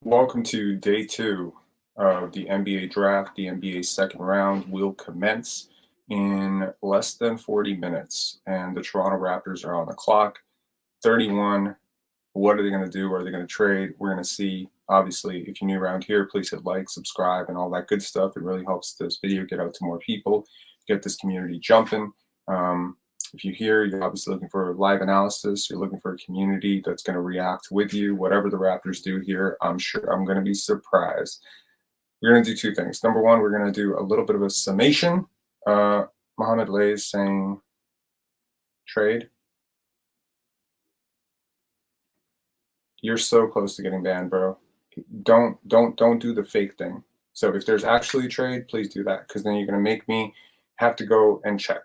Welcome to day 2 of the NBA draft. The NBA second round will commence in less than 40 minutes, and the Toronto Raptors are on the clock. 31. What are they going to do? Are they going to trade? We're going to see. Obviously, if you're new around here, please hit like, subscribe, and all that good stuff. It really helps this video get out to more people, get this community jumping. If you're here, you're obviously looking for live analysis. You're looking for a community that's going to react with you. Whatever the Raptors do here, I'm sure I'm going to be surprised. We're going to do two things. Number one, we're going to do a little bit of a summation. Mohamed Lay is saying trade. You're so close to getting banned, bro. Don't do the fake thing. So if there's actually a trade, please do that, because then you're going to make me have to go and check.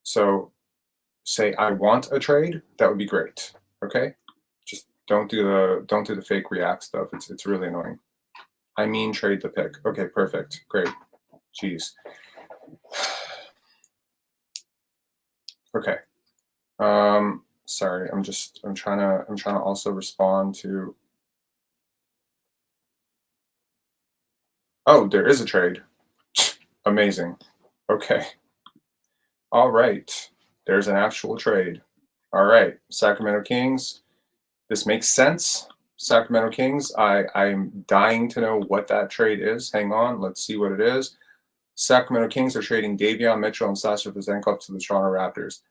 So say I want a trade, that would be great. Okay, just don't do the fake react stuff. It's really annoying. I mean, trade the pick. Okay, perfect, great. Jeez. Okay. Sorry, I'm trying to also respond to. Oh, there is a trade. Amazing. Okay. All right. There's an actual trade. All right, Sacramento Kings. This makes sense. Sacramento Kings. I'm dying to know what that trade is. Hang on. Let's see what it is. Sacramento Kings are trading Davion Mitchell and Sasha Vezenkov to the Toronto Raptors.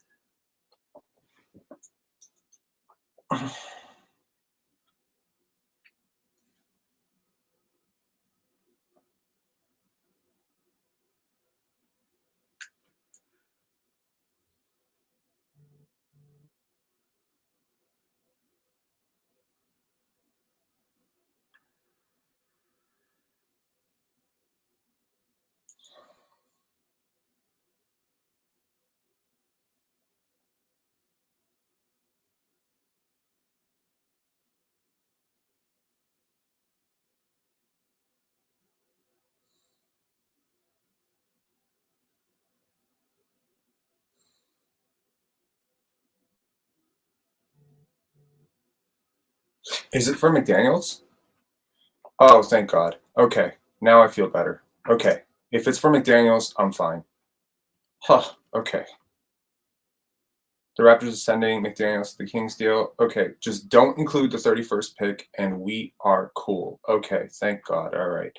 Is it for McDaniels? Oh, thank God. Okay, now I feel better. Okay, if it's for McDaniels, I'm fine. Huh, okay. The Raptors are sending McDaniels to the Kings deal. Okay, just don't include the 31st pick, and we are cool. Okay, thank God. All right.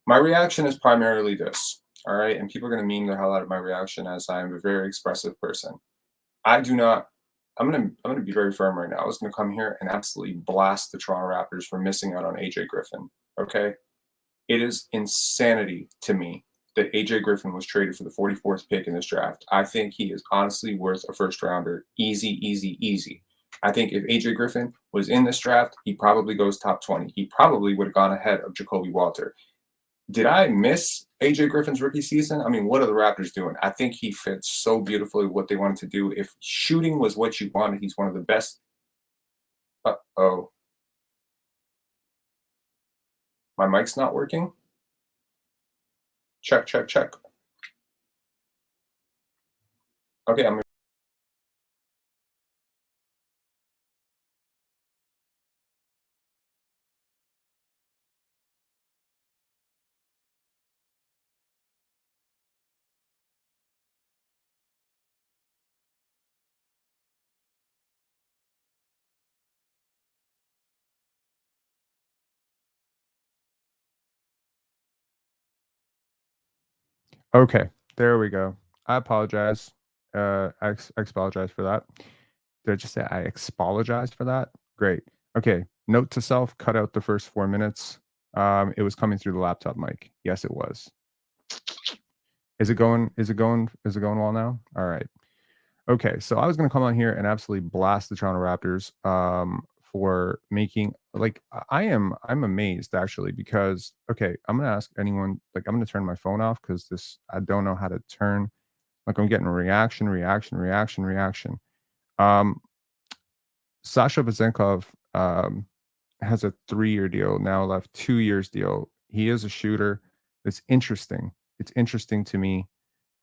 My reaction is primarily this. All right, and people are going to meme the hell out of my reaction, as I am a very expressive person. I do not. I'm gonna be very firm right now. I was gonna come here and absolutely blast the Toronto Raptors for missing out on AJ Griffin. Okay, it is insanity to me that AJ Griffin was traded for the 44th pick in this draft. I think he is honestly worth a first rounder. Easy, easy, easy. I think if AJ Griffin was in this draft, he probably goes top 20. He probably would have gone ahead of Jacoby Walter. Did I miss AJ Griffin's rookie season? I mean, what are the Raptors doing? I think he fits so beautifully what they wanted to do. If shooting was what you wanted, he's one of the best. Uh-oh. My mic's not working? Check, check, check. Okay, I'm Okay, there we go. I apologize. I apologize for that. Did I just say I apologize for that? Great. Okay. Note to self: cut out the first 4 minutes. It was coming through the laptop mic. Yes, it was. Is it going? Is it going? Is it going well now? All right. Okay, so I was going to come on here and absolutely blast the Toronto Raptors for making I'm amazed actually, because okay, I'm going to ask anyone, like I'm going to turn my phone off because this I don't know how to turn, like I'm getting reaction. Sasha Vezenkov has a 3-year deal now left, 2 years deal. He is a shooter. It's interesting. It's interesting to me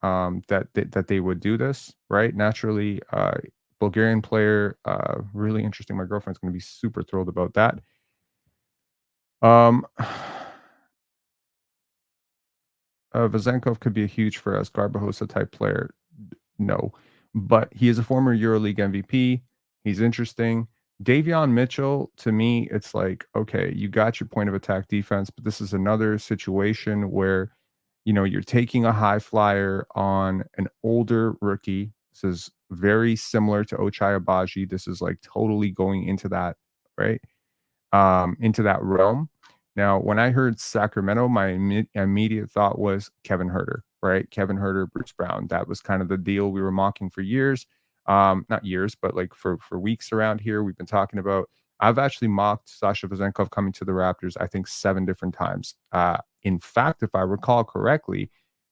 that they would do this, right? Naturally, Bulgarian player, really interesting. My girlfriend's going to be super thrilled about that. Um, Vezenkov could be a huge for us, Garbajosa type player. No, but he is a former EuroLeague MVP. He's interesting. Davion Mitchell, to me, it's like, okay, you got your point of attack defense, but this is another situation where, you're taking a high flyer on an older rookie. This is very similar to Ochai Abaji. This is like totally going into that, right? Into that realm. Now, when I heard Sacramento, my immediate thought was Kevin Herter, right? Kevin Herter, Bruce Brown. That was kind of the deal we were mocking for years. Not years, but like for weeks around here, we've been talking about. I've actually mocked Sasha Vezenkov coming to the Raptors, I think 7 different times. In fact, if I recall correctly,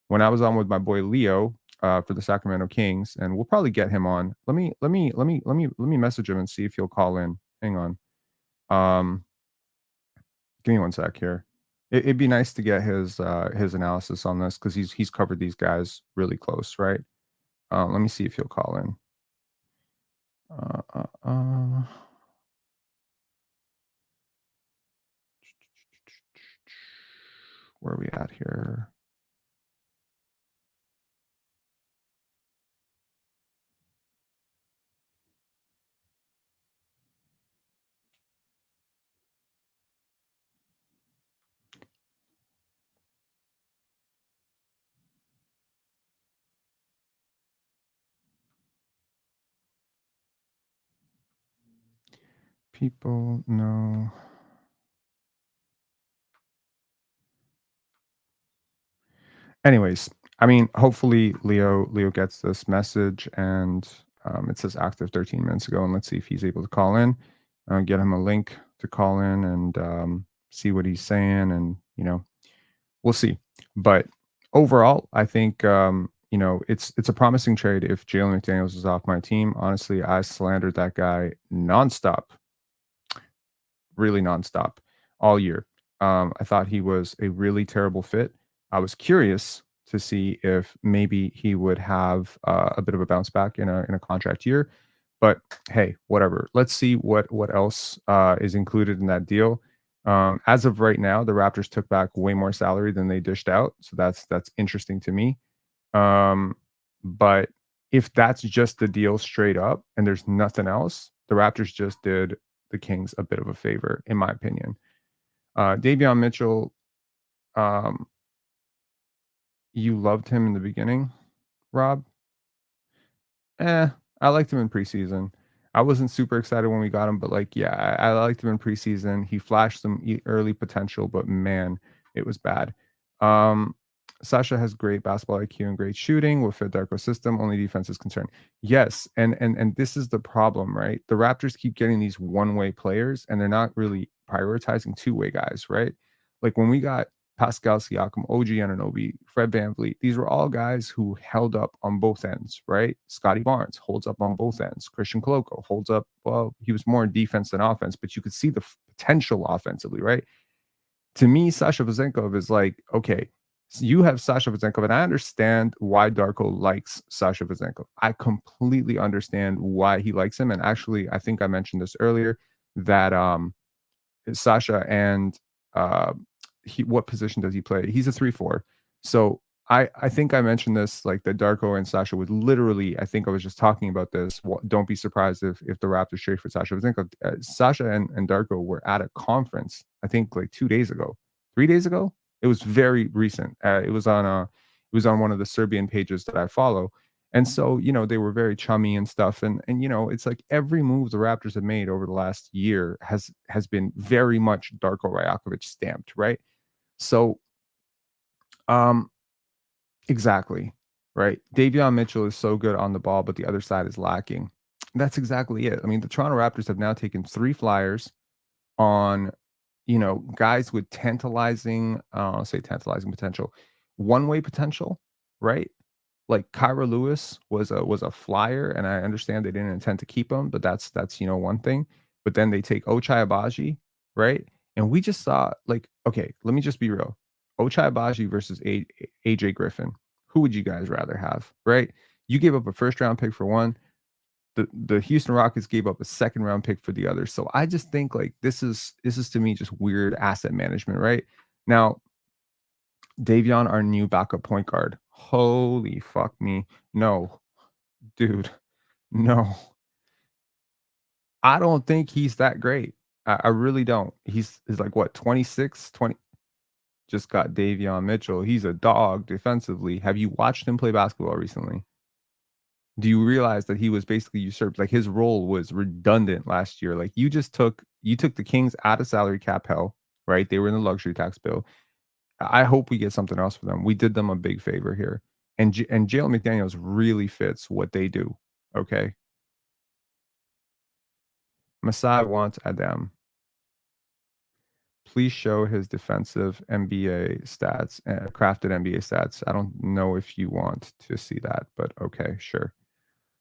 when I was on with my boy Leo for the Sacramento Kings, and we'll probably get him on. Let me message him and see if he'll call in. Hang on. Um, Give me one sec here. It'd be nice to get his analysis on this because he's covered these guys really close, right? Let me see if he'll call in. Where are we at here? People know. Anyways, I mean, hopefully Leo gets this message, and it says active 13 minutes ago, and let's see if he's able to call in. Get him a link to call in and see what he's saying, and we'll see. But overall, I think it's a promising trade if Jalen McDaniels is off my team. Honestly, I slandered that guy nonstop, really nonstop all year. I thought he was a really terrible fit. I was curious to see if maybe he would have a bit of a bounce back in a contract year. But hey, whatever. Let's see what else is included in that deal. As of right now, the Raptors took back way more salary than they dished out, so that's interesting to me. But if that's just the deal straight up and there's nothing else, the Raptors just did the Kings a bit of a favor, in my opinion. Davion Mitchell, um, you loved him in the beginning, Rob. Eh, I liked him in preseason. I wasn't super excited when we got him, but like, yeah, I liked him in preseason. He flashed some early potential, but man, it was bad. Um, Sasha has great basketball IQ and great shooting with fit Darko system. Only defense is concerned. Yes, and this is the problem, right? The Raptors keep getting these one-way players, and they're not really prioritizing two-way guys, right? Like when we got Pascal Siakam, OG Anunoby, Fred VanVleet. These were all guys who held up on both ends, right? Scotty Barnes holds up on both ends. Christian Koloko holds up. Well, he was more defense than offense, but you could see the potential offensively, right? To me, Sasha Vezenkov is like, okay, so you have Sasha Vezenkov, and I understand why Darko likes Sasha Vezenkov. I completely understand why he likes him. And actually, I think I mentioned this earlier that Sasha and uh, what position does he play? He's a 3-4. So I think I mentioned this, like that Darko and Sasha would literally, I think I was just talking about this. Don't be surprised if the Raptors trade for Sasha. I think Sasha and Darko were at a conference, I think like 2 days ago, 3 days ago. It was very recent. It was on one of the Serbian pages that I follow. And so, they were very chummy and stuff. And it's like every move the Raptors have made over the last year has been very much Darko Rajakovic stamped, right? So, um, exactly, right. Davion Mitchell is so good on the ball, but the other side is lacking. That's exactly it. I mean, the Toronto Raptors have now taken 3 flyers on, guys with I'll say tantalizing potential, one-way potential, right? Like Kyra Lewis was a flyer, and I understand they didn't intend to keep him, but that's one thing. But then they take Ochai Abaji, right? And we just saw like, okay, let me just be real. Ochai Abaji versus AJ Griffin. Who would you guys rather have, right? You gave up a first round pick for one. the Houston Rockets gave up a second round pick for the other. So I just think like this is to me just weird asset management, right? Now, Davion, our new backup point guard. Holy fuck me. No, dude. No. I don't think he's that great. I really don't. He's like what, 26, 20. Just got Davion Mitchell. He's a dog defensively. Have you watched him play basketball recently? Do you realize that he was basically usurped? Like his role was redundant last year. Like you took the Kings out of salary cap hell, right? They were in the luxury tax bill. I hope we get something else for them. We did them a big favor here. And Jalen McDaniels really fits what they do. Okay. Masai wants Adam. Please show his defensive NBA stats, crafted NBA stats. I don't know if you want to see that, but okay, sure.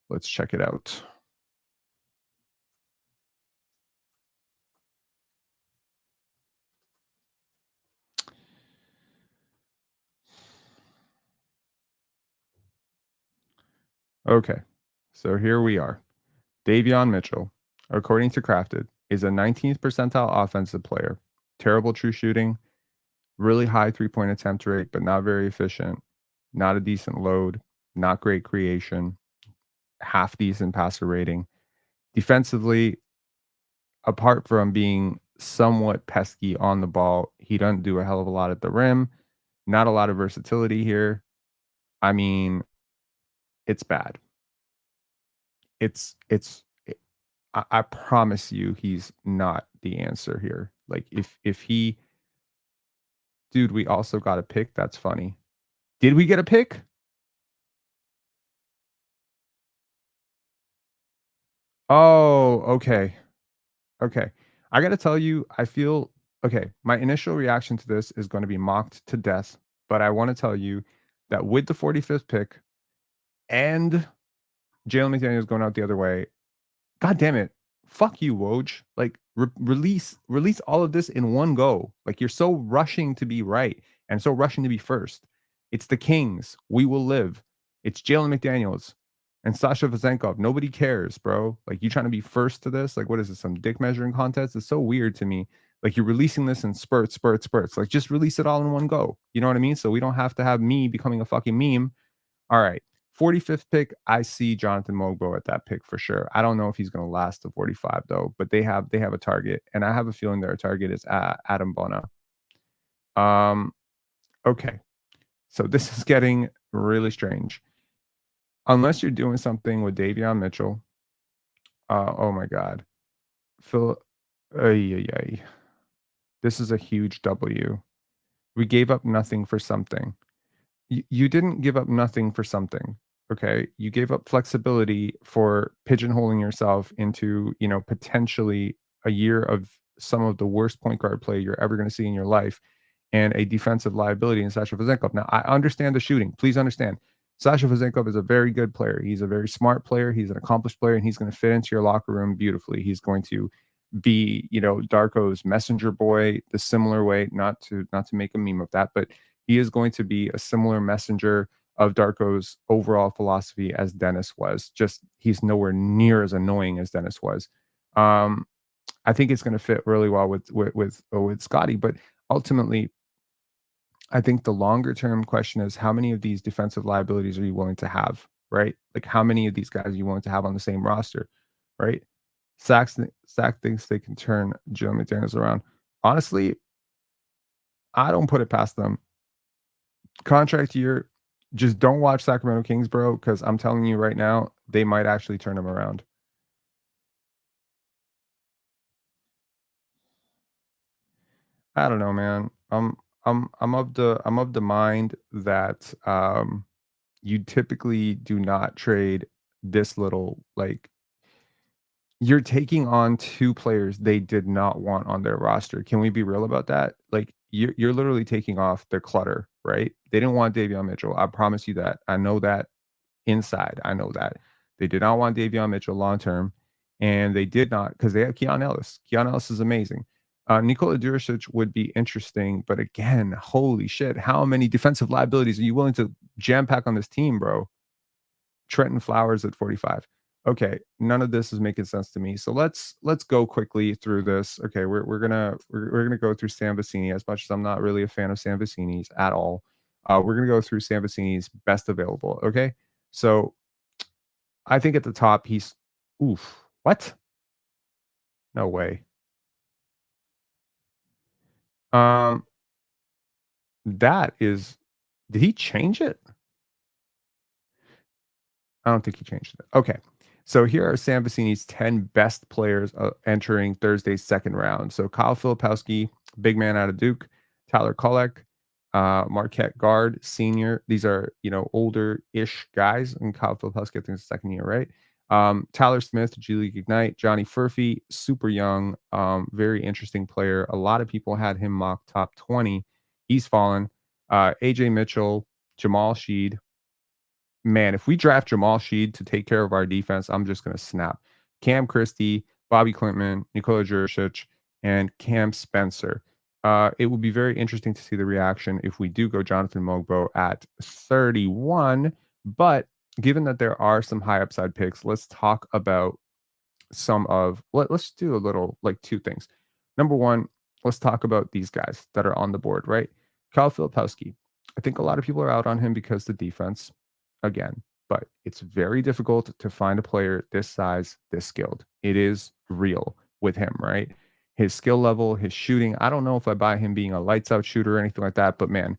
Let's check it out. Okay, so here we are. Davion Mitchell, according to Crafted, is a 19th percentile offensive player. Terrible true shooting, really high three-point attempt rate, but not very efficient. Not a decent load, not great creation, half decent passer rating. Defensively, apart from being somewhat pesky on the ball, he doesn't do a hell of a lot at the rim. Not a lot of versatility here. I mean, it's bad. It's I promise you he's not the answer here. Like if he dude, we also got a pick. That's funny. Did we get a pick? Oh, okay. Okay. I got to tell you, I feel okay. My initial reaction to this is going to be mocked to death, but I want to tell you that with the 45th pick and Jalen McDaniels going out the other way, God damn it. Fuck you, Woj. Like release all of this in one go. Like you're so rushing to be right and so rushing to be first. It's the Kings. We will live. It's Jalen McDaniels and Sasha Vazenkov. Nobody cares, bro. Like you trying to be first to this? Like what is this? Some dick measuring contest? It's so weird to me. Like you're releasing this in spurts. Like just release it all in one go. You know what I mean? So we don't have to have me becoming a fucking meme. All right. 45th pick, I see Jonathan Mogbo at that pick for sure. I don't know if he's going to last to 45 though, but they have a target, and I have a feeling their target is Adam Bona. Okay, so this is getting really strange. Unless you're doing something with Davion Mitchell. Oh my God, Phil. This is a huge W. We gave up nothing for something. You didn't give up nothing for something. Okay, you gave up flexibility for pigeonholing yourself into, potentially a year of some of the worst point guard play you're ever going to see in your life, and a defensive liability in Sasha Vazenkov. Now, I understand the shooting. Please understand, Sasha Vazenkov is a very good player. He's a very smart player. He's an accomplished player, and he's going to fit into your locker room beautifully. He's going to be, Darko's messenger boy the similar way. Not to make a meme of that, but he is going to be a similar messenger of Darko's overall philosophy as Dennis was. Just he's nowhere near as annoying as Dennis was. I think it's going to fit really well with Scotty, but ultimately, I think the longer term question is how many of these defensive liabilities are you willing to have, right? Like how many of these guys are you willing to have on the same roster, right? Sack thinks they can turn Joe McDaniels around. Honestly, I don't put it past them. Contract year, just don't watch Sacramento Kings, bro, because I'm telling you right now, they might actually turn him around. I don't know, man. I'm of the mind that you typically do not trade this little. Like you're taking on two players they did not want on their roster. Can we be real about that? Like you're literally taking off their clutter, right? They didn't want Davion Mitchell. I promise you that. I know that inside. I know that. They did not want Davion Mitchell long term, and they did not because they have Keon Ellis. Keon Ellis is amazing. Nikola Jurisic would be interesting, but again, holy shit, how many defensive liabilities are you willing to jam pack on this team, bro? Trenton Flowers at 45. Okay, none of this is making sense to me. So let's go quickly through this. Okay, we're gonna go through Sam Vecini. As much as I'm not really a fan of Sam Vecini's at all, we're gonna go through Sam Vecini's best available. Okay, so I think at the top he's oof. What? No way. Um, that is. Did he change it? I don't think he changed it. Okay. So here are Sam Vecini's 10 best players entering Thursday's second round. So Kyle Filipowski, big man out of Duke, Tyler Kolek, Marquette guard, senior. These are, older-ish guys. And Kyle Filipowski, I think, is second year, right? Tyler Smith, G League Ignite, Johnny Furphy, super young, very interesting player. A lot of people had him mock top 20. He's fallen. AJ Mitchell, Jamal Shead, man, if we draft Jamal Shead to take care of our defense, I'm just going to snap. Cam Christie, Bobby Klintman, Nikola Juricic, and Cam Spencer. It will be very interesting to see the reaction if we do go Jonathan Mogbo at 31. But given that there are some high upside picks, let's talk about let's do a little like two things. Number one, let's talk about these guys that are on the board, right? Kyle Filipowski. I think a lot of people are out on him because the defense, again, but it's very difficult to find a player this size, this skilled. It is real with him, right? His skill level, his shooting. I don't know if I buy him being a lights out shooter or anything like that, but man,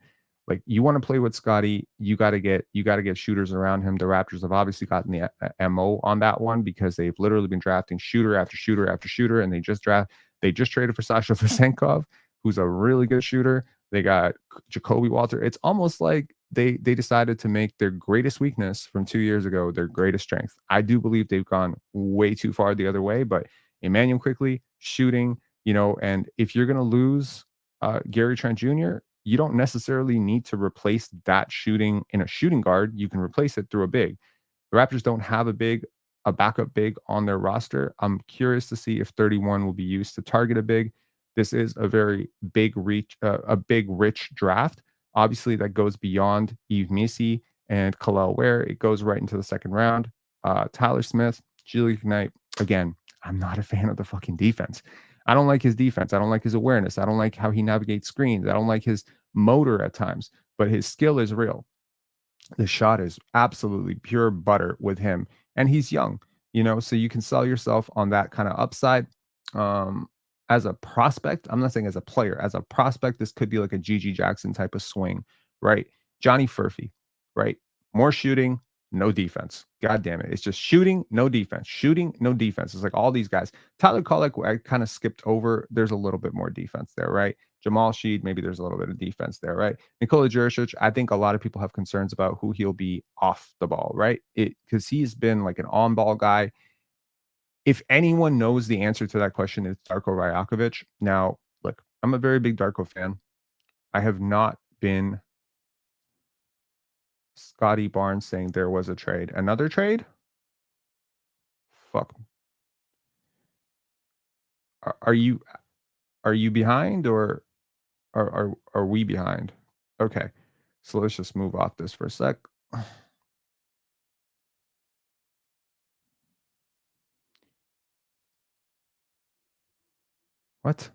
like you want to play with Scotty, you got to get shooters around him. The Raptors have obviously gotten the MO on that one because they've literally been drafting shooter after shooter after shooter, and they just traded for Sasha Vesenkov, who's a really good shooter. They got Jacoby Walter. It's almost like they decided to make their greatest weakness from 2 years ago their greatest strength. I do believe they've gone way too far the other way, but Emmanuel quickly shooting, and if you're going to lose Gary Trent Jr., you don't necessarily need to replace that shooting in a shooting guard. You can replace it through a big. The Raptors don't have a backup big on their roster. I'm curious to see if 31 will be used to target a big. This is a very big rich draft. Obviously, that goes beyond Yves Missy and Kalel Ware. It goes right into the second round. Tyler Smith, Julie Knight. Again, I'm not a fan of the fucking defense. I don't like his defense. I don't like his awareness. I don't like how he navigates screens. I don't like his motor at times, but his skill is real. The shot is absolutely pure butter with him, and he's young, so you can sell yourself on that kind of upside. Um, as a prospect, I'm not saying as a player, as a prospect, this could be like a GG Jackson type of swing, right? Johnny Furphy, right? More shooting, no defense. God damn it. It's just shooting, no defense. Shooting, no defense. It's like all these guys. Tyler Kolek, I kind of skipped over. There's a little bit more defense there, right? Jamal Shead, maybe there's a little bit of defense there, right? Nikola Juricic, I think a lot of people have concerns about who he'll be off the ball, right? Because he's been like an on-ball guy. If anyone knows the answer to that question, it's Darko Rajakovic. Now, look, I'm a very big Darko fan. I have not been Scotty Barnes saying there was a trade. Another trade? Fuck. Are you behind or are we behind? Okay. So let's just move off this for a sec. What?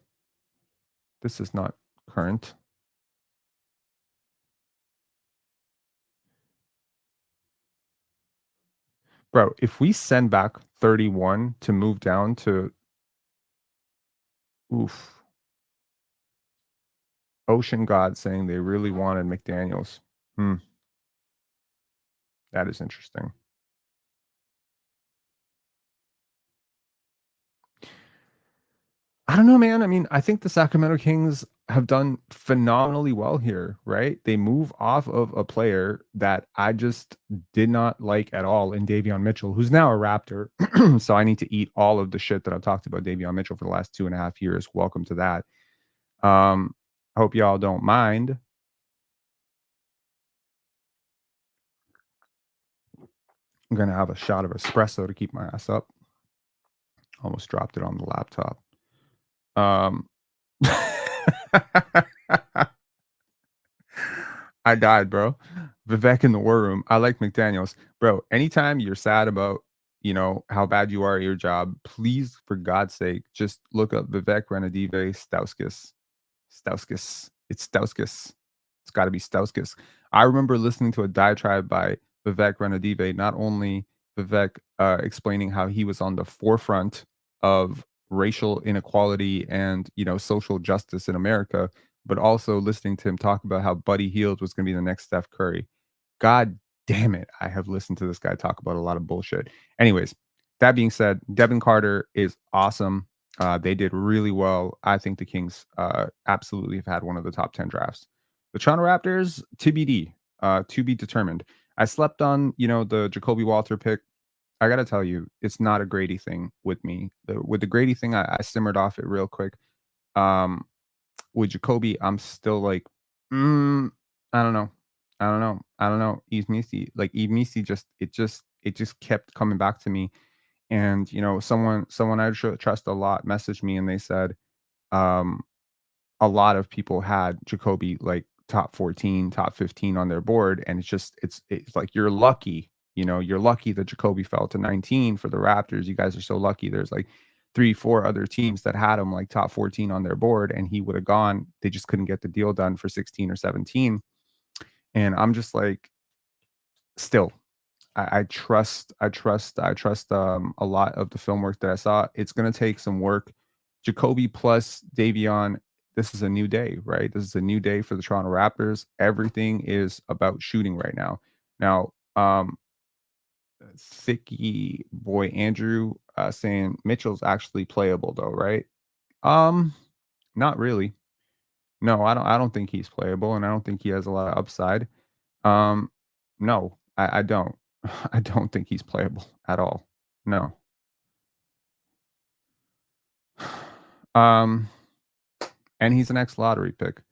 This is not current. Bro, if we send back 31 to move down to oof. Ocean God saying they really wanted McDaniels. That is interesting. I don't know, man. I mean, I think the Sacramento Kings have done phenomenally well here, right? They move off of a player that I just did not like at all in Davion Mitchell, who's now a Raptor. So I need to eat all of the shit that I've talked about Davion Mitchell for the last 2.5 years. Welcome to that. Hope y'all don't mind. I'm gonna have a shot of espresso to keep my ass up. Almost dropped it on the laptop. I died, bro. Vivek in the war room. I like McDaniels. Bro, anytime you're sad about, you know, how bad you are at your job, please, for God's sake, just look up Vivek Ranadive Stauskas. Stauskas. It's Stauskas. It's got to be Stauskas. I remember listening to a diatribe by Vivek Ranadive, not only Vivek explaining how he was on the forefront of racial inequality and, you know, social justice in America, but also listening to him talk about how Buddy Hield was going to be the next Steph Curry. God damn it. I have listened to this guy talk about a lot of bullshit. Anyways, that being said, Devin Carter is awesome. They did really well. I think the Kings absolutely have had one of the top 10 drafts. The Toronto Raptors, TBD, to be determined. I slept on, you know, the Jacoby Walter pick. I got to tell you, it's not a Grady thing with me. With the Grady thing, I simmered off it real quick. With Jacoby, I'm still like, I don't know. I don't know. I don't know. Eve Misi, like Eve Misi it just kept coming back to me. And, you know, someone I trust a lot messaged me and they said, um, a lot of people had Jacoby like top 14, top 15 on their board. And it's like, you're lucky, you know, you're lucky that Jacoby fell to 19 for the Raptors. You guys are so lucky. There's like 3, 4 other teams that had him like top 14 on their board and he would have gone. They just couldn't get the deal done for 16 or 17. And I'm just like, still, I trust a lot of the film work that I saw. It's gonna take some work. Jacoby plus Davion, this is a new day, right? This is a new day for the Toronto Raptors. Everything is about shooting right now. Now, Thicky boy Andrew saying Mitchell's actually playable though, right? Um, Not really. No, I don't think he's playable, and I don't think he has a lot of upside. Um, no, I don't. I don't think he's playable at all. No. Um, and he's an ex-lottery pick,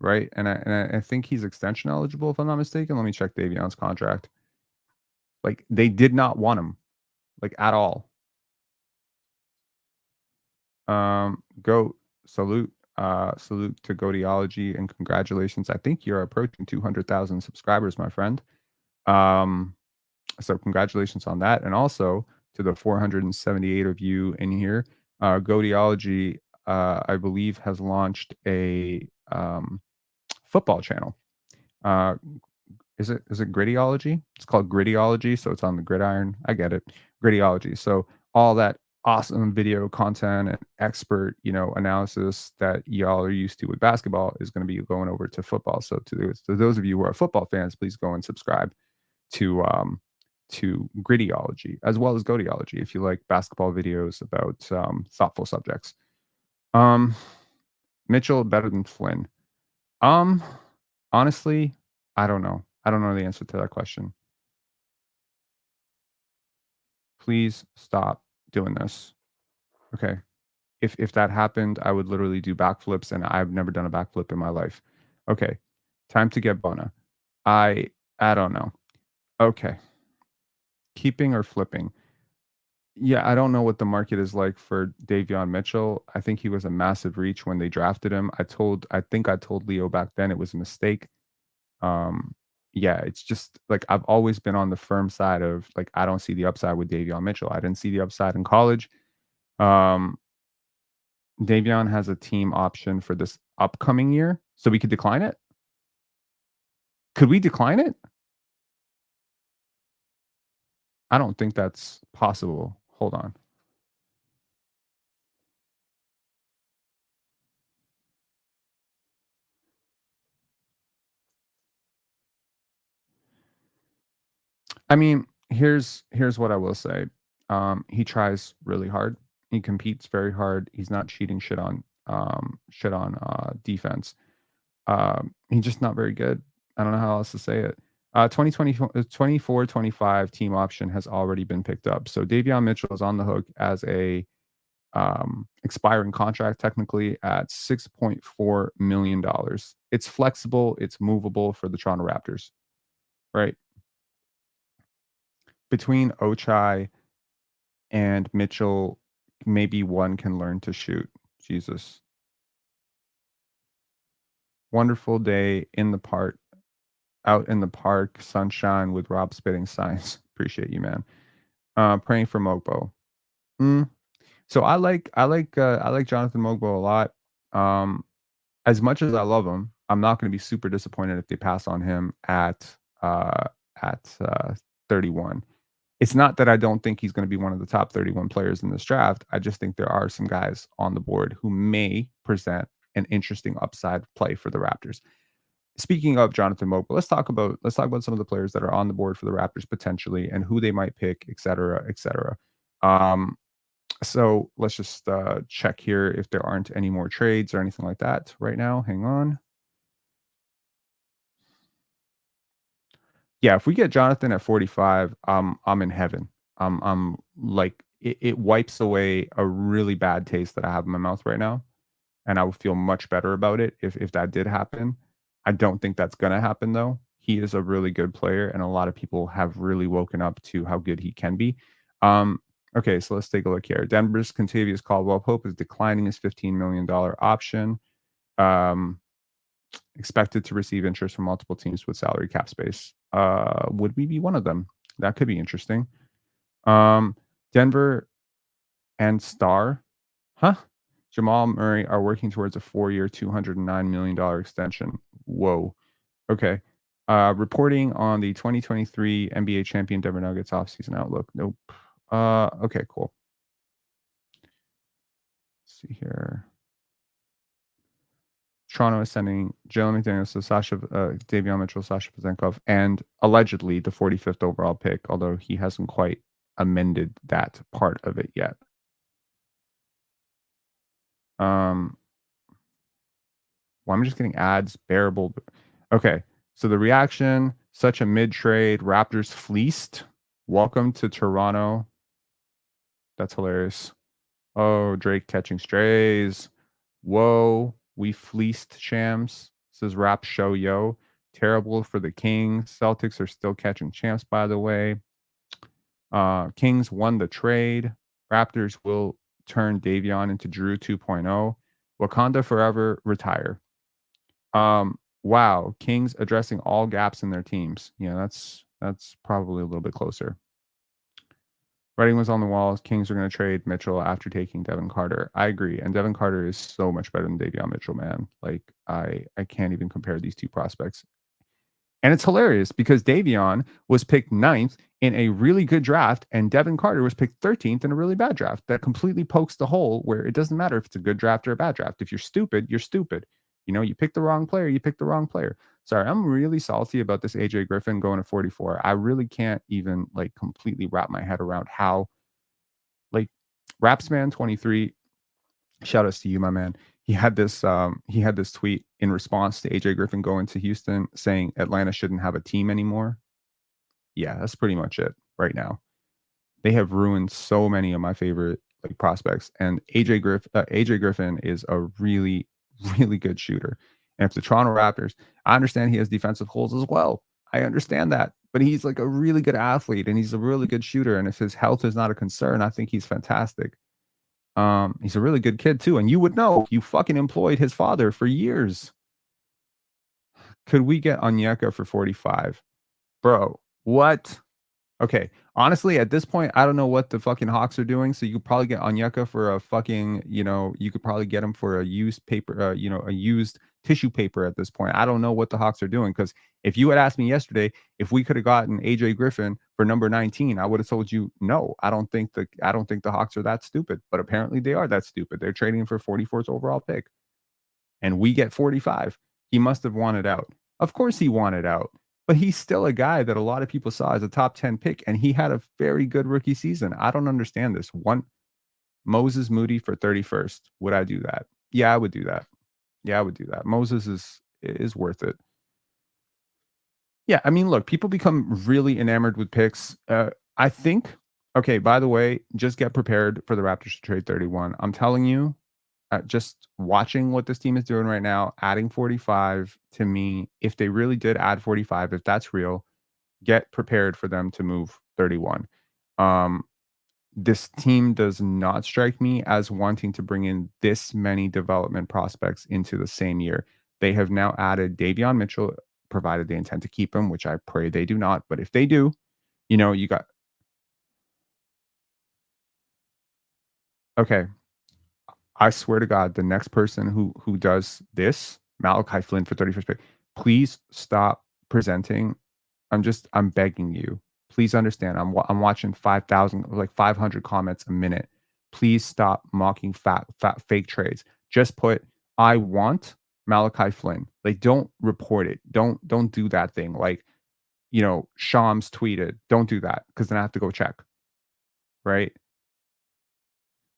right? And I think he's extension eligible, if I'm not mistaken. Let me check Davion's contract. Like they did not want him, like at all. Goat, salute to Goateology and congratulations. I think you're approaching 200,000 subscribers, my friend. Um, So congratulations on that. And also to the 478 of you in here, Goateology, I believe, has launched a football channel. Uh, is it Grittyology? It's called Grittyology, so it's on the gridiron. I get it, Grittyology. So all that awesome video content and expert, you know, analysis that y'all are used to with basketball is going to be going over to football. So to those of you who are football fans, please go and subscribe to Grittyology as well as Goateology if you like basketball videos about thoughtful subjects. Um, Mitchell better than Flynn. Um, Honestly, I don't know. I don't know the answer to that question. Please stop doing this. Okay. If that happened, I would literally do backflips, and I've never done a backflip in my life. Okay. Time to get Bona. I don't know. Okay. Keeping or flipping? Yeah, I don't know what the market is like for Davion Mitchell. I think he was a massive reach when they drafted him. I think I told Leo back then it was a mistake. Um, yeah, it's just like I've always been on the firm side of like I don't see the upside with Davion Mitchell. I didn't see the upside in college. Um, Davion has a team option for this upcoming year, so we could decline it. Could we decline it? I don't think that's possible. Hold on. I mean, here's what I will say. He tries really hard. He competes very hard. He's not cheating shit on defense. He's just not very good. I don't know how else to say it. 2020, 24-25 team option has already been picked up. So Davion Mitchell is on the hook as a expiring contract technically at $6.4 million. It's flexible, it's movable for the Toronto Raptors, right? Between Ochai and Mitchell, maybe one can learn to shoot. Jesus. Wonderful day in the park, out in the park, sunshine with Rob spitting signs. Appreciate you, man. Praying for Mogbo. So I like Jonathan Mogbo a lot. As much as I love him, I'm not going to be super disappointed if they pass on him uh, at 31. It's not that I don't think he's going to be one of the top 31 players in this draft. I just think there are some guys on the board who may present an interesting upside play for the Raptors. Speaking of Jonathan Mogul, let's talk about some of the players that are on the board for the Raptors potentially and who they might pick, et cetera, et cetera. So let's just check here if there aren't any more trades or anything like that right now. Hang on. Yeah, if we get Jonathan at 45, I'm in heaven. I'm like it wipes away a really bad taste that I have in my mouth right now, and I would feel much better about it if that did happen. I don't think that's gonna happen though. He is a really good player, and a lot of people have really woken up to how good he can be. Okay, so let's take a look here. Denver's Contavious Caldwell Pope is declining his $15 million option. Expected to receive interest from multiple teams with salary cap space. Would we be one of them? That could be interesting. Denver and Star, huh? Jamal Murray are working towards a 4-year, $209 million extension. Whoa. Okay. Reporting on the 2023 NBA champion Denver Nuggets offseason outlook. Nope. Okay, cool. Let's see here. Toronto is sending Jalen McDaniels to Davion Mitchell, Sasha Pazenkov, and allegedly the 45th overall pick, although he hasn't quite amended that part of it yet. Well, I'm just getting ads, bearable. Okay, so the reaction, such a mid-trade, Raptors fleeced. Welcome to Toronto. That's hilarious. Oh, Drake catching strays. Whoa, we fleeced Shams, says Rap Show Yo. Terrible for the Kings. Celtics are still catching champs, by the way. Kings won the trade. Raptors will turn Davion into Drew 2.0. Wakanda forever, retire. Wow, Kings addressing all gaps in their teams. Yeah, that's probably a little bit closer. Writing was on the walls. Kings are going to trade Mitchell after taking Devin Carter. I agree, and Devin Carter is so much better than Davion Mitchell, man. Like I can't even compare these two prospects. And it's hilarious because Davion was picked 9th in a really good draft, and Devin Carter was picked 13th in a really bad draft. That completely pokes the hole where it doesn't matter if it's a good draft or a bad draft. If you're stupid, you're stupid. You know, you pick the wrong player, you pick the wrong player. Sorry, I'm really salty about this AJ Griffin going to 44. I really can't even like completely wrap my head around how, like, Rapsman 23. Shout outs to you, my man. He had this tweet in response to AJ Griffin going to Houston saying Atlanta shouldn't have a team anymore. Yeah, that's pretty much it right now. They have ruined so many of my favorite like prospects, and AJ Griffin is a really, really good shooter. And if the Toronto Raptors, I understand he has defensive holes as well. I understand that, but he's like a really good athlete and he's a really good shooter. And if his health is not a concern, I think he's fantastic. He's a really good kid too, and you would know. You fucking employed his father for years. Could we get Onyeka for 45? Bro, what? Okay, honestly, at this point, I don't know what the fucking Hawks are doing. So you could probably get Onyeka for a fucking, you could probably get him for a used paper, a used tissue paper at this point. I don't know what the Hawks are doing because if you had asked me yesterday if we could have gotten AJ Griffin for number 19, I would have told you no. I don't think the Hawks are that stupid, but apparently they are that stupid. They're trading for 44th overall pick, and we get 45. He must have wanted out. Of course, he wanted out. But he's still a guy that a lot of people saw as a top 10 pick, and he had a very good rookie season. I don't understand this. Moses Moody for 31st. Would I do that? Yeah, I would do that. Moses is worth it. Yeah, I mean, look, people become really enamored with picks. I think, okay, by the way, just get prepared for the Raptors to trade 31. I'm telling you, just watching what this team is doing right now, adding 45 to me, if they really did add 45, if that's real, get prepared for them to move 31. This team does not strike me as wanting to bring in this many development prospects into the same year. They have now added Davion Mitchell, provided they intend to keep him, which I pray they do not. But if they do, you got, Okay. I swear to God, the next person who does this, Malachi Flynn for 31st pick, please stop presenting. I'm begging you. Please understand. I'm watching 5,000, like 500 comments a minute. Please stop mocking fat fake trades. Just put I want Malachi Flynn. Like don't report it. Don't do that thing. Like, Shams tweeted. Don't do that because then I have to go check, right?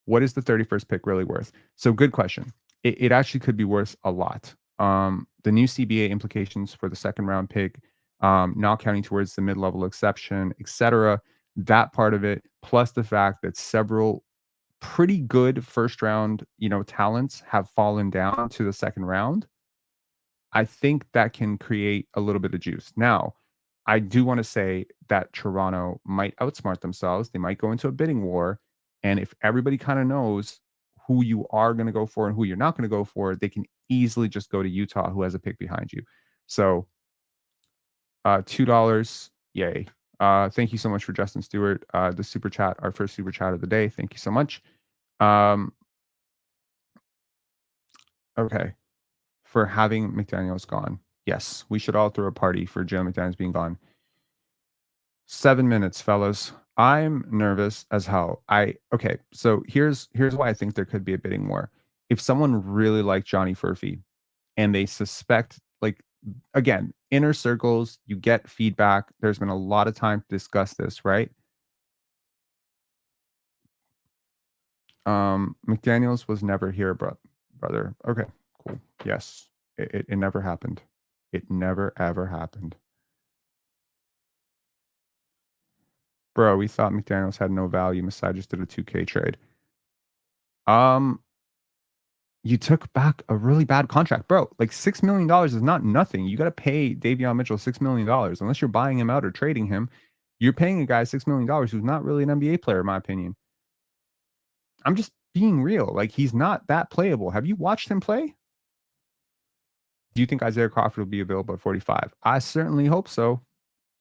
What is the 31st pick really worth? So good question. It actually could be worth a lot. The new CBA implications for the second round pick, not counting towards the mid-level exception, etc. That part of it, plus the fact that several pretty good first round, talents have fallen down to the second round. I think that can create a little bit of juice. Now, I do want to say that Toronto might outsmart themselves. They might go into a bidding war. And if everybody kind of knows who you are going to go for and who you're not going to go for, they can easily just go to Utah, who has a pick behind you. So, $2, yay. Thank you so much for Justin Stewart, the super chat, our first super chat of the day. Thank you so much. Okay. For having McDaniels gone. Yes, we should all throw a party for Jalen McDaniels being gone. 7 minutes, fellas. I'm nervous as hell. Okay, so here's why I think there could be a bidding war. If someone really liked Johnny Furphy and they suspect, like, again, inner circles, you get feedback. There's been a lot of time to discuss this, right? McDaniels was never here, brother. Okay, cool. Yes, it never happened. It never ever happened. Bro, we thought McDaniels had no value. Masai just did a 2K trade. You took back a really bad contract, bro. Like $6 million is not nothing. You got to pay Davion Mitchell $6 million unless you're buying him out or trading him. You're paying a guy $6 million who's not really an NBA player, in my opinion. I'm just being real. Like he's not that playable. Have you watched him play? Do you think Isaiah Crawford will be available at 45? I certainly hope so.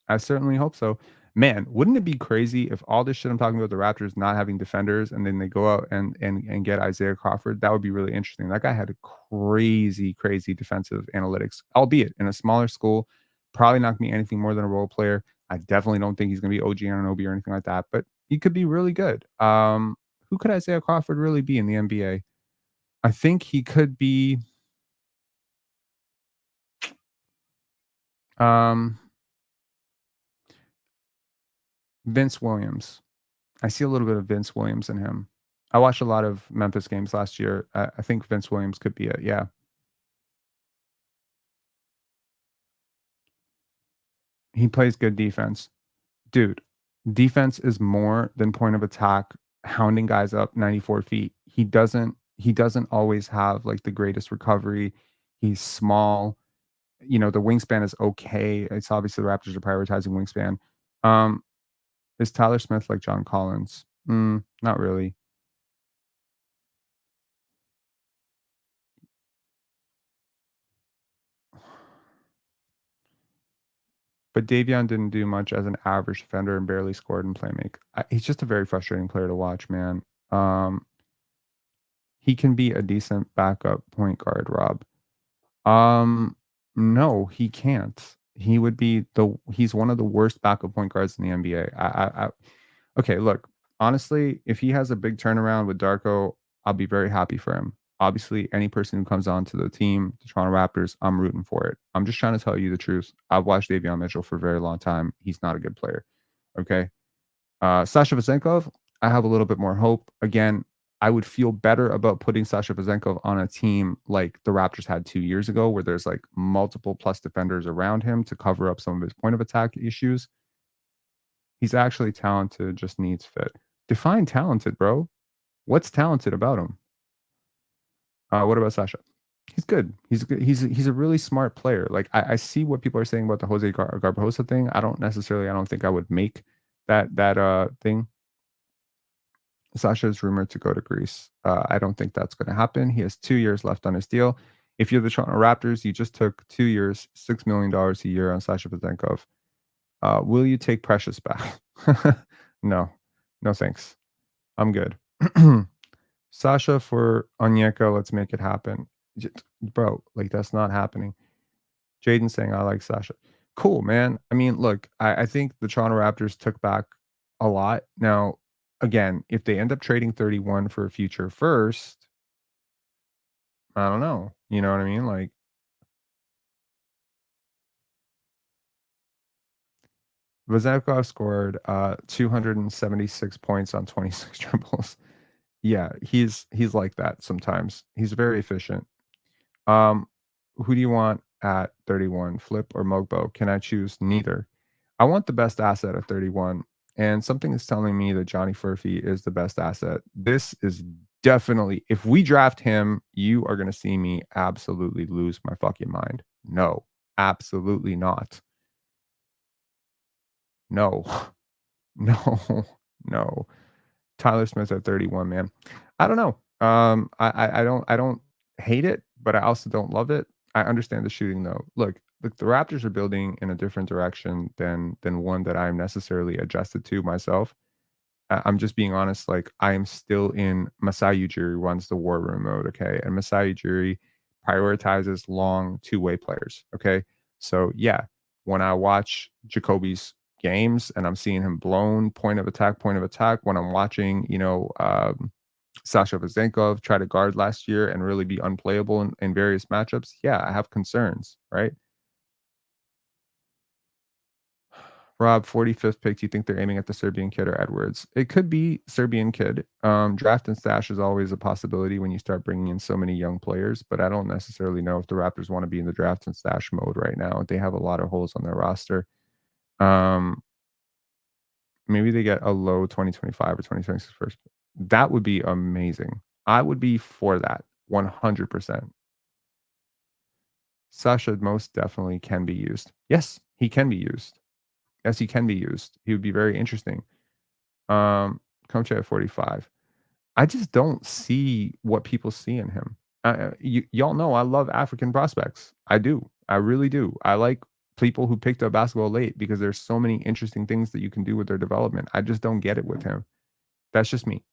I certainly hope so. Man, wouldn't it be crazy if all this shit I'm talking about the Raptors not having defenders and then they go out and get Isaiah Crawford? That would be really interesting. That guy had a crazy defensive analytics, albeit in a smaller school. Probably not gonna be anything more than a role player. I definitely don't think he's gonna be OG Anunoby or anything like that, but he could be really good. Who could Isaiah Crawford really be in the NBA? I think he could be Vince Williams. I see a little bit of Vince Williams in him. I watched a lot of Memphis games last year. I think Vince Williams could be it. Yeah. He plays good defense. Dude, defense is more than point of attack, hounding guys up 94 feet. He doesn't always have like the greatest recovery. He's small. The wingspan is okay. It's obviously the Raptors are prioritizing wingspan. Is Tyler Smith like John Collins? Not really. But Davion didn't do much as an average defender and barely scored in playmake. He's just a very frustrating player to watch, man. He can be a decent backup point guard, Rob. No, he can't. He's one of the worst backup point guards in the NBA. Okay, look, honestly, if he has a big turnaround with Darko, I'll be very happy for him. Obviously, any person who comes on to the team, the Toronto Raptors, I'm rooting for it. I'm just trying to tell you the truth. I've watched Davion Mitchell for a very long time. He's not a good player. Okay. Sasha Vezenkov, I have a little bit more hope. Again, I would feel better about putting Sasha Vezenkov on a team like the Raptors had 2 years ago, where there's like multiple plus defenders around him to cover up some of his point of attack issues. He's actually talented, just needs fit. Define talented, bro. What's talented about him? What about Sasha? He's good. He's good. He's a really smart player. Like I see what people are saying about the Jose Garbajosa thing. I don't think I would make that thing. Sasha is rumored to go to Greece. I don't think that's going to happen. He has 2 years left on his deal. If you're the Toronto Raptors, you just took 2 years, $6 million a year on Sasha Vezenkov. Will you take Precious back? No, no thanks. I'm good. Sasha for Onyeka. Let's make it happen, bro. Like that's not happening. Jaden saying I like Sasha. Cool, man. I mean, look, I think the Toronto Raptors took back a lot. Now, again, if they end up trading 31 for a future first, I don't know. You know what I mean? Like, Vezenkov scored 276 points on 26 dribbles. Yeah, he's like that sometimes. He's very efficient. Um, who do you want at 31, Flip or Mogbo? Can I choose neither? I want the best asset at 31, and something is telling me that Johnny Furphy is the best asset. This is definitely, if we draft him, you are going to see me absolutely lose my fucking mind. No, absolutely not. No, no, no. Tyler Smith at 31, man. I don't know. I don't hate it, but I also don't love it. I understand the shooting though. Look, the Raptors are building in a different direction than one that I'm necessarily adjusted to myself. I'm just being honest. Like I am still in Masai Ujiri runs the war room mode, okay? And Masai Ujiri prioritizes long two-way players, okay? So yeah, when I watch Jacoby's games and I'm seeing him blown point of attack, when I'm watching, Sasha Vezenkov try to guard last year and really be unplayable in various matchups, yeah, I have concerns, right? Rob, 45th pick. Do you think they're aiming at the Serbian kid or Edwards? It could be Serbian kid. Draft and stash is always a possibility when you start bringing in so many young players, but I don't necessarily know if the Raptors want to be in the draft and stash mode right now. They have a lot of holes on their roster. Maybe they get a low 2025 or 2026 first. That would be amazing. I would be for that 100%. Sasha most definitely can be used. Yes, he can be used. Yes, he can be used. He would be very interesting. Comche at 45. I just don't see what people see in him. Y'all know I love African prospects. I do. I really do. I like people who picked up basketball late because there's so many interesting things that you can do with their development. I just don't get it with him. That's just me.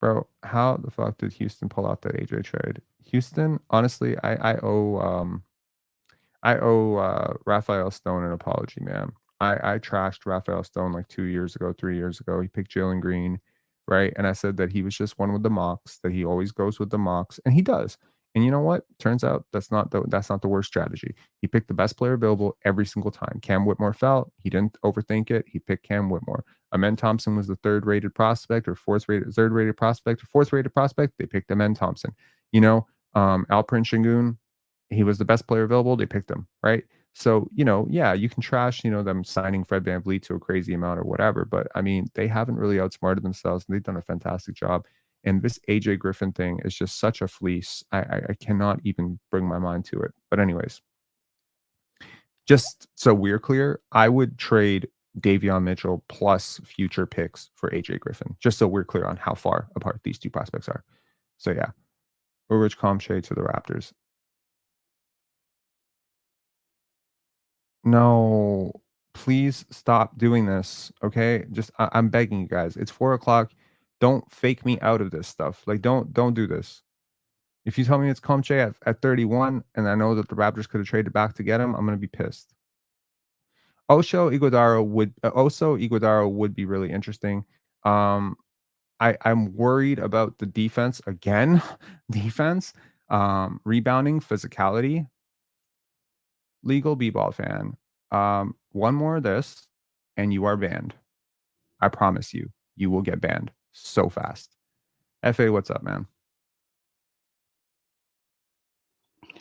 Bro, how the fuck did Houston pull out that AJ trade? Houston, honestly, I owe Raphael Stone an apology, man. I trashed Raphael Stone like 2 years ago, 3 years ago. He picked Jalen Green, right? And I said that he was just one with the mocks, that he always goes with the mocks, and he does. And you know what? Turns out that's not the worst strategy. He picked the best player available every single time. Cam Whitmore fell. He didn't overthink it. He picked Cam Whitmore. Amen Thompson was the third rated prospect or fourth rated prospect. They picked Amen Thompson. Alperen Şengün, he was the best player available. They picked him, right? So, yeah, you can trash, them signing Fred VanVleet to a crazy amount or whatever. But I mean, they haven't really outsmarted themselves and they've done a fantastic job. And this AJ Griffin thing is just such a fleece. I cannot even bring my mind to it. But anyways, just so we're clear, I would trade Davion Mitchell plus future picks for AJ Griffin, just so we're clear on how far apart these two prospects are. So yeah, Ulrich Chomche to the Raptors. No, please stop doing this. Okay. I'm begging you guys. It's 4 o'clock. Don't fake me out of this stuff. Like, don't do this. If you tell me it's Comche at 31 and I know that the Raptors could have traded back to get him, I'm gonna be pissed. Oso Iguodaro would be really interesting. I'm worried about the defense again. Defense, rebounding, physicality. Legal b-ball fan. One more of this, and you are banned. I promise you, you will get banned so fast. FA, what's up, man?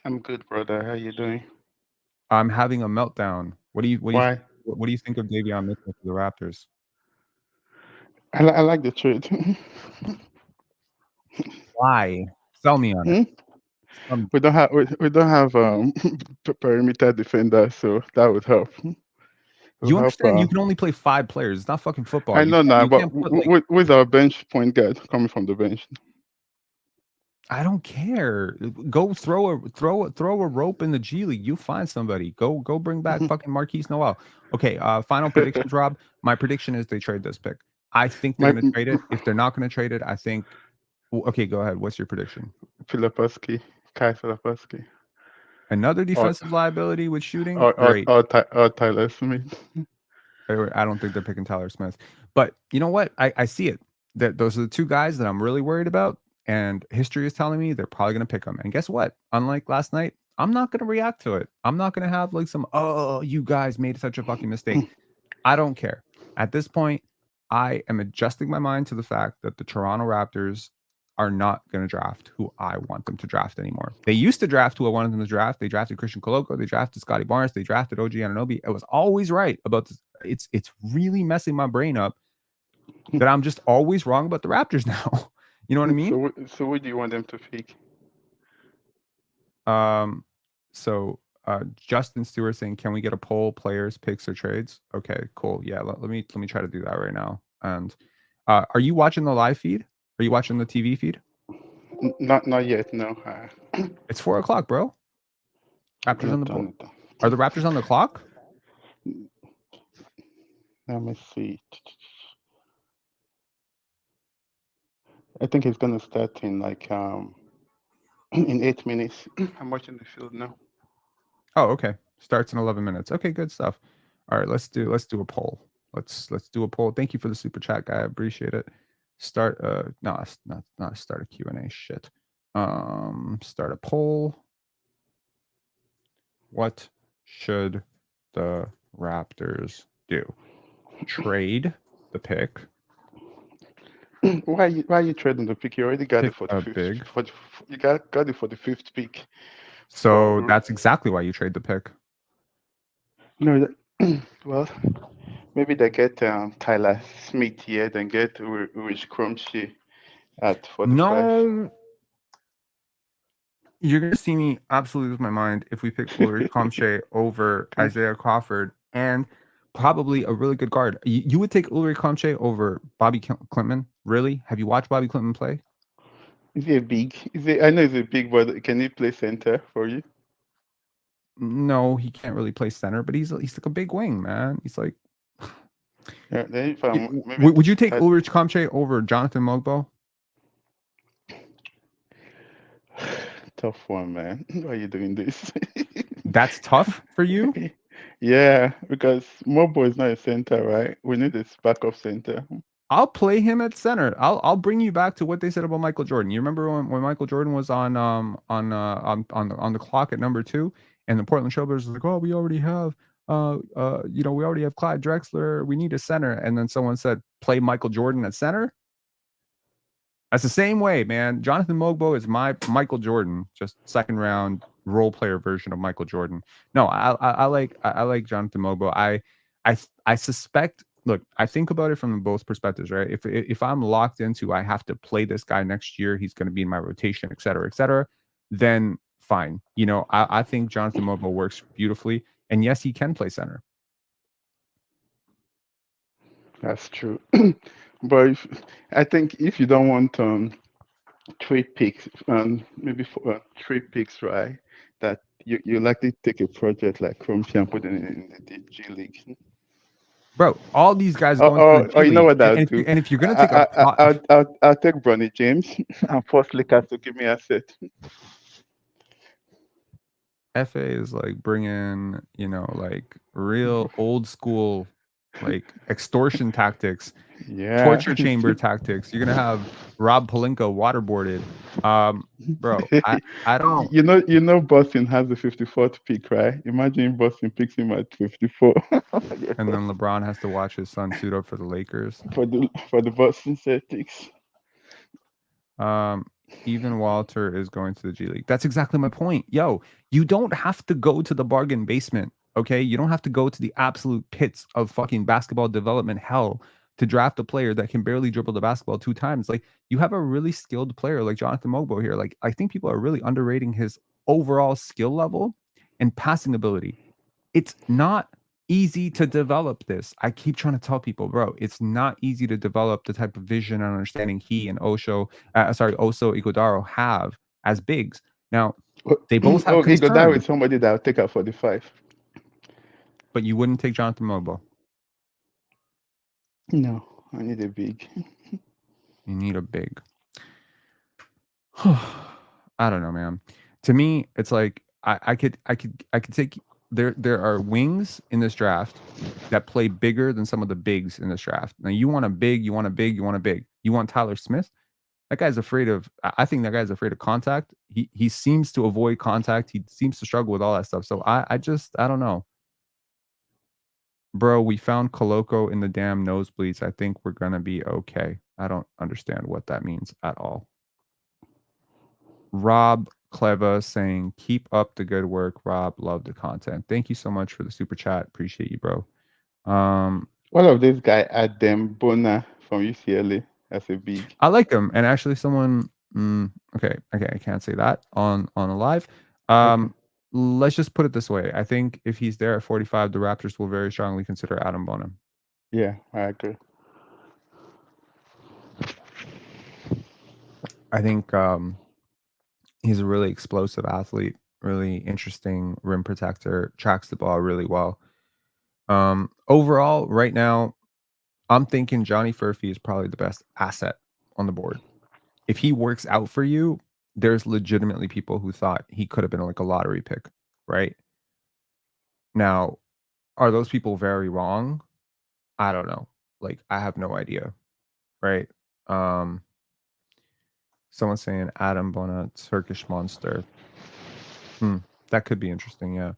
I'm good, brother. How you doing? I'm having a meltdown. Why? What do you think of Davion Mitchell to the Raptors? I like the trade. Why? Sell me on it. Hmm? Um, We don't have perimeter defenders, so that would help. Will you help. understand? You can only play 5 players. It's not fucking football. I You know can't, now, you but can't put like with our bench point guard coming from the bench. I don't care. Go throw a rope in the G League. You find somebody. Go bring back fucking Marquise Noel. Okay, final predictions, Rob. My prediction is they trade this pick. I think they're going to trade it. If they're not going to trade it, I think. Okay, go ahead. What's your prediction? Kai Filipowski. Another defensive liability with shooting. Or Great. Tyler Smith. I don't think they're picking Tyler Smith. But you know what? I see it. That those are the two guys that I'm really worried about. And history is telling me they're probably going to pick them. And guess what? Unlike last night, I'm not going to react to it. I'm not going to have like some, oh, you guys made such a fucking mistake. I don't care. At this point, I am adjusting my mind to the fact that the Toronto Raptors are not going to draft who I want them to draft anymore. They used to draft who I wanted them to draft. They drafted Christian Koloko. They drafted Scotty Barnes. They drafted OG Anunoby. I was always right about this. It's really messing my brain up that I'm just always wrong about the Raptors now. You know what I mean? So what do you want them to pick? So Justin Stewart saying, can we get a poll, players, picks, or trades? Okay, cool. Yeah, let me try to do that right now. And are you watching the live feed? Are you watching the TV feed? Not yet. No. It's 4:00, bro. Raptors on the board. Are the Raptors on the clock? Let me see. I think it's gonna start in like in 8 minutes. I'm watching the field now. Oh, okay. Starts in 11 minutes. Okay, good stuff. All right, let's do a poll. Let's do a poll. Thank you for the super chat, guy. I appreciate it. Start no, not start a Q&A shit. Start a poll. What should the Raptors do? Trade the pick. Why are you trading the pick? You already got it for the fifth. You got it for the fifth pick. So that's exactly why you trade the pick. No, well, maybe they get Tyler Smith here, then get Ulrich Chomche at 45. No, you're gonna see me absolutely lose my mind if we pick Ulrich Chomche over Isaiah Crawford and probably a really good guard. You would take Ulrich Chomche over Bobby Klintman? Really? Have you watched Bobby Klintman play? Is he a big? I know he's a big, but can he play center for you? No, he can't really play center, but he's like a big wing, man. He's like. Yeah, then would you take Ulrich Chomche over Jonathan Mogbo? Tough one, man. Why are you doing this? That's tough for you? Yeah, because Mogbo is not a center, right? We need a backup center. I'll play him at center. I'll bring you back to what they said about Michael Jordan. You remember when Michael Jordan was on the clock at number 2, and the Portland Trailblazers was like, oh, we already have we already have Clyde Drexler. We need a center, and then someone said, play Michael Jordan at center. That's the same way, man. Jonathan Mogbo is my Michael Jordan, just second round role player version of Michael Jordan. No, I like Jonathan Mogbo. I suspect. Look, I think about it from both perspectives, right? If I'm locked into I have to play this guy next year, he's going to be in my rotation, et cetera, then fine. You know, I think Jonathan Mogbo works beautifully, and yes, he can play center. That's true. But I think if you don't want 3 picks, maybe 3 picks, right? That you likely take a project like Comche and put it in the G League. Bro, all these guys going to the G League. You know what I'll do? And if you're gonna take I'll take Bronny James and force Lakers to give me a set. FA is like bringing, like real old school, like extortion tactics, torture chamber tactics. You're gonna have Rob Pelinka waterboarded. Bro, I don't. You know, Boston has the 54th pick, right? Imagine Boston picks him at 54. And then LeBron has to watch his son suit up for the Lakers. For the Boston Celtics. Even Walter is going to the G League. That's exactly my point. Yo, you don't have to go to the bargain basement, okay? You don't have to go to the absolute pits of fucking basketball development hell to draft a player that can barely dribble the basketball 2 times. Like, you have a really skilled player like Jonathan Mogbo here. Like, I think people are really underrating his overall skill level and passing ability. It's not easy to develop this. I keep trying to tell people, bro, it's not easy to develop the type of vision and understanding he and Oso Iguodaro have as bigs. Now, they both have Iguodaro is concerns, somebody that will take out 45. but you wouldn't take Jonathan Mogbo. No, I need a big. You need a big. I don't know, man. To me, it's like I could take there are wings in this draft that play bigger than some of the bigs in this draft. Now you want a big, you want a big, you want a big. You want Tyler Smith? That guy's afraid of I think that guy's afraid of contact. He seems to avoid contact. He seems to struggle with all that stuff. So I don't know. Bro, we found Coloco in the damn nosebleeds. I think we're gonna be okay. I don't understand what that means at all. Rob Cleva saying, keep up the good work, Rob. Love the content. Thank you so much for the super chat. Appreciate you, bro. One of these guy Adam Bona from UCLA as a big. I like him. And actually someone okay, I can't say that on a live. Okay. Let's just put it this way. I think if he's there at 45, the Raptors will very strongly consider Adam Bona. Yeah, I agree. I think he's a really explosive athlete, really interesting rim protector, tracks the ball really well. Overall, right now, I'm thinking Johnny Furphy is probably the best asset on the board. If he works out for you, there's legitimately people who thought he could have been like a lottery pick, right? Now, are those people very wrong? I don't know. Like, I have no idea, right? Someone's saying Adam Bona, Turkish monster. That could be interesting, yeah.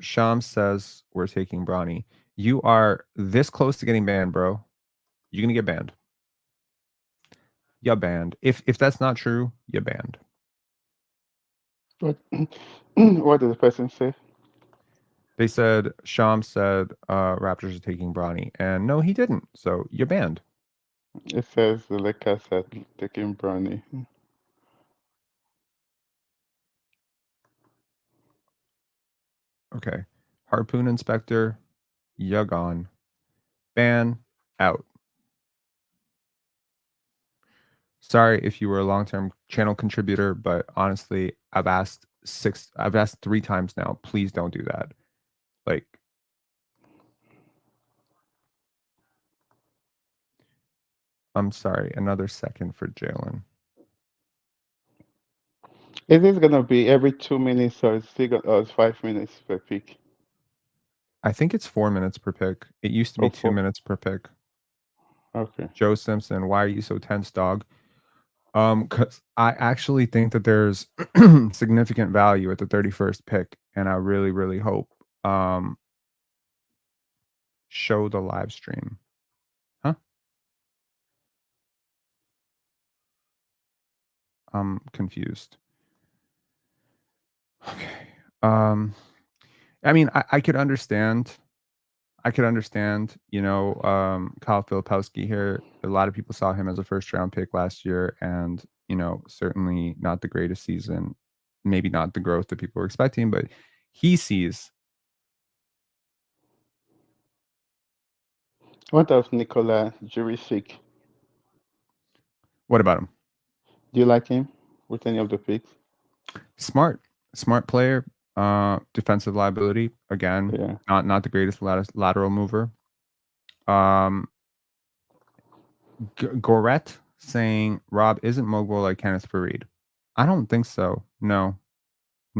Sham says we're taking Bronny. You are this close to getting banned, bro. You're gonna get banned. You're banned. If that's not true, you're banned. What what did the person say? They said Sham said Raptors are taking Bronny, and no, he didn't. So you're banned. It says the Lakers are taking Brownie. Okay. Harpoon Inspector, you're gone. Ban out. Sorry if you were a long-term channel contributor, but honestly, I've asked 3 times now. Please don't do that. Like, I'm sorry. Another second for Jalen. Is this gonna be every 2 minutes or it's 5 minutes per pick? I think it's 4 minutes per pick. It used to be 2 4. minutes per pick. Okay. Joe Simpson, why are you so tense, dog? Because I actually think that there's significant value at the 31st pick, and I really, really hope show the live stream. Huh? I'm confused. Okay. I mean, I could understand. You know, Kyle Filipowski here. A lot of people saw him as a first round pick last year, and you know, certainly not the greatest season. Maybe not the growth that people were expecting, but he sees. What of Nikola Jurisic? What about him? Do you like him with any of the picks? Smart player. Defensive liability again. Yeah. Not the greatest lateral mover. Goret saying Rob isn't Mogbo like Kenneth Fareed. I don't think so. No,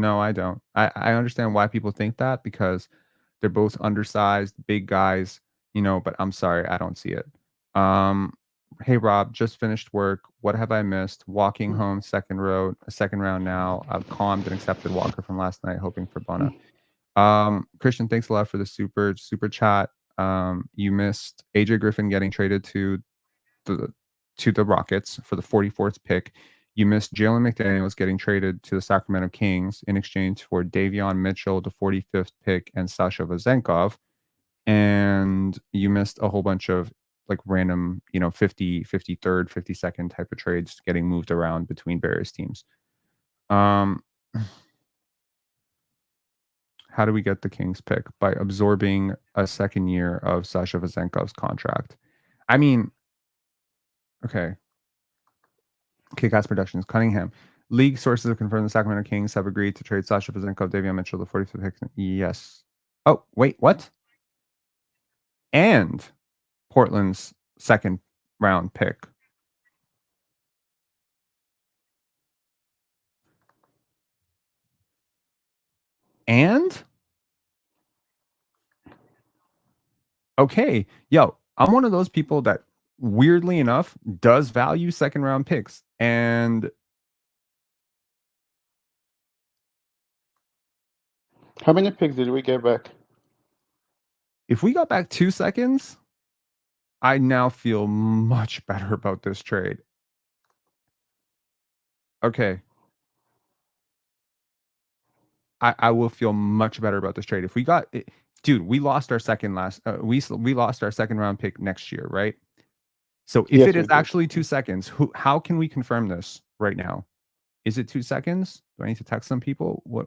I don't. I understand why people think that because they're both undersized, big guys, you know, but I'm sorry, I don't see it. Hey Rob, just finished work. What have I missed? Walking home, second round now. I've calmed and accepted Walker from last night, hoping for Bona. Christian, thanks a lot for the super chat. You missed AJ Griffin getting traded to the Rockets for the 44th pick. You missed Jalen McDaniels getting traded to the Sacramento Kings in exchange for Davion Mitchell, the 45th pick, and Sasha Vezenkov. And you missed a whole bunch of like random, you know, 53rd, 52nd type of trades getting moved around between various teams. How How do we get the Kings pick? By absorbing a second year of Sasha Vezenkov's contract. I mean, okay. Kick-Ass Productions, Cunningham. League sources have confirmed the Sacramento Kings have agreed to trade Sasha Vezenkov, Davion Mitchell, the 45th pick. Yes. Oh, wait, what? And Portland's second round pick. And okay, yo, I'm one of those people that weirdly enough does value second round picks. And How many picks did we get back? if we got back 2 seconds, I now feel much better about this trade. Okay. I will feel much better about this trade. If we got it, dude, we lost our second last we lost our second round pick next year, right? So if Yes, it we is did. actually 2 seconds, how can we confirm this right now? Is it 2 seconds? Do I need to text some people? What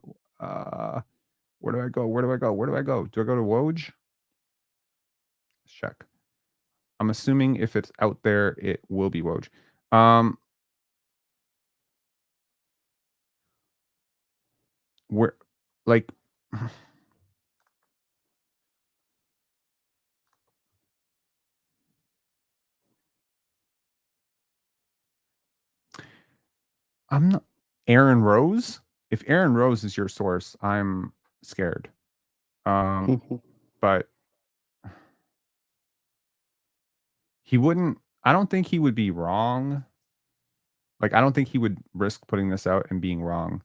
where do I go? Where do I go? Where do I go? Do I go to Woj? Let's check. I'm assuming if it's out there, it will be Woj. Where, like, I'm not Aaron Rose. If Aaron Rose is your source, I'm scared. But he wouldn't. I don't think he would be wrong. Like, I don't think he would risk putting this out and being wrong.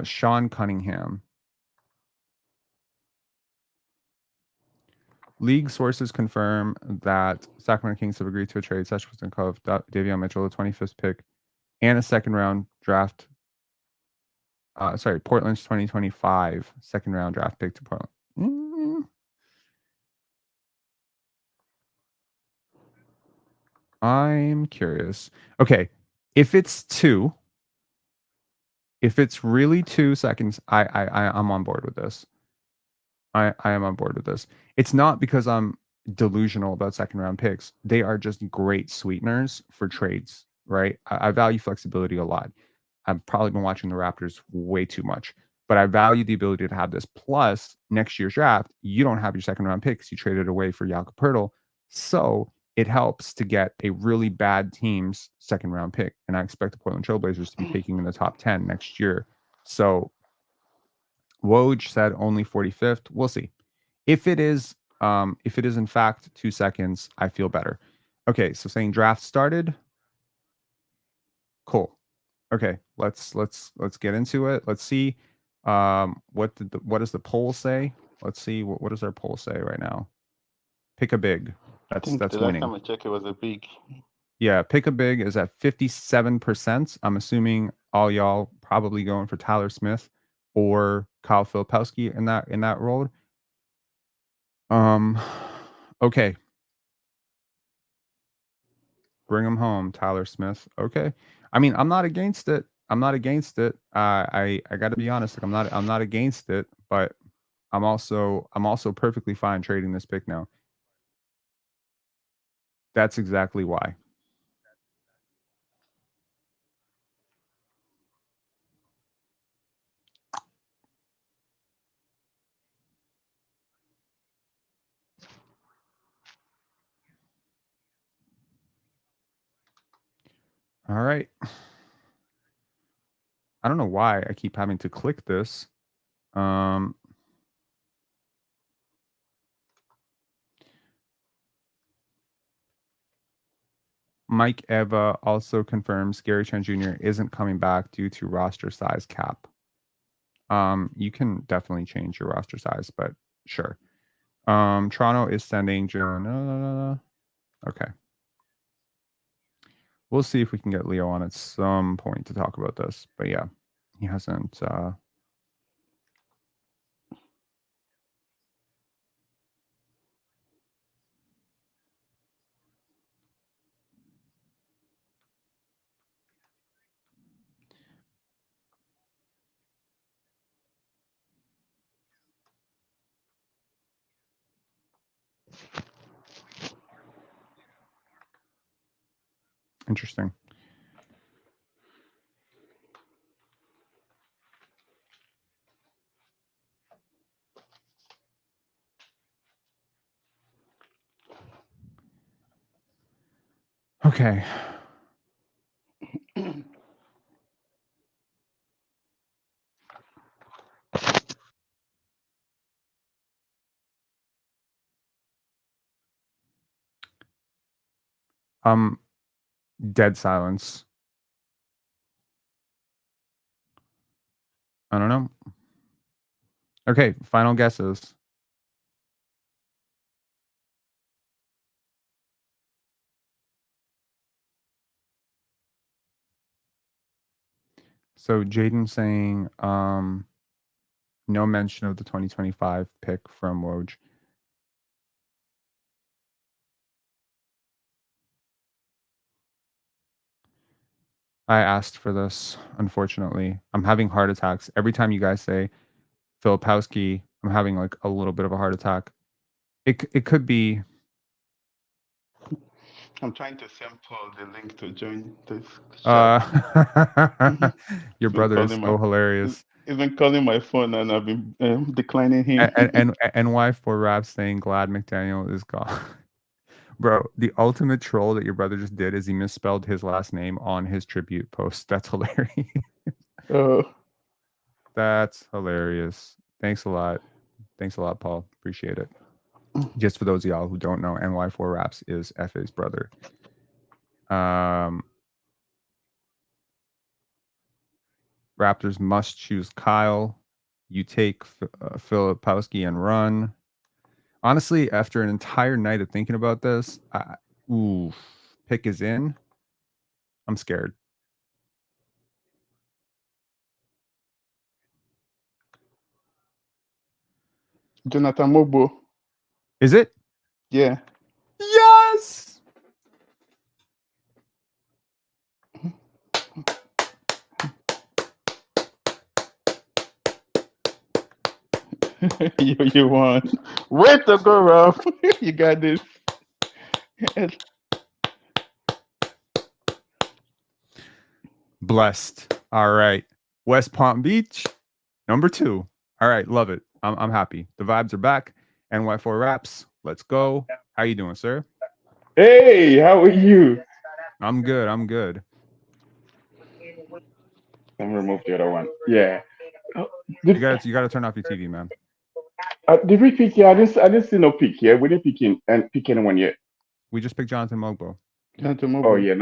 Sean Cunningham. League sources confirm that Sacramento Kings have agreed to a trade Sasha Vezenkov, Davion Mitchell, the 25th pick, and a second round draft. Portland's 2025 second round draft pick to Portland. I'm curious. Okay, if it's really 2 seconds, I'm on board with this. I am on board with this. It's not because I'm delusional about second round picks. They are just great sweeteners for trades, right? I value flexibility a lot. I've probably been watching the Raptors way too much, but I value the ability to have this. Plus, next year's draft, you don't have your second round picks. You traded away for Jakob Poeltl. So it helps to get a really bad team's second round pick. And I expect the Portland Trailblazers to be taking in the top 10 next year. So Woj said only 45th. We'll see. If it is in fact 2 seconds, I feel better. Okay, so saying draft started. Cool. Okay, let's get into it. Let's see. What does the poll say? Let's see what does our poll say right now. Pick a big. I think That's the last winning. time I checked, it was a big. Yeah, pick a big is at 57%. I'm assuming all y'all probably going for Tyler Smith or Kyle Filipowski in that role. Okay. Bring him home, Tyler Smith. Okay. I mean, I'm not against it. I got to be honest. Like, I'm not against it, but I'm also perfectly fine trading this pick now. That's exactly why. All right. I don't know why I keep having to click this. Mike Eva also confirms Gary Trent Jr. isn't coming back due to roster size cap. You can definitely change your roster size, but sure. Toronto is sending John. Okay. We'll see if we can get Leo on at some point to talk about this. But yeah, he hasn't. Interesting. Okay. Dead silence. I don't know. Okay, final guesses. So Jaden saying no mention of the 2025 pick from Woj. I asked for this, unfortunately. I'm having heart attacks. Every time you guys say Filipowski, I'm having like a little bit of a heart attack. It could be. I'm trying to send Paul the link to join this chat. Your brother is so hilarious. He's been calling my phone and I've been declining him. And NY4 Rap saying glad McDaniel is gone. Bro, the ultimate troll that your brother just did is he misspelled his last name on his tribute post. That's hilarious. That's hilarious. Thanks a lot. Thanks a lot, Paul. Appreciate it. Just for those of y'all who don't know, NY4 Raps is FA's brother. Raptors must choose Kyle. You take Filipowski and run. Honestly, after an entire night of thinking about this, pick is in. I'm scared. Jonathan Mogbo. Is it? Yeah. Yes! you won. Way to go, Rob. You got this. Blessed. All right. West Palm Beach, number 2. All right. Love it. I'm happy. The vibes are back. NY4 Raps. Let's go. How you doing, sir? Hey, how are you? I'm good. I'm good. Let me remove the other one. Yeah. You gotta turn off your TV, man. Did we pick? Yeah, I didn't see no pick. Yeah, we didn't pick anyone yet. We just picked Jonathan Mogbo. Jonathan Mogbo. Oh yeah,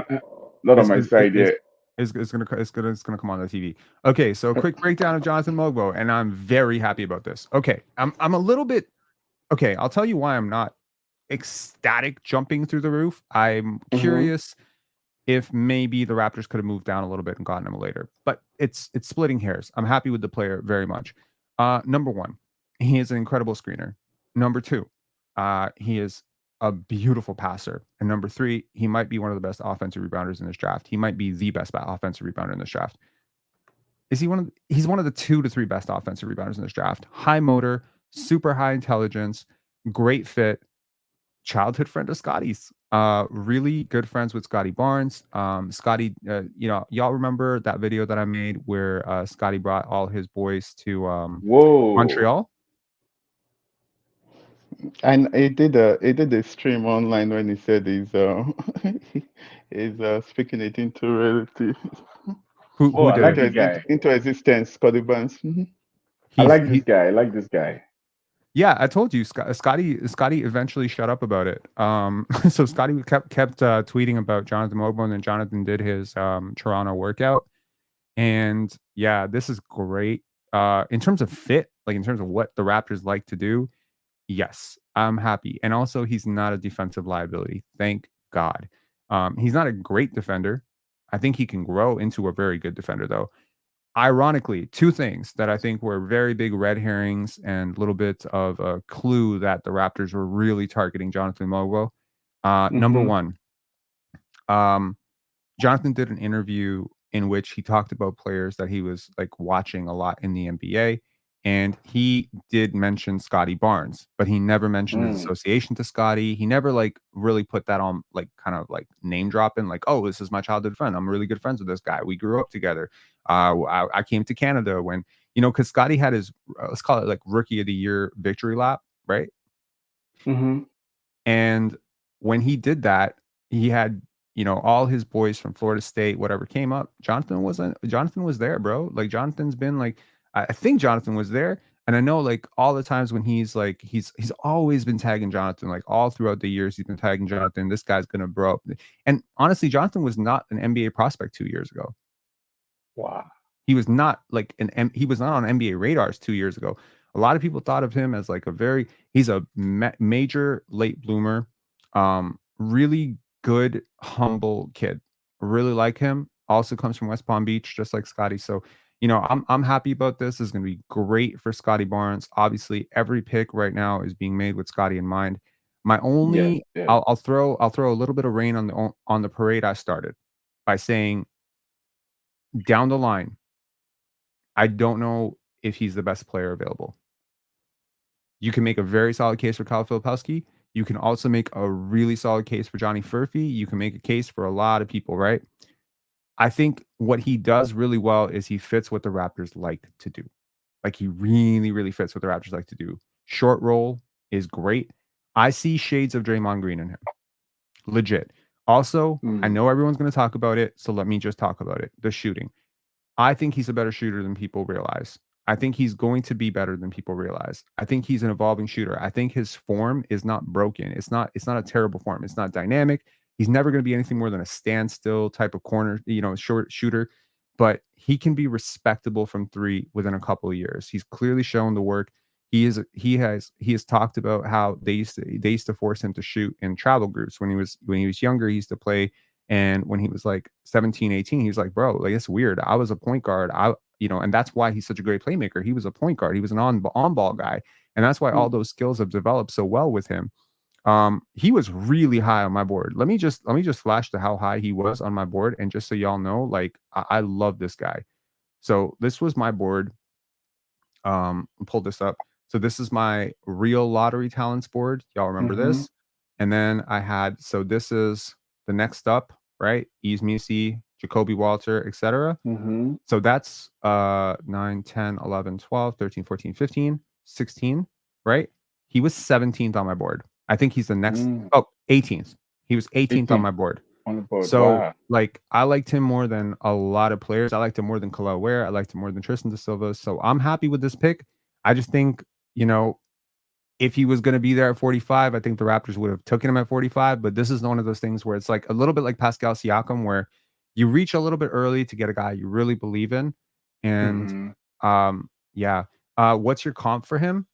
not on my side yet. It's gonna come on the TV. Okay, so quick breakdown of Jonathan Mogbo, and I'm very happy about this. Okay, I'm a little bit. Okay, I'll tell you why I'm not ecstatic jumping through the roof. I'm curious if maybe the Raptors could have moved down a little bit and gotten him later, but it's splitting hairs. I'm happy with the player very much. Number 1, he is an incredible screener. Number 2, he is a beautiful passer. And number 3, he might be one of the best offensive rebounders in this draft. He might be the best offensive rebounder in this draft. He's one of the 2 to 3 best offensive rebounders in this draft. High motor, super high intelligence, great fit, childhood friend of Scotty's. Really good friends with Scotty Barnes. Scotty, y'all remember that video that I made where Scotty brought all his boys to Montreal? And he did a stream online when he said he's speaking it into reality. Who I did like it? this guy. Into existence, Scotty Barnes. I like this guy. I like this guy. Yeah, I told you, Scotty eventually shut up about it. So Scotty kept tweeting about Jonathan Mogbo, and then Jonathan did his Toronto workout. And yeah, this is great. In terms of fit, like in terms of what the Raptors like to do, yes, I'm happy. And also, he's not a defensive liability. Thank God. He's not a great defender. I think he can grow into a very good defender, though. Ironically, 2 things that I think were very big red herrings and a little bit of a clue that the Raptors were really targeting Jonathan Mogbo. Number 1, Jonathan did an interview in which he talked about players that he was like watching a lot in the NBA, and he did mention Scotty Barnes, but he never mentioned his association to Scotty. He never like really put that on, like kind of like name dropping, like, oh, this is my childhood friend. I'm really good friends with this guy. We grew up together. I came to Canada when, you know, because Scotty had his let's call it like rookie of the year victory lap, right? Mm-hmm. And when he did that, he had, you know, all his boys from Florida State, whatever came up. Jonathan was there, bro. Like Jonathan's been like, I think Jonathan was there. And I know like all the times when he's like, he's always been tagging Jonathan, like all throughout the years, he's been tagging Jonathan. This guy's gonna bro up. And honestly, Jonathan was not an NBA prospect 2 years ago. Wow. He was not like he was not on NBA radars 2 years ago. A lot of people thought of him as like he's a major late bloomer, really good, humble kid. Really like him. Also comes from West Palm Beach, just like Scotty. So, you know, I'm happy about this. This is going to be great for Scotty Barnes. Obviously, every pick right now is being made with Scotty in mind. My only, Yes. I'll throw a little bit of rain on the parade I started by saying down the line, I don't know if he's the best player available. You can make a very solid case for Kyle Filipowski. You can also make a really solid case for Johnny Furphy. You can make a case for a lot of people, right? I think what he does really well is he fits what the Raptors like to do. Like he really, really fits what the Raptors like to do. Short roll is great. I see shades of Draymond Green in him. Legit. Also, I know everyone's going to talk about it, so let me just talk about it. The shooting. I think he's a better shooter than people realize. I think he's going to be better than people realize. I think he's an evolving shooter. I think his form is not broken. It's not a terrible form. It's not dynamic. He's never going to be anything more than a standstill type of corner, you know, short shooter, but he can be respectable from three within a couple of years. He's clearly shown the work. He has talked about how they used to force him to shoot in travel groups when he was younger. He used to play, and when he was like 17, 18, he was like, bro, like it's weird. I was a point guard. And that's why he's such a great playmaker. He was a point guard. He was an on-ball guy. And that's why all those skills have developed so well with him. He was really high on my board. Let me just flash to how high he was on my board. And just so y'all know, like I love this guy. So this was my board. Pull this up. So this is my real lottery talents board. Y'all remember this? And then I had, so this is the next up, right? Yves Missi, Jacoby Walter, etc. So that's 9, 10, 11, 12, 13, 14, 15, 16, right? He was 17th on my board. I think he's the next 18th. He was 18th on my board. On the board. So Wow. like I liked him more than a lot of players. I liked him more than Khalil Ware. I liked him more than Tristan Da Silva. So I'm happy with this pick. I just think, you know, if he was going to be there at 45, I think the Raptors would have taken him at 45. But this is one of those things where it's like a little bit like Pascal Siakam, where you reach a little bit early to get a guy you really believe in. And what's your comp for him?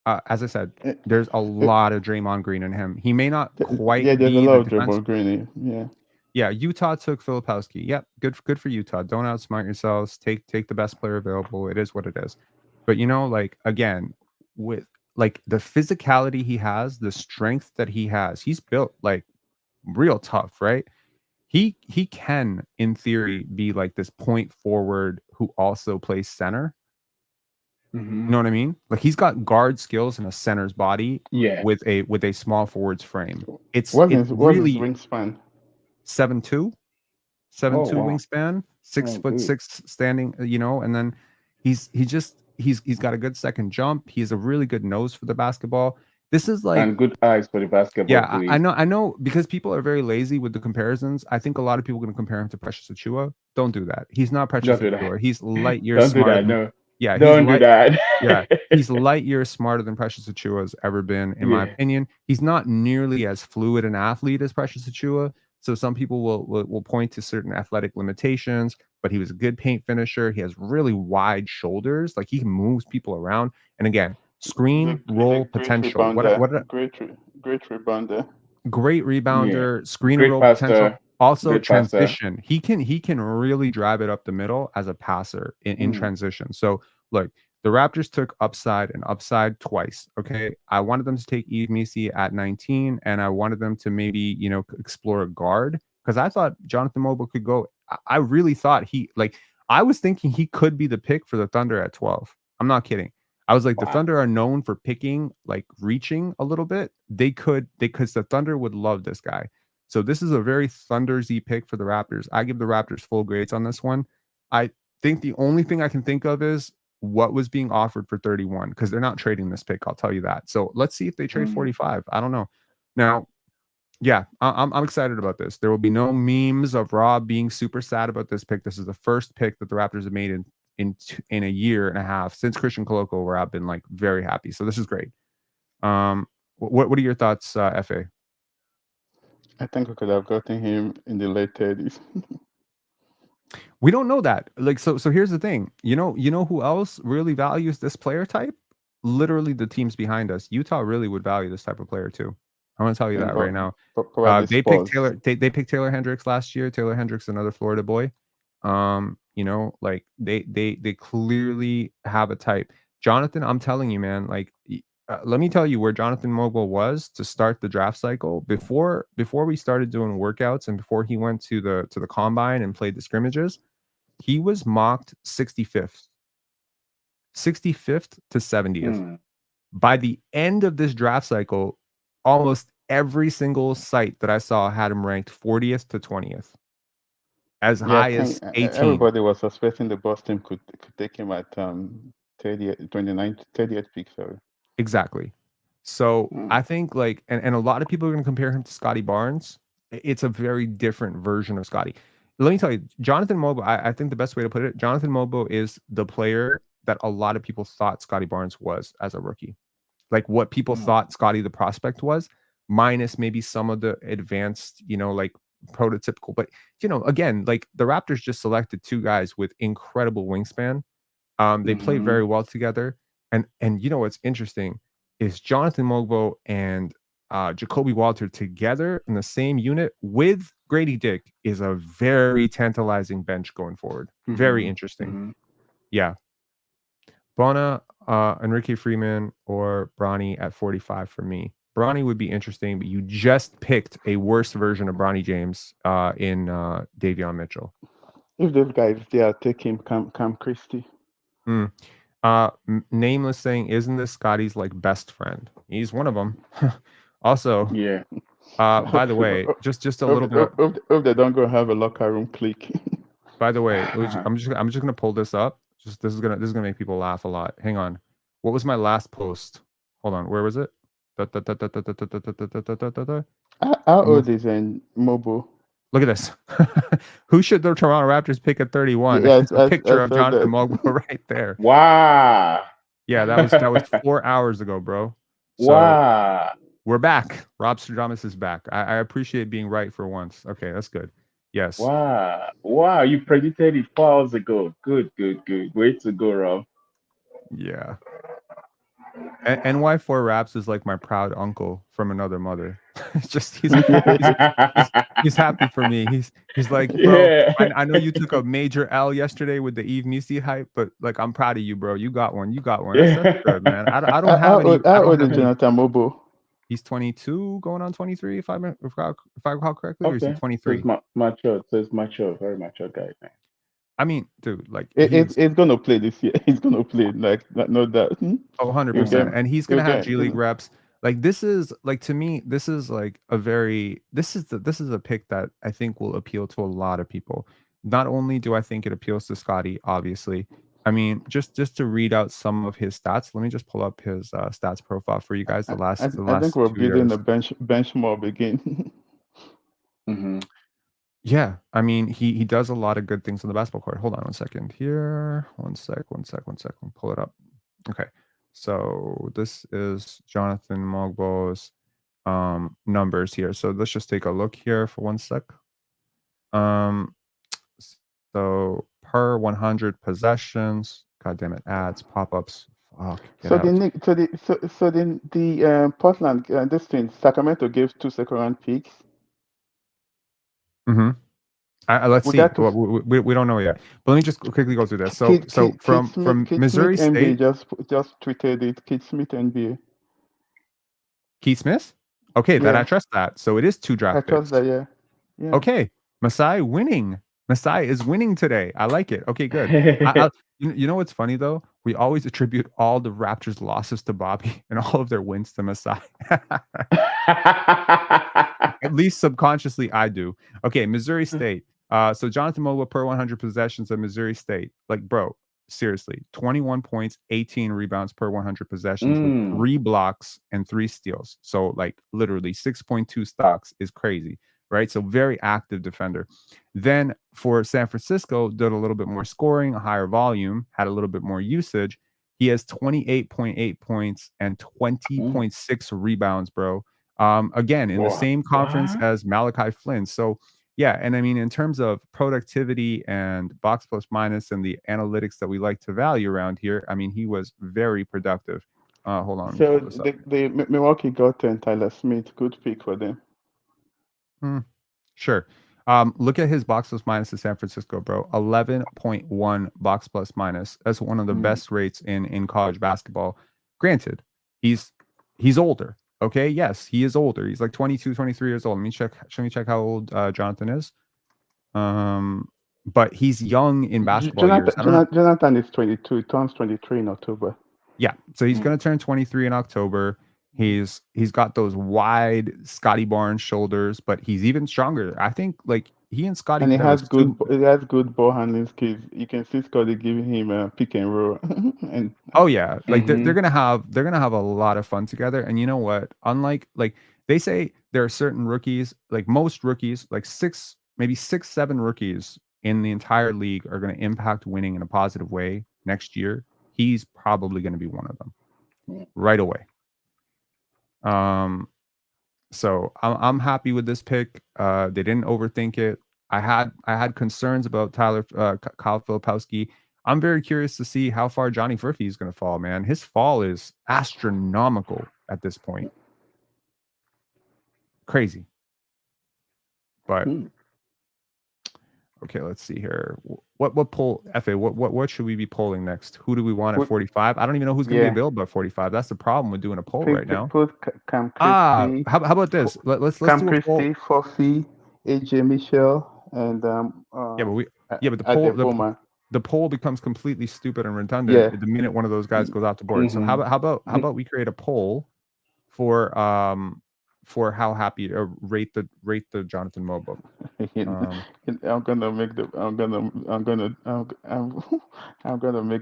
As I said, there's a lot of Draymond Green in him. He may not quite there's be a lot the of defense. Draymond Green. Yeah. Yeah, Utah took Filipowski. Yep, good for Utah. Don't outsmart yourselves. Take the best player available. It is what it is. But you know, like again, with like the physicality he has, the strength that he has, he's built like real tough, right? He can, in theory, be like this point forward who also plays center. You know what I mean? Like he's got guard skills in a center's body with a small forward's frame. It's What's his really wingspan? 7'2", 7'2" wow. wingspan, 6'6" standing, you know, and then he's got a good second jump. He has a really good nose for the basketball. This is like, and good eyes for the basketball. yeah, please. I know because people are very lazy with the comparisons. I think a lot of people are going to compare him to Precious Achiuwa. Don't do that. He's not Precious Achiuwa. He's light years smarter. Don't do that. No. Yeah, Don't do that. Yeah, he's light years smarter than Precious Achiuwa has ever been, in my opinion. He's not nearly as fluid an athlete as Precious Achiuwa. So some people will point to certain athletic limitations, but he was a good paint finisher. He has really wide shoulders. Like he moves people around. And again, screen roll potential. Great rebounder. Great rebounder, screen Great roll passer, potential. Also great transition. He can really drive it up the middle as a passer in transition. So look, the Raptors took upside and upside twice. Okay. I wanted them to take Yves Missi at 19, and I wanted them to maybe, you know, explore a guard because I thought Jonathan Mogbo could go. I really thought I was thinking he could be the pick for the Thunder at 12. I'm not kidding. I was like, the Wow. Thunder are known for picking, like reaching a little bit. Because the Thunder would love this guy. So this is a very Thundersy pick for the Raptors. I give the Raptors full grades on this one. I think the only thing I can think of is what was being offered for 31, because they're not trading this pick. I'll tell you that. So let's see if they trade 45. I don't know. Now, yeah, I'm excited about this. There will be no memes of Rob being super sad about this pick. This is the first pick that the Raptors have made in a year and a half since Christian Koloko, where I've been like very happy. So this is great. What are your thoughts, FA? I think we could have gotten him in the late 30s. We don't know that. Like, so here's the thing. You know who else really values this player type? Literally the teams behind us. Utah really would value this type of player too. I'm gonna tell you that right now. Probably They picked Spurs. Taylor. They picked Taylor Hendricks last year. Taylor Hendricks, another Florida boy. Like they clearly have a type. Jonathan, I'm telling you, man. Like, let me tell you where Jonathan Mogbo was to start the draft cycle before we started doing workouts and before he went to the combine and played the scrimmages. He was mocked 65th to 70th. By the end of this draft cycle, almost every single site that I saw had him ranked 40th to 20th, as high as 18. Everybody was suspecting the Boston could take him at 30th pick. Sorry. Exactly. So I think like, and a lot of people are going to compare him to Scotty Barnes. It's a very different version of Scotty. Let me tell you, Jonathan Mogbo, I think the best way to put it, Jonathan Mogbo is the player that a lot of people thought Scotty Barnes was as a rookie. Like what people thought Scotty the prospect was, minus maybe some of the advanced, like prototypical. But, again, like the Raptors just selected two guys with incredible wingspan. They play very well together. And what's interesting is Jonathan Mogbo and Jacoby Walter together in the same unit with Grady Dick is a very tantalizing bench going forward. Very interesting. Yeah. Bona, Enrique Freeman, or Bronny at 45 for me. Bronny would be interesting, but you just picked a worse version of Bronny James in Davion Mitchell. If those guys there, take him, Cam Christie. Nameless saying, isn't this Scotty's like best friend? He's one of them. Also, yeah. By the way, just a little bit. Hope they don't go have a locker room clique. By the way, I'm just gonna pull this up. This is gonna make people laugh a lot. Hang on. What was my last post? Hold on. Where was it? How old is Mogbo? Look at this. Who should the Toronto Raptors pick at 31? Yes, It's a picture of Jonathan Mogbo right there. Wow. Yeah, that was 4 hours ago, bro. So Wow. we're back. Rob Stradamus is back. I appreciate being right for once. Okay, that's good. Yes. Wow. You predicted it 4 hours ago. Good. Way to go, Rob. Yeah. NY4 Raps is like my proud uncle from another mother. It's just he's happy for me. He's like, bro, Yeah. I know you took a major L yesterday with the Eve Misi hype, but like I'm proud of you, bro. You got one. That's good, man. I don't have any. How old is Jonathan Mogbo? He's 22, going on 23, if I recall correctly, or is he Okay. 23? So it's mature, very mature guy, man. I mean, dude, like it's gonna play this year. He's gonna play, like, no doubt. 100%, and he's gonna have G League reps. Like this is like, to me, this is like this is a pick that I think will appeal to a lot of people. Not only do I think it appeals to Scotty, obviously. I mean, just to read out some of his stats. Let me just pull up his stats profile for you guys. I think we're building the bench mob again. Yeah, I mean, he does a lot of good things on the basketball court. Hold on one second here. One sec. Pull it up. Okay. So this is Jonathan Mogbo's numbers here. So let's just take a look here for 1 sec. So per 100 possessions, god damn it, ads, pop-ups. Fuck. The Portland, this thing, Sacramento gave 2 second-round picks. Let's see. We don't know yet. But let me just quickly go through this. So from Missouri State, just tweeted it. Keith Smith NBA. Keith Smith? Okay, that I trust that. So it is 2 draft picks. I trust that, yeah. Okay, Masai winning. Masai is winning today. I like it. Okay, good. You know what's funny though? We always attribute all the Raptors' losses to Bobby and all of their wins to Masai. At least subconsciously, I do. Okay, Missouri State. So Jonathan Mogbo per 100 possessions at Missouri State. Like, bro, seriously, 21 points, 18 rebounds per 100 possessions with 3 blocks and 3 steals. So, like, literally 6.2 stocks is crazy, right? So, very active defender. Then for San Francisco, did a little bit more scoring, a higher volume, had a little bit more usage. He has 28.8 points and 20.6 rebounds, bro. Again, in the same conference as Malachi Flynn. So, yeah, and I mean, in terms of productivity and box plus minus and the analytics that we like to value around here, I mean, he was very productive. Hold on. So the Milwaukee got Tyler Smith. Good pick for them. Sure. Look at his box plus minus to San Francisco, bro. 11.1 box plus minus. That's one of the best rates in college basketball. Granted, he's older. Okay, yes, he is older. He's like 22, 23 years old. Let me check how old Jonathan is. But he's young in basketball years. Jonathan is 22. He turns 23 in October. Yeah, so he's going to turn 23 in October. He's got those wide Scotty Barnes shoulders, but he's even stronger. I think like he and Scotty. And he has good ball handling skills. You can see Scotty giving him a pick and roll. And oh yeah, like they're gonna have a lot of fun together. And you know what? Unlike like they say there are certain rookies, like most rookies, like 6, 7 rookies in the entire league are going to impact winning in a positive way next year. He's probably going to be one of them right away. So I'm happy with this pick. They didn't overthink it. I had concerns about Kyle Filipowski. I'm very curious to see how far Johnny Furphy is going to fall, man. His fall is astronomical at this point. Crazy. But okay, let's see here. What poll, FA? What should we be polling next? Who do we want at 45? I don't even know who's going to be available at 45. That's the problem with doing a poll right now. How about this? Let's do a poll. Furphy, AJ Mitchell, and the poll becomes completely stupid and redundant the minute one of those guys goes off the board. So how about we create a poll for how happy to rate the Jonathan Mogbo. I'm gonna make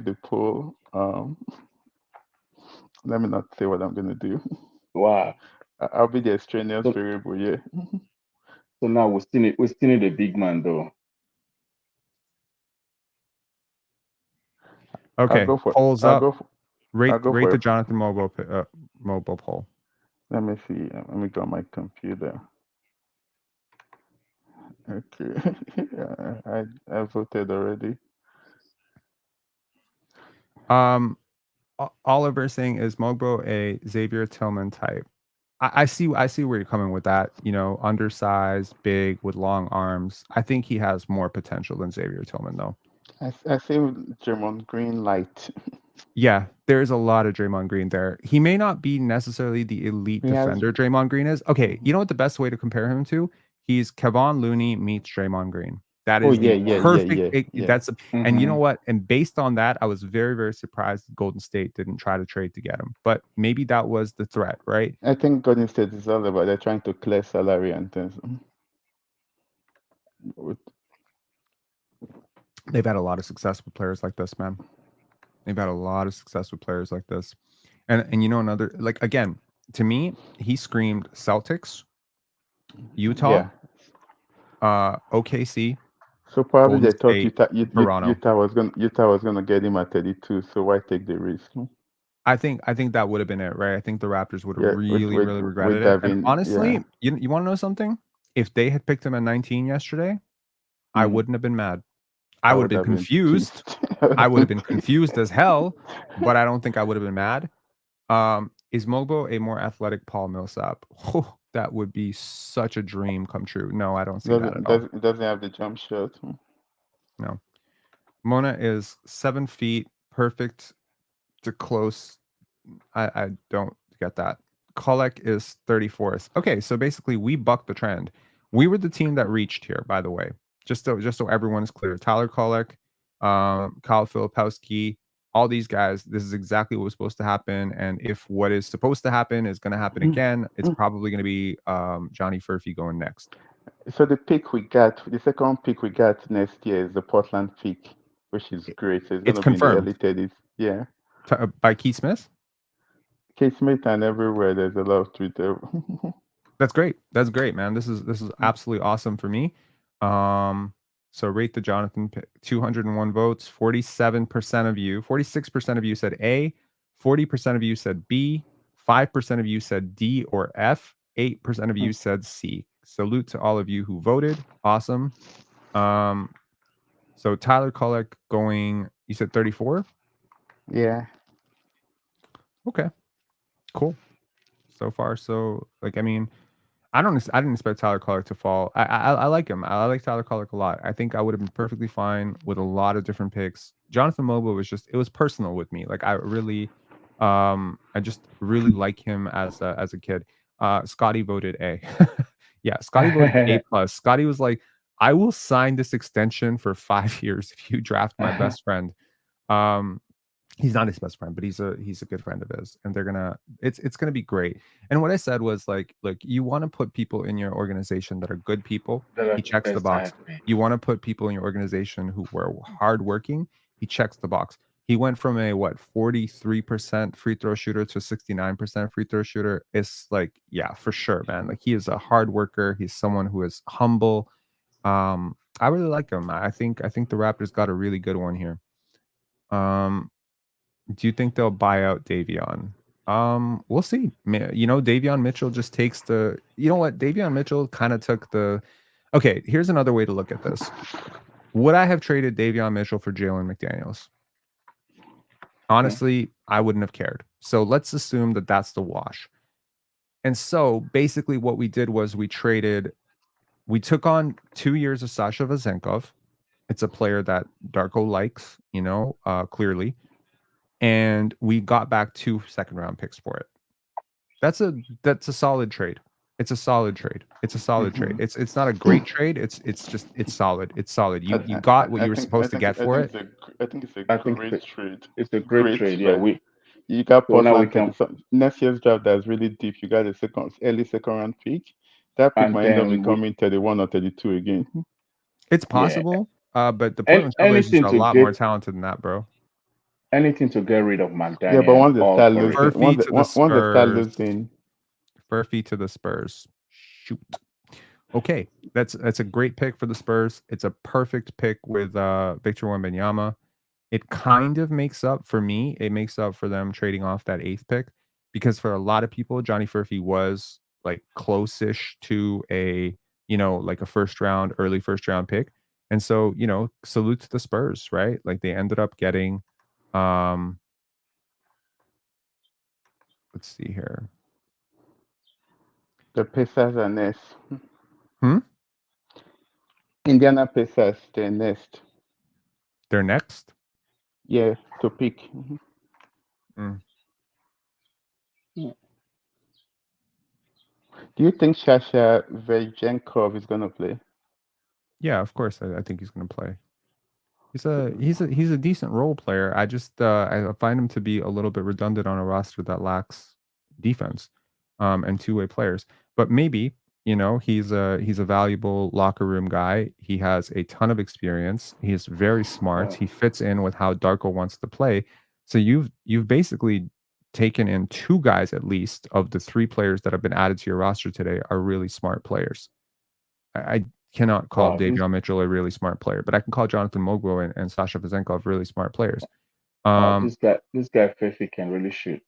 the poll. Let me not say what I'm gonna do. Wow. I'll be the extraneous variable, yeah. So now we still need a big man though. Okay, polls up. Rate the Jonathan Mogbo poll. Let me see. Let me go on my computer. Okay. I voted already. Oliver saying, is Mogbo a Xavier Tillman type? I see where you're coming with that. You know, undersized, big, with long arms. I think he has more potential than Xavier Tillman, though. I see Draymond Green light. Yeah, there's a lot of Draymond Green there. He may not be necessarily the elite defender Draymond Green is. Okay, you know what the best way to compare him to? He's Kevon Looney meets Draymond Green. That is perfect. That's and you know what? And based on that, I was very, very surprised Golden State didn't try to trade to get him. But maybe that was the threat, right? I think Golden State is all about they're trying to clear salary and things. They've had a lot of success with players like this, man. They've had a lot of success with players like this. And you know, another, like, again, to me, he screamed Celtics, Utah, OKC. So probably Golden they thought State, Utah was gonna get him at 32. So why take the risk? I think that would have been it, right? I think the Raptors would have really regretted it. And honestly, you want to know something? If they had picked him at 19 yesterday, I wouldn't have been mad. I would have been confused. I would have been confused as hell, but I don't think I would have been mad. Is Mogbo a more athletic Paul Millsap? Oh, that would be such a dream come true. No, I don't see that at all. It doesn't have the jump shot. No. Mona is 7 feet, perfect to close. I don't get that. Kolek is 34th. Okay, so basically we bucked the trend. We were the team that reached here, by the way. Just so everyone is clear. Tyler Kolek, Kyle Filipowski, all these guys, this is exactly what was supposed to happen. And if what is supposed to happen is going to happen again, it's probably going to be Johnny Furphy going next. So the second pick we got next year is the Portland pick, which is great. So it's going It's to be in the confirmed. early 30s. Yeah. By Keith Smith? Keith Smith and everywhere there's a lot of Twitter. That's great. That's great, man. This is absolutely awesome for me. So rate the Jonathan pick. 201 votes. 47% of you, 46% of you said A, 40% of you said B, 5% of you said D or F, 8% of you said C. Salute to all of you who voted. Awesome. So Tyler Kolek going, you said 34? Yeah. Okay. Cool. So far, so like, I mean, I didn't expect Tyler Kolek to fall. I like him. I like Tyler Kolek a lot. I think I would have been perfectly fine with a lot of different picks. Jonathan Mogbo was just, it was personal with me. Like I really, I just really like him as a kid. Scotty voted A. Yeah, Scotty voted A plus. Scotty was like, I will sign this extension for 5 years if you draft my best friend. He's not his best friend, but he's a good friend of his, and it's gonna be great. And what I said was like, look, you want to put people in your organization that are good people. He checks the box. You want to put people in your organization who were hardworking. He checks the box. He went from a 43% free throw shooter to 69% free throw shooter. It's like, yeah, for sure, man. Like he is a hard worker. He's someone who is humble. I really like him. I think the Raptors got a really good one here. Do you think they'll buy out Davion? We'll see. You know, Davion Mitchell just takes the. You know what? Davion Mitchell kind of took the. Okay, here's another way to look at this. Would I have traded Davion Mitchell for Jalen McDaniels? Honestly, I wouldn't have cared. So let's assume that that's the wash. And so basically, what we did was we took on 2 years of Sasha Vezenkov. It's a player that Darko likes, you know, clearly. And we got back 2 second-round picks for it. That's a solid trade. It's a solid trade. It's a solid trade. It's not a great trade. It's solid. It's solid. You got what you were supposed to get for it. I think it's a great trade. It's a great trade. Yeah, you got so now we Portland can next year's draft that's really deep. You got a early second round pick. That pick and might end up then becoming 31 or 32 again. It's possible, but the Portland Trailblazers anything are a to lot get more talented than that, bro. anything to get rid of McDaniel. Yeah, but once they start or losing, Furphy to the once they start Spurs. losing, Furphy to the Spurs. Shoot. Okay, that's a great pick for the Spurs. It's a perfect pick with Victor Wembanyama. It kind of makes up for me. It makes up for them trading off that 8th pick, because for a lot of people, Johnny Furphy was like close-ish to a, you know, like a early first round pick. And so, you know, salute to the Spurs, right? Like they ended up getting, let's see here. the Pacers are next. Hmm? Indiana Pacers, they're next. They're next? Yeah, to pick. Mm. Do you think Sasha Vezenkov is gonna play? Yeah, of course. I think he's going to play. He's a decent role player. I just I find him to be a little bit redundant on a roster that lacks defense, and two-way players. But maybe, you know, he's a valuable locker room guy. He has a ton of experience. He is very smart. He fits in with how Darko wants to play. So you've basically taken in 2 guys at least of the 3 players that have been added to your roster today are really smart players. I cannot call Davion Mitchell a really smart player, but I can call Jonathan Mogbo and Sasha Vezenkov really smart players. this guy Furphy can really shoot.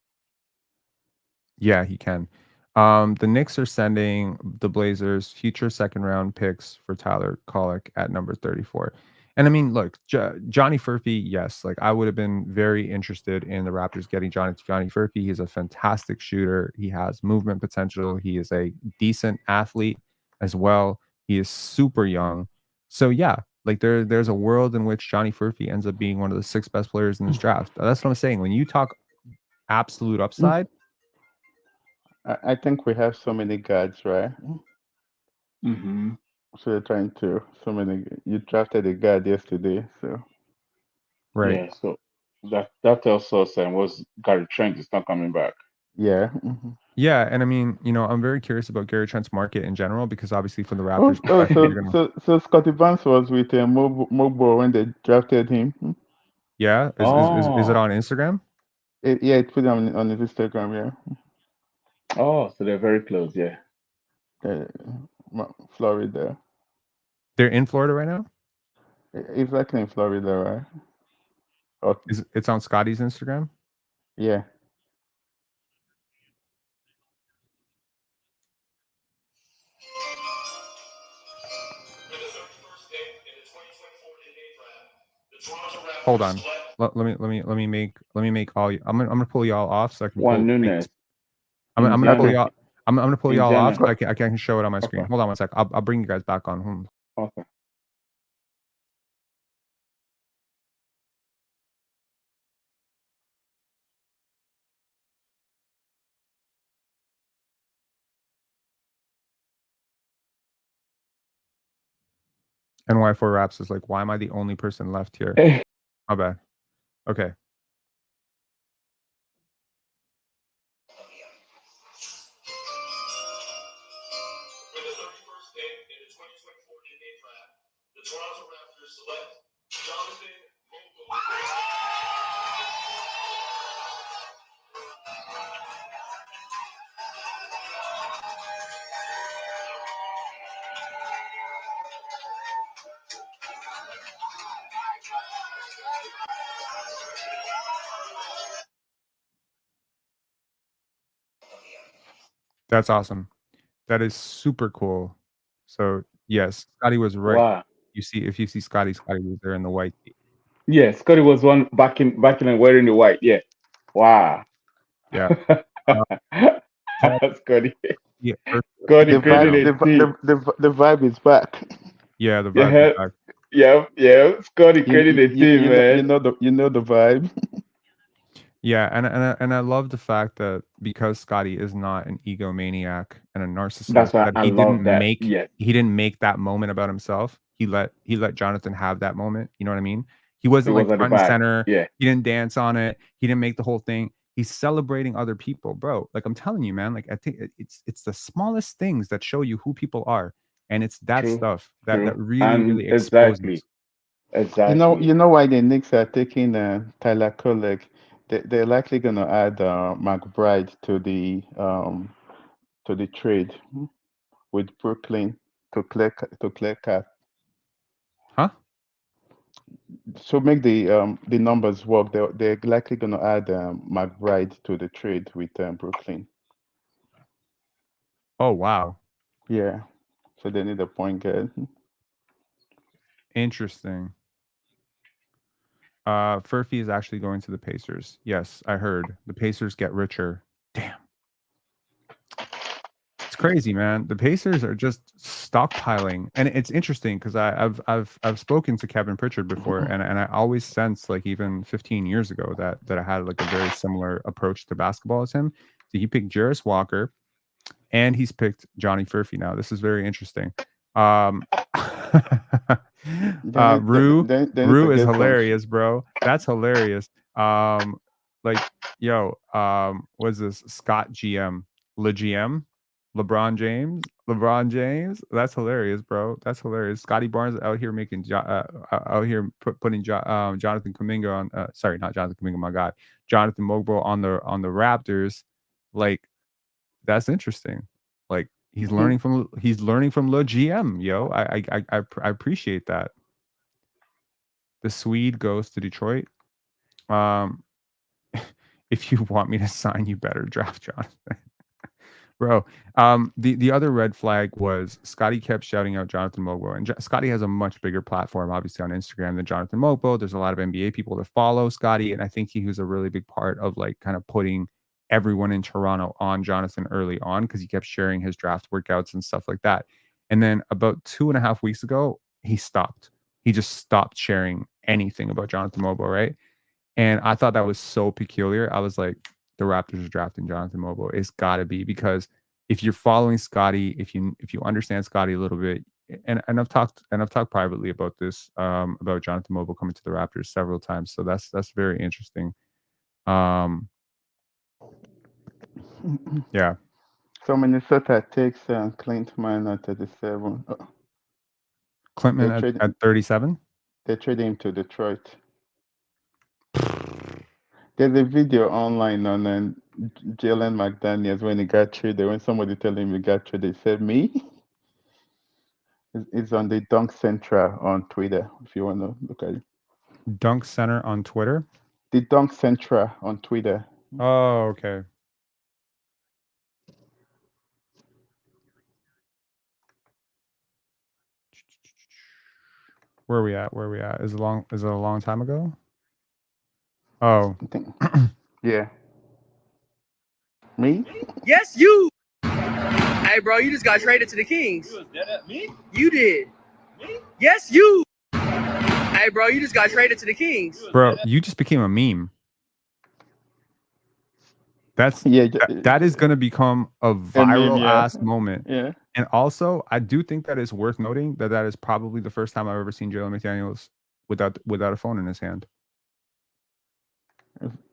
Yeah, he can. The Knicks are sending the Blazers future second round picks for Tyler Kolek at number 34. And I mean, look, Johnny Furphy, yes, like I would have been very interested in the Raptors getting Johnny Furphy. He's a fantastic shooter. He has movement potential. He is a decent athlete as well. He is super young. So yeah, like there's a world in which Johnny Furphy ends up being one of the 6 best players in this draft. That's what I'm saying. When you talk absolute upside, I think we have so many guards, right? Mm-hmm. So they're trying to You drafted a guard yesterday, so right? Yeah, so That tells us was Gary Trent is not coming back. Yeah. Yeah, and I mean, I'm very curious about Gary Trent's market in general because obviously from the Oh, Raptors perspective, you're gonna. so Scotty Barnes was with Mogbo when they drafted him. Yeah, is it on Instagram? Yeah, it put it on his Instagram. Yeah. Oh, so they're very close. Yeah. Florida. They're in Florida right now. Exactly in Florida, right? Oh, It's on Scotty's Instagram? yeah. Hold on. Let me make all. I'm gonna pull y'all off so I can Juan pull. Nunes. I'm gonna pull Indiana. y'all. I'm gonna pull y'all off Indiana. so I can show it on my screen. Okay. Hold on one sec. I'll bring you guys back on. Okay. NY4 Raps is like, why am I the only person left here? My bad. Okay. With the 31st pick in the 2024 NBA draft, the Toronto Raptors select Jonathan Mogbo. That's awesome. That is super cool. So yes, Scotty was right. Wow. If you see Scotty was there in the white tee. Yeah, Scotty was one back in and wearing the white. Yeah. Wow. Yeah. Scotty. Yeah. Scotty The created vibe, a team. the vibe is back. Yeah, the Yeah. vibe is back. Yeah. Scotty created a team, man. You know the vibe. Yeah, and I love the fact that because Scotty is not an egomaniac and a narcissist, That's why that I he love didn't that. make Yes. he didn't make that moment about himself. He let Jonathan have that moment. You know what I mean? He wasn't It like was at the front and back. center. Yeah. He didn't dance on it. He didn't make the whole thing. He's celebrating other people, bro. Like I'm telling you, man. Like I think it's the smallest things that show you who people are, and it's that True. stuff that True. really And really exposes. Exactly. You know why the Knicks are taking Tyler Kolek? They're likely gonna add McBride to the trade with Brooklyn to clear cap. Huh? So make the numbers work. They're likely gonna add McBride to the trade with Brooklyn. Oh wow. Yeah. So they need a point guard. Interesting. Furphy is actually going to the Pacers. Yes, I heard. The Pacers get richer. Damn. It's crazy, man. The Pacers are just stockpiling. And it's interesting because I've spoken to Kevin Pritchard before, and I always sensed, like even 15 years ago, that I had like a very similar approach to basketball as him. So he picked Jarris Walker and he's picked Johnny Furphy now. This is very interesting. Rue is hilarious, bro. That's hilarious. Like, yo, what's this? Scott GM, LeBron James. That's hilarious, bro. That's hilarious. Scotty Barnes out here making out here putting Jonathan Kuminga on. Sorry, not Jonathan Kuminga. My God, Jonathan Mogbo on the Raptors. Like, that's interesting. Like he's learning from Le GM, yo. I appreciate that. The Swede goes to Detroit. If you want me to sign, you better draft Jonathan. Bro, the other red flag was Scotty kept shouting out Jonathan Mogbo, and Scotty has a much bigger platform, obviously on Instagram than Jonathan Mogbo. There's a lot of NBA people that follow Scotty, and I think he was a really big part of like kind of putting everyone in Toronto on Jonathan early on because he kept sharing his draft workouts and stuff like that. And then about 2.5 weeks ago, he stopped. He just stopped sharing anything about Jonathan Mogbo, right? And I thought that was so peculiar. I was like, the Raptors are drafting Jonathan Mogbo. It's got to be because if you're following Scotty, if you understand Scotty a little bit, and I've talked privately about this, about Jonathan Mogbo coming to the Raptors several times. So that's very interesting. Yeah. So Minnesota takes Clintman at 37. Oh, Clintman at 37. they traded him to Detroit. There's a video online on Jalen McDaniels when he got traded. When somebody told him he got traded, he said, "Me." It's on the Dunk Central on Twitter. If you want to look at it, Dunk Center on Twitter. the Dunk Central on Twitter. Oh, okay. Where are we at? Is it a long time ago? Oh. I think, yeah. Me? Yes, you. Hey, bro, you just got traded to the Kings. You was dead at me? You did. Me? Yes, you. Hey, bro, you just got traded to the Kings. Bro, you just became a meme. That's that is going to become a viral ass moment. Yeah. And also, I do think that it's worth noting that is probably the first time I've ever seen Jalen McDaniels without a phone in his hand.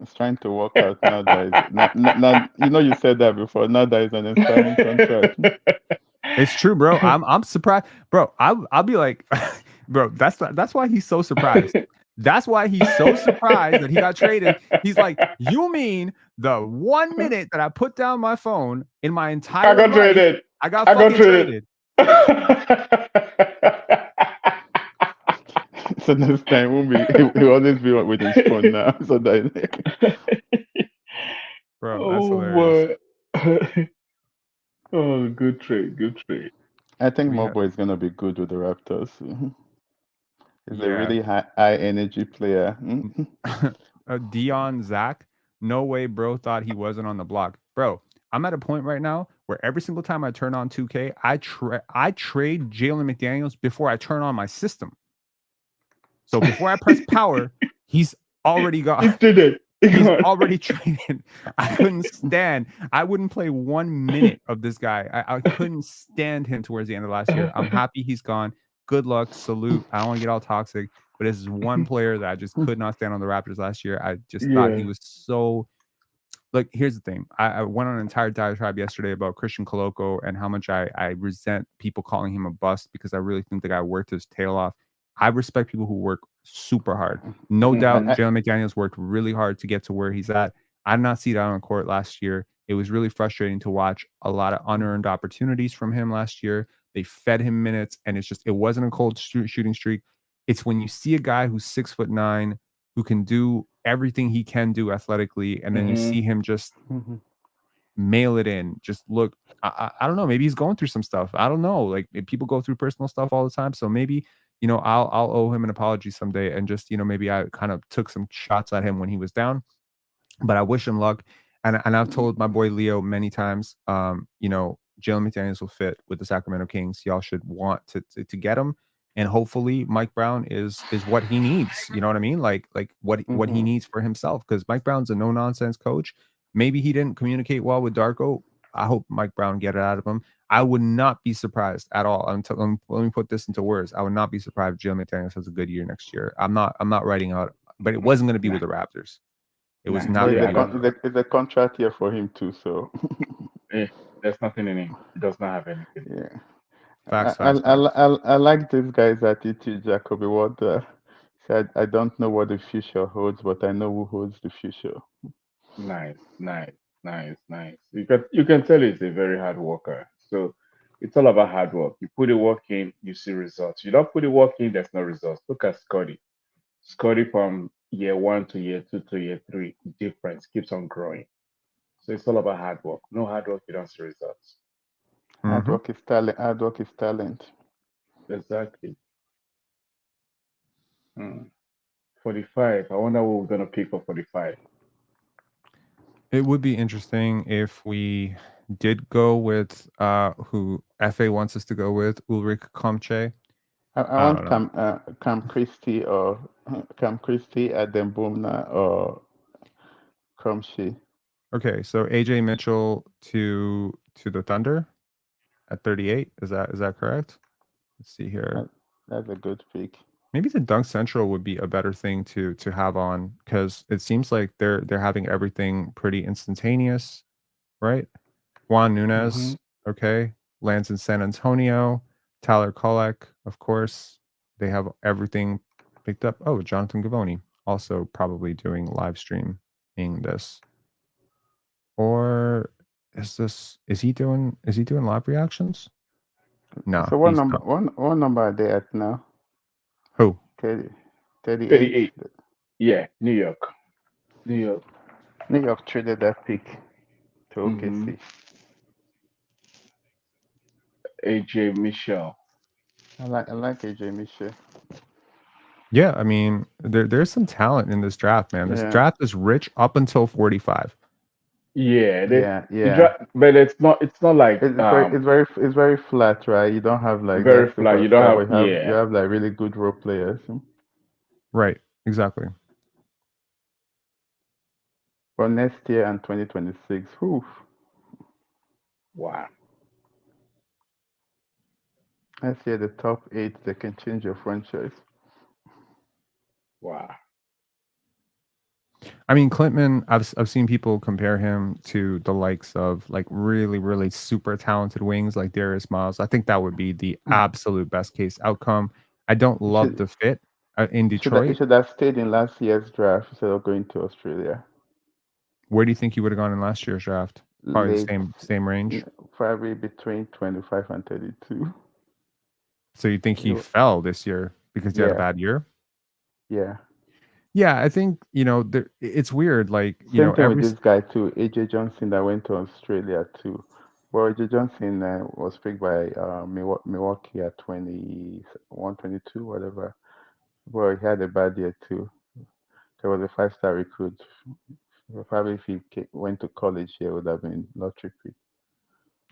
It's trying to work out now that you said that before. Now that is an expiring contract. It's true, bro. I'm surprised, bro. I'll be like, bro. That's why he's so surprised. That's why he's so surprised that he got traded. He's like, you mean the 1 minute that I put down my phone in my entire life, traded. I got traded. So next time he'll always be with his phone now. So that bro, that's hilarious. Oh, good trade. I think Mogbo is gonna be good with the Raptors. He's a really high energy player. Dion Zach, no way, bro. Thought he wasn't on the block, bro. I'm at a point right now where every single time I turn on 2K, I trade Jalen McDaniels before I turn on my system. So before I press power, he's already got. He's already traded. I couldn't stand. I wouldn't play 1 minute of this guy. I couldn't stand him towards the end of last year. I'm happy he's gone. Good luck. Salute. I don't want to get all toxic, but this is one player that I just could not stand on the Raptors last year. I just thought he was so. Look, here's the thing. I went on an entire diatribe yesterday about Christian Coloco and how much I resent people calling him a bust because I really think the guy worked his tail off. I respect people who work super hard. No doubt, Jalen McDaniels worked really hard to get to where he's at. I did not see that on court last year. It was really frustrating to watch a lot of unearned opportunities from him last year. They fed him minutes, and it wasn't a cold shooting streak. It's when you see a guy who's 6'9", who can do everything he can do athletically, and then you see him just mail it in. Just look, I don't know. Maybe he's going through some stuff. I don't know. Like people go through personal stuff all the time, so maybe. I'll owe him an apology someday, and just maybe I kind of took some shots at him when he was down, but I wish him luck. And I've told my boy Leo many times, Jalen McDaniels will fit with the Sacramento Kings. Y'all should want to get him, and hopefully Mike Brown is what he needs. You know what I mean? Like what he needs for himself, because Mike Brown's a no nonsense coach. Maybe he didn't communicate well with Darko. I hope Mike Brown get it out of him. I would not be surprised at all. Let me put this into words. I would not be surprised if Jalen McDaniels has a good year next year. I'm not writing out, but it wasn't going to be with the Raptors. It was not. It's a contract year for him too. So there's nothing in him. He does not have anything. Yeah. Facts. I like this guy's attitude, Jacoby. What said, I don't know what the future holds, but I know who holds the future. Nice. You can tell he's a very hard worker. So it's all about hard work. You put the work in, you see results. You don't put the work in, there's no results. Look at Scotty. Scotty from year 1 to year 2 to year 3, difference keeps on growing. So it's all about hard work. No hard work, you don't see results. Hard work is talent. Hard work is talent. Exactly. 45. I wonder what we're gonna pick for 45. It would be interesting if we did go with who FA wants us to go with, Ulrich Chomche. I want Cam Christie or Cam Christie, Adam Boomna or Comche. Okay, so AJ Mitchell to the Thunder at 38. Is that correct? Let's see here. That's a good pick. Maybe the Dunk Central would be a better thing to have on, because it seems like they're having everything pretty instantaneous, right? Juan Nunez, okay, lands in San Antonio. Tyler Kolek, of course. They have everything picked up. Oh, Jonathan Gavoni also probably doing live streaming this. Or is he doing live reactions? No, So what he's number? not. What number are they at now? Who? 38. 38. Yeah, New York. New York traded that pick to Mhm. OKC. AJ Mitchell. I like AJ Mitchell. Yeah, I mean, there's some talent in this draft, man. This Yeah. draft is rich up until 45. Yeah, but it's not like It's very flat, right? You don't have like very that flat. superstar, You don't but have you have like really good role players. Right, exactly. For next year and 2026, whew, wow. next year the top 8 they can change your franchise. Wow. I mean, Klintman, I've seen people compare him to the likes of like really, really super talented wings like Darius Miles. I think that would be the absolute best case outcome. I don't love the fit in You Detroit. should have stayed in last year's draft instead of going to Australia. Where do you think he would have gone in last year's draft? Probably Late, the same range. probably between 25 and 32. So you think he You- fell this year because he had a Yeah. bad year? Yeah. Yeah, I think, it's weird. Like, Same thing with every this guy too, AJ Johnson that went to Australia too. Well, AJ Johnson was picked by Milwaukee at 21, 22, whatever. Well, he had a bad year too. There was a 5-star recruit. Probably if he went to college, he would have been lottery pick.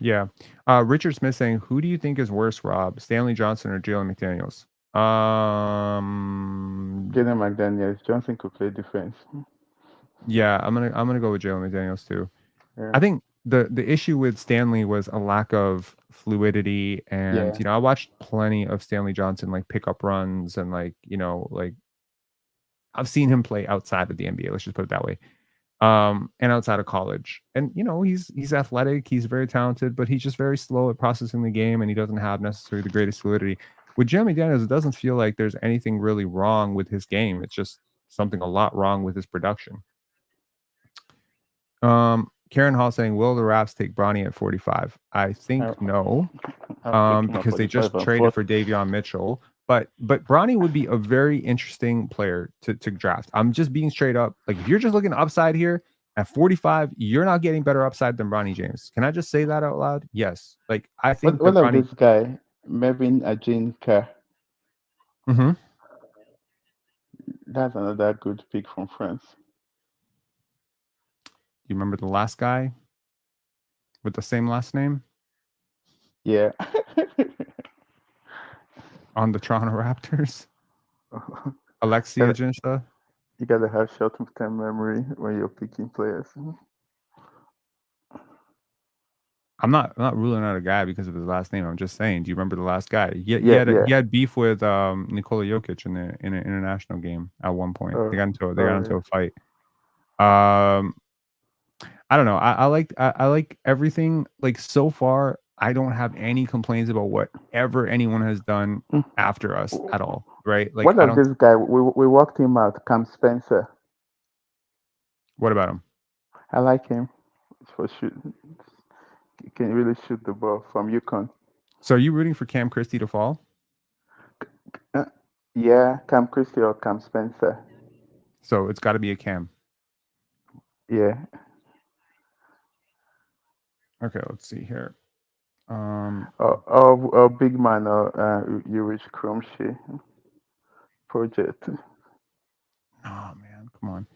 Yeah. Richard Smith saying, who do you think is worse, Rob? Stanley Johnson or Jalen McDaniels? Jalen McDaniels, Johnson could play defense. Yeah, I'm gonna go with Jalen McDaniels too. Yeah. I think the issue with Stanley was a lack of fluidity, and Yeah. I watched plenty of Stanley Johnson like pick up runs, and like I've seen him play outside of the NBA. Let's just put it that way. And outside of college, and he's athletic, he's very talented, but he's just very slow at processing the game, and he doesn't have necessarily the greatest fluidity. With Jalen McDaniels, it doesn't feel like there's anything really wrong with his game. It's just something a lot wrong with his production. Karen Hall saying, will the Raps take Bronny at 45? I think no. Because they just traded for Davion Mitchell. But Bronny would be a very interesting player to draft. I'm just being straight up. Like, if you're just looking upside here at 45, you're not getting better upside than Bronny James. Can I just say that out loud? Yes. Like, I think what that of this guy, Mevin Ajinka? Mm-hmm. That's another good pick from France. You remember the last guy with the same last name? Yeah. On the Toronto Raptors? Alexia Jinsta? You gotta have short-term memory when you're picking players. I'm not ruling out a guy because of his last name. I'm just saying. Do you remember the last guy? He had beef with Nikola Jokic in an international game at one point. They got into a fight. I don't know. I like everything. Like, so far, I don't have any complaints about whatever anyone has done after us at all. Right? Like, what of this guy? We walked him out, Cam Spencer. What about him? I like him for shooting. He can really shoot the ball from UConn. So are you rooting for Cam Christie to fall? Yeah, Cam Christie or Cam Spencer. So it's got to be a Cam. Yeah. Okay, let's see here. Big man or Ulrich Chomche project. Oh man, come on.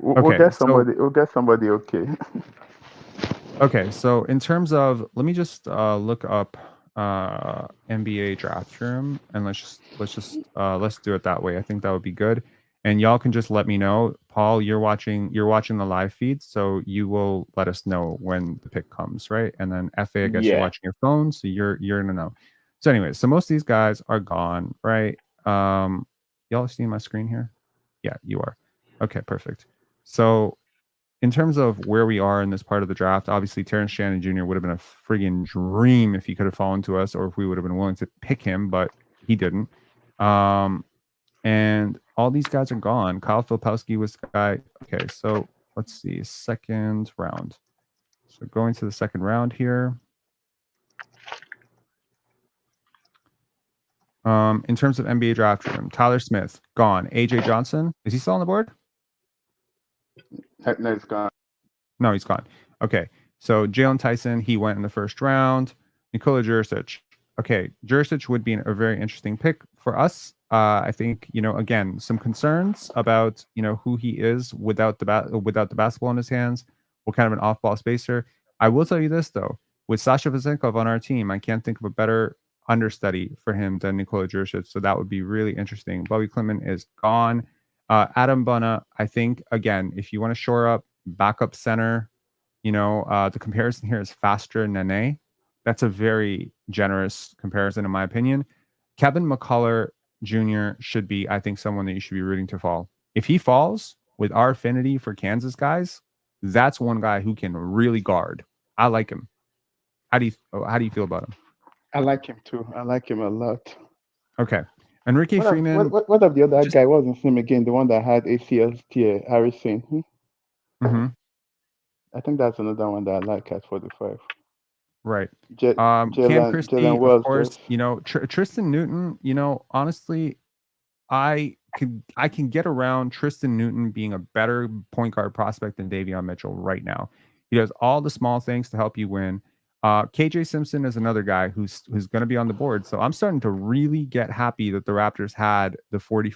We'll get somebody. We'll get somebody. Okay. Okay, so in terms of, let me just look up NBA draft room, and let's do it that way. I think that would be good. And y'all can just let me know. Paul, you're watching the live feed, so you will let us know when the pick comes, right? And then FA, I guess you're watching your phone, so you're in the know. So anyway, so most of these guys are gone, right? Y'all seeing my screen here? Yeah, you are. Okay, perfect. So in terms of where we are in this part of the draft, obviously Terrence Shannon Jr. would have been a friggin' dream if he could have fallen to us, or if we would have been willing to pick him, but he didn't. And all these guys are gone. Kyle Filipowski was the guy. Okay, so let's see, second round. So going to the second round here. In terms of NBA draft room, Tyler Smith, gone. AJ Johnson, is he still on the board? No, it's gone. No, he's gone. Okay. So Jalen Tyson, he went in the first round. Nikola Jurisic. Okay, Jurisic would be a very interesting pick for us. I think, again, some concerns about, who he is without the basketball in his hands. What kind of an off-ball spacer. I will tell you this, though. With Sasha Vezenkov on our team, I can't think of a better understudy for him than Nikola Jurisic. So that would be really interesting. Bobby Clement is gone. Adam Bunna, I think, again, if you want to shore up backup center, the comparison here is Faster Nene. That's a very generous comparison, in my opinion. Kevin McCullough Jr. should be, I think, someone that you should be rooting to fall. If he falls with our affinity for Kansas guys, that's one guy who can really guard. I like him. How do you feel about him? I like him too. I like him a lot. Okay. Enrique Freeman. What of the other guy? What was his name again? The one that had ACL tear, Harrison. Mm-hmm. I think that's another one that I like at 45. Right. Jalen Cam Christie, Wells, of course. Tristan Newton. Honestly, I can get around Tristan Newton being a better point guard prospect than Davion Mitchell right now. He does all the small things to help you win. KJ Simpson is another guy who's going to be on the board. So I'm starting to really get happy that the Raptors had the 40,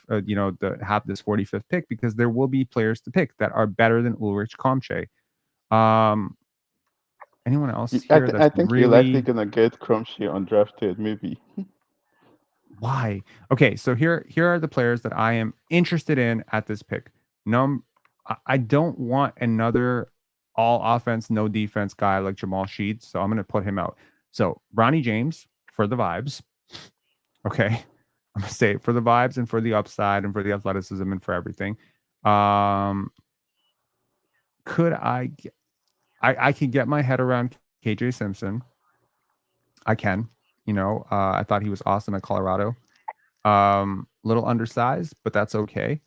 have this 45th pick, because there will be players to pick that are better than Ulrich Chomche. Anyone else here? I think really... you're likely gonna get Comche undrafted, maybe. Why? Okay, so here are the players that I am interested in at this pick. I don't want another all offense, no defense guy like Jamal Shead, so I'm going to put him out. So Bronny James for the vibes. Okay, I'm going to say it for the vibes and for the upside and for the athleticism and for everything. Could I can get my head around KJ Simpson. I can. I thought he was awesome at Colorado. Little undersized, but that's okay.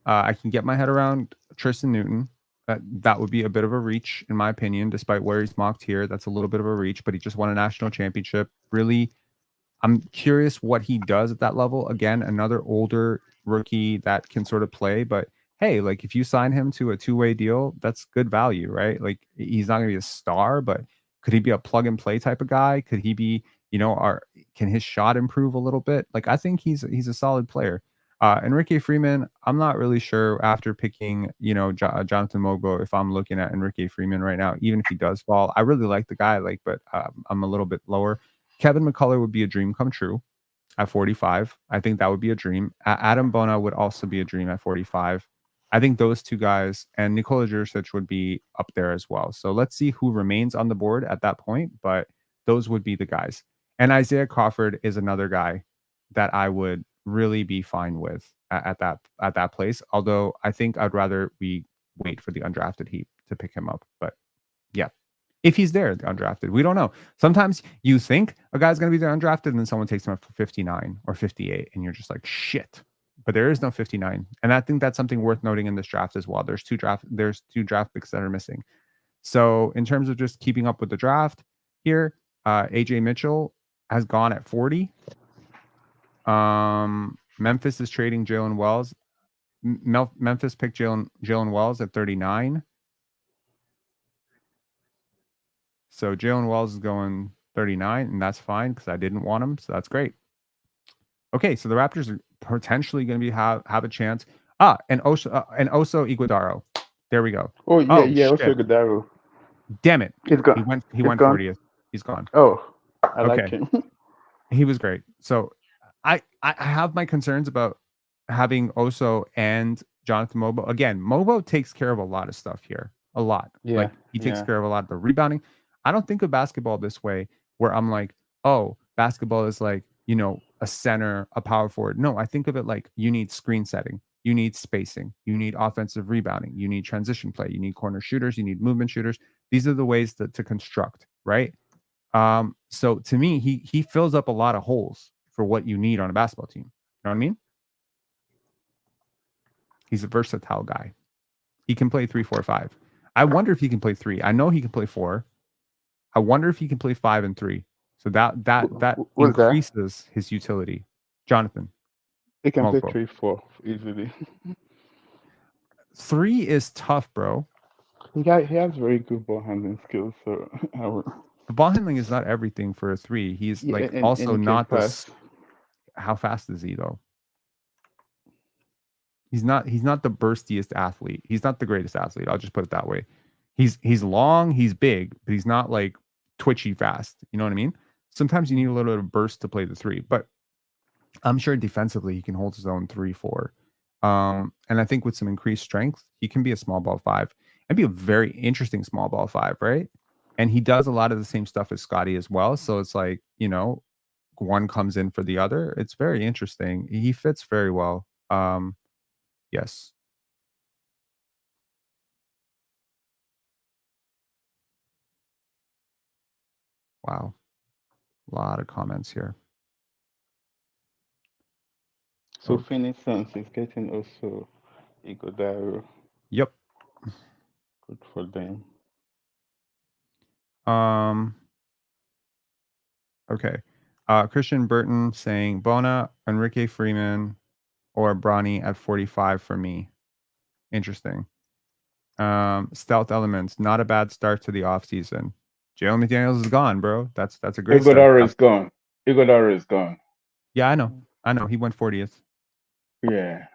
I can get my head around Tristan Newton. That would be a bit of a reach, in my opinion, despite where he's mocked here. That's a little bit of a reach, but he just won a national championship. Really, I'm curious what he does at that level. Again, another older rookie that can sort of play, but hey, like if you sign him to a two-way deal, that's good value, right? Like he's not going to be a star, but could he be a plug and play type of guy? Could he be, can his shot improve a little bit? Like I think he's a solid player. Enrique Freeman, I'm not really sure after picking, Jonathan Mogbo, if I'm looking at Enrique Freeman right now, even if he does fall. I really like the guy, but I'm a little bit lower. Kevin McCullough would be a dream come true at 45. I think that would be a dream. Adam Bona would also be a dream at 45. I think those two guys and Nikola Jurisic would be up there as well. So let's see who remains on the board at that point, but those would be the guys. And Isaiah Crawford is another guy that I would really be fine with at that place. Although I think I'd rather we wait for the undrafted heap to pick him up. But yeah, if he's there, the undrafted, we don't know. Sometimes you think a guy's going to be there undrafted, and then someone takes him up for 59 or 58, and you're just like, shit. But there is no 59, and I think that's something worth noting in this draft as well. There's two draft picks that are missing. So in terms of just keeping up with the draft here, AJ Mitchell has gone at 40. Memphis is trading Jalen Wells. Memphis picked Jalen Wells at 39. So Jalen Wells is going 39, and that's fine because I didn't want him, so that's great. Okay, so the Raptors are potentially going to have a chance. And Oso Iguodaro. There we go. Yeah, Oso Iguodaro. Damn it. He's gone. He went 40th. He's gone. Oh, I like him. He was great. So I have my concerns about having Oso and Jonathan Mogbo. Again, Mogbo takes care of a lot of stuff here. A lot. Yeah. Like he takes care of a lot of the rebounding. I don't think of basketball this way, where I'm like, oh, basketball is like, you know, a center, a power forward. No, I think of it like you need screen setting, you need spacing, you need offensive rebounding, you need transition play, you need corner shooters, you need movement shooters. These are the ways to construct, right? So to me, he fills up a lot of holes for what you need on a basketball team. You know what I mean? He's a versatile guy. He can play 3, 4, 5. I wonder if he can play 3. I know he can play 4. I wonder if he can play 5 and 3. So that What's that? increases his utility. Jonathan, He can play Mogbo. 3-4 easily. 3 is tough, bro. He has very good ball handling skills, so I would. The ball handling is not everything for a 3. He's Yeah, like and also he can not pass. this. How fast is he though? He's not the burstiest athlete. He's not the greatest athlete. I'll just put it that way. He's long, he's big, but he's not like twitchy fast. You know what I mean? Sometimes you need a little bit of burst to play the 3, but I'm sure defensively he can hold his own 3, 4. And I think with some increased strength, he can be a small ball 5 and be a very interesting small ball 5, right? And he does a lot of the same stuff as Scotty as well. So it's like, you know, one comes in for the other. It's very interesting. He fits very well. Yes. Wow. A lot of comments here. So Okay. Phoenix Suns is getting also Iguodala. Yep. Good for them. Okay. Christian Burton saying Bona, Enrique Freeman, or Bronny at 45 for me. Interesting. Stealth Elements, not a bad start to the offseason. Jalen McDaniels is gone, bro. That's a great start. Iguodala is gone. Iguodala is gone. Yeah, I know. He went 40th. Yeah.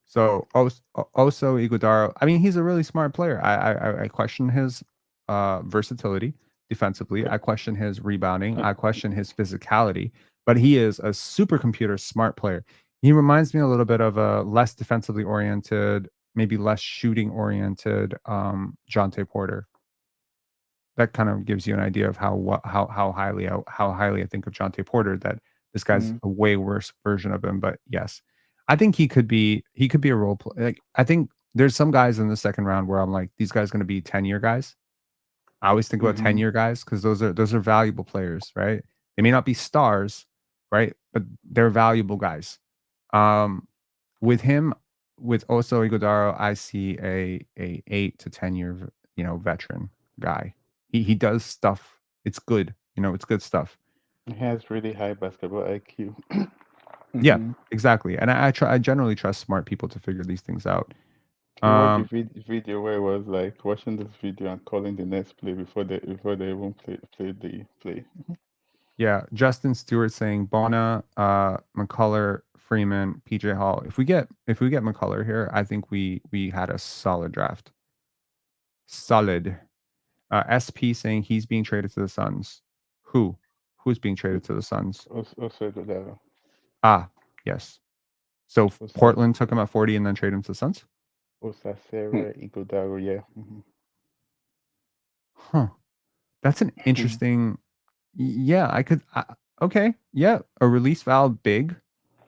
So also Iguodala, I mean, he's a really smart player. I question his versatility defensively. I question his rebounding. I question his physicality. But he is a supercomputer smart player. He reminds me a little bit of a less defensively oriented, maybe less shooting oriented Jonte Porter. That kind of gives you an idea of how highly I think of Jonte Porter. That this guy's a way worse version of him. But yes, I think he could be a role player. Like, I think there's some guys in the second round where I'm like, these guys going to be 10-year guys. I always think about 10-year guys because those are valuable players, right? They may not be stars, right? But they're valuable guys. With him, with Oso Iguodala, I see a 8 to 10-year, veteran guy. He does stuff. It's good. It's good stuff. He has really high basketball IQ. Yeah, exactly. And I generally trust smart people to figure these things out. I watched a video where it was like watching this video and calling the next play before they even play the play. Yeah, Justin Stewart saying Bona, McCullough, Freeman, PJ Hall. If we get McCullough here, I think we had a solid draft. Solid. SP saying he's being traded to the Suns. Who's being traded to the Suns? Also Iguodala. Ah, yes. So Also, Portland took him at 40 and then traded him to the Suns? Sarah Iguodala, yeah. Huh. That's an interesting. Yeah, I could. Okay, yeah, a release valve big.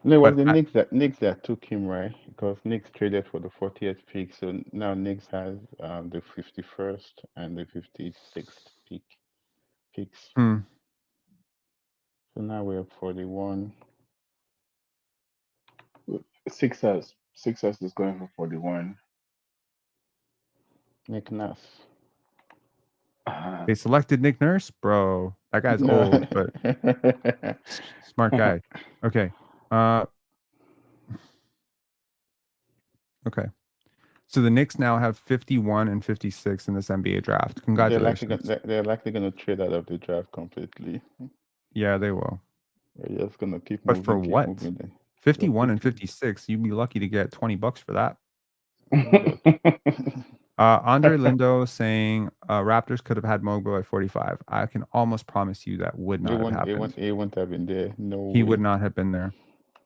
No, it was the Knicks that took him, right? Because Knicks traded for the 40th pick, so now Knicks has the 51st and the 56th picks. So now we have 41. Sixers is going for 41. Nick Nurse. They selected Nick Nurse, bro. That guy's old, but smart guy. Okay. Okay. So the Knicks now have 51 and 56 in this NBA draft. Congratulations. They're likely going to trade out of the draft completely. Yeah, they will. They're just going to keep but moving. for what? 51 and 56, you'd be lucky to get $20 for that. Andre Lindo saying Raptors could have had Mogbo at 45. I can almost promise you that would not have happened. He wouldn't have been there. No, he would not have been there.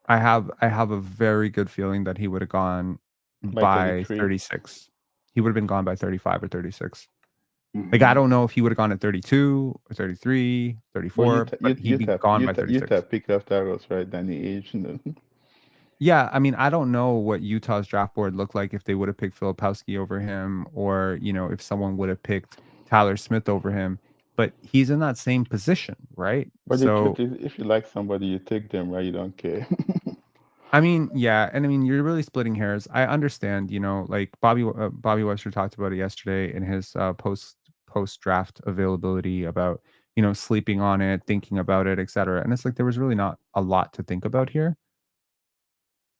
I have a very good feeling that he would have gone by 36. He would have been gone by 35 or 36. Like, I Mhm. don't know if he would have gone at 32 or 33, But 34, but he'd be gone by 36. Utah picked after us, right? Than the age. Yeah, I mean, I don't know what Utah's draft board looked like if they would have picked Filipowski over him, or if someone would have picked Tyler Smith over him. But he's in that same position, right? But the So, truth is, if you like somebody, you take them, right? You don't care. I mean, yeah, and I mean, you're really splitting hairs. I understand, like Bobby Webster talked about it yesterday in his post draft availability about sleeping on it, thinking about it, etc. And it's like there was really not a lot to think about here.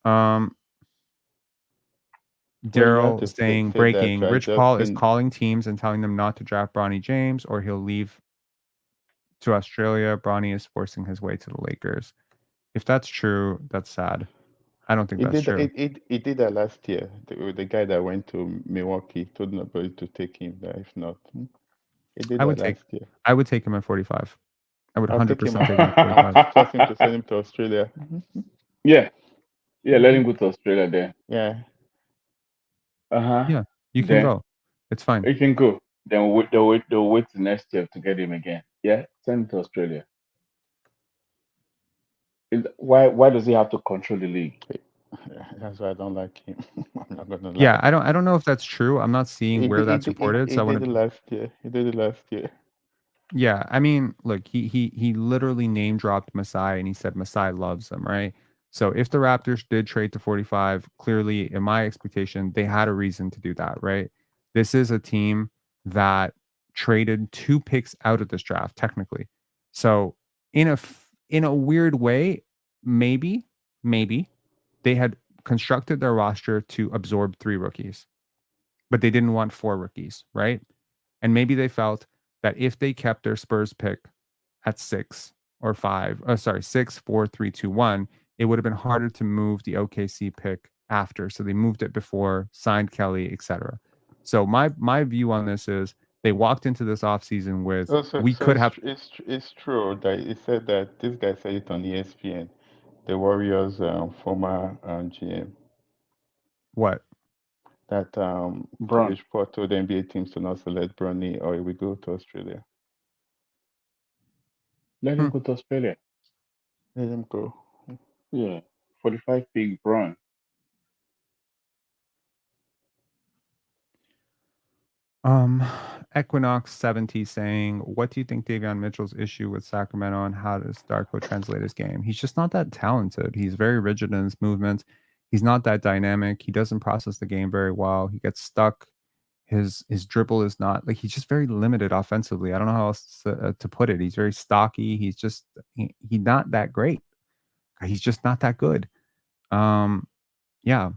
Um, Well, you have Daryl to saying say that, breaking: right? Rich Paul is calling teams and telling them not to draft Bronny James, or he'll leave to Australia. Bronny is forcing his way to the Lakers. If that's true, that's sad. I don't think that's true. It did that last year. The guy that went to Milwaukee told nobody to take him there. If not, it did I that would take last year. I would take him at 45. I would I'll take him 100% take him at 45. Force him to send him to Australia. Yeah, let him go to Australia then. Yeah. Yeah, you can Then go. It's fine. he can go. Then they'll wait till next year to get him again. Yeah, send him to Australia. Why does he have to control the league? That's why I don't like him. I'm not gonna lie. Yeah, I don't know if that's true. I'm not seeing where that's reported. He So I did want it to. last year. He did it last year. Yeah, I mean, look, he literally name dropped Masai and he said Masai loves him, right? So if the Raptors did trade to 45, clearly in my expectation, they had a reason to do that, right? This is a team that traded 2 picks out of this draft technically. So in a weird way, maybe they had constructed their roster to absorb 3 rookies, but they didn't want 4 rookies, right? And maybe they felt that if they kept their Spurs pick at 6 or 5, 6, 4, 3, 2, 1, it would have been harder to move the OKC pick after. So they moved it before, signed Kelly, etc. So my view on this is they walked into this offseason with we could have. It's true that it said that this guy said it on ESPN. The Warriors former GM. What? That Bron. Rich Paul told the NBA teams to not select Bronny or he will go to Australia. Let him go to Australia. Let him go. Yeah, 45 big Bron. Equinox 70 saying, what do you think Davion Mitchell's issue with Sacramento, and how does Darko translate his game? He's just not that talented. He's very rigid in his movements. He's not that dynamic. He doesn't process the game very well. He gets stuck. His dribble is not like, he's just very limited offensively. I don't know how else to put it. He's very stocky. He's just he's not that great. He's just not that good. Yeah.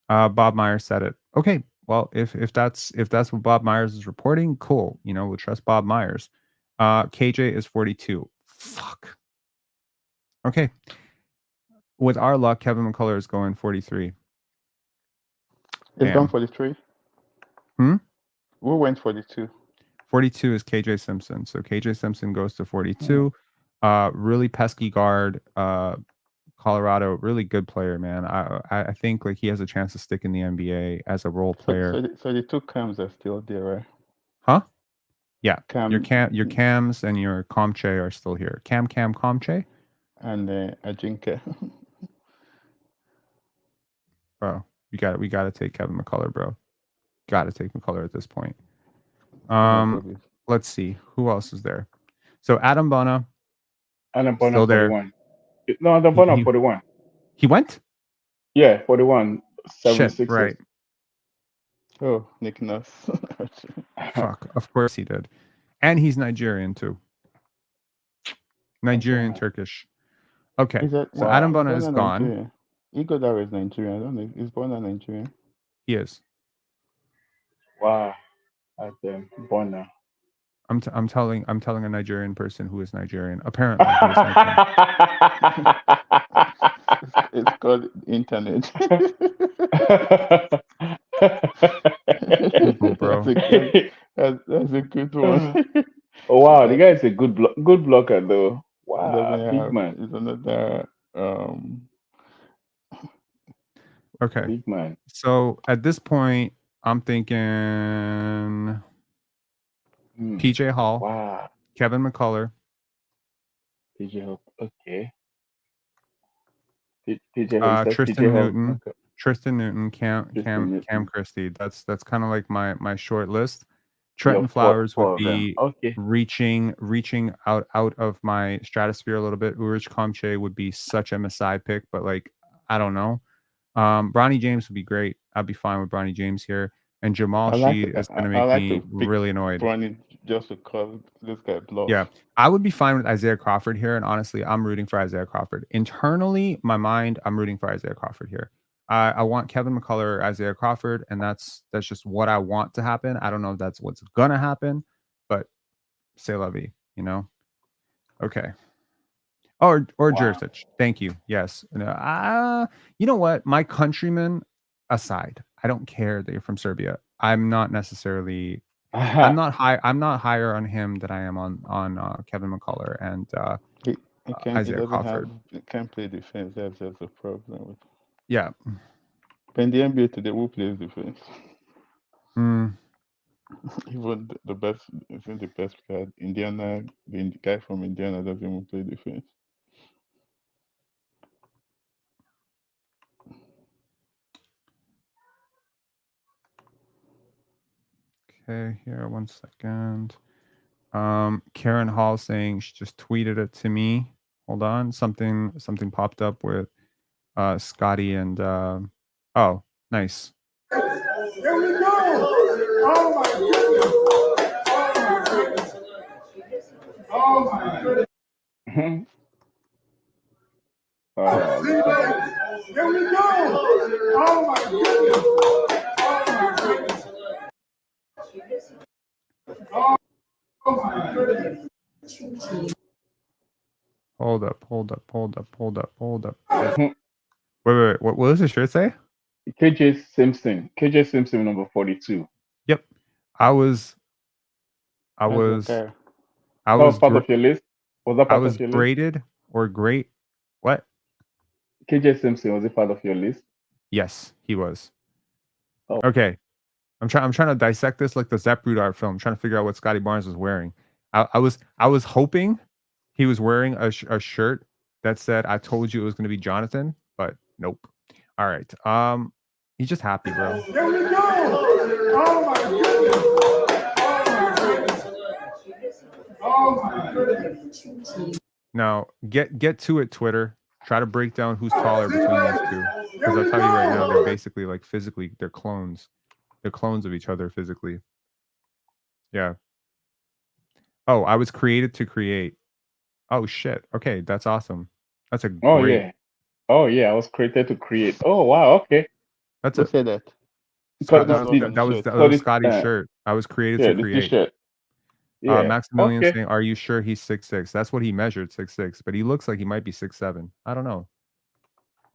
Bob Myers said it. Okay, well, if that's what Bob Myers is reporting, cool. We'll trust Bob Myers. KJ is 42. Fuck. Okay. With our luck, Kevin McCullough is going 43. It's gone 43. Hmm? Who went 42? 42 is KJ Simpson. So KJ Simpson goes to 42. Really pesky guard. Colorado, really good player, man. I think like he has a chance to stick in the NBA as a role player. So the 2 Cams are still there, right? Huh? Yeah. Cam, your Cams and your Comche are still here. Cam Comche? And Ajinka. Bro, we gotta take Kevin McCullough, bro. Gotta take McCullough at this point. Let's see. Who else is there? So Adam Bona. Adam Bonner Still there. 41. No, Adam Bonner 41. He went? Yeah, 41. 76. Shit, right. Oh, Nick Nurse. Fuck. Of course he did. And he's Nigerian too. Nigerian, Turkish. Okay. So Adam Bona is gone. Igodar is Nigerian. I don't know. Is Bona Nigerian? He is. Wow. Adam Bonner. I'm telling a Nigerian person who is Nigerian. Apparently, he is Nigerian. It's called internet. Bro. That's a good one. Oh wow, the guy is a good blocker though. Wow, big man. It's another Okay. Big man. So at this point, I'm thinking PJ Hall, Wow. Kevin McCullough, PJ Hall. Okay. PJ Hall. You said Tristan PJ Hall. Newton, Okay. Tristan Newton, Tristan Cam Newton. Christie. That's kind of like my short list. Your Trenton Flowers would four of them. be Okay. reaching out of my stratosphere a little bit. Ulrich Chomche would be such a Messiah pick, but like I don't know. Bronny James would be great. I'd be fine with Bronny James here. And Jamal Shead is going to make me really annoyed. Bronny just because this guy bluff. Yeah, I would be fine with Isaiah Crawford here. And honestly, I'm rooting for Isaiah Crawford. Internally, my mind, I'm rooting for Isaiah Crawford here. I want Kevin McCullough or Isaiah Crawford, and that's just what I want to happen. I don't know if that's what's going to happen, but c'est la vie, you know? Okay. Or Wow. Jurisic. Thank you. Yes. No, you know what? My countrymen aside, I don't care that you're from Serbia. I'm not necessarily. I'm not higher on him than I am on Kevin McCullough and Isaiah Crawford. He can't play defense. That's the problem with. Yeah. But in the NBA today, who plays defense? Even the best, isn't the best player. Indiana, the guy from Indiana doesn't even play defense. Okay, here, 1 second. Karen Hall saying she just tweeted it to me. Hold on, something popped up with Scotty and oh, nice. Here we go! Oh my goodness! Oh my goodness! Here we go! Oh my goodness! Oh my goodness! Hold up. Wait. What does the shirt say? KJ Simpson, number 42. Yep. I was part of your list? Was that part of your list? graded or great. What? KJ Simpson, was it part of your list? Yes, he was. Oh. Okay. I'm trying to dissect this like the Zapruder film. I'm trying to figure out what Scotty Barnes was wearing. I was hoping he was wearing a shirt that said "I told you it was going to be Jonathan," but nope. All right. He's just happy, bro. Here we go! Oh my goodness! Oh my goodness! Now get to it, Twitter. Try to break down who's taller between these two, because I'll tell you right now, they're basically like physically, they're clones. They're clones of each other physically. Yeah. Oh, I was created to create. Oh shit. Okay, that's awesome. That's a great. Oh yeah, I was created to create. Oh wow, okay. That's Who said that? Scott, that was Scotty's shirt. I was created to create. Yeah. Maximilian saying, "Are you sure he's 6'6"? That's what he measured, 6'6". But he looks like he might be 6'7". I don't know.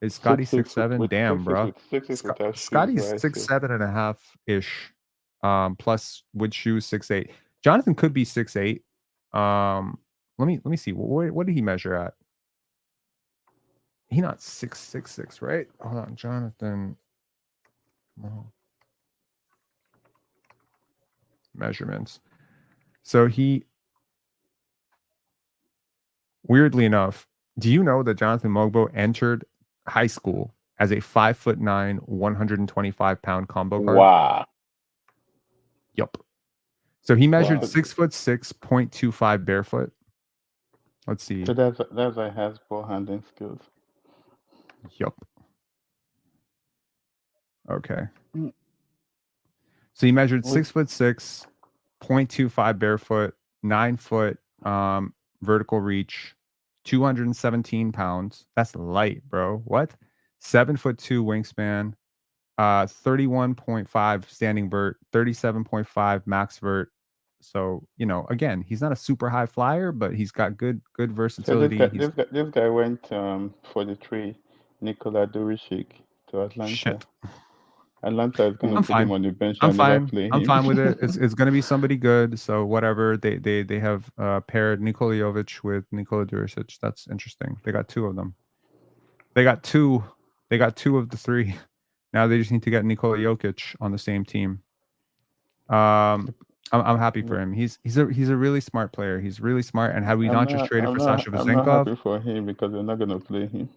Is Scotty 6'7"? Damn, bro. Scotty's 6'7.5" ish. Plus with shoes 6'8". Jonathan could be 6'8". Let me see. What did he measure at? He not 6'6", right? Hold on, Jonathan. Measurements. So he, weirdly enough, do you know that Jonathan Mogbo entered high school as a 5'9", 125-pound combo guard? Wow. Yup. So he measured 6'6", 0.25 barefoot. Let's see. So that's why he has ball handling skills. Yup. Okay. So he measured 6'6", 0.25 barefoot, 9 foot vertical reach, 217 pounds. That's light, bro. What? 7'2" wingspan, 31.5 standing vert, 37.5 max vert. So, you know, again, he's not a super high flyer, but he's got good versatility. So this guy went for the trade, Nikola Duricic to Atlanta. Shit. Atlanta is going to put him on the bench. I'm fine with it. It's going to be somebody good. So whatever. They have paired Nikola Jovic with Nikola Duricic. That's interesting. They got two of them. They got two of the three. Now they just need to get Nikola Jokic on the same team. I'm happy for him. He's a really smart player. He's really smart. And had we not just traded for Sasha I'm not Vezenkov, happy for him because they're not gonna play him.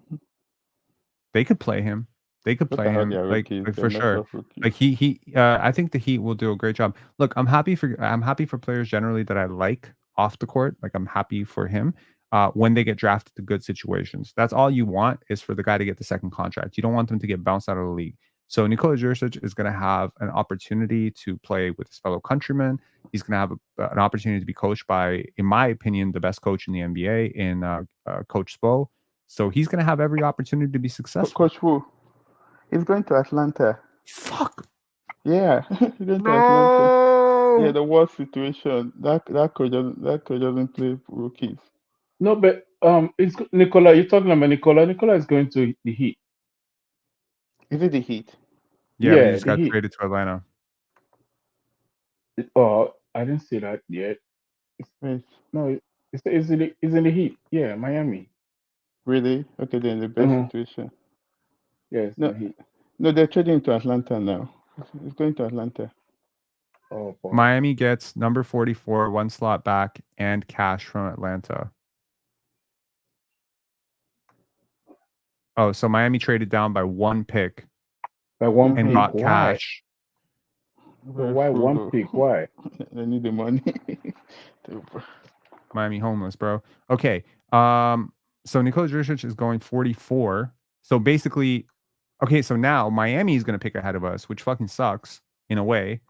they could play him. They could Look play at how him they're like rookies. They're for messed sure. up rookies. Like I think the Heat will do a great job. Look, I'm happy for players generally that I like off the court. Like I'm happy for him when they get drafted to good situations. That's all you want is for the guy to get the second contract. You don't want them to get bounced out of the league. So Nikola Jurisic is going to have an opportunity to play with his fellow countrymen. He's going to have an opportunity to be coached by, in my opinion, the best coach in the NBA in Coach Spo. So he's going to have every opportunity to be successful. Coach Wu, he's going to Atlanta. Fuck. Yeah, he's going to Atlanta. No. Yeah, the worst situation. That coach doesn't play rookies. No, but it's Nicola. You're talking about Nicola. Nicola is going to the Heat. Is it the Heat? Yeah, but Yeah, he just the got Heat. traded to Atlanta. Oh, I didn't see that yet. Wait, No, it's in the Heat. Yeah, Miami. really? Okay, then the best Mhm. situation. Yeah, it's No, the Heat. no, they're trading to Atlanta now. It's going to Atlanta. Oh boy. Miami gets number 44, one slot back, and cash from Atlanta. Oh, so Miami traded down by one pick By one and pick. got Why? cash. Very Why one frugal. pick? Why? They need the money. Miami homeless, bro. Okay. So Nikola Jurisic is going 44. So basically, okay, so now Miami is going to pick ahead of us, which fucking sucks in a way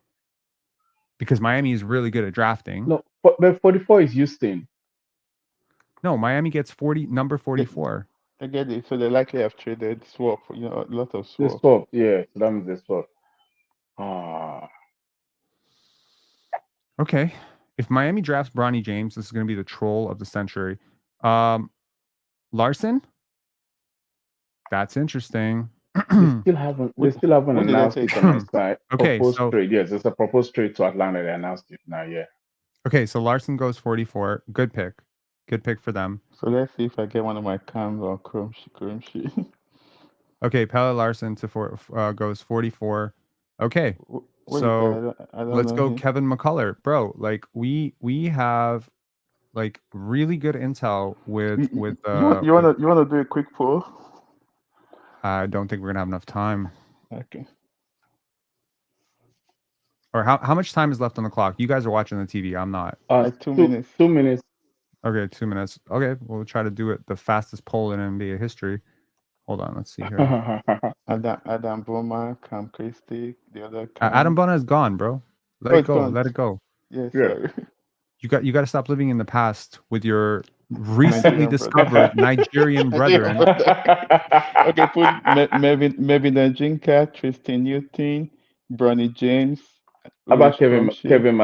because Miami is really good at drafting. No, but 44 is Houston. No, Miami gets number 44. I get it. So they likely have traded swap. A lot of They swap. swap. Yeah, so that means they swap. Ah. Okay. If Miami drafts Bronny James, this is going to be the troll of the century. Larson? That's interesting. They still haven't What did I announced say? it on my side. Okay, Proposed so- trade. Yes, it's a proposed trade to Atlanta. They announced it now, yeah. Okay, so Larson goes 44. Good pick. Good pick for them. So let's see if I get one of my cams on Comche. Okay, Pelle Larson goes 44. Okay, What is so that? I don't let's know go him. Kevin McCullough. Bro, like we have like really good intel with You wanna do a quick poll? I don't think we're gonna have enough time. Okay. Or how much time is left on the clock? You guys are watching the TV. I'm not. Like 2 minutes. 2 minutes. Okay, 2 minutes. Okay, we'll try to do it the fastest poll in NBA history. Hold on, let's see here. Adam Bowman, Cam Christie, the other Cam. Adam Bona is gone, bro. Let Oh, it it's go. gone. Let it go. Yeah, Yeah. sorry. You got to stop living in the past with your recently Nigerian discovered Nigerian brethren. Okay, put Mevin Najinka, Tristan Newton, Bronny James. How about Ulrich Chomche. Kevin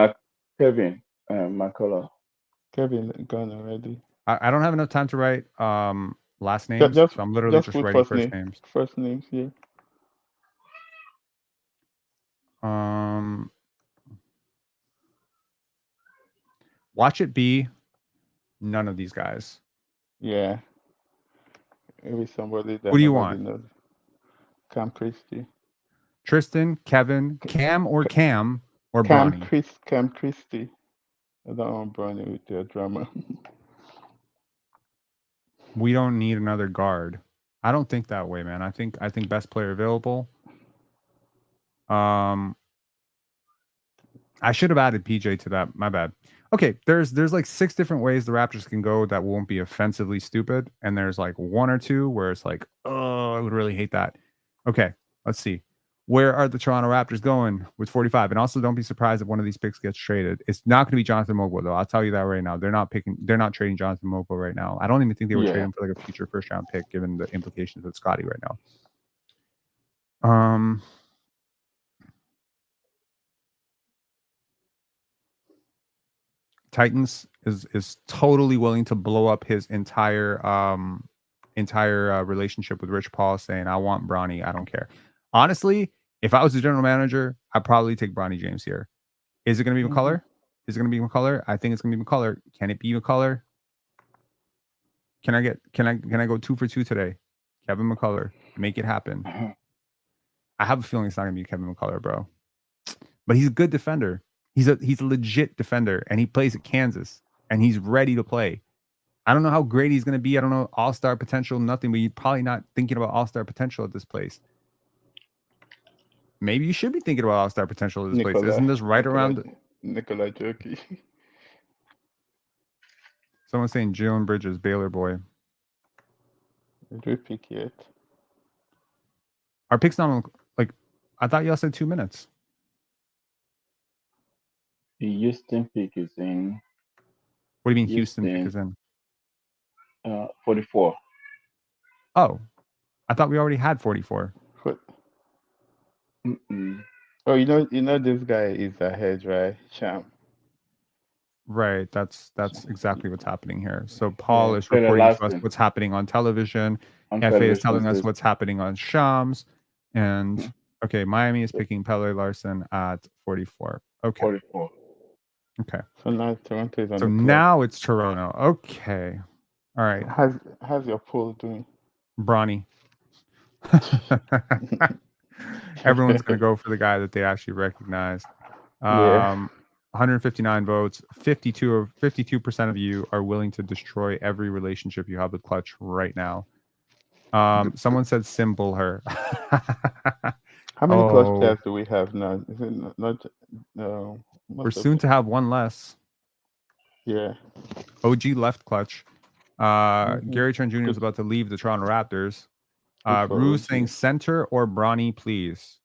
McCullough? Kevin gone already. I don't have enough time to write last names, Just so I'm literally just put writing first first name. names. First names, yeah. Watch it be none of these guys. Yeah. Maybe somebody that Who do you nobody want? knows. Cam Christie. Tristan, Kevin, Cam, or Cam Bronny? Cam Christie. I don't want Bronny with their drama. We don't need another guard. I don't think that way, man. I think best player available. I should have added PJ to that. My bad. Okay, there's like 6 different ways the Raptors can go that won't be offensively stupid, and there's like 1 or 2 where it's like, oh, I would really hate that. Okay, let's see. Where are the Toronto Raptors going with 45? And also, don't be surprised if one of these picks gets traded. It's not going to be Jonathan Mogbo, though. I'll tell you that right now. They're not trading Jonathan Mogbo right now. I don't even think they would trade him for like a future first-round pick, given the implications of Scotty right now. Titans is totally willing to blow up his entire relationship with Rich Paul, saying, I want Bronny. I don't care. Honestly, if I was the general manager, I'd probably take Bronny James here. Is it going to be McCullough? Is it going to be McCullough? I think it's going to be McCullough. Can it be McCullough? Can I go 2 for 2 today? Kevin McCullough. Make it happen. I have a feeling it's not going to be Kevin McCullough, bro. But he's a good defender. He's a legit defender, and he plays at Kansas, and he's ready to play. I don't know how great he's going to be. I don't know all-star potential, nothing, but you're probably not thinking about all-star potential at this place. Maybe you should be thinking about all-star potential at this place. Isn't this right around? Nicola Jockey. Someone's saying Jalen Bridges, Baylor boy. Did we pick yet? Our pick's not like. I thought y'all said 2 minutes. The Houston pick is in What do you mean Houston pick is in? 44. Oh, I thought we already had 44. What? Mm-mm. Oh, you know this guy is ahead, right? Sham. Right, that's exactly what's happening here. So Paul is Taylor reporting to us Larson. what's happening on television. On FA is television telling us says what's happening on Shams. And okay, Miami is picking Pele Larson at 44. Okay. 44. Okay. So now Toronto is on So the clock. now it's Toronto. Okay. All right. How's your poll doing? Bronny. Everyone's going to go for the guy that they actually recognize. Yeah. 159 votes. 52% of you are willing to destroy every relationship you have with Clutch right now. Someone said symbol her. How many clutch Oh, players do we have now? Is it not no? we're soon to have one less. Yeah. OG left Clutch. Gary Trent Jr. is about to leave the Toronto Raptors. Good for Rue's OG. saying center or Bronny, please.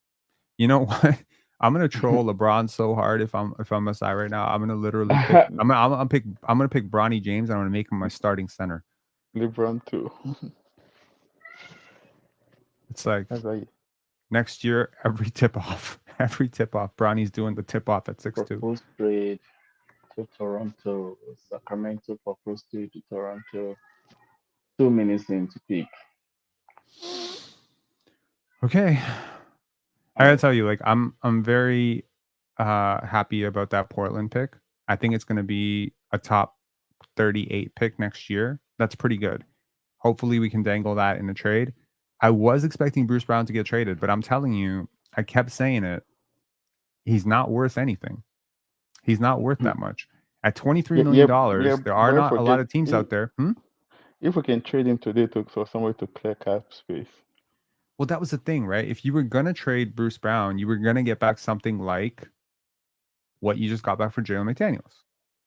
You know what? I'm gonna troll LeBron so hard if I'm Masai right now. I'm gonna literally pick. I'm gonna pick Bronny James. And I'm gonna make him my starting center. LeBron too. It's like That's why next year, every tip off, Bronny's doing the tip off at 6'2". Proposed trade to Toronto. Sacramento proposed trade to Toronto. 2 minutes in to pick. Okay. I gotta tell you, like I'm very happy about that Portland pick. I think it's gonna be a top 38 pick next year. That's pretty good. Hopefully we can dangle that in a trade. I was expecting Bruce Brown to get traded, but I'm telling you, I kept saying it. He's not worth anything. He's not worth that much. At $23 million, there are not a lot of teams out there. If we can trade him today for somewhere to clear cap space. Well, that was the thing, right? If you were going to trade Bruce Brown, you were going to get back something like what you just got back for Jalen McDaniels.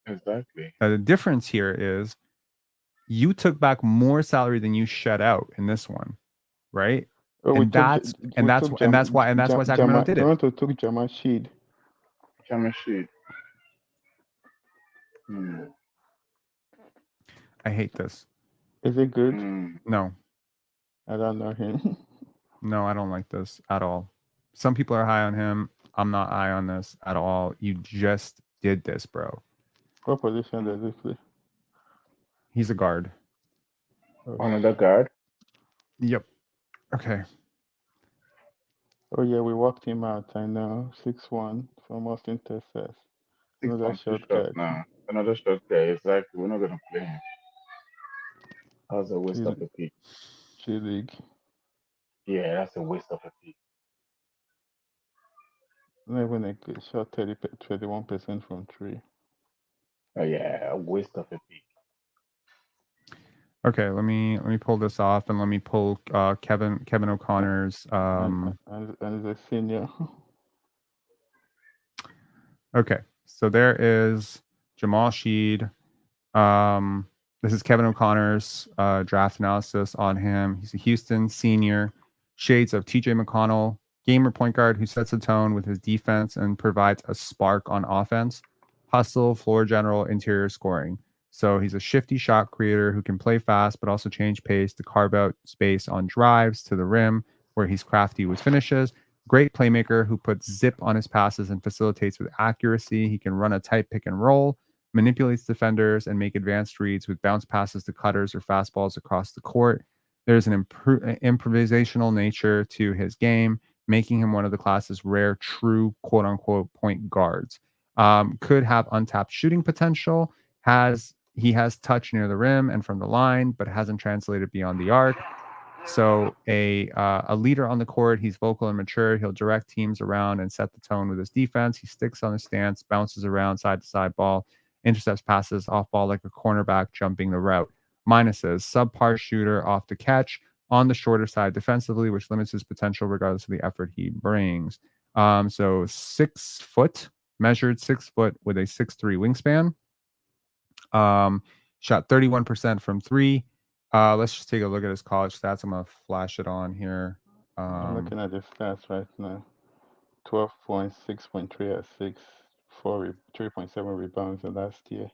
Exactly. Now, the difference here is you took back more salary than you shed out in this one, right? Oh, that's why Sacramento did it. Toronto took Jamal Shead. Jamal Shead. I hate this. Is it good? No. I don't know him. No, I don't like this at all. Some people are high on him. I'm not high on this at all. You just did this, bro. What position does he play? He's a guard. Okay. Another guard? Yep. Okay. Oh yeah, we walked him out. I know. 6'1" from Austin, Texas. Another short guard. Now. Another short guy. Exactly. We're not gonna play him. That's a waste of a pick. G-League. Yeah, that's a waste of a pick. Not even a good shot. 31% from 3. Oh yeah, a waste of a pick. Okay, let me pull this off and let me pull Kevin O'Connor's and he's a senior. Okay, so there is Jamal Shead. This is Kevin O'Connor's draft analysis on him. He's a Houston senior, shades of TJ McConnell, gamer point guard who sets the tone with his defense and provides a spark on offense, hustle, floor general, interior scoring. So he's a shifty shot creator who can play fast but also change pace to carve out space on drives to the rim where he's crafty with finishes. Great playmaker who puts zip on his passes and facilitates with accuracy. He can run a tight pick and roll, manipulates defenders, and make advanced reads with bounce passes to cutters or fastballs across the court. There's an improvisational nature to his game, making him one of the class's rare true quote-unquote point guards. Could have untapped shooting potential. He has touch near the rim and from the line, but hasn't translated beyond the arc. So a leader on the court, he's vocal and mature. He'll direct teams around and set the tone with his defense. He sticks on his stance, bounces around side to side ball, intercepts passes off ball like a cornerback jumping the route. Minuses: subpar shooter off the catch, on the shorter side defensively, which limits his potential regardless of the effort he brings. So 6 foot, measured 6 foot with a 6'3" wingspan. Shot 31% from 3. Let's just take a look at his college stats. I'm gonna flash it on here. I'm looking at the stats right now. 12 points, 6.3 assists, 3.7 rebounds the last year.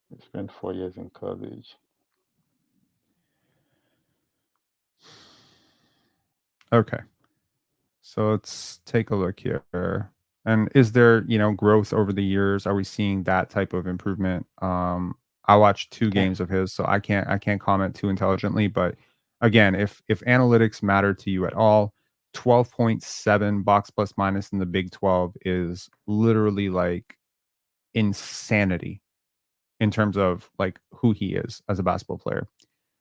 He spent 4 years in college. Okay. So let's take a look here. And is there, growth over the years? Are we seeing that type of improvement? I watched 2 games of his, so I can't comment too intelligently. But again, if analytics matter to you at all, 12.7 box plus minus in the Big 12 is literally like insanity in terms of like who he is as a basketball player.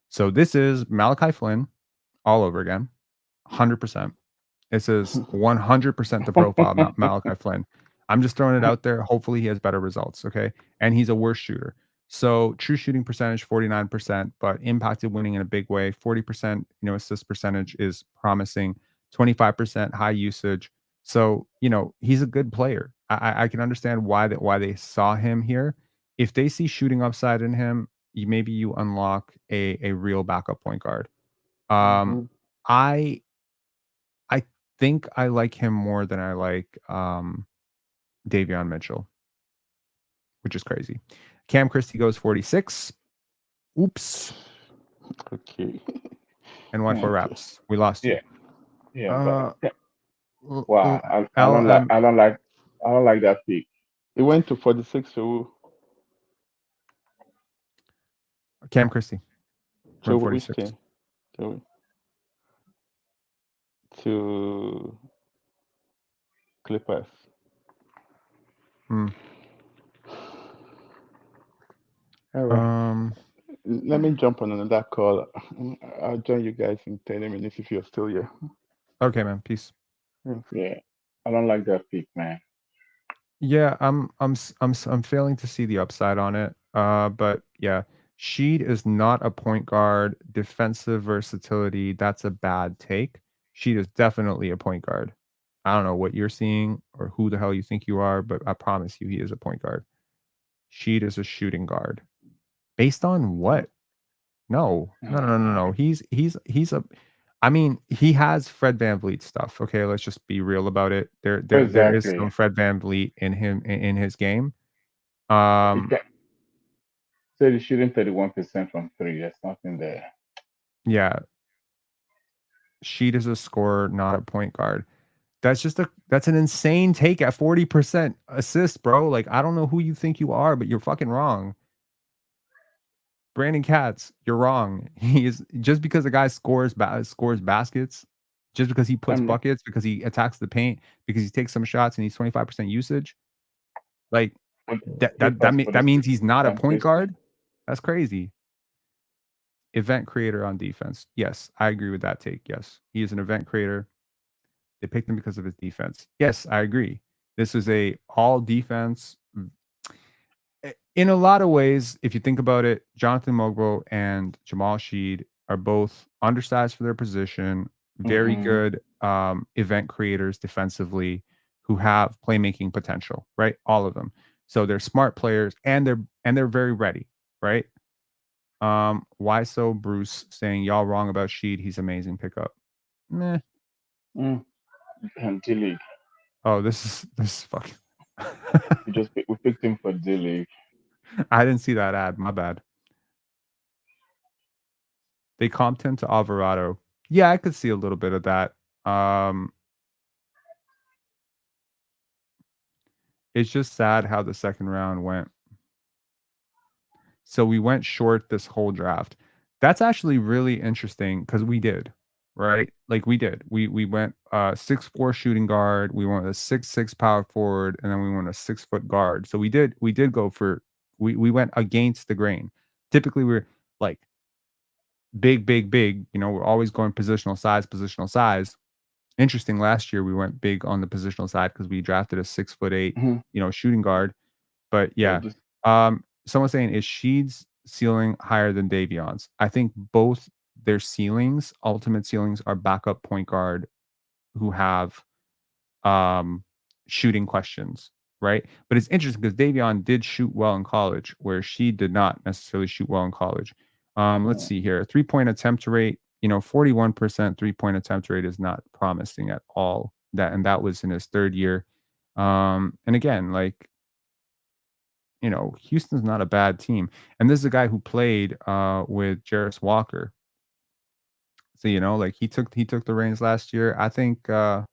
So this is Malachi Flynn all over again, 100%. This is 100% the profile of Malachi Flynn. I'm just throwing it out there. Hopefully he has better results, okay? And he's a worse shooter. So true shooting percentage 49%, but impacted winning in a big way. 40%, assist percentage is promising. 25% high usage. So, he's a good player. I can understand why they saw him here. If they see shooting upside in him, maybe you unlock a real backup point guard. I think I like him more than I like Davion Mitchell, which is crazy. Cam Christie goes 46. Oops. Okay. And why for Raps? We lost you. Yeah. Wow. I don't like that pick. It went to 46 to Cam Christie. so Went which 46. team? To Clippers. Hmm. All right. Let me jump on another call. I'll join you guys in 30 minutes if you're still here. Okay, man. Peace. Yeah. I don't like that pick, man. Yeah, I'm failing to see the upside on it. But yeah, Shead is not a point guard. Defensive versatility, that's a bad take. Shead is definitely a point guard. I don't know what you're seeing or who the hell you think you are, but I promise you he is a point guard. Shead is a shooting guard. Based on what? No. He's a I mean, he has Fred VanVleet stuff. Okay, let's just be real about it. There is Exactly. some Fred VanVleet in him in his game. So he's shooting 31% from 3. There's nothing there. Yeah. Shead is a scorer, not a point guard. That's an insane take at 40% assist, bro. Like, I don't know who you think you are, but you're fucking wrong. Brandon Katz, you're wrong. He is just because a guy scores baskets, just because he puts buckets, because he attacks the paint, because he takes some shots and he's 25% usage. Like that means he's not a point guard. That's crazy. Event creator on defense. Yes, I agree with that take. Yes, he is an event creator. They picked him because of his defense. Yes, I agree. This is a all defense. In a lot of ways, if you think about it, Jonathan Mogbo and Jamal Shead are both undersized for their position, very good event creators defensively who have playmaking potential, right? All of them. So they're smart players and they're very ready, right? Why so Bruce saying y'all wrong about Shead? He's amazing pickup. Meh. D-League. Oh, this is fucking. we picked him for D-League. I didn't see that ad. My bad. They comped him to Alvarado. Yeah, I could see a little bit of that. It's just sad how the second round went. So we went short this whole draft. That's actually really interesting because we did, right? Like we did. We went 6'4" shooting guard, we went a 6'6" power forward, and then we went a 6-foot guard. So we did go for we went against the grain. Typically we're like big. We're always going positional size. Interesting. Last year we went big on the positional side because we drafted a 6'8", Mhm. shooting guard. But Yeah, yeah, someone's saying is Shead's ceiling higher than Davion's? I think both their ultimate ceilings, are backup point guard who have shooting questions, right? But it's interesting because Davion did shoot well in college, where she did not necessarily shoot well in college. Let's see here. 3-point attempt rate, 41% 3-point attempt rate is not promising at all. That was in his third year. And again, like, Houston's not a bad team. And this is a guy who played with Jarris Walker. So, like he took the reins last year. I think yeah.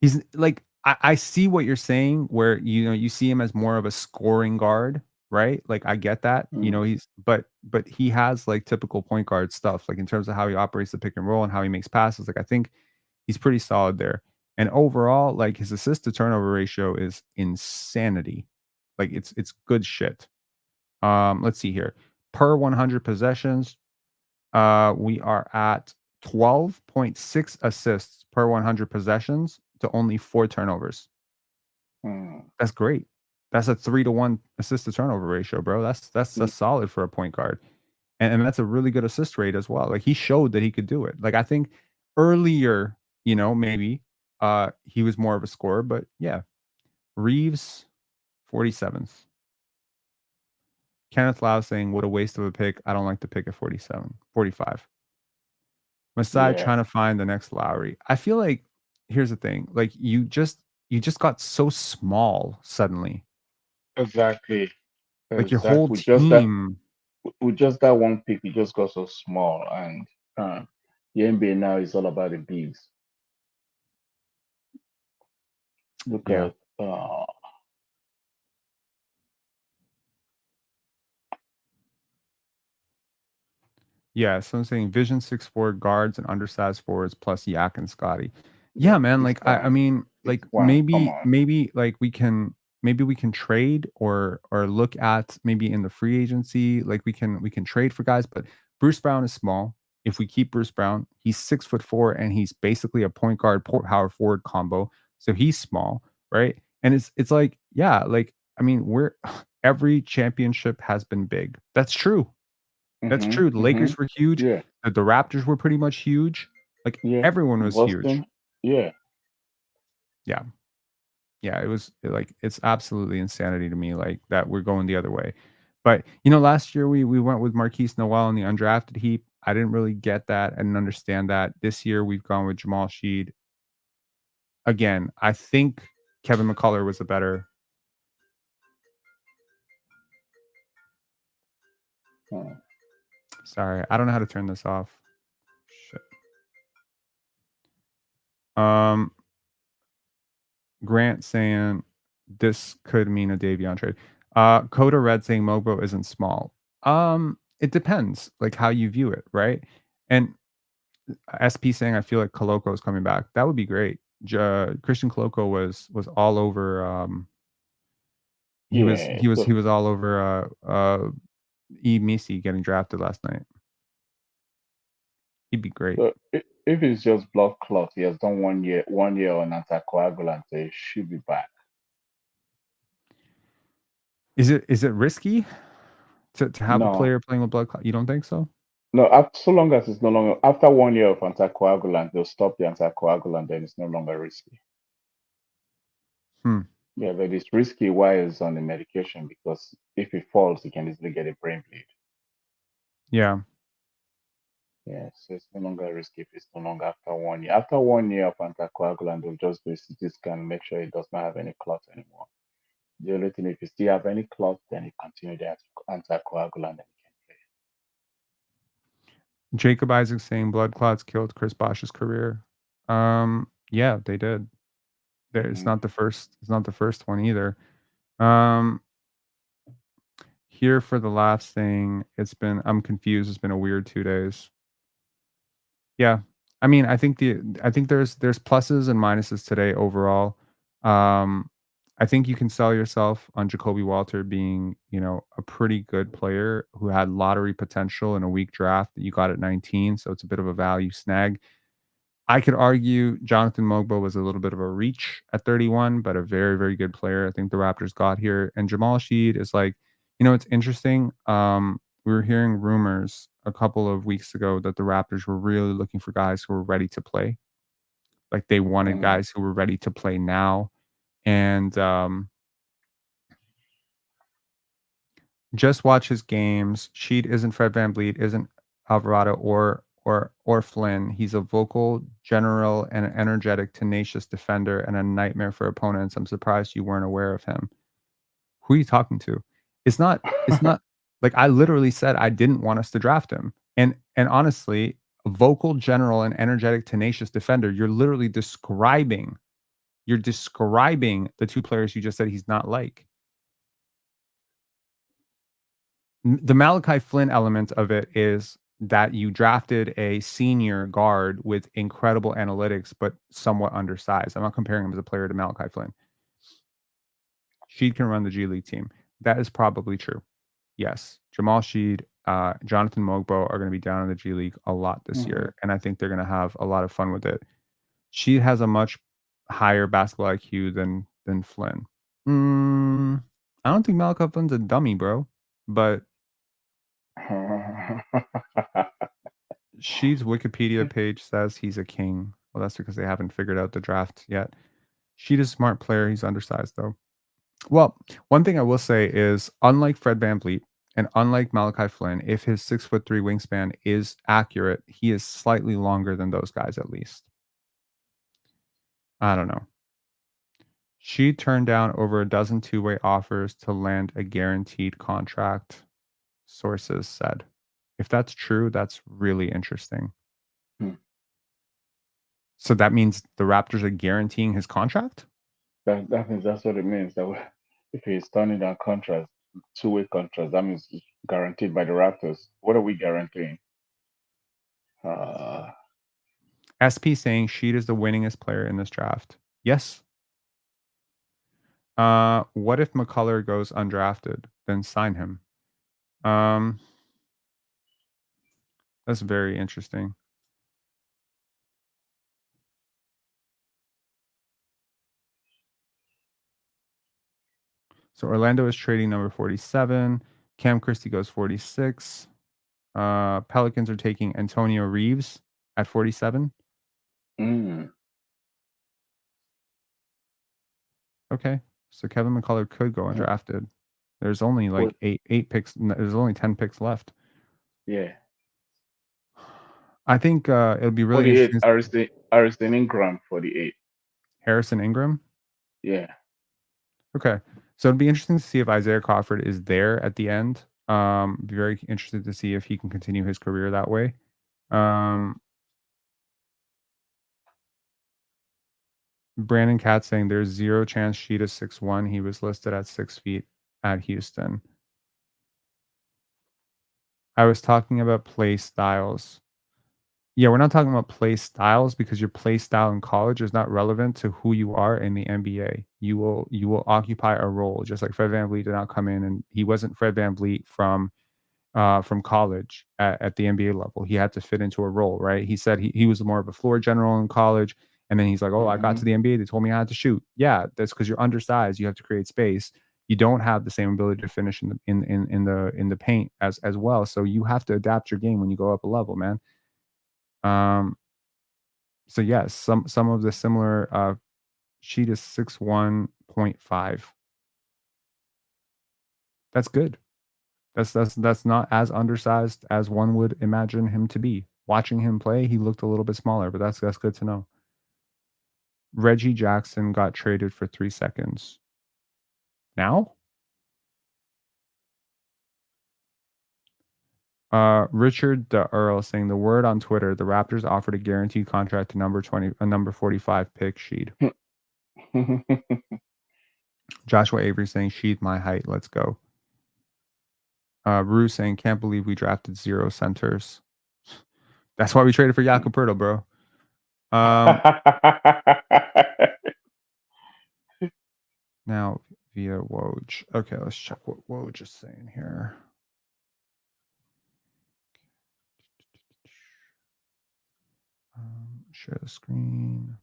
He's like, I see what you're saying, where you see him as more of a scoring guard, right? Like I get that. He's but he has like typical point guard stuff, like in terms of how he operates the pick and roll and how he makes passes. Like I think he's pretty solid there. And overall, like his assist to turnover ratio is insanity. Like it's good shit. Let's see here. Per 100 possessions, we are at 12.6 assists per 100 possessions to only 4 turnovers. That's great. That's a 3-to-1 assist to turnover ratio, bro. That's a solid for a point guard. And that's a really good assist rate as well. Like he showed that he could do it. Like I think earlier, maybe he was more of a scorer, but yeah. Reeves, 47th. Kenneth Lau saying, what a waste of a pick. I don't like the pick at 45. Masai Yeah, trying to find the next Lowry. I feel like here's the thing. Like you just got so small suddenly. exactly. Like your whole With team. just that one pick, it just got so small, and the NBA now is all about the bigs. Look Yeah. at Yeah, so I'm saying Vision 6'4" guards and undersized forwards plus Yak and Scotty. Yeah, man. it's Like I fine. mean, It's like fine. Come on. maybe like we can trade or look at maybe in the free agency. Like we can trade for guys, but Bruce Brown is small. If we keep Bruce Brown, he's 6'4" and he's basically a point guard power forward combo. So he's small, right? And it's like, yeah, like I mean, we're every championship has been big. That's true. That's true. The Lakers were huge. Yeah, The Raptors were pretty much huge. Like yeah. everyone was huge. Boston. Yeah. Yeah. Yeah. It's absolutely insanity to me, like that we're going the other way. But last year we went with Marquise Noel in the undrafted heap. I didn't really get that. I didn't understand that. This year we've gone with Jamal Shead. Again, I think Kevin McCullough was a better. Sorry, I don't know how to turn this off. Shit. Grant saying this could mean a Davion trade. Coda Red saying Mogbo isn't small. It depends, like how you view it, right? And SP saying I feel like Koloko is coming back. That would be great. Christian Koloko was all over. He was Yeah. he was So, he was all over. E Missy getting drafted last night. He'd be great. so if it's just blood clot, he has done 1 year on anticoagulant, so he should be back. Is it risky to have a No, player playing with blood clot? You don't think so? no. So long as it's no longer after 1 year of anticoagulant, they'll stop the anticoagulant. Then it's no longer risky. Hmm. Yeah, but it's risky while it's on the medication because if it falls, he can easily get a brain bleed. Yeah. Yeah, so it's no longer risky if it's no longer after 1 year. After 1 year of anticoagulant, they'll just do a CT scan, make sure it does not have any clot anymore. The only thing, if you still have any clot, then you continue the anticoagulant and you can play. Jacob Isaac saying blood clots killed Chris Bosh's career. Yeah, they did. It's not the first. It's not the first one either. Here for the last thing, I'm confused. It's been a weird 2 days. Yeah, I mean, I think there's pluses and minuses today overall. I think you can sell yourself on Jacoby Walter being, a pretty good player who had lottery potential in a weak draft that you got at 19. So it's a bit of a value snag. I could argue Jonathan Mogbo was a little bit of a reach at 31, but a very, very good player. I think the Raptors got here. And Jamal Shead is like, it's interesting. We were hearing rumors a couple of weeks ago that the Raptors were really looking for guys who were ready to play. Like they wanted guys who were ready to play now. And just watch his games. Sheed isn't Fred VanVleet, isn't Alvarado or Flynn. He's a vocal, general, and an energetic, tenacious defender and a nightmare for opponents. I'm surprised you weren't aware of him. Who are you talking to? It's not like I literally said I didn't want us to draft him. And honestly, a vocal, general, and energetic, tenacious defender, you're literally describing the two players you just said he's not like. The Malachi Flynn element of it is that you drafted a senior guard with incredible analytics, but somewhat undersized. I'm not comparing him as a player to Malachi Flynn. Shead can run the G League team. That is probably true. Yes. Jamal Shead, Jonathan Mogbo are going to be down in the G League a lot this year, and I think they're going to have a lot of fun with it. Shead has a much higher basketball IQ than Flynn. I don't think Malachi Flynn's a dummy, bro, but Sheed's Wikipedia page says he's a king. Well, that's because they haven't figured out the draft yet. Sheed is a smart player. He's undersized, though. Well, one thing I will say is, unlike Fred VanVleet and unlike Malachi Flynn, if his 6'3" wingspan is accurate, he is slightly longer than those guys, at least. I don't know. She turned down over a dozen two-way offers to land a guaranteed contract, sources said. If that's true, that's really interesting. So that means the Raptors are guaranteeing his contract? That means that's what it means. That if he's turning down contracts, two-way contracts, that means it's guaranteed by the Raptors. What are we guaranteeing? SP saying Sheed is the winningest player in this draft. Yes. What if McCullough goes undrafted? Then sign him. That's very interesting. So Orlando is trading number 47. Cam Christie goes 46. Pelicans are taking Antonio Reeves at 47. Okay. So Kevin McCullough could go undrafted. There's only like eight picks. There's only 10 picks left. Yeah. I think it'll be really interesting. Harrison Ingram 48. Harrison Ingram? Yeah. Okay. So it'd be interesting to see if Isaiah Crawford is there at the end. Be very interested to see if he can continue his career that way. Brandon Katz saying there's zero chance Sheed is 6'1". He was listed at 6 feet at Houston. I was talking about play styles. Yeah, we're not talking about play styles because your play style in college is not relevant to who you are in the NBA. You will occupy a role, just like Fred VanVleet did not come in, and he wasn't Fred VanVleet from college at the NBA level. He had to fit into a role, right? He said he was more of a floor general in college, and then he's like, I got to the NBA, they told me I had to shoot. Yeah, that's because you're undersized. You have to create space. You don't have the same ability to finish in the paint as well. So you have to adapt your game when you go up a level, man. So yes, some of the similar Sheed is 6'1.5. That's good. That's not as undersized as one would imagine him to be. Watching him play, he looked a little bit smaller, but that's good to know. Reggie Jackson got traded for 3 seconds. Now? Richard the Earl saying the word on Twitter, the Raptors offered a guaranteed contract to number 45 pick Sheed. Joshua Avery saying Sheed my height, let's go. Rue saying can't believe we drafted 0 centers. That's why we traded for Jakob Poeltl, bro. Now via Woj. Okay, let's check what Woj is saying here. Share the screen.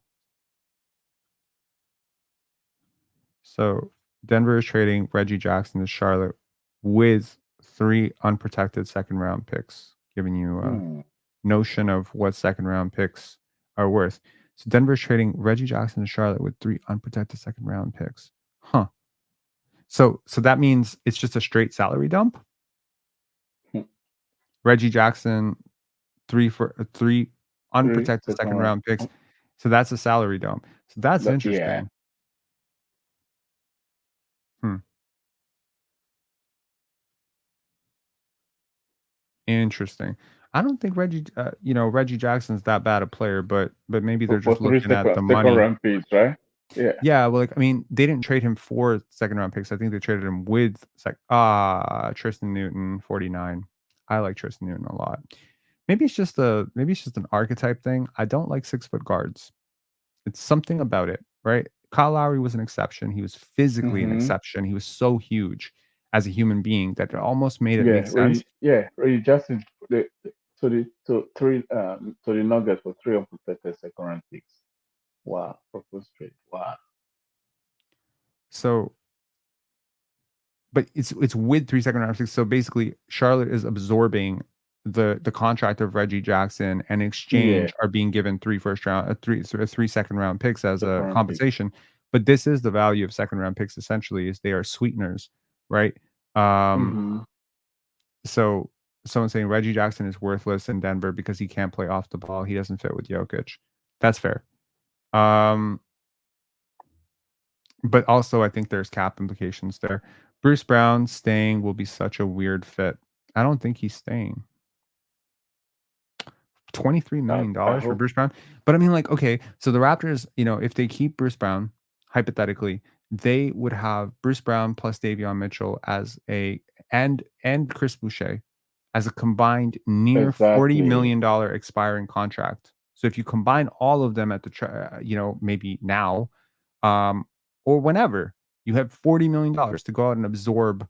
So Denver is trading Reggie Jackson to Charlotte with 3 unprotected second round picks, giving you a Hmm. notion of what second round picks are worth. So Denver is trading Reggie Jackson to Charlotte with 3 unprotected second round picks. Huh. So that means it's just a straight salary dump. Hmm. Reggie Jackson, 3 unprotected Second second round. round picks. So that's a salary dump. So that's Yeah. interesting. Interesting. I don't think Reggie Jackson's that bad a player, but maybe they're For just 3 looking at the second money. round picks, right? Yeah. Yeah, well, like I mean, they didn't trade him for second round picks. I think they traded him with Tristan Newton, 49. I like Tristan Newton a lot. Maybe it's just an archetype thing. I don't like 6-foot guards. It's something about it, right? Kyle Lowry was an exception. He was physically an Mhm. exception. He was so huge as a human being that it almost made it Yeah. make sense. Reggie Jackson to the Nuggets for 3 unprotected second round picks. Wow. Proposed trade. Wow. So, but it's with 3 second round picks. So basically, Charlotte is absorbing the contract of Reggie Jackson, and in exchange are being given 3 first round, 3 second round picks as Second a round picks. compensation. But this is the value of second round picks. Essentially, is they are sweeteners, right? Mhm. So someone saying Reggie Jackson is worthless in Denver because he can't play off the ball. He doesn't fit with Jokic. That's fair. But also I think there's cap implications there. Bruce Brown staying will be such a weird fit. I don't think he's staying. $23 million for hope- Bruce Brown. But I mean, like, okay, so the Raptors, if they keep Bruce Brown, hypothetically, they would have Bruce Brown plus Davion Mitchell as and Chris Boucher as a combined near $40 million expiring contract. So if you combine all of them at the maybe now, or whenever, you have $40 million to go out and absorb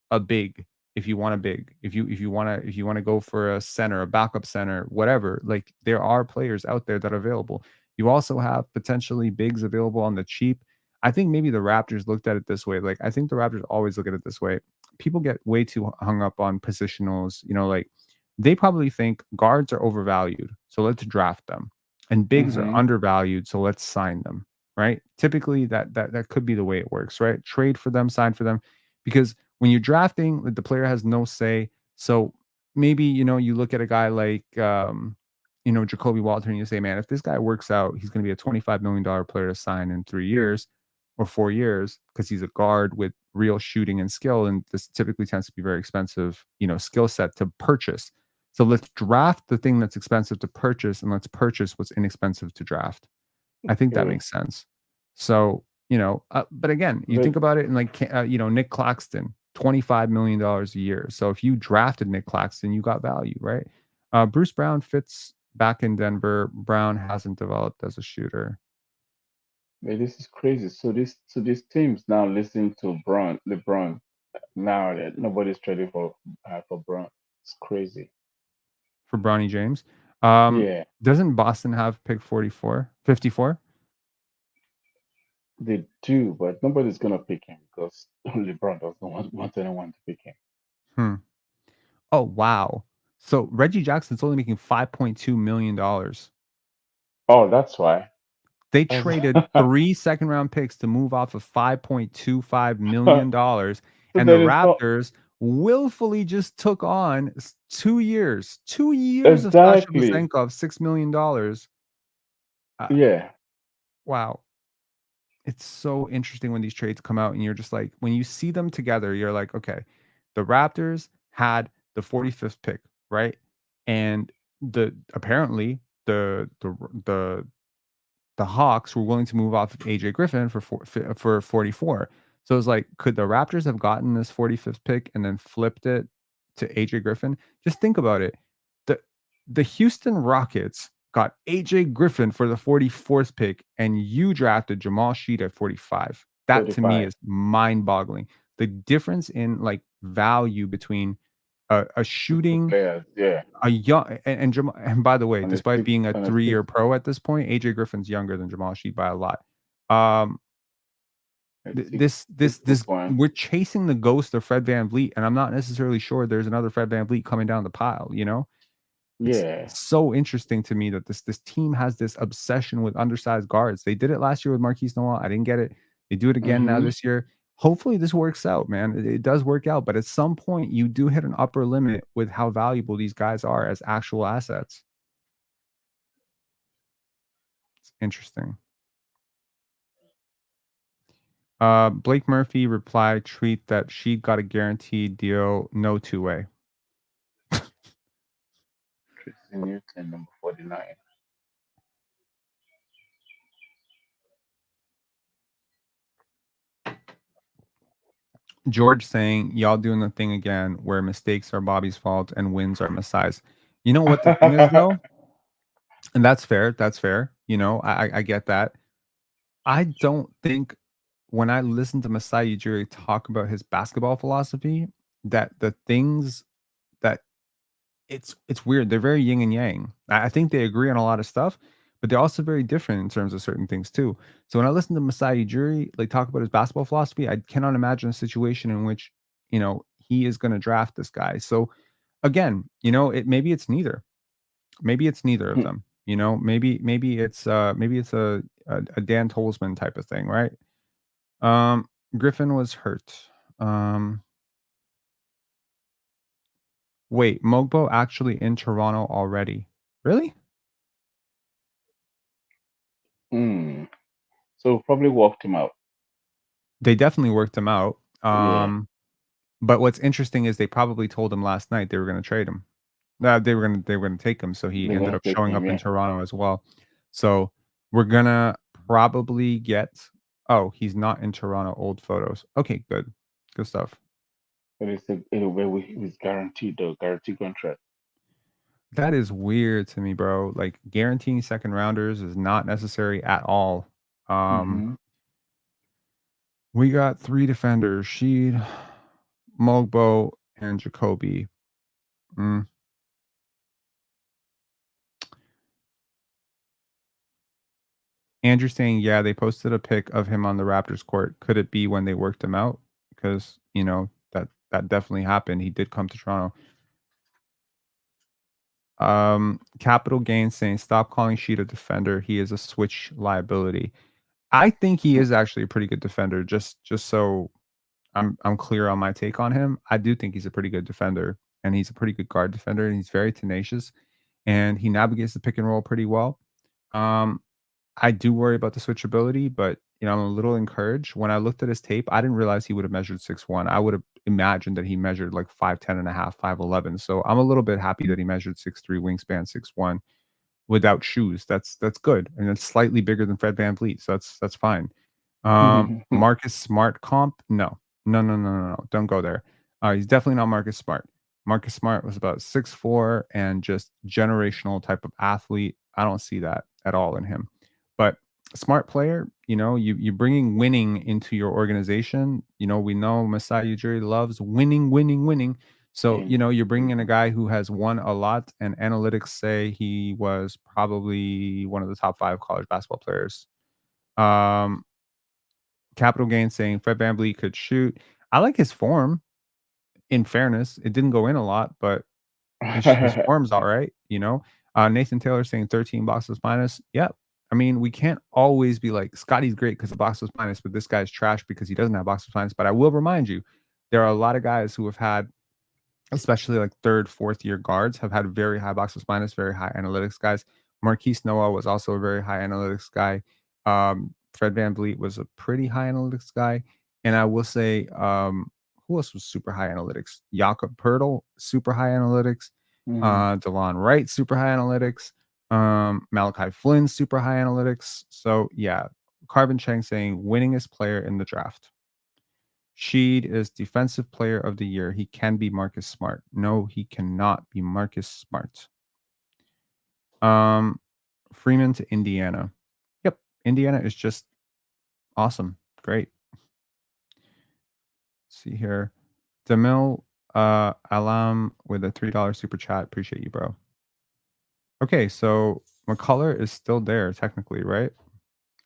a big. If you want a big, if you want to go for a center, a backup center, whatever, like there are players out there that are available. You also have potentially bigs available on the cheap. I think maybe the Raptors looked at it this way. Like I think the Raptors always look at it this way. People get way too hung up on positionals. Like they probably think guards are overvalued, so let's draft them, and bigs are Mhm. undervalued, so let's sign them. Right? Typically, that could be the way it works. Right? Trade for them, sign for them, because when you're drafting, the player has no say. So maybe, you look at a guy like, Jacoby Walter and you say, man, if this guy works out, he's going to be a $25 million player to sign in 3 years or 4 years because he's a guard with real shooting and skill. And this typically tends to be very expensive, skill set to purchase. So let's draft the thing that's expensive to purchase and let's purchase what's inexpensive to draft. I think that Okay. makes sense. So, but again, you think about it in like, Nick Claxton, $25 million a year. So if you drafted Nick Claxton, you got value, right? Bruce Brown fits back in Denver. Brown hasn't developed as a shooter. Man, this is crazy. So these teams now listen to LeBron. Now that nobody's trading for Brown. It's crazy. For Bronny James. Yeah, Doesn't Boston have pick 54? they do, but nobody's gonna pick him because LeBron doesn't want anyone to pick him. Oh, wow. So Reggie Jackson's only making $5.2 million. Oh, that's why. They traded 3 second round picks to move off of $5.25 million. And the there is no Raptors willfully just took on 2 years. 2 years of Sasha exactly. Vezenkov, $6 million. Yeah. Wow. It's so interesting when these trades come out and you're just like, when you see them together, you're like, okay, the Raptors had the 45th pick, right? And apparently the Hawks were willing to move off of AJ Griffin for 44. So it's like, could the Raptors have gotten this 45th pick and then flipped it to AJ Griffin? Just think about it. The Houston Rockets got AJ Griffin for the 44th pick, and you drafted Jamal Shead at 45. That to me 35. is mind-boggling. The difference in like value between a Two shooting, players, yeah. a young and Jamal, and by the way, On a despite six, being a on a 3-year six, pro at this point, AJ Griffin's younger than Jamal Shead by a lot. Um, a th- six, this this 6 this foot one. we're chasing the ghost of Fred VanVleet, and I'm not necessarily sure there's another Fred VanVleet coming down the pile. You know, Yeah. it's so interesting to me that this team has this obsession with undersized guards. They did it last year with Marquise Noel. I didn't get it. They do it again now Mhm. this year. Hopefully this works out, man. It does work out, but at some point you do hit an upper limit with how valuable these guys are as actual assets. It's interesting. Blake Murphy replied, "Treat that she got a guaranteed deal, no two-way." Tracy Newton, number 49. George saying, "Y'all doing the thing again where mistakes are Bobby's fault and wins are Masai's." You know what the thing is though? And that's fair. That's fair. You know, I get that. I don't think when I listen to Masai Ujiri talk about his basketball philosophy, that the things that it's weird. They're very yin and yang. I think they agree on a lot of stuff, but they're also very different in terms of certain things too. So when I listen to Masai Ujiri like talk about his basketball philosophy, I cannot imagine a situation in which he is going to draft this guy. So again, maybe it's neither. Maybe it's neither of them. Maybe it's a Dan Tolsman type of thing, right? Griffin was hurt. Wait, Mogbo actually in Toronto already? Really? So probably walked him out. They definitely worked him out. Yeah. But what's interesting is they probably told him last night they were going to trade him. They were gonna take him, so he They're ended gonna up take showing him, up in yeah. Toronto as well. So we're gonna probably get. Oh, he's not in Toronto. Old photos. Okay, good stuff. But it's a way he was guaranteed though, guaranteed contract. That is weird to me, bro. Like guaranteeing second rounders is not necessary at all. Mhm. We got 3 defenders: Shead, Mogbo, and Jacoby. Andrew saying, yeah, they posted a pic of him on the Raptors court. Could it be when they worked him out? Because that definitely happened. He did come to Toronto. Capital Gain saying, stop calling Shead a defender. He is a switch liability. I think he is actually a pretty good defender. Just so I'm clear on my take on him. I do think he's a pretty good defender, and he's a pretty good guard defender, and he's very tenacious, and he navigates the pick and roll pretty well. I do worry about the switchability, but I'm a little encouraged. When I looked at his tape, I didn't realize he would have measured 6'1". I would have imagined that he measured like 5'10 and a half, 5'11. So I'm a little bit happy that he measured 6'3", wingspan 6'1", without shoes. That's good. And it's slightly bigger than Fred VanVleet. So that's fine. Marcus Smart comp? No. No. Don't go there. He's definitely not Marcus Smart. Marcus Smart was about 6'4" and just generational type of athlete. I don't see that at all in him. But smart player, you're bringing winning into your organization. We know Masai Ujiri loves winning. So, you're bringing in a guy who has won a lot, and analytics say he was probably one of the top 5 college basketball players. Capital Gain saying Fred VanVleet could shoot. I like his form. In fairness, it didn't go in a lot, but his form's all right. Nathan Taylor saying 13 boxes minus. Yep. I mean, we can't always be like Scotty's great because of boxes minus, but this guy's trash because he doesn't have boxes minus. But I will remind you, there are a lot of guys who have had, especially like 3rd, 4th year guards, have had very high boxes minus, very high analytics guys. Marquise Noel was also a very high analytics guy. Fred VanVleet was a pretty high analytics guy. And I will say, who else was super high analytics? Jakob Pertl, super high analytics. DeLon Wright, super high analytics. Malachi Flynn, super high analytics. So yeah, Carbon Cheng saying winningest player in the draft. Shead is defensive player of the year. He can be Marcus Smart. No, he cannot be Marcus Smart. Freeman to Indiana. Yep, Indiana is just awesome. Great. see here. Jamil Alam with a $3 super chat. Appreciate you, bro. Okay, so McCullough is still there technically, right?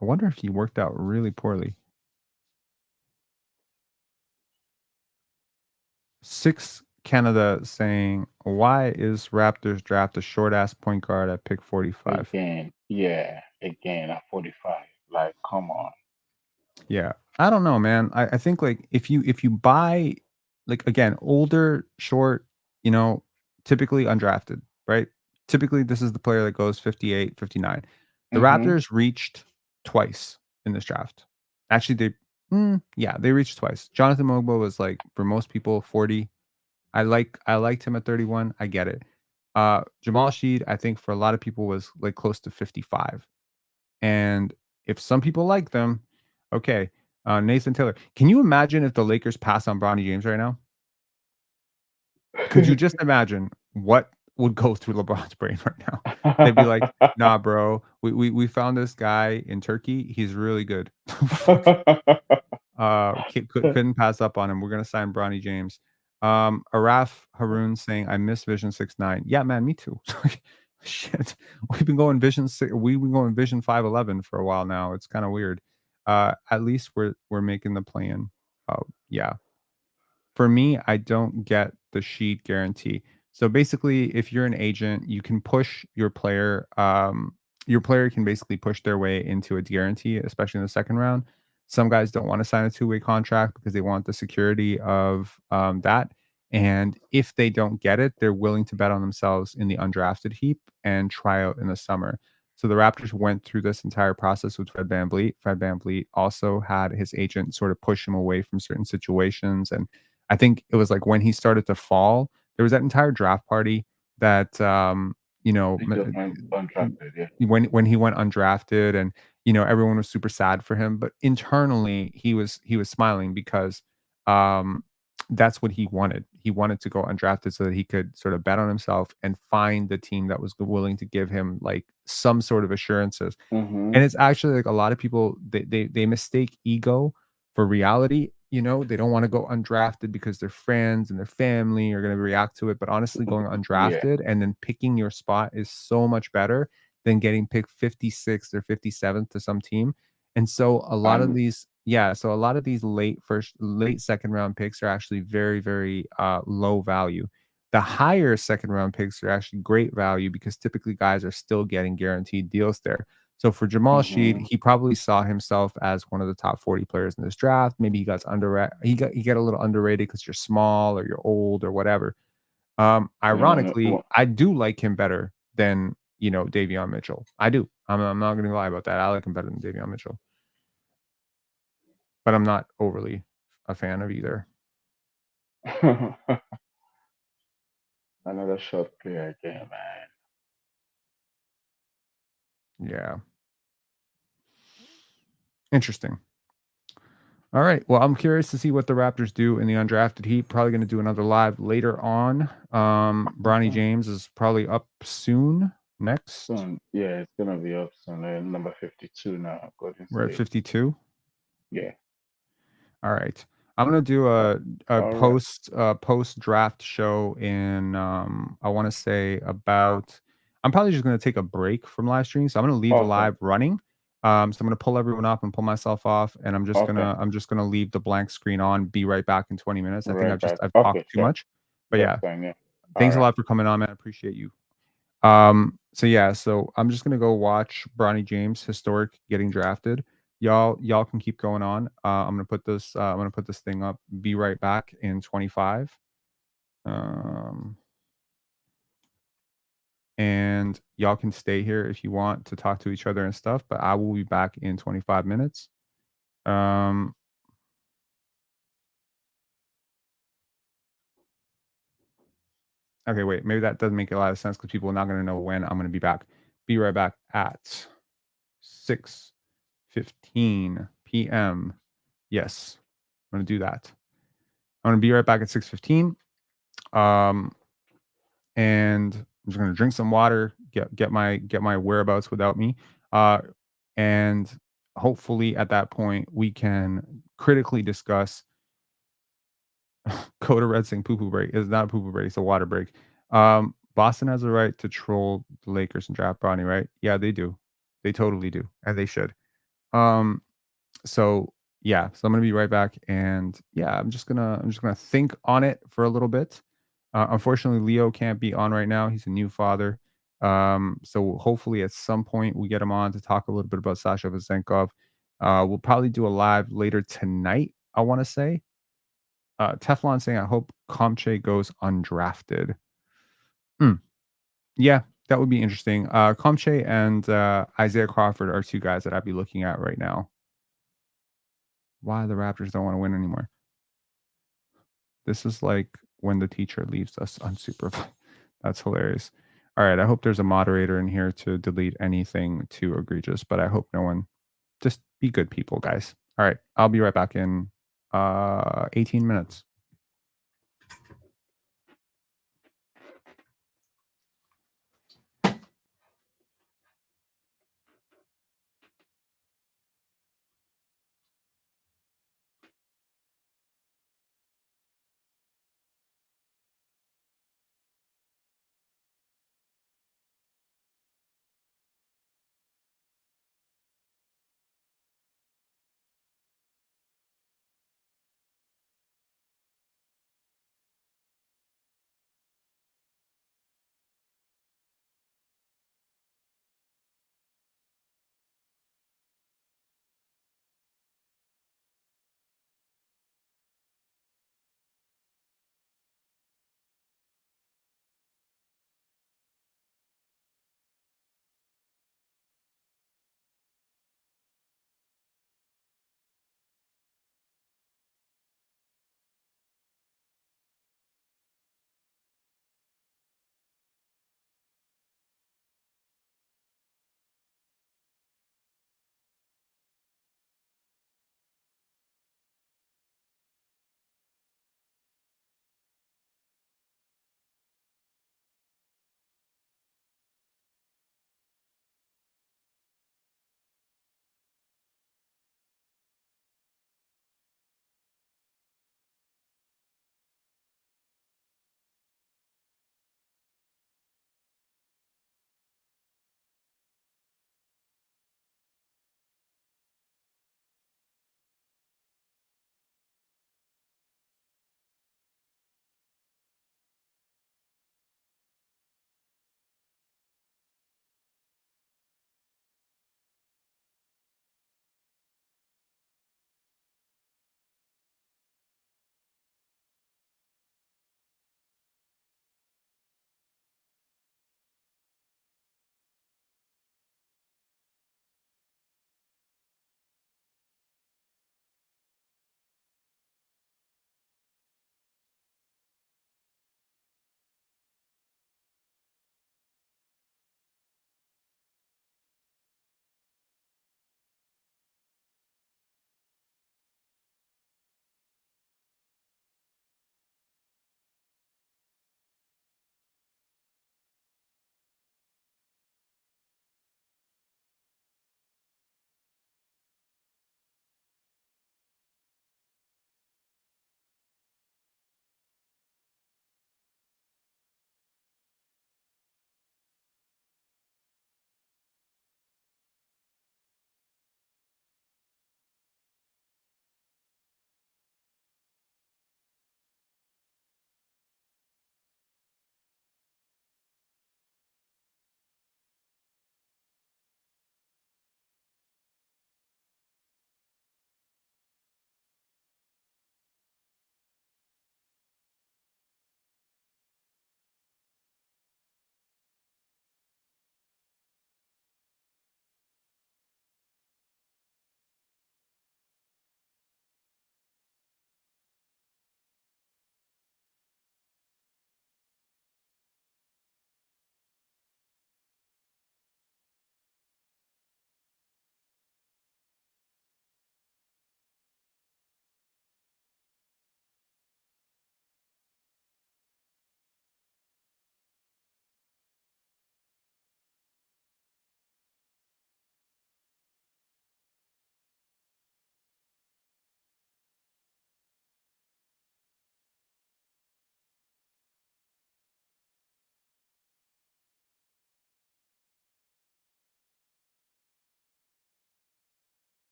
I wonder if he worked out really poorly. 6 Canada saying, why is Raptors draft a short ass point guard at pick 45? Again, at 45. Like, come on. Yeah. I don't know, man. I think like if you buy like again, older, short, typically undrafted, right? Typically this is the player that goes 58, 59. The Mhm. Raptors reached twice in this draft. Actually, they reached twice. Jonathan Mogbo was like for most people 40. I liked him at 31. I get it. Jamal Shead, I think for a lot of people was like close to 55. And if some people like them, okay. Nathan Taylor, can you imagine if the Lakers pass on Bronny James right now? Could you just imagine what would go through LeBron's brain right now? They'd be like, "Nah, bro, we found this guy in Turkey. He's really good. Couldn't pass up on him. We're gonna sign Bronny James." Araf Haroon saying, "I miss Vision 6-9." Yeah, man, me too. Shit, we've been going Vision 511 for a while now. It's kind of weird. At least we're making the plan. Yeah. For me, I don't get the sheet guarantee. So basically, if you're an agent, you can push your player. Your player can basically push their way into a guarantee, especially in the second round. Some guys don't want to sign a two-way contract because they want the security of that. And if they don't get it, they're willing to bet on themselves in the undrafted heap and try out in the summer. So the Raptors went through this entire process with Fred VanVleet. Fred VanVleet also had his agent sort of push him away from certain situations. And I think it was like when he started to fall, there was that entire draft party that He just went undrafted, yeah. when he went undrafted, and everyone was super sad for him, but internally he was smiling because um that's what he wanted. He wanted to go undrafted so that he could sort of bet on himself and find the team that was willing to give him like some sort of assurances. Mhm. And it's actually like a lot of people they mistake ego for reality. They don't want to go undrafted because their friends and their family are going to react to it. But honestly, going Yeah. undrafted and then picking your spot is so much better than getting picked 56th or 57th to some team. And so a lot of these, so a lot of these late second round picks are actually very, very low value. The higher second round picks are actually great value because typically guys are still getting guaranteed deals there. So for Jamal Shead, Mhm. he probably saw himself as one of the top 40 players in this draft. Maybe he got he got a little underrated because you're small or you're old or whatever. Ironically, I do like him better than Davion Mitchell. I do. I'm not going to lie about that. I like him better than Davion Mitchell, but I'm not overly a fan of either. Another shot player again, man. Yeah. Interesting. All right. Well, I'm curious to see what the Raptors do in the undrafted heat. Probably going to do another live later on. Bronny James is probably up soon. Next, Soon. Yeah, it's gonna be up soon. Number 52 now. Golden we're at State. 52. Yeah. All right. I'm gonna do a All right. post draft show in I want to say about. I'm probably just gonna take a break from live streaming, so I'm gonna leave the Okay. live running. So I'm gonna pull everyone up and pull myself off, and I'm just gonna leave the blank screen on. Be right back in 20 minutes. I think Right back. I've Okay, talked too sure. much, but That's yeah. fine, yeah. Thanks a All lot for coming on, man. I appreciate you. So I'm just gonna go watch Bronny James historic getting drafted. Y'all can keep going on. I'm gonna put this thing up. Be right back in 25. And y'all can stay here if you want to talk to each other and stuff, but I will be back in 25 minutes. Okay, wait, maybe that doesn't make a lot of sense because people are not going to know when I'm going to be back. Be right back at 6:15 p.m. Yes, I'm going to do that. I'm going to be right back at 6:15. And I'm just going to drink some water, get my whereabouts without me. And hopefully at that point we can critically discuss Go to Red Sing poo poo break. It's not a poo poo break. It's a water break. Boston has a right to troll the Lakers and draft Bronny, right? Yeah, they do. They totally do, and they should. So yeah, so I'm gonna be right back, and yeah, I'm just gonna think on it for a little bit. Unfortunately, Leo can't be on right now. He's a new father. So hopefully at some point we get him on to talk a little bit about Sasha Vezenkov. We'll probably do a live later tonight, I want to say. Teflon saying, I hope Comche goes undrafted. Yeah, that would be interesting. Comche and Isaiah Crawford are two guys that I'd be looking at right now. Why the Raptors don't want to win anymore. This is like when the teacher leaves us unsupervised. That's hilarious. All right, I hope there's a moderator in here to delete anything too egregious, but I hope no one. Just be good people, guys. All right, I'll be right back in 18 minutes.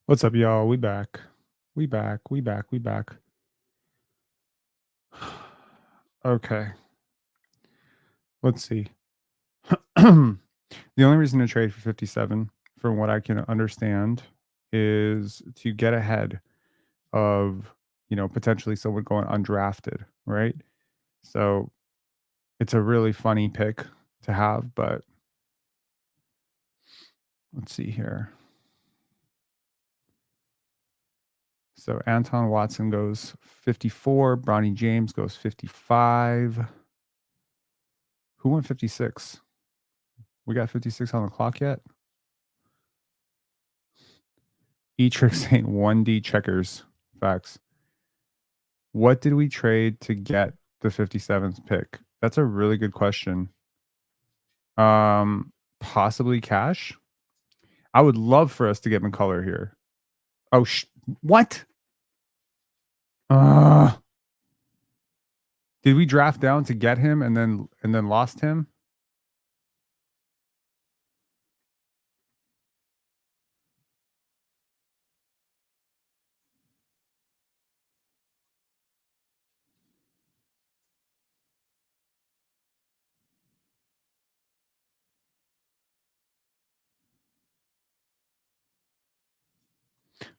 What's up, y'all? We back. We back. Okay. Let's see. The only reason to trade for 57, from what I can understand, is to get ahead of, potentially someone going undrafted, right? So it's a really funny pick to have, but let's see here. So Anton Watson goes 54. Bronny James goes 55. Who went 56? We got 56 on the clock yet? E-Trick saying 1D checkers. Facts. What did we trade to get the 57th pick? That's a really good question. Possibly cash. I would love for us to get McCullough here. Oh, what? Did we draft down to get him and then lost him?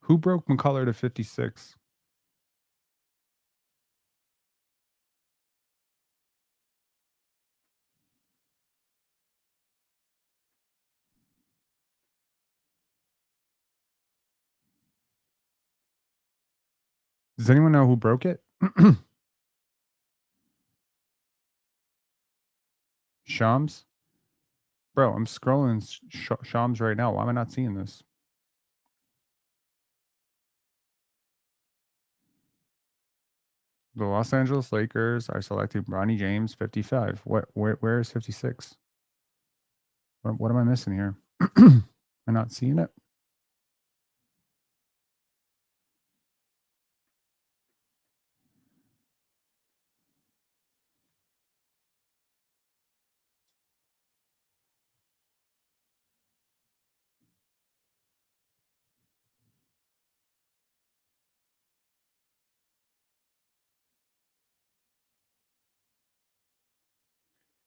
Who broke McCullough to 56? Does anyone know who broke it? Shams? Bro, I'm scrolling Shams right now. Why am I not seeing this? The Los Angeles Lakers are selecting Bronny James 55. Where is 56? What am I missing here? Am I not seeing it?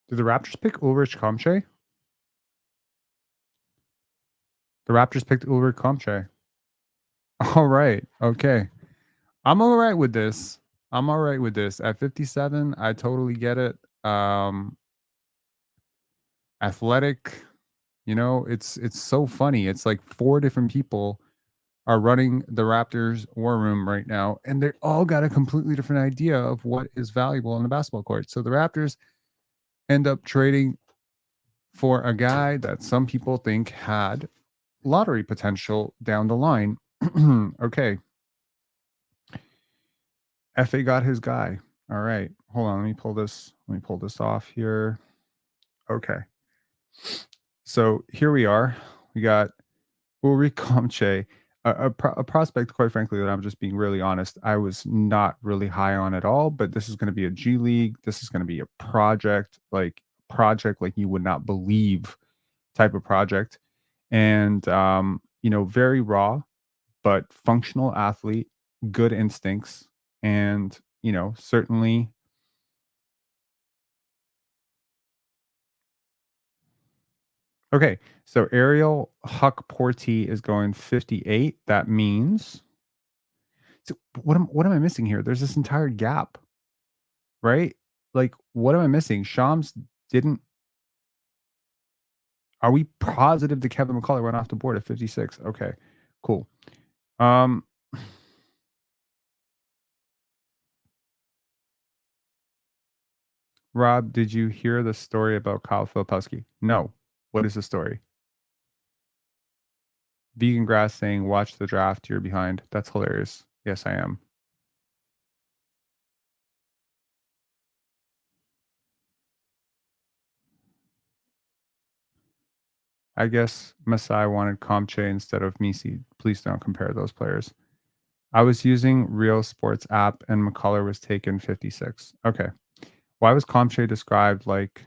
Did the Raptors pick Ulrich Chomche? The Raptors picked Ulrich Chomche. All right. Okay. I'm all right with this. At 57, I totally get it. Athletic, it's so funny. It's like 4 different people are running the Raptors war room right now, and they all got a completely different idea of what is valuable on the basketball court. So the Raptors end up trading for a guy that some people think had lottery potential down the line. Okay. FA got his guy. All right. Hold on. Let me pull this off here. Okay. So here we are. We got Ulrich Comche, a prospect, quite frankly, that I'm just being really honest, I was not really high on at all, but this is going to be a G League. This is going to be a project like you would not believe type of project. And, very raw, but functional athlete, good instincts, and, certainly. Okay, so Ariel Huck Porty is going 58. That means, so what am I missing here? There's this entire gap, right? Like, what am I missing? Shams didn't. Are we positive that Kevin McCullough went off the board at 56? Okay, cool. Rob, did you hear the story about Kyle Filipowski? No. What is the story? Vegan Grass saying, watch the draft, you're behind. That's hilarious. Yes, I am. I guess Masai wanted Comche instead of Misi. Please don't compare those players. I was using Real Sports app and McCullough was taken 56. Okay. Why was Comche described like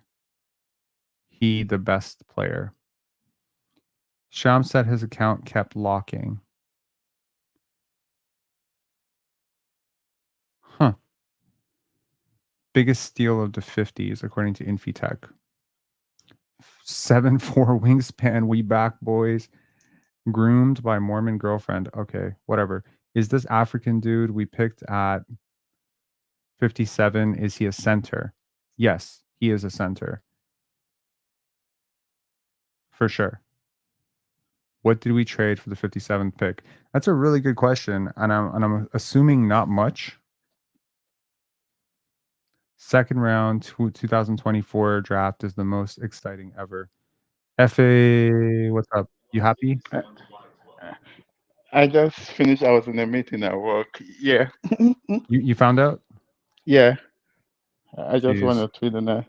he the best player? Sham said his account kept locking. Biggest steal of the 50s, according to Infitech. 7'4" wingspan, we back boys. Groomed by Mormon girlfriend. Okay, whatever. Is this African dude we picked at 57, is he a center? Yes, he is a center. For sure. What did we trade for the 57th pick? That's a really good question, and I'm assuming not much. Second round 2024 draft is the most exciting ever. FA, what's up? You happy? I just finished. I was in a meeting at work. Yeah. You found out? Yeah. I just Jeez. want to tweet on that.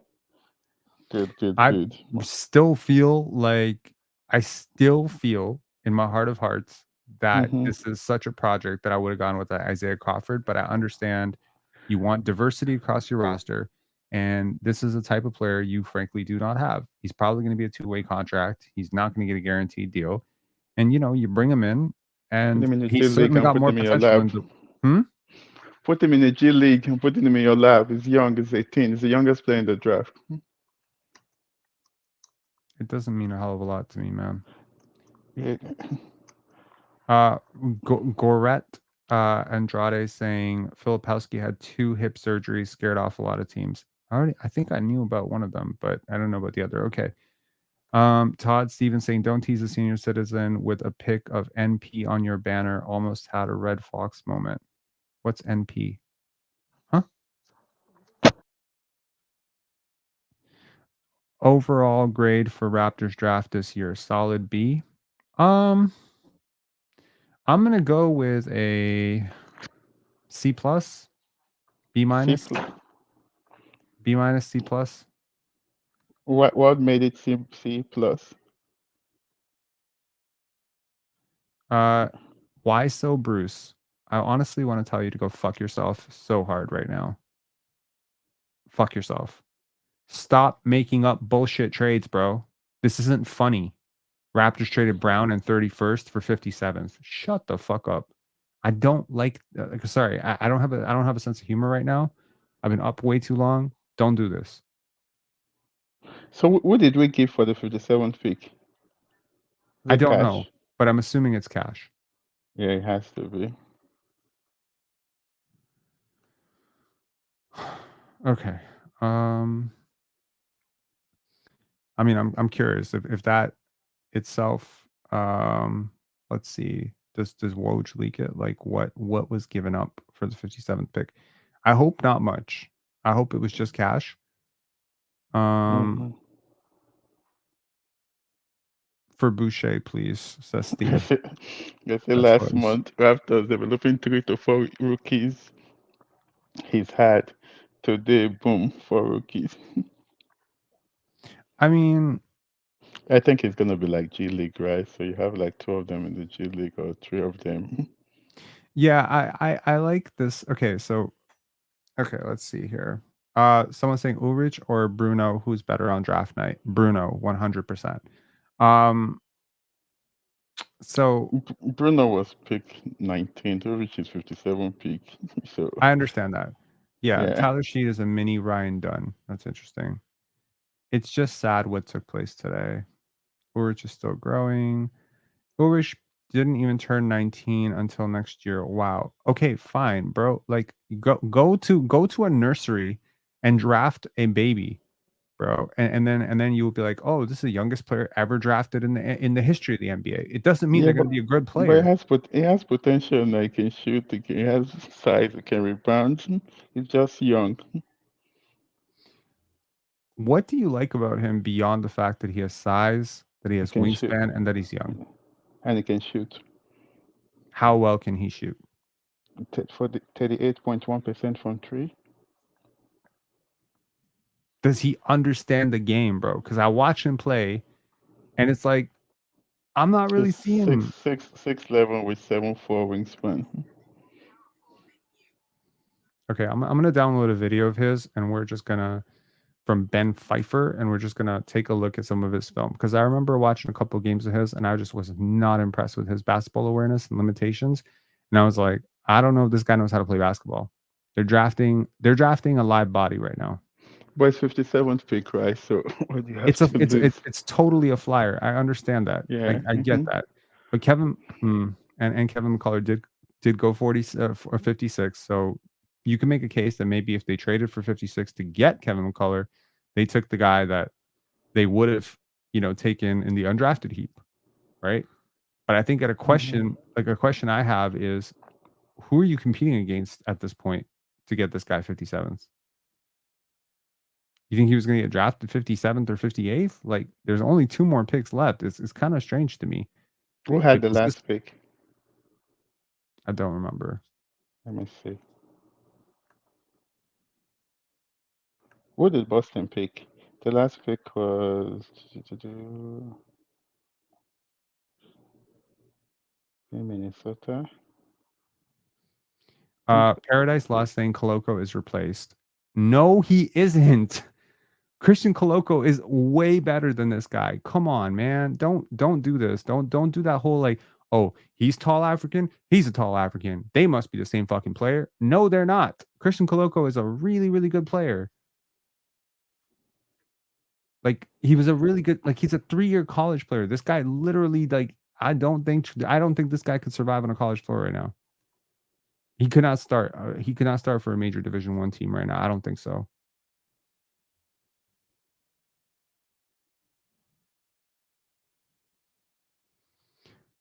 Good. I still feel in my heart of hearts that this is such a project that I would have gone with Isaiah Crawford, but I understand you want diversity across your roster, and this is a type of player you frankly do not have. He's probably going to be a two-way contract. He's not going to get a guaranteed deal, and you bring him in, and he's certainly got more potential. Put him in the G League and put him in your lab. He's young. He's 18. He's the youngest player in the draft. It doesn't mean a hell of a lot to me, man. Yeah. Goret Andrade saying Filipowski had 2 hip surgeries, scared off a lot of teams. I think I knew about one of them, but I don't know about the other. Okay. Todd Stevens saying, don't tease a senior citizen with a pic of NP on your banner. Almost had a Red Fox moment. What's NP? Huh? Overall grade for Raptors draft this year, solid B. I'm gonna go with a C plus, B minus, B minus, C plus. What made it C plus? Why so, Bruce? I honestly want to tell you to go fuck yourself so hard right now. Fuck yourself. Stop making up bullshit trades, bro. This isn't funny. Raptors traded Brown and 31st for 57th. Shut the fuck up. I don't like. Sorry, I don't have a sense of humor right now. I've been up way too long. Don't do this. So what did we give for the 57th pick? I don't know, but I'm assuming it's cash. Yeah, it has to be. Okay. I mean, I'm curious if that itself. Let's see. Does Woj leak it? Like what was given up for the 57th pick? I hope not much. I hope it was just cash. For Boucher, please, says Steve. They say last month, Raptors developing 3 to 4 rookies. He's had today, boom, 4 rookies. I mean, I think it's gonna be like G League, right? So you have like 2 of them in the G League or 3 of them. Yeah, I like this. Okay, so let's see here. Someone saying Ulrich or Bruno, who's better on draft night? Bruno, 100%. So Bruno was pick 19. Ulrich is 57 pick. So I understand that. Yeah, Tyler Shead is a mini Ryan Dunn. That's interesting. It's just sad what took place today. Ulrich is still growing. Ulrich didn't even turn 19 until next year. Wow. Okay, fine, bro. Like go to a nursery and draft a baby, bro. And then you will be like, oh, this is the youngest player ever drafted in the history of the NBA. It doesn't mean they're going to be a good player. But it has potential. Like, he can shoot. He has size. He can rebound. He's just young. What do you like about him beyond the fact that he has size, that he has wingspan, and that he's young? And he can shoot. How well can he shoot? For the 38.1% from 3. Does he understand the game, bro? Because I watch him play, and it's like I'm not really seeing 6'11" with 7'4" wingspan. Okay, I'm gonna download a video of his, and we're just gonna from Ben Pfeiffer, and we're just gonna take a look at some of his film, because I remember watching a couple of games of his, and I just was not impressed with his basketball awareness and limitations. And I was like, I don't know if this guy knows how to play basketball. They're drafting a live body right now. But it's 57th pick, right? So what do you have It's a to it's lose? it's totally a flyer. I understand that. Yeah. I get that. But Kevin and Kevin McCullough did go 40 or 56. So you can make a case that maybe if they traded for 56 to get Kevin McCullough, they took the guy that they would have, taken in the undrafted heap, right? But I think at a question I have is, who are you competing against at this point to get this guy 57th? You think he was going to get drafted 57th or 58th? Like, there's only 2 more picks left. It's kind of strange to me. Who had Like, the is this- last pick? I don't remember. Let me see. What did Boston pick? The last pick was in Minnesota. Paradise Lost saying Coloco is replaced. No, he isn't. Christian Coloco is way better than this guy. Come on, man. Don't do this. Don't do that whole like, oh, he's tall African. He's a tall African. They must be the same fucking player. No, they're not. Christian Coloco is a really, really good player. Like, he was a really good, like, he's a 3-year college player. This guy literally, like, I don't think this guy could survive on a college floor right now. He could not start. He could not start for a major Division 1 team right now. I don't think so.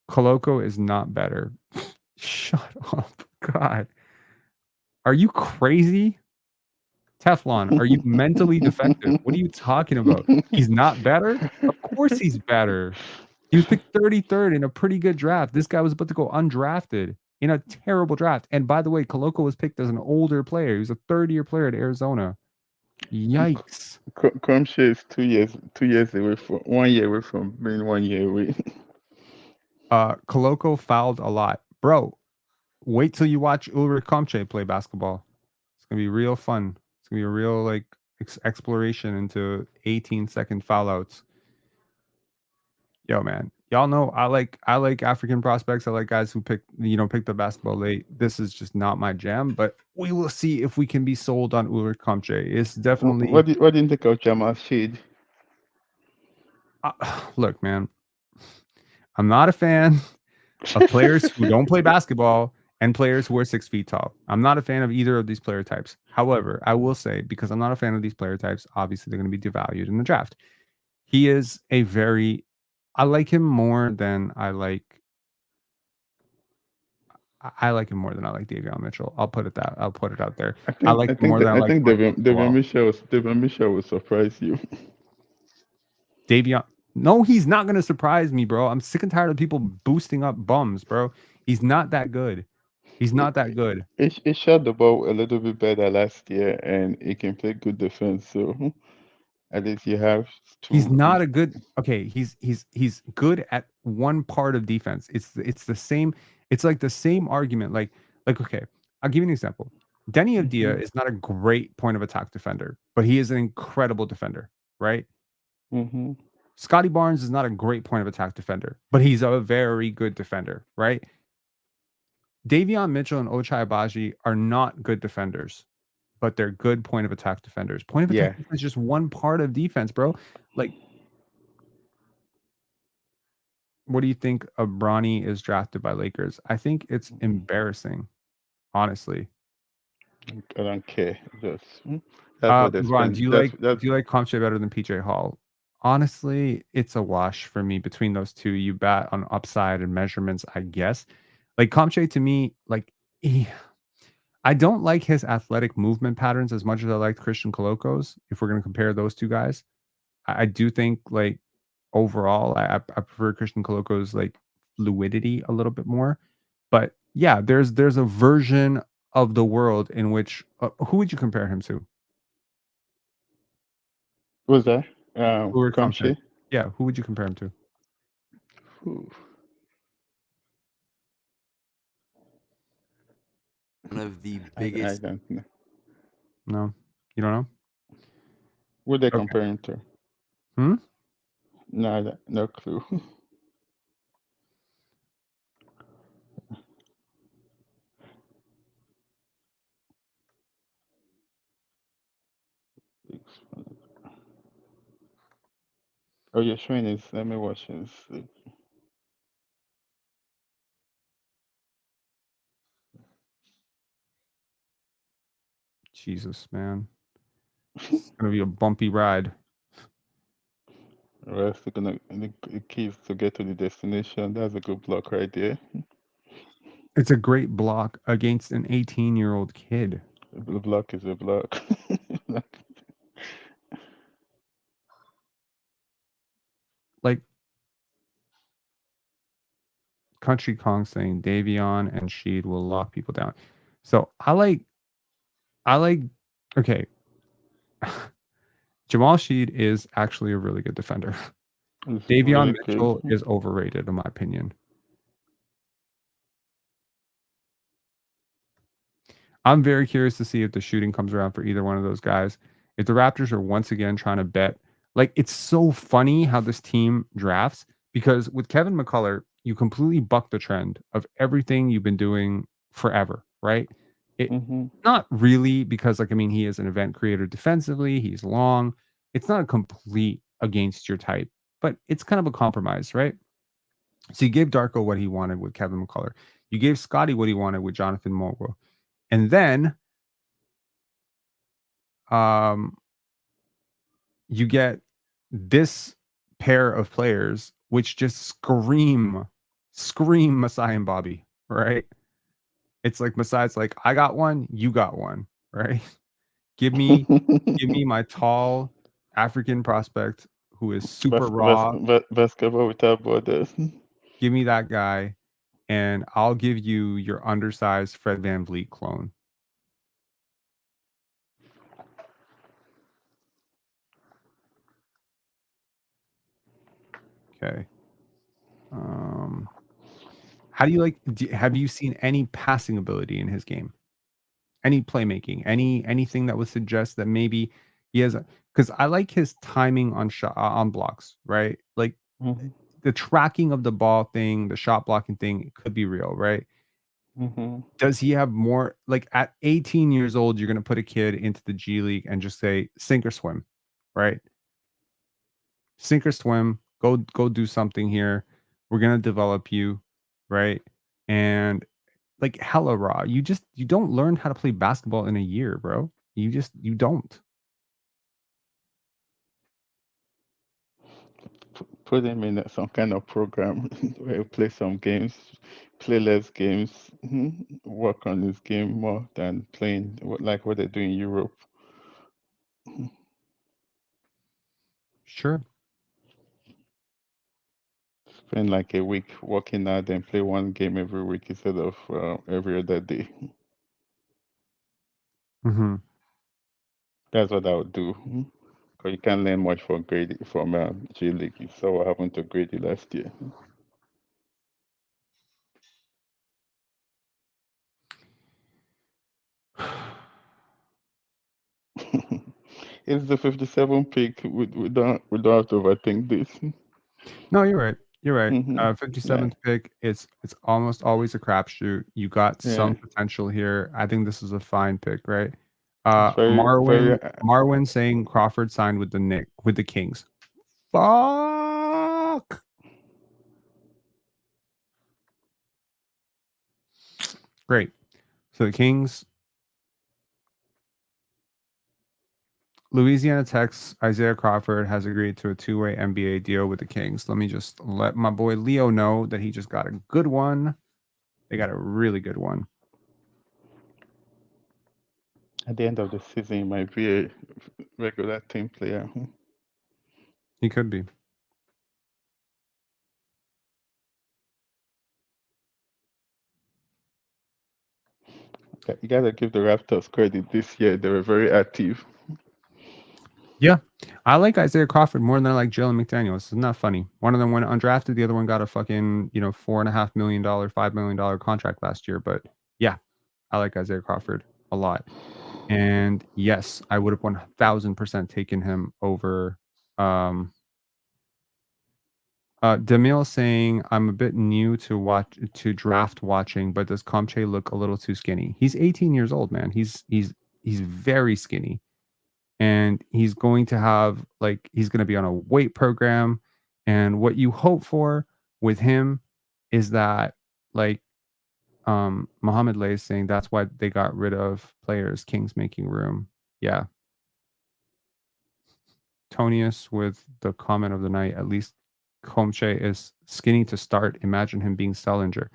Coloco is not better. Shut up. God. Are you crazy? Teflon, are you mentally defective? What are you talking about? He's not better? Of course he's better. He was picked 33rd in a pretty good draft. This guy was about to go undrafted in a terrible draft. And by the way, Coloco was picked as an older player. He was a 3rd-year player at Arizona. Yikes. Comche is 2 years away from 1 year away from being 1 year away. Coloco fouled a lot. Bro, wait till you watch Ulrich Chomche play basketball. It's going to be real fun. It's going to be a real like exploration into 18-second foul outs. Yo, man. Y'all know I like African prospects. I like guys who pick the basketball late. This is just not my jam, but we will see if we can be sold on Ulrich Comche. It's definitely What do you think of Jamal Shead? Look, man. I'm not a fan of players who don't play basketball and players who are 6 feet tall. I'm not a fan of either of these player types. However, I will say, because I'm not a fan of these player types, obviously they're going to be devalued in the draft. He is I like him more than I like him more than I like Davion Mitchell. I'll put it out there. I like him more than I like Davion Mitchell will surprise you. Davion. No, he's not going to surprise me, bro. I'm sick and tired of people boosting up bums, bro. He's not that good. He's not that good. He shot the ball a little bit better last year, and he can play good defense. So at least you have to. He's not a good. Okay, he's good at one part of defense. It's the same. It's like the same argument. Like okay, I'll give you an example. Denny Avdia is not a great point of attack defender, but he is an incredible defender, right? Mm-hmm. Scotty Barnes is not a great point of attack defender, but he's a very good defender, right? Davion Mitchell and Ochai Agbaji are not good defenders, but they're good point of attack defenders. Point of attack is just one part of defense, bro. Like, what do you think of Bronny is drafted by Lakers? I think it's embarrassing, honestly. I don't care. That's what they Ron, spend. do you like Comche better than PJ Hall? Honestly, it's a wash for me between those two. You bat on upside and measurements, I guess. Like, Comche to me, like, I don't like his athletic movement patterns as much as I like Christian Coloco's. If we're going to compare those two guys, I do think, like, overall, I prefer Christian Coloco's like fluidity a little bit more. But yeah, there's a version of the world in which who would you compare him to? Who was that? Comche. Yeah, who would you compare him to? Ooh. One of the I biggest. don't know. No, you don't know. What they compare him to? No clue. Oh, you're showing his. Let me watch his. Jesus, man. It's gonna be a bumpy ride. Rest the keys to get to the destination. That's a good block right there. It's a great block against an 18-year-old kid. The block is a block. Like Country Kong saying Davion and Shead will lock people down. So I like okay. Jamal Shead is actually a really good defender. It's Davion really Mitchell good. is overrated in my opinion. I'm very curious to see if the shooting comes around for either one of those guys. If the Raptors are once again trying to bet, like it's so funny how this team drafts because with Kevin McCullough, you completely buck the trend of everything you've been doing forever, right? It Mm-hmm. not really because like I mean he is an event creator defensively, he's long. It's not a complete against your type, but it's kind of a compromise, right? So you gave Darko what he wanted with Kevin McCullough. You gave Scotty what he wanted with Jonathan Mogbo. And then you get this pair of players which just scream Masai and Bobby, right? It's like Masai's like, I got one, you got one, right? Give me my tall African prospect who is super raw. Basketball without borders. Give me that guy, and I'll give you your undersized Fred VanVleet clone. Okay. How do you like? Have you seen any passing ability in his game? Any playmaking? Anything that would suggest that maybe he has? Because I like his timing on on blocks, right? Like Mm-hmm. the tracking of the ball thing, the shot blocking thing, it could be real, right? Mm-hmm. Does he have more? Like at 18 years old, you're going to put a kid into the G League and just say sink or swim, right? Sink or swim. Go do something here. We're gonna develop you, right? And like hella raw. You don't learn how to play basketball in a year, bro. You don't. Put him in some kind of program where you play some games, play less games, work on his game more than playing like what they do in Europe. Sure. Spend like a week working out and play one game every week instead of every other day. Mm-hmm. That's what I would do. Because you can't learn much from G League. You saw what happened to Grady last year. It's the 57 pick. We don't have to overthink this. No, you're right. You're right. Mm-hmm. 57th pick. It's almost always a crapshoot. You got some potential here. I think this is a fine pick, right? Marwin saying Crawford signed with the Kings. Fuck. Great. So the Kings, Louisiana Tech's Isaiah Crawford has agreed to a two-way NBA deal with the Kings. Let me just let my boy Leo know that he just got a good one. They got a really good one. At the end of the season, he might be a regular team player. He could be. You gotta give the Raptors credit. This year they were very active. Yeah, I like Isaiah Crawford more than I like Jalen McDaniels. It's not funny. One of them went undrafted. The other one got a fucking $4.5 million, $5 million contract last year. But yeah, I like Isaiah Crawford a lot. And yes, I would have 1000% taken him over. Demille saying I'm a bit new to draft watching, but does Comche look a little too skinny? He's 18 years old, man. He's very skinny. and he's going to have he's going to be on a weight program, and what you hope for with him is that Mohamed Lay is saying that's why they got rid of players, Kings making room. Yeah. Tonius with the comment of the night, at least Comche is skinny to start. Imagine him being Sullinger.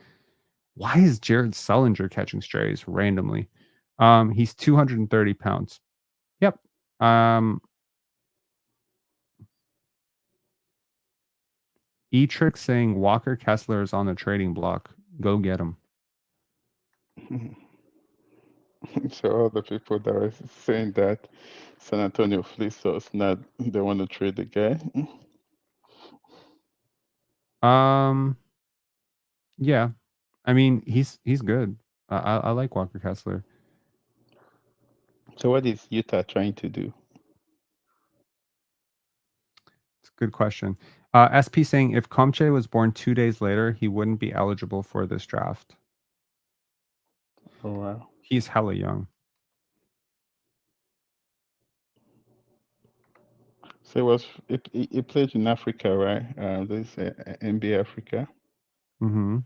Why is Jared Sullinger catching strays randomly? He's 230 pounds. Yep. E-Trick saying Walker Kessler is on the trading block. Go get him. So all the people that are saying that San Antonio fleeced us, not they want to trade the guy. Yeah. I mean, he's good. I like Walker Kessler. So what is Utah trying to do? It's a good question. SP saying if Comche was born 2 days later, he wouldn't be eligible for this draft. Oh wow. He's hella young. So it played in Africa, right? This NBA Africa. Mm-hmm.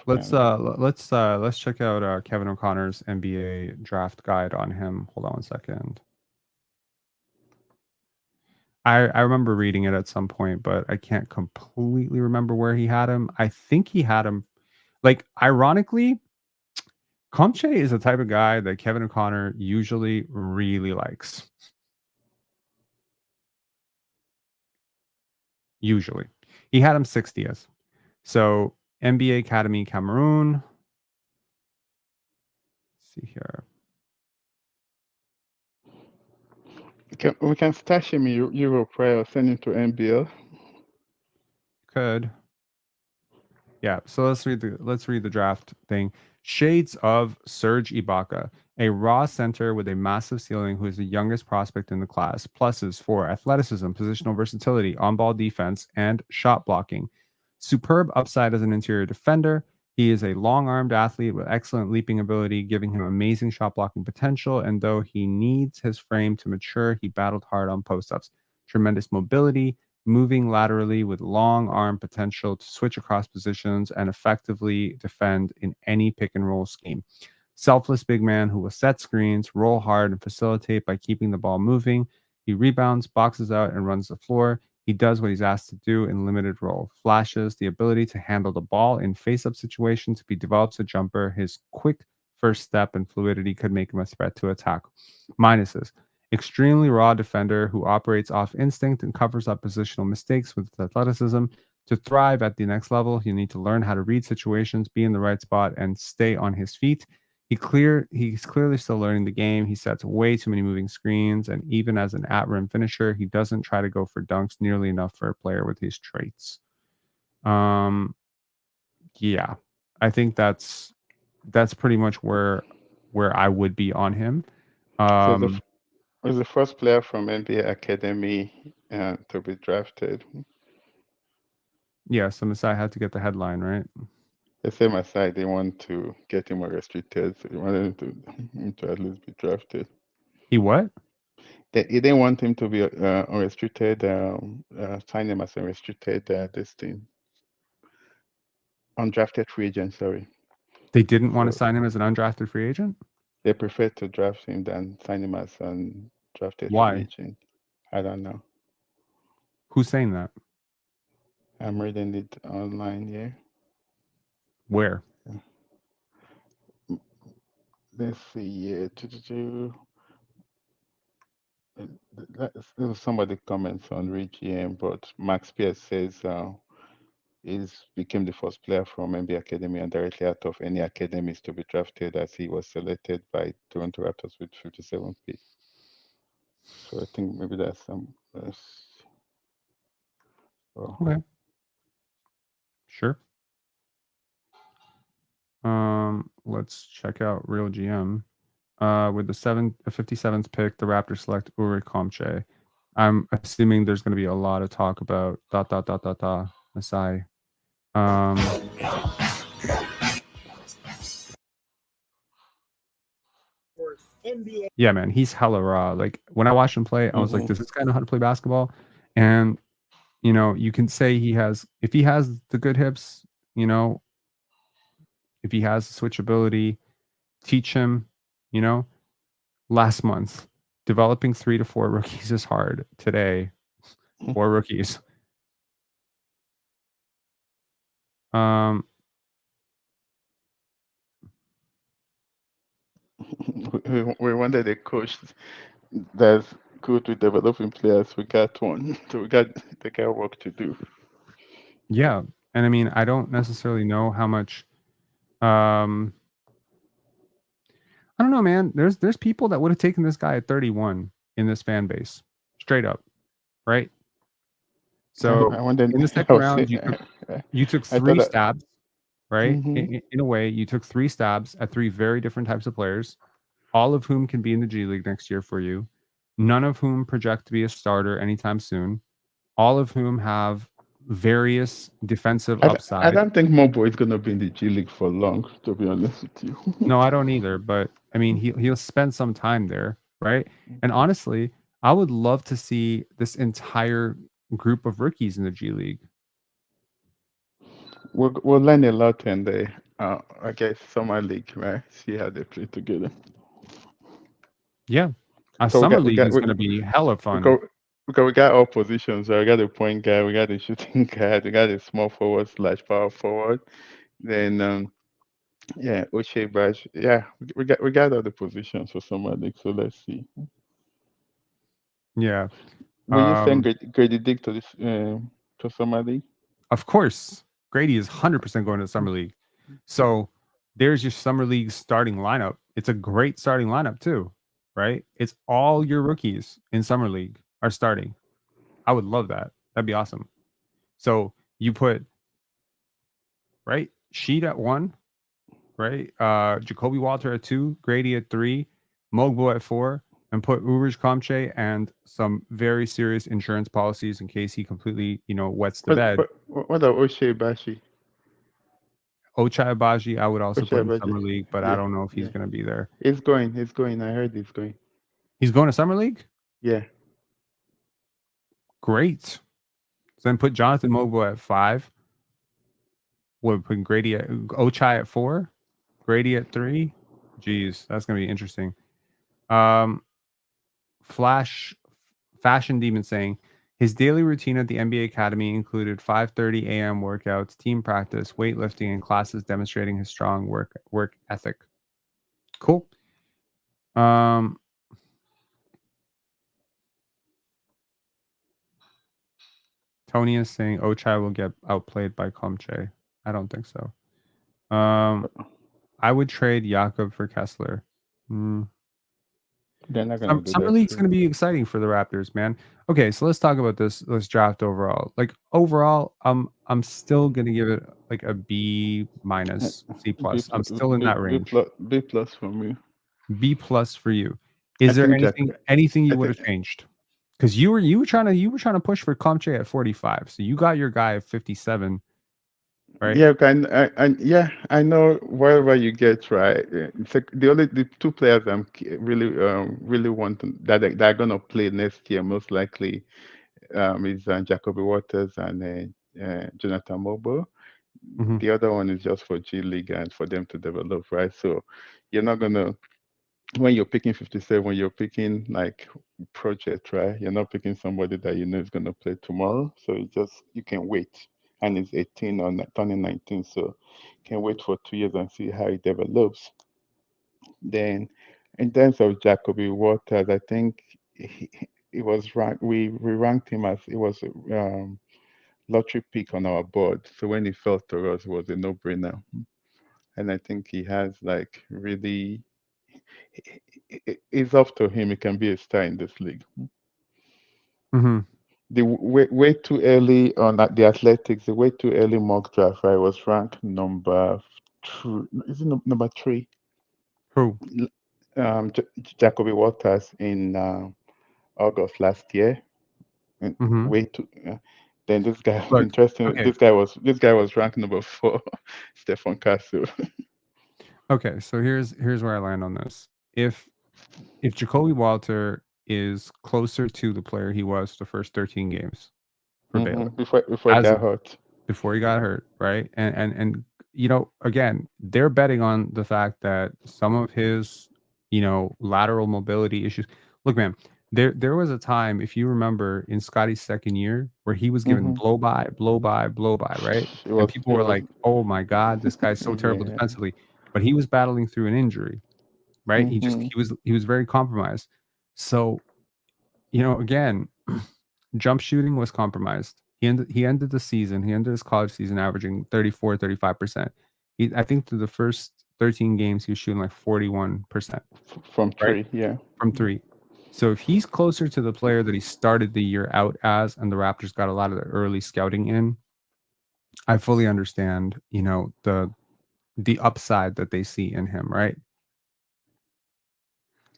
Let's check out Kevin O'Connor's NBA draft guide on him. Hold on one second. I remember reading it at some point, but I can't completely remember where he had him. I think he had him, ironically, Comche is the type of guy that Kevin O'Connor usually really likes. Usually. He had him 60th. So NBA Academy Cameroon. Let's see here. We can stash him in Europe, right? Or send him to NBL. Could. Yeah, so let's read the draft thing. Shades of Serge Ibaka, a raw center with a massive ceiling who is the youngest prospect in the class. Pluses for athleticism, positional versatility, on-ball defense, and shot blocking. Superb upside as an interior defender. He is a long-armed athlete with excellent leaping ability, giving him amazing shot blocking potential. And though he needs his frame to mature, he battled hard on post-ups. Tremendous mobility, moving laterally with long arm potential to switch across positions and effectively defend in any pick and roll scheme. Selfless big man who will set screens, roll hard, and facilitate by keeping the ball moving. He rebounds, boxes out, and runs the floor. He does what he's asked to do in limited role. Flashes the ability to handle the ball in face-up situations. If he develops a jumper, his quick first step and fluidity could make him a threat to attack. Minuses. Extremely raw defender who operates off instinct and covers up positional mistakes with athleticism. To thrive at the next level, you need to learn how to read situations, be in the right spot, and stay on his feet. He's clearly still learning the game. He sets way too many moving screens, and even as an at-rim finisher, he doesn't try to go for dunks nearly enough for a player with his traits. Yeah, I think that's pretty much where I would be on him. Was the first player from NBA Academy to be drafted. Yeah, so Masai had to get the headline, right? The same aside, they want to get him restricted, so they wanted him to at least be drafted. He what? They didn't want him to be unrestricted, sign him as unrestricted, this thing. Undrafted free agent, sorry. They didn't want to sign him as an undrafted free agent? They preferred to draft him than sign him as an undrafted free agent. I don't know. Who's saying that? I'm reading it online here. Where? Let's see. Somebody comments on ReGM, but Max Pierce says became the first player from NBA Academy and directly out of any academies to be drafted, as he was selected by Toronto Raptors with 57 pick. So I think maybe that's some. Okay. Sure. Let's check out Real GM. With the 57th pick, the Raptors select Ulrich Chomche. I'm assuming there's going to be a lot of talk about ... Masai. Yeah, man, he's hella raw. Like when I watched him play, I was like, does this guy know how to play basketball? And you know, you can say if he has the good hips, you know, if he has the switchability, teach him, you know. Last month, developing 3 to 4 rookies is hard. Today, 4 rookies. We wanted a coach that's good with developing players. We got one, so we got work to do. Yeah, and I mean, I don't necessarily know how much. I don't know, man. There's people that would have taken this guy at 31 in this fan base, straight up, right? So I wanted. in the I second was round, saying, you took I 3 thought that. stabs, right? Mhm. In a way, you took 3 stabs at 3 very different types of players, all of whom can be in the G League next year for you, none of whom project to be a starter anytime soon, all of whom have various defensive I upside. don't think Mogbo is gonna be in the G League for long, to be honest with you. No, I don't either, but I mean, he'll spend some time there, right? And honestly, I would love to see this entire group of rookies in the G League. We'll learn a lot in the I guess summer league, right? See how they play together. Yeah. A So summer league is going to be hella we fun. got we got all positions. Right? We got a point guy, we got a shooting guard, we got a small forward / power forward. Then yeah, Uche Bash. Yeah, we got all the positions for summer league. So let's see. Yeah. Will you send Grady Dick to this to summer league? Of course, Grady is 100% going to the summer league. So there's your summer league starting lineup. It's a great starting lineup too, right? It's all your rookies in summer league are starting. I would love that. That'd be awesome. So you put right Shead at 1, right? Jacoby Walter at 2, Grady at 3, Mogbo at 4, and put Ulrich Chomche and some very serious insurance policies in case he completely, wets the bed. What about Uche Bashi? Ochai Abaji, I would also Ochai put in Abaji. summer league, but I don't know if he's going to be there. He's going. I heard he's going. He's going to summer league? Yeah. Great. So then put Jonathan Mogbo at 5. We'll put Grady at Ochai at 4, Grady at 3. Jeez, that's going to be interesting. Fashion Demon saying his daily routine at the NBA Academy included 5:30 a.m. workouts, team practice, weightlifting, and classes demonstrating his strong work ethic. Cool. Tony is saying Ochai will get outplayed by Comche. I don't think so. I would trade Jakob for Kessler. They're not gonna do Summer that. league's going to be exciting for the Raptors, man. Okay, so let's talk about this draft overall. Like overall, I'm still going to give it like a B minus, C plus. I'm still in that range. B plus for me. B plus for you. Is there anything you would have changed? Because you were trying to push for Comche at 45, so you got your guy at 57. Right? Yeah, I know wherever you get right. It's like the 2 players I'm really want that are gonna play next year most likely is Jacoby Waters and Jonathan Mogbo. Mhm. The other one is just for G League and for them to develop, right? So you're not gonna when you're picking 57, when you're picking like project, right? You're not picking somebody that you know is gonna play tomorrow. So you can wait. And it's 18 or turning 19, so you can wait for 2 years and see how it develops. Then, in terms of Jacoby Waters, I think it was ranked. We ranked him as it was a lottery pick on our board. So when he fell to us, it was a no-brainer. And I think he has like really. It's up to him. He can be a star in this league. Mm-hmm. The way too early on the Athletics, the way too early mock draft, right, was ranked number 3. Is it number 3? Who? Jacoby Waters in August last year. Mm-hmm. Way too. Then this guy, Look, interesting. okay. This guy was ranked number 4, Stefan Castle. Okay, so here's where I land on this. If if Jacoby Walter is closer to the player he was the first 13 games for Baylor Before it as got hurt. before he got hurt, right? And you know, again, they're betting on the fact that some of his, you know, lateral mobility issues. Look, man, there was a time, if you remember, in Scotty's second year where he was given blow by, right? And people were like, "Oh my God, this guy's so terrible Yeah. defensively," but he was battling through an injury, right? He was very compromised. So, you know, again, jump shooting was compromised. He ended the season, he ended his college season averaging 34, 35%. I think through the first 13 games, he was shooting like 41%. From right? 3, yeah. From 3. So if he's closer to the player that he started the year out as, and the Raptors got a lot of the early scouting in, I fully understand, you know, the upside that they see in him, right?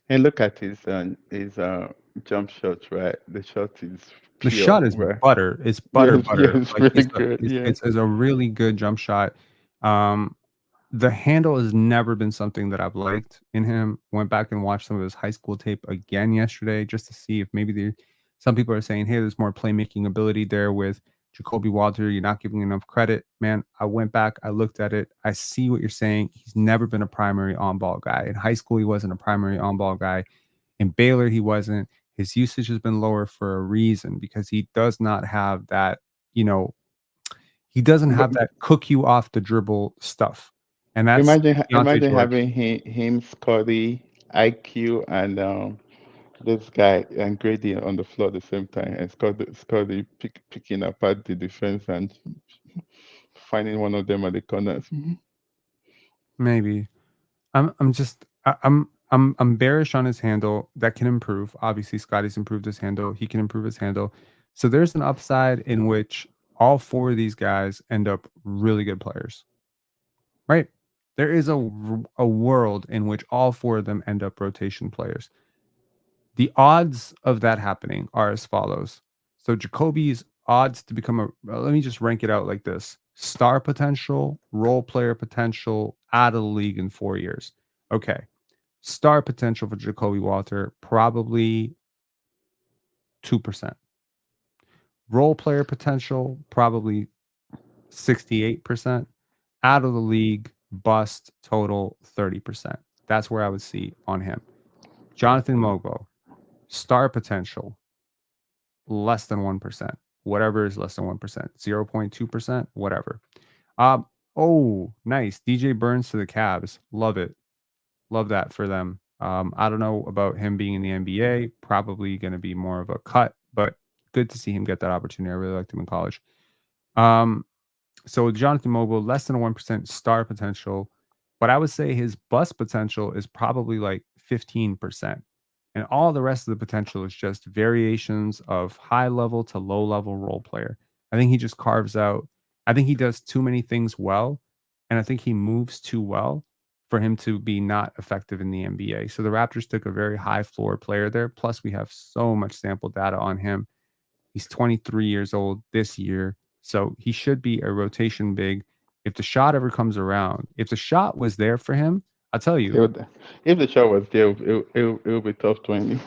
And look at his jump shot, right? The shot is The pure, shot is right? butter. It's butter. Yes, it's Like really good. it's a really good jump shot. The handle has never been something that I've liked in him. Went back and watched some of his high school tape again yesterday just to see if maybe some people are saying, hey, there's more playmaking ability there with Jacoby Walter. You're not giving enough credit. Man, I went back, I looked at it. I see what you're saying. He's never been a primary on-ball guy. In high school, he wasn't a primary on-ball guy. In Baylor, he wasn't. His usage has been lower for a reason because he does not have that, you know, he doesn't have that cook you off the dribble stuff. And that's Imagine George. having him, Scotty, IQ, and this guy and Grady on the floor at the same time, and Scotty picking apart the defense and finding one of them at the corners. Maybe. I'm bearish on his handle. That can improve. Obviously, Scotty's improved his handle. He can improve his handle. So there's an upside in which all 4 of these guys end up really good players. Right? There is a world in which all 4 of them end up rotation players. The odds of that happening are as follows. So Jacoby's odds to become let me just rank it out like this: star potential, role player potential, out of the league in 4 years. Okay. Star potential for Jacoby Walter, probably 2%. Role player potential, probably 68%. Out of the league, bust total 30%. That's where I would see on him. Jonathan Mogbo, star potential, less than 1%. Whatever is less than 1%, 0.2%, whatever. Oh, nice. DJ Burns to the Cavs. Love it. Love that for them. I don't know about him being in the NBA. Probably going to be more of a cut, but good to see him get that opportunity. I really liked him in college. So Jonathan Mogbo, less than 1% star potential, but I would say his bust potential is probably like 15%. And all the rest of the potential is just variations of high level to low level role player. I think he just carves out. I think he does too many things well, and I think he moves too well for him to be not effective in the NBA. So the Raptors took a very high floor player there. Plus, we have so much sample data on him. He's 23 years old this year, so he should be a rotation big. If the shot ever comes around, if the shot was there for him, I'll tell you, If the shot was there, it would be top 20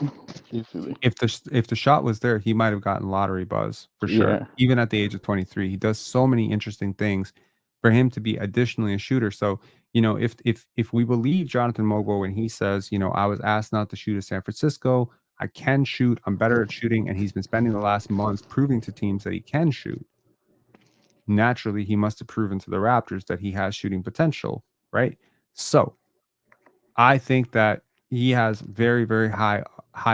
easily. if the shot was there, he might have gotten lottery buzz for sure. Yeah. Even at the age of 23, he does so many interesting things for him to be additionally a shooter. So, you know, if we believe Jonathan Mogbo when he says, you know, I was asked not to shoot at San Francisco, I can shoot, I'm better at shooting, and he's been spending the last months proving to teams that he can shoot. Naturally, he must have proven to the Raptors that he has shooting potential, right? So, I think that he has very, very high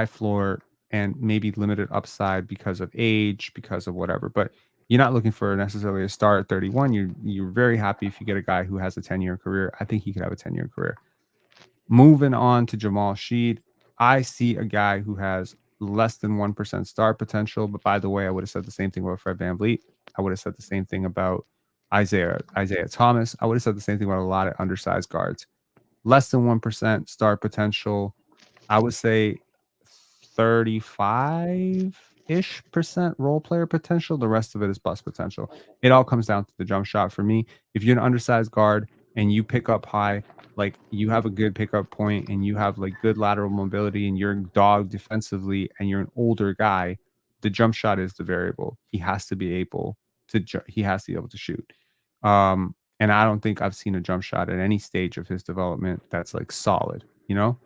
floor and maybe limited upside because of age, because of whatever. But you're not looking for necessarily a star at 31. You're very happy if you get a guy who has a 10-year career. I think he could have a 10-year career. Moving on to Jamal Shead, I see a guy who has less than 1% star potential. But by the way, I would have said the same thing about Fred VanVleet. I would have said the same thing about Isaiah Thomas. I would have said the same thing about a lot of undersized guards. Less than 1% star potential. I would say 35-ish% role player potential. The rest of it is bust potential. It all comes down to the jump shot for me. If you're an undersized guard and you pick up high, like you have a good pickup point and you have like good lateral mobility and you're a dog defensively and you're an older guy, the jump shot is the variable. He has to be able to he has to be able to shoot. And I don't think I've seen a jump shot at any stage of his development that's like solid, you know?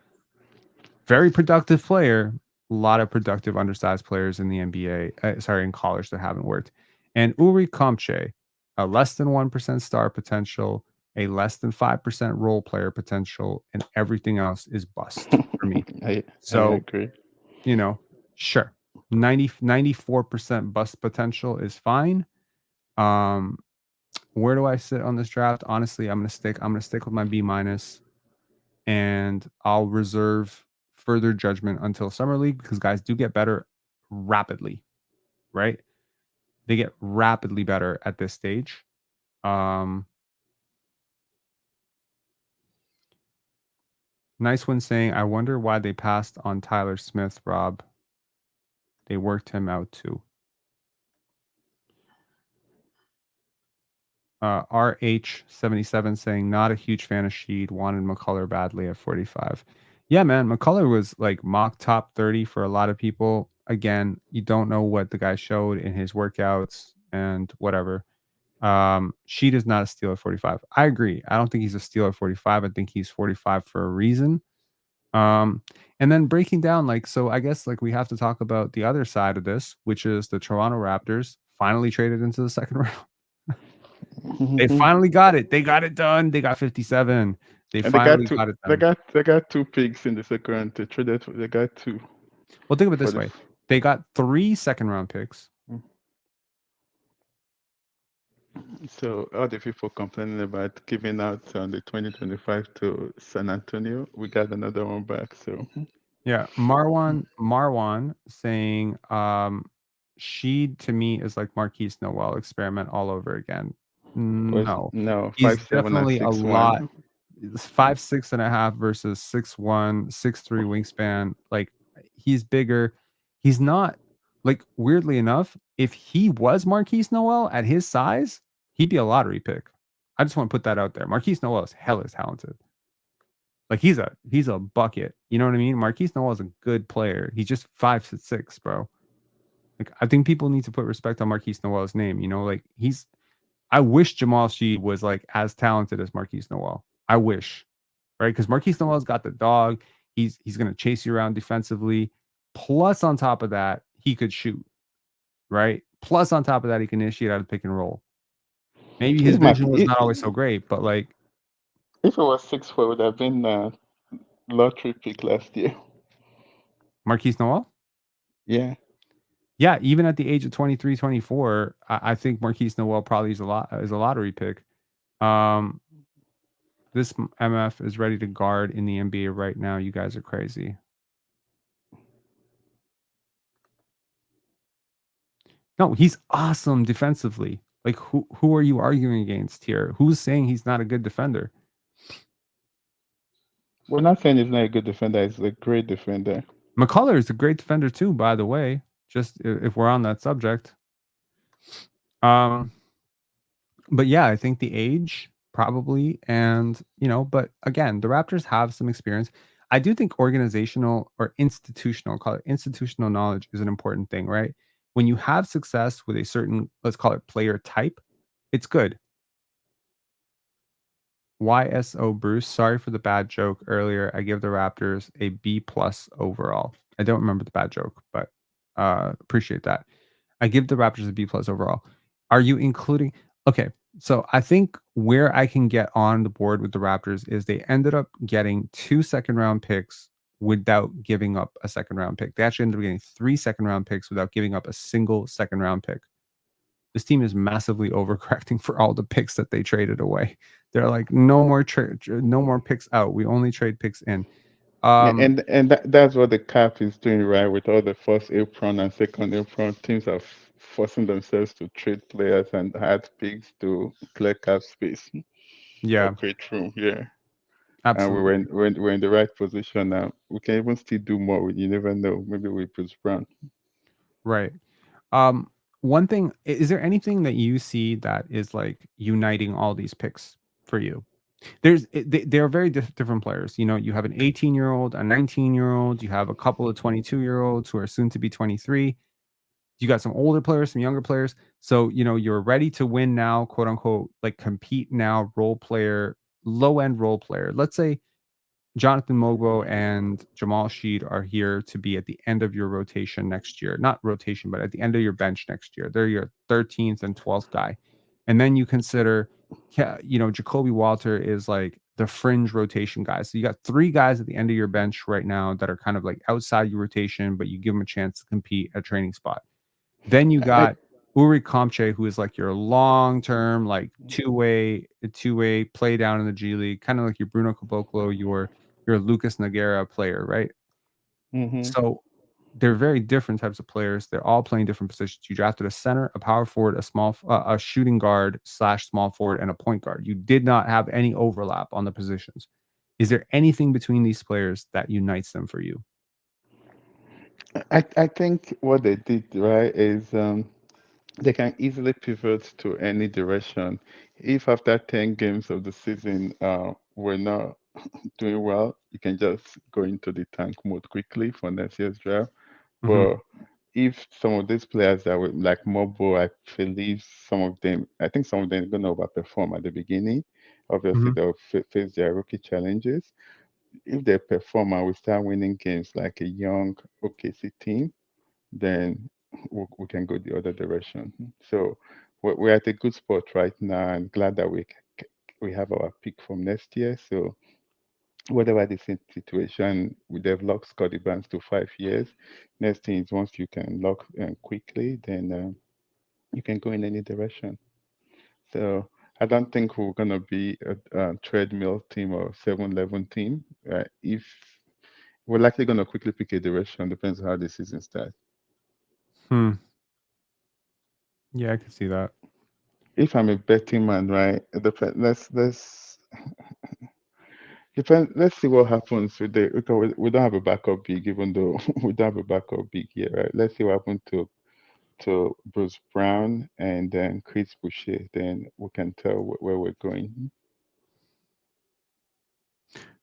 Very productive player. A lot of productive undersized players in the NBA, in college that haven't worked. And Ulrich Chomche, a less than 1% star potential, a less than 5% role player potential, and everything else is bust for me. I So, agree. you know, sure. 94% bust potential is fine. Where do I sit on this draft? Honestly, I'm gonna stick with my B-, and I'll reserve further judgment until summer league because guys do get better rapidly, right? They get rapidly better at this stage. Nice one saying, I wonder why they passed on Tyler Smith, Rob. They worked him out too. RH77 saying, not a huge fan of Shead, wanted McCullough badly at 45. Yeah, man, McCullough was like mock top 30 for a lot of people. Again, you don't know what the guy showed in his workouts and whatever. Shead is not a steal at 45. I agree. I don't think he's a steal at 45. I think he's 45 for a reason. And then breaking down, like, so I guess like we have to talk about the other side of this, which is the Toronto Raptors finally traded into the second round. They finally got it. They got it done. They got 57. They finally got it done. They got 2 picks in the second round. They traded. They got 2. Well, think of it this way: they got 3 second-round picks. So all the people complaining about giving out on the 2025 to San Antonio, we got another one back. So yeah, Marwan saying, Sheed to me is like Marquise Noel experiment all over again. No, he's 5'7" definitely and a 6'1". lot. 5'6.5" versus 6'1", 6'3" wingspan. Like he's bigger. He's not like weirdly enough. If he was Marquise Noel at his size, he'd be a lottery pick. I just want to put that out there. Marquise Noel is hella talented. Like he's a bucket. You know what I mean? Marquise Noel is a good player. He's just 5'6", bro. Like I think people need to put respect on Marquise Noel's name. You know, like I wish Jamal Shead was like as talented as Marquise Noel. I wish, right? Because Marquise Noel's got the dog. He's gonna chase you around defensively. Plus, on top of that, he could shoot, right? Plus, on top of that, he can initiate out of pick and roll. Maybe his vision was not always so great, but like, if it was 6'4", it would have been a lottery pick last year. Marquise Noel? Yeah. Yeah, even at the age of 23, 24, I think Marquise Noel probably is a lottery pick. This MF is ready to guard in the NBA right now. You guys are crazy. No, he's awesome defensively. Like who are you arguing against here? Who's saying he's not a good defender? We're not saying he's not a good defender. He's a great defender. McCullough is a great defender too, by the way. Just if we're on that subject. But yeah, I think the age probably, and but again, the Raptors have some experience. I do think organizational or institutional, call it institutional knowledge is an important thing, right? When you have success with a certain, let's call it player type, it's good. YSO Bruce, sorry for the bad joke earlier. I give the Raptors a B+ overall. I don't remember the bad joke, but appreciate that. I give the Raptors a B+ overall. Are you including? Okay, so I think where I can get on the board with the Raptors is they ended up getting 2 second-round picks without giving up a second-round pick. They actually ended up getting 3 second-round picks without giving up a single second-round pick. This team is massively overcorrecting for all the picks that they traded away. They're like, no more picks out. We only trade picks in. And that's what the cap is doing, right? With all the first apron and second apron, teams are forcing themselves to trade players and add picks to clear cap space. Yeah, create room. Yeah, absolutely. And we're in the right position now. We can even still do more. You never know. Maybe we Bruce Brown. Right. One thing, is there anything that you see that is like uniting all these picks for you? They're very different players. You know, you have an 18-year-old, a 19-year-old, you have a couple of 22-year-olds who are soon to be 23. You got some older players, some younger players. So, you know, you're ready to win now, quote unquote, like compete now, role player, low end role player. Let's say Jonathan Mogbo and Jamal Shead are here to be at the end of your rotation next year. Not rotation, but at the end of your bench next year. They're your 13th and 12th guy. And then you consider, you know, Jacoby Walter is like the fringe rotation guy. So you got 3 guys at the end of your bench right now that are kind of like outside your rotation, but you give them a chance to compete at a training spot. Then you got Ulrich Chomche, who is like your long-term, like two-way play down in the G League, kind of like your Bruno Caboclo, your Lucas Nogueira player, right? Mm-hmm. So they're very different types of players. They're all playing different positions. You drafted a center, a power forward, a shooting guard / small forward, and a point guard. You did not have any overlap on the positions. Is there anything between these players that unites them for you? I think what they did right is they can easily pivot to any direction. If after 10 games of the season we're not doing well, you can just go into the tank mode quickly for next year's draft. Mhm. But if some of these players that were like Mogbo, I believe I think some of them are going to overperform at the beginning. Obviously, Mhm. they'll face their rookie challenges. If they perform and we start winning games like a young OKC team, then we can go the other direction. So we're at a good spot right now. I'm glad that we have our pick from next year. So whatever the situation, they've locked Scotty Barnes to 5 years. Next thing is once you can lock quickly, then you can go in any direction. So I don't think we're gonna be a treadmill team or 7-11 team. If we're likely gonna quickly pick a direction, depends on how the season starts. Yeah, I can see that. If I'm a betting man, right? Let's depend. Let's see what happens with the because we don't have a backup big, even though we don't have a backup big here, right? Let's see what happens to Bruce Brown and then Chris Boucher. Then we can tell where we're going.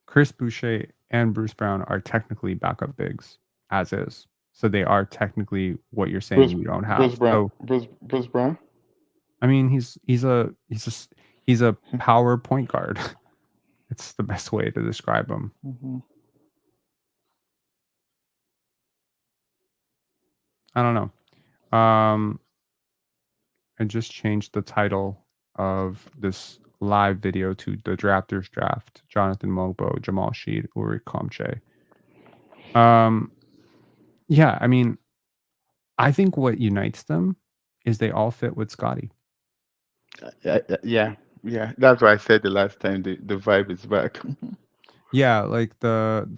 Chris Boucher and Bruce Brown are technically backup bigs, as is. So they are technically what you're saying you don't have. So Bruce Brown. I mean, he's a power point guard. It's the best way to describe him. Mm-hmm. I don't know. I just changed the title of this live video to the Raptors draft. Jonathan Mogbo, Jamal Shead, Ulrich Chomche. Yeah, I mean, I think what unites them is they all fit with Scotty. Yeah. That's why I said the last time the vibe is back. Yeah, like the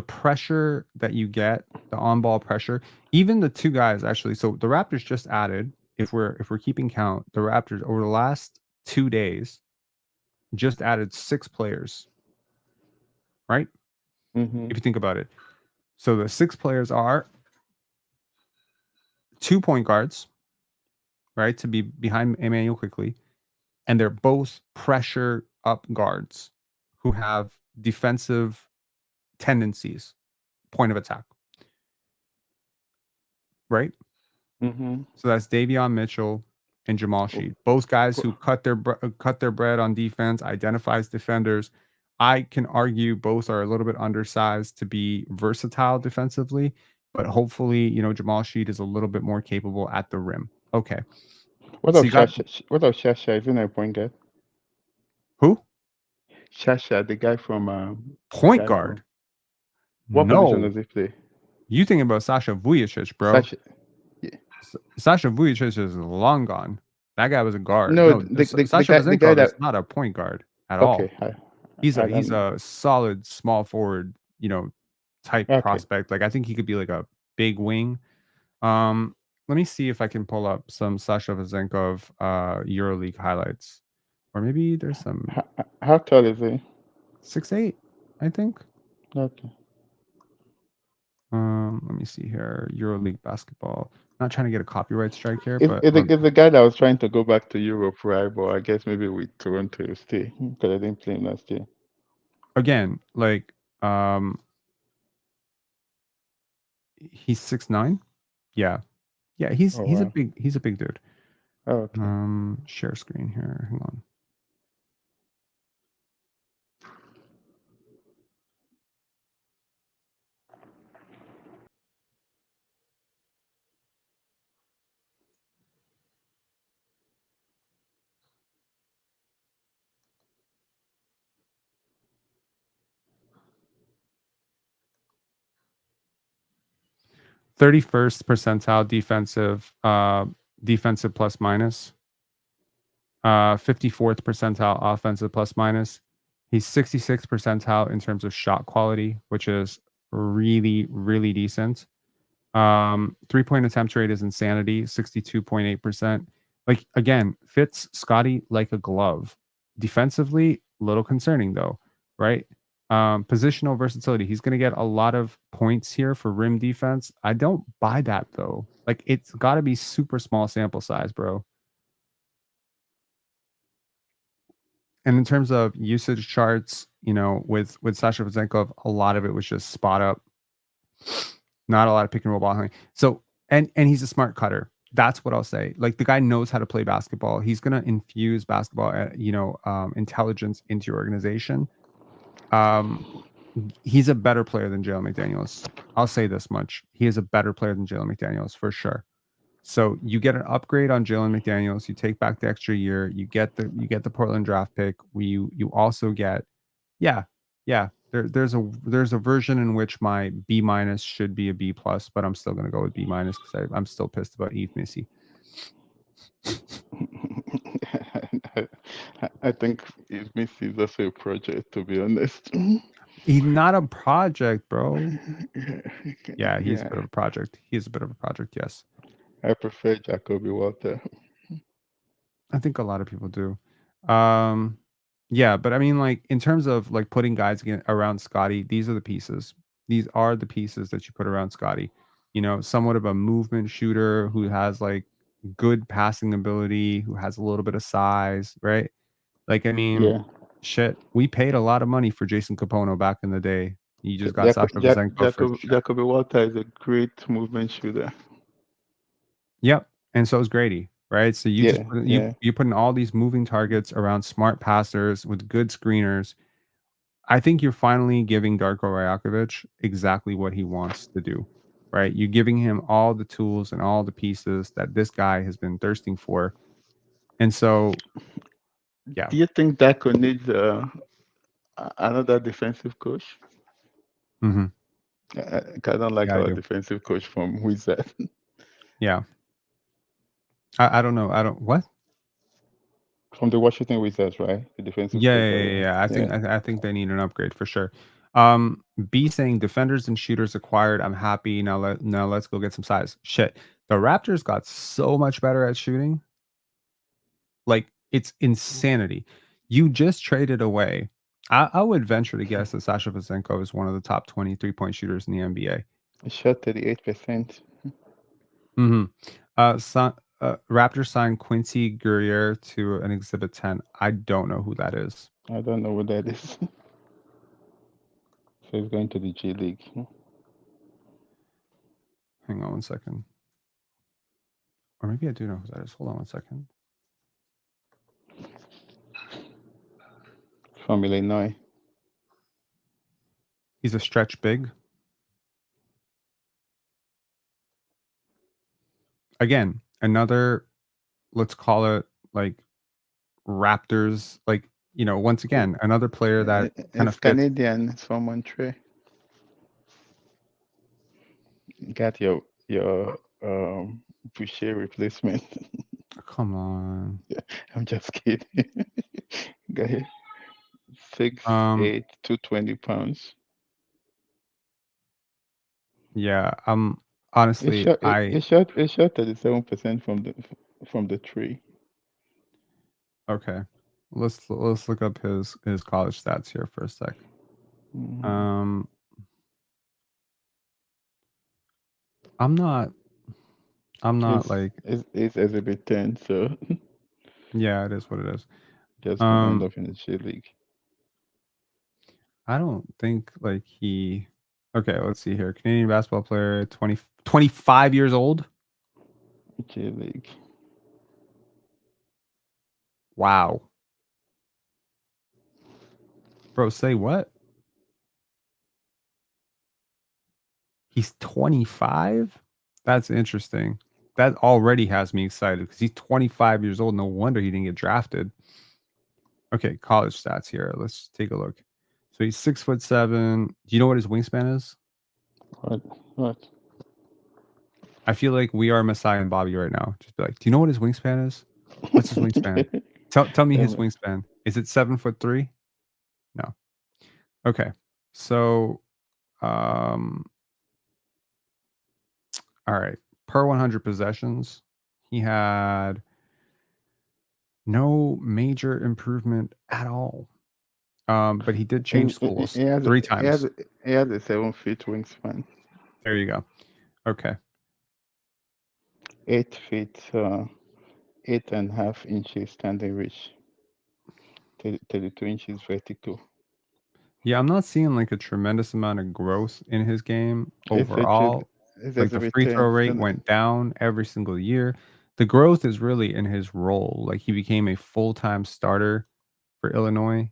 pressure that you get, the on-ball pressure, even the 2 guys actually. So the Raptors just added, if we're keeping count, the Raptors over the last 2 days just added 6 players, right? Mm-hmm. If you think about it. So the 6 players are 2 point guards, right, to be behind Emmanuel quickly, and they're both pressure up guards who have defensive tendencies, point of attack. Right? Mm-hmm. So that's Davion Mitchell and Jamal Shead. Both guys who cut their bread on defense, identifies defenders. I can argue both are a little bit undersized to be versatile defensively, but hopefully, you know, Jamal Shead is a little bit more capable at the rim. Okay. What So of you got Shasha? Isn't a point guard? who? Shasha, the guy from Point guard. what position No. does he play? You thinking about Sasha Vujicic, bro. Sasha. Sasha Vujicic is long gone. That guy was a guard. No, No, the Sasha guy Vezenkov is that. not a point guard at Okay, all. He's I don't. a solid small forward, you know, type Okay. prospect. Like I think he could be like a big wing. Let me see if I can pull up some Sasha Vezenkov EuroLeague highlights. Or maybe there's some How tall is he? 6'8", I think. Okay. Let me see here. EuroLeague basketball. Not trying to get a copyright strike here, It's, but it's the guy that was trying to go back to Europe, right? But I guess maybe with Toronto he'll stay because I didn't play him last year. again, like he's 6'9". Yeah. Yeah, he's Oh, a wow. big dude. Oh, okay. Share screen here. Hang on. (31st percentile defensive plus minus. 54th percentile offensive plus minus. He's 66th percentile in terms of shot quality, which is really, really decent. 3-point attempt rate is insanity, 62.8%. Like, again, fits Scotty like a glove. Defensively, little concerning though, right? Positional versatility. He's going to get a lot of points here for rim defense. I don't buy that though. Like, it's got to be super small sample size, bro. And in terms of usage charts, you know, with Sasha Vezenkov, a lot of it was just spot up, not a lot of pick and roll ball handling. So, and he's a smart cutter. That's what I'll say. Like, the guy knows how to play basketball. He's gonna infuse basketball, intelligence into your organization. He's a better player than Jalen McDaniels. I'll say this much: he is a better player than Jalen McDaniels for sure. So you get an upgrade on Jalen McDaniels. You take back the extra year. You get the Portland draft pick. You also get, yeah. There's a version in which my B- should be a B+, but I'm still gonna go with B- because I'm still pissed about Yves Missy. I think Yves Missy is also a project, to be honest. He's not a project, bro. Yeah, he's a Yeah, bit of a project. He's a bit of a project. Yes, I prefer Jacoby Walter. I think a lot of people do. Yeah, but I mean, like, in terms of like putting guys around Scotty, these are the pieces. These are the pieces that you put around Scotty. You know, somewhat of a movement shooter who has like good passing ability, who has a little bit of size, right? Like, I mean, Yeah, shit, we paid a lot of money for Jason Capono back in the day. You just got Sasha Vezenkov for shit. Jacoby Walter is a great movement shooter. Yep, and so is Grady, right? So you just Yeah. you're putting all these moving targets around smart passers with good screeners. I think you're finally giving Darko Rajakovic exactly what he wants to do, right? You're giving him all the tools and all the pieces that this guy has been thirsting for. And so, yeah. Do you think Darko needs another defensive coach? Mm-hmm. I don't like Yeah, I our do. defensive coach from Wizard. Yeah. I don't know. What? From the Washington Wizards, right? The defensive Yeah, coach. I think they need an upgrade for sure. B saying defenders and shooters acquired. I'm happy. Now let's go get some size. Shit. The Raptors got so much better at shooting. Like, it's insanity. You just traded away. I would venture to guess that Sasha Vezenkov is one of the top 20 3-point shooters in the NBA. He shot 38%. Mm-hmm. Raptors signed Quincy Guerrier to an Exhibit 10. I don't know who that is. I don't know what that is. So he's going to the G League. Hang on one second. Or maybe I do know who that is. Hold on one second. From Illinois. He's a stretch big. Again, another, let's call it like Raptors, like, once again, another player that kind of It's fits. Canadian. It's from Montreal. Got your Boucher replacement. Come on. I'm just kidding. Got it. 6'8", 220 pounds. Yeah, honestly, It shot 37% from the tree. okay. Let's look up his college stats here for a sec. Mhm. I'm not I'm not It's, like, it's Exhibit 10, so yeah, it is what it is. just gonna end Um, up in the J League. I don't think like he. Okay, let's see here. Canadian basketball player, 25 years old. J League. Wow. Bro, say what? He's 25? That's interesting. That already has me excited because he's 25 years old. No wonder he didn't get drafted. Okay, college stats here. Let's take a look. So he's 6'7". Do you know what his wingspan is? What? I feel like we are Messiah and Bobby right now. Just be like, do you know what his wingspan is? What's his wingspan? Tell me his wingspan. Is it 7'3"? No. Okay. So all right. Per 100 possessions, he had no major improvement at all. But he did change schools He has 3 a, times. he has a 7 feet wingspan. There you go. Okay. 8 feet, 8.5 inches standing reach. 32 inches vertical. Yeah, I'm not seeing like a tremendous amount of growth in his game overall. It's Like the Exhibit free 10. throw rate Then went down every single year. The growth is really in his role. Like he became a full-time starter for Illinois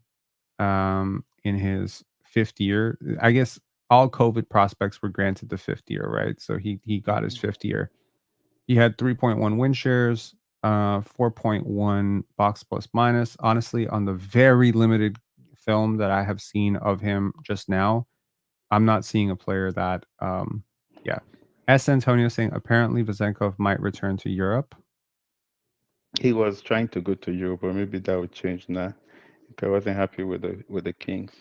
in his 5th year. I guess all COVID prospects were granted the 5th year, right? So he got his 5th year. He had 3.1 win shares, 4.1 box plus minus. Honestly, on the very limited film that I have seen of him just now, I'm not seeing a player that yeah. S. Antonio saying apparently Vazenkov might return to Europe. he was trying to go to Europe, but maybe that would change now. I wasn't happy with the Kings.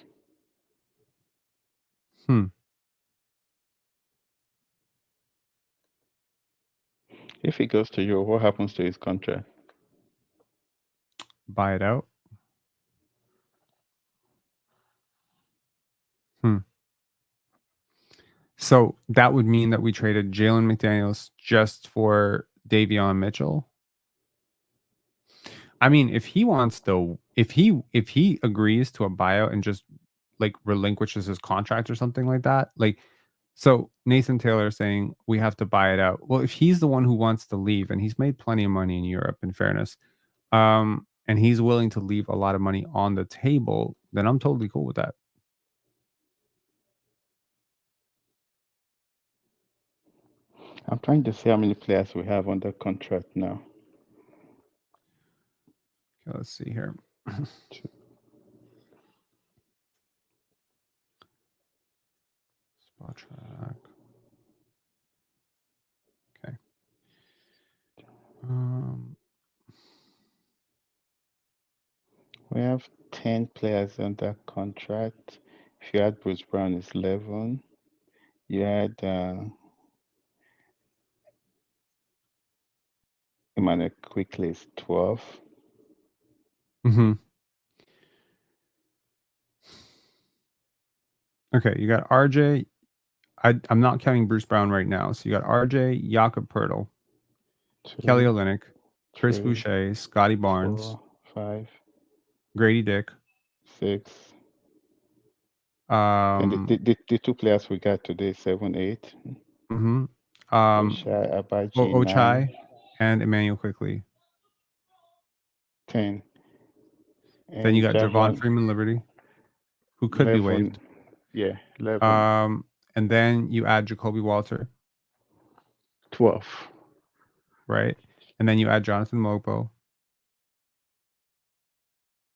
If he goes to Europe, what happens to his contract? Buy it out. So that would mean that we traded Jalen McDaniels just for Davion Mitchell. I mean, if he wants to, if he agrees to a buyout and just like relinquishes his contract or something like that, like, so Nathan Taylor is saying we have to buy it out. Well, if he's the one who wants to leave and he's made plenty of money in Europe, in fairness, and he's willing to leave a lot of money on the table, then I'm totally cool with that. I'm trying to see how many players we have under contract now. Okay, let's see here. Spot track. Okay. We have 10 players under contract. If you add Bruce Brown, it's 11. You add Emmanuel Quickly is 12. Mm-hmm. Okay, you got RJ. I'm not counting Bruce Brown right now. So you got RJ, Jakob Pertl, Kelly Olynyk, Chris 3, Boucher, Scotty Barnes, 4, 5, Grady Dick. 6. And the 2 players we got today, 7, 8. Mm-hmm. Ochai, Abaji, Ochai 9, and Emmanuel Quickly. 10. Then you And got Javon Javon, Freeman Liberty, who could be 11. waived. Yeah, 11. And then you add Jacoby Walter, 12. right? And then you add Jonathan Mogbo,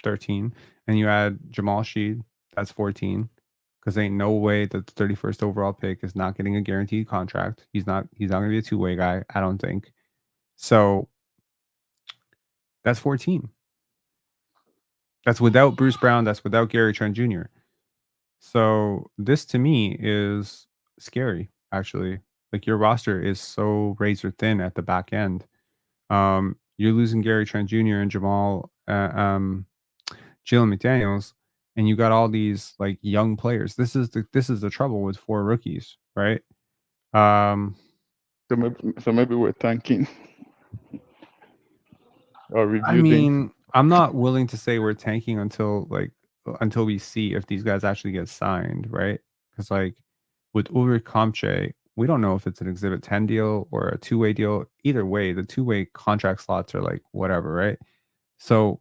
13. And you add Jamal Shead, that's 14. Because ain't no way that the 31st overall pick is not getting a guaranteed contract. He's not gonna be a two-way guy, I don't think. So that's 14. That's without Bruce Brown, that's without Gary Trent Jr. So this to me is scary, actually. Like your roster is so razor thin at the back end. You're losing Gary Trent Jr. and Jamal, Jalen McDaniels, and you got all these like young players. This is the trouble with 4 rookies, right? So maybe we're tanking or I rebuilding. mean, I'm not willing to say we're tanking until we see if these guys actually get signed, right? Because like with Ulrich Chomche, we don't know if it's an Exhibit 10 deal or a two-way deal. Either way, the two-way contract slots are like whatever, right? So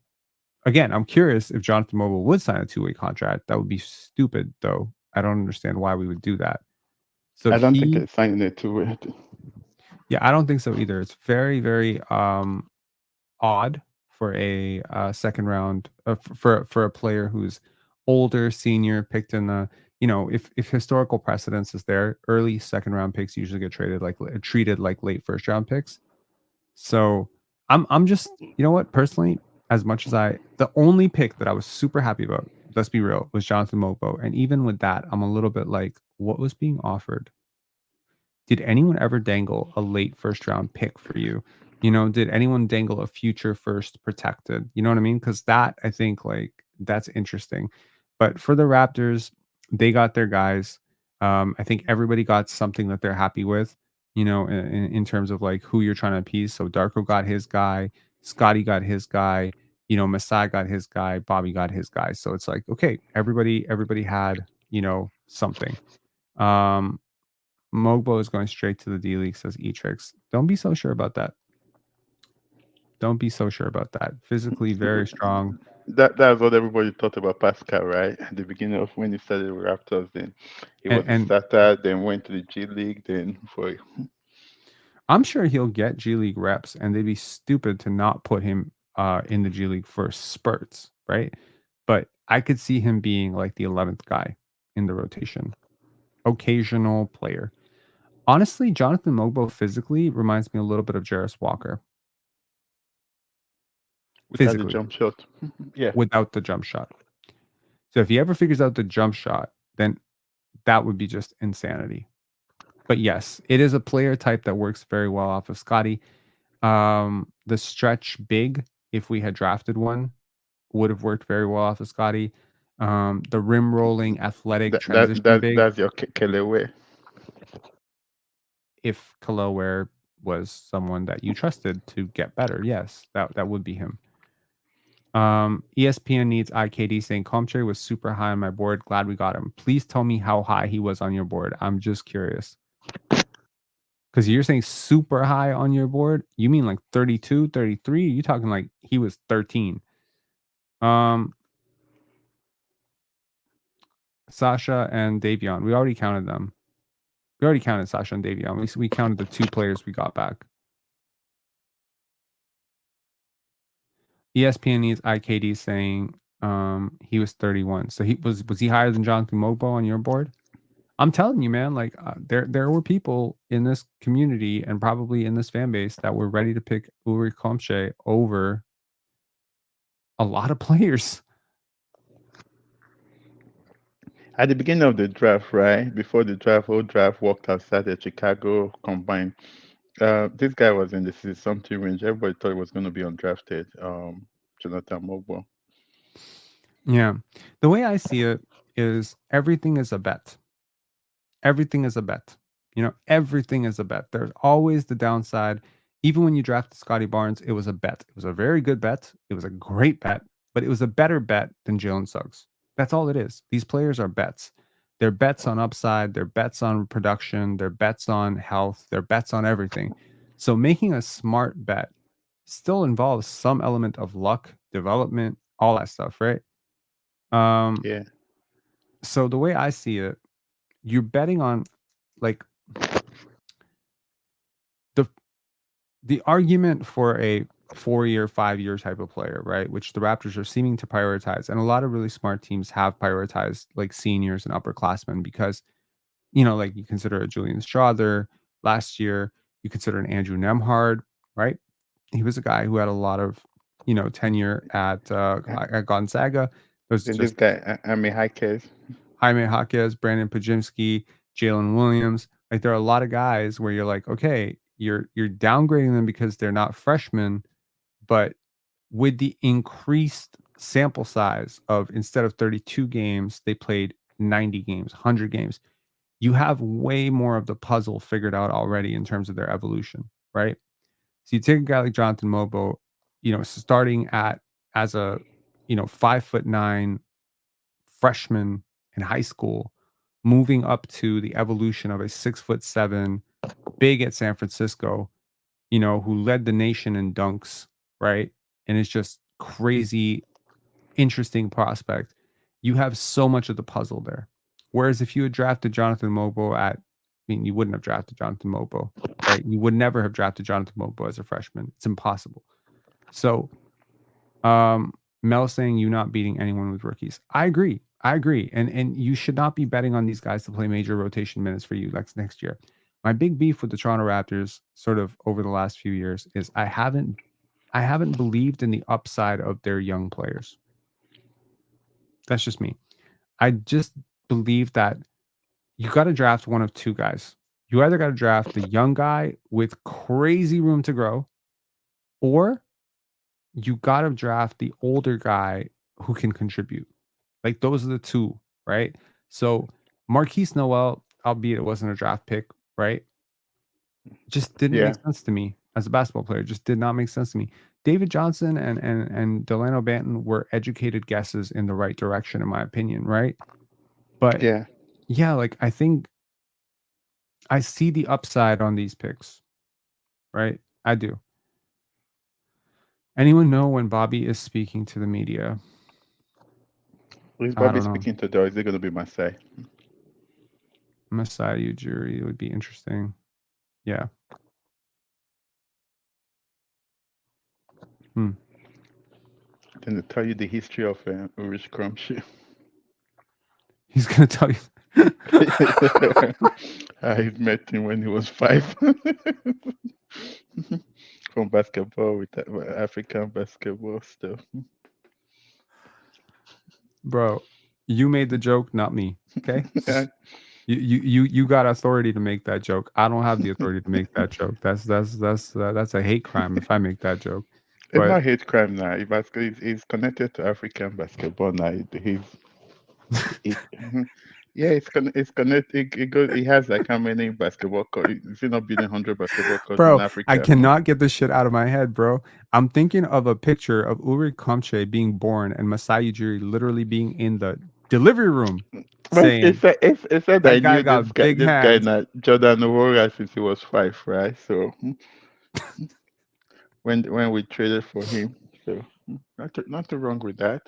again, I'm curious if Jonathan Mogbo would sign a two-way contract. That would be stupid, though. I don't understand why we would do that. So I don't think he, they're signing it too weird. yeah, I don't think so either. It's very, very odd for a second round for a player who's older, senior, picked in the if historical precedence is there, early second round picks usually get treated like late first round picks. So I'm just what, personally, as much as the only pick that I was super happy about, let's be real, was Jonathan Mogbo, and even with that, I'm a little bit like, what was being offered? Did anyone ever dangle a late first round pick for you? Did anyone dangle a future first protected? You know what I mean? Because that, I think, like, that's interesting. But for the Raptors, they got their guys. I think everybody got something that they're happy with, in terms of like who you're trying to appease. So Darko got his guy, Scotty got his guy, Masai got his guy, Bobby got his guy. So it's like, okay, everybody had, something. Mogbo is going straight to the D League, says Etrix. Don't be so sure about that. Don't be so sure about that. Physically very strong. That's what everybody thought about Pascal, right? At the beginning of when he started with Raptors, then he was a And starter, then went to the G League, then for I'm sure he'll get G League reps, and they'd be stupid to not put him in the G League for spurts, right? But I could see him being like the 11th guy in the rotation. Occasional player. Honestly, Jonathan Mogbo physically reminds me a little bit of Jarris Walker. without the Physically. jump shot. Yeah. Without the jump shot. So if he ever figures out the jump shot, then that would be just insanity. But yes, it is a player type that works very well off of Scotty. The stretch big, if we had drafted one, would have worked very well off of Scotty. The rim rolling athletic transition big, That's your Kellewe. if Kaloware was someone that you trusted to get better, yes, that would be him. ESPN needs IKD saying Comche was super high on my board. Glad we got him. Please tell me how high he was on your board. I'm just curious. Because you're saying super high on your board. You mean like 32, 33? You talking like he was 13. Sasha and Davion. We already counted them. We already counted Sasha and Davion. We counted the two players we got back. ESPN needs IKD saying he was 31. So was he higher than Jonathan Mogbo on your board? I'm telling you, man, like there were people in this community and probably in this fan base that were ready to pick Ulrich Chomche over a lot of players. At the beginning of the draft, right? Before the draft, whole draft walked outside the Chicago Combine. This guy was in the 60-something range. Everybody thought he was going to be undrafted. Jonathan Mogbo. Yeah. The way I see it is everything is a bet. Everything is a bet. Everything is a bet. There's always the downside. Even when you drafted Scotty Barnes, it was a bet. It was a very good bet. It was a great bet, but it was a better bet than Jalen Suggs. That's all it is. These players are bets. They're bets on upside. They're bets on production. They're bets on health. They're bets on everything. So making a smart bet still involves some element of luck, development, all that stuff, right? Yeah. So the way I see it, you're betting on like the argument for a 4-year, 5-year type of player, right? Which the Raptors are seeming to prioritize. And a lot of really smart teams have prioritized like seniors and upperclassmen because, like you consider a Julian Strother last year, you consider an Andrew Nemhard, right? He was a guy who had a lot of, tenure at Gonzaga. Then this guy, Jaime Jaquez, Brandon Pajimski, Jalen Williams. Like there are a lot of guys where you're like, okay, you're downgrading them because they're not freshmen, but with the increased sample size of instead of 32 games, they played 90 games, 100 games. you have way more of the puzzle figured out already in terms of their evolution, right? So you take a guy like Jonathan Mogbo, starting as a 5'9" freshman in high school, moving up to the evolution of a 6'7" big at San Francisco, who led the nation in dunks, right? And it's just crazy, interesting prospect. You have so much of the puzzle there. Whereas if you had drafted Jonathan Mogbo you wouldn't have drafted Jonathan Mogbo, right? You would never have drafted Jonathan Mogbo as a freshman. It's impossible. So, Mel saying you not beating anyone with rookies. I agree. And you should not be betting on these guys to play major rotation minutes for you next year. My big beef with the Toronto Raptors sort of over the last few years is I haven't believed in the upside of their young players. That's just me. I just believe that you got to draft one of two guys. You either got to draft the young guy with crazy room to grow, or you got to draft the older guy who can contribute. Like those are the two, right? So Marquise Noel, albeit it wasn't a draft pick, right? Just didn't Yeah. make sense to me as a basketball player. Just did not make sense to me. David Johnson and Delano Banton were educated guesses in the right direction, in my opinion, right? But yeah, like I think I see the upside on these picks, right? I do. Anyone know when Bobby is speaking to the media? Who's I Bobby don't know. speaking to, though? Is it going to be Masai? Masai Ujiri would be interesting. Yeah. Then they tell you the history of Ulrich Chomche. He's going to tell you. I met him when he was 5 from basketball with African basketball stuff. Bro, you made the joke, not me. Okay. You got authority to make that joke. I don't have the authority to make that joke. That's a hate crime if I make that joke. It's But not hate crime now. He's connected to African basketball now. Yeah, it's connected. He has like how many basketball courts? Is he not building 100 basketball courts in bro, Africa? I cannot get this shit out of my head, bro. I'm thinking of a picture of Ulrich Chomche being born and Masai Ujiri literally being in the delivery room saying, It said that I guy knew got big this guy, hands. not Jordan Nwora, since he was 5, right? So when we traded for him, so not too wrong with that.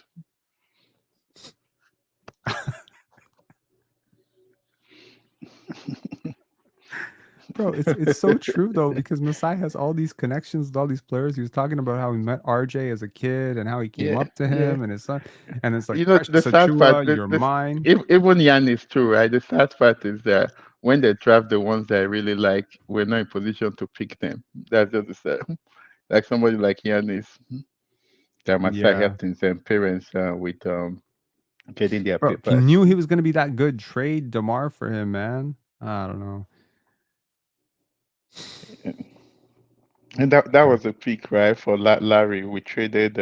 Bro, it's so true though, because Masai has all these connections with all these players. He was talking about how he met RJ as a kid and how he came up to him and his son. And it's like, The sad part, Achua, you're mine. even Giannis too, right? The sad part is that when they draft the ones that I really like, we're not in position to pick them. That's just the sad. Like somebody like Giannis, that Masai helped his parents with getting their Bro, if you papers. knew he was going to be that good, trade DeMar for him, man. I don't know. And that was a pick, right, for Larry. We traded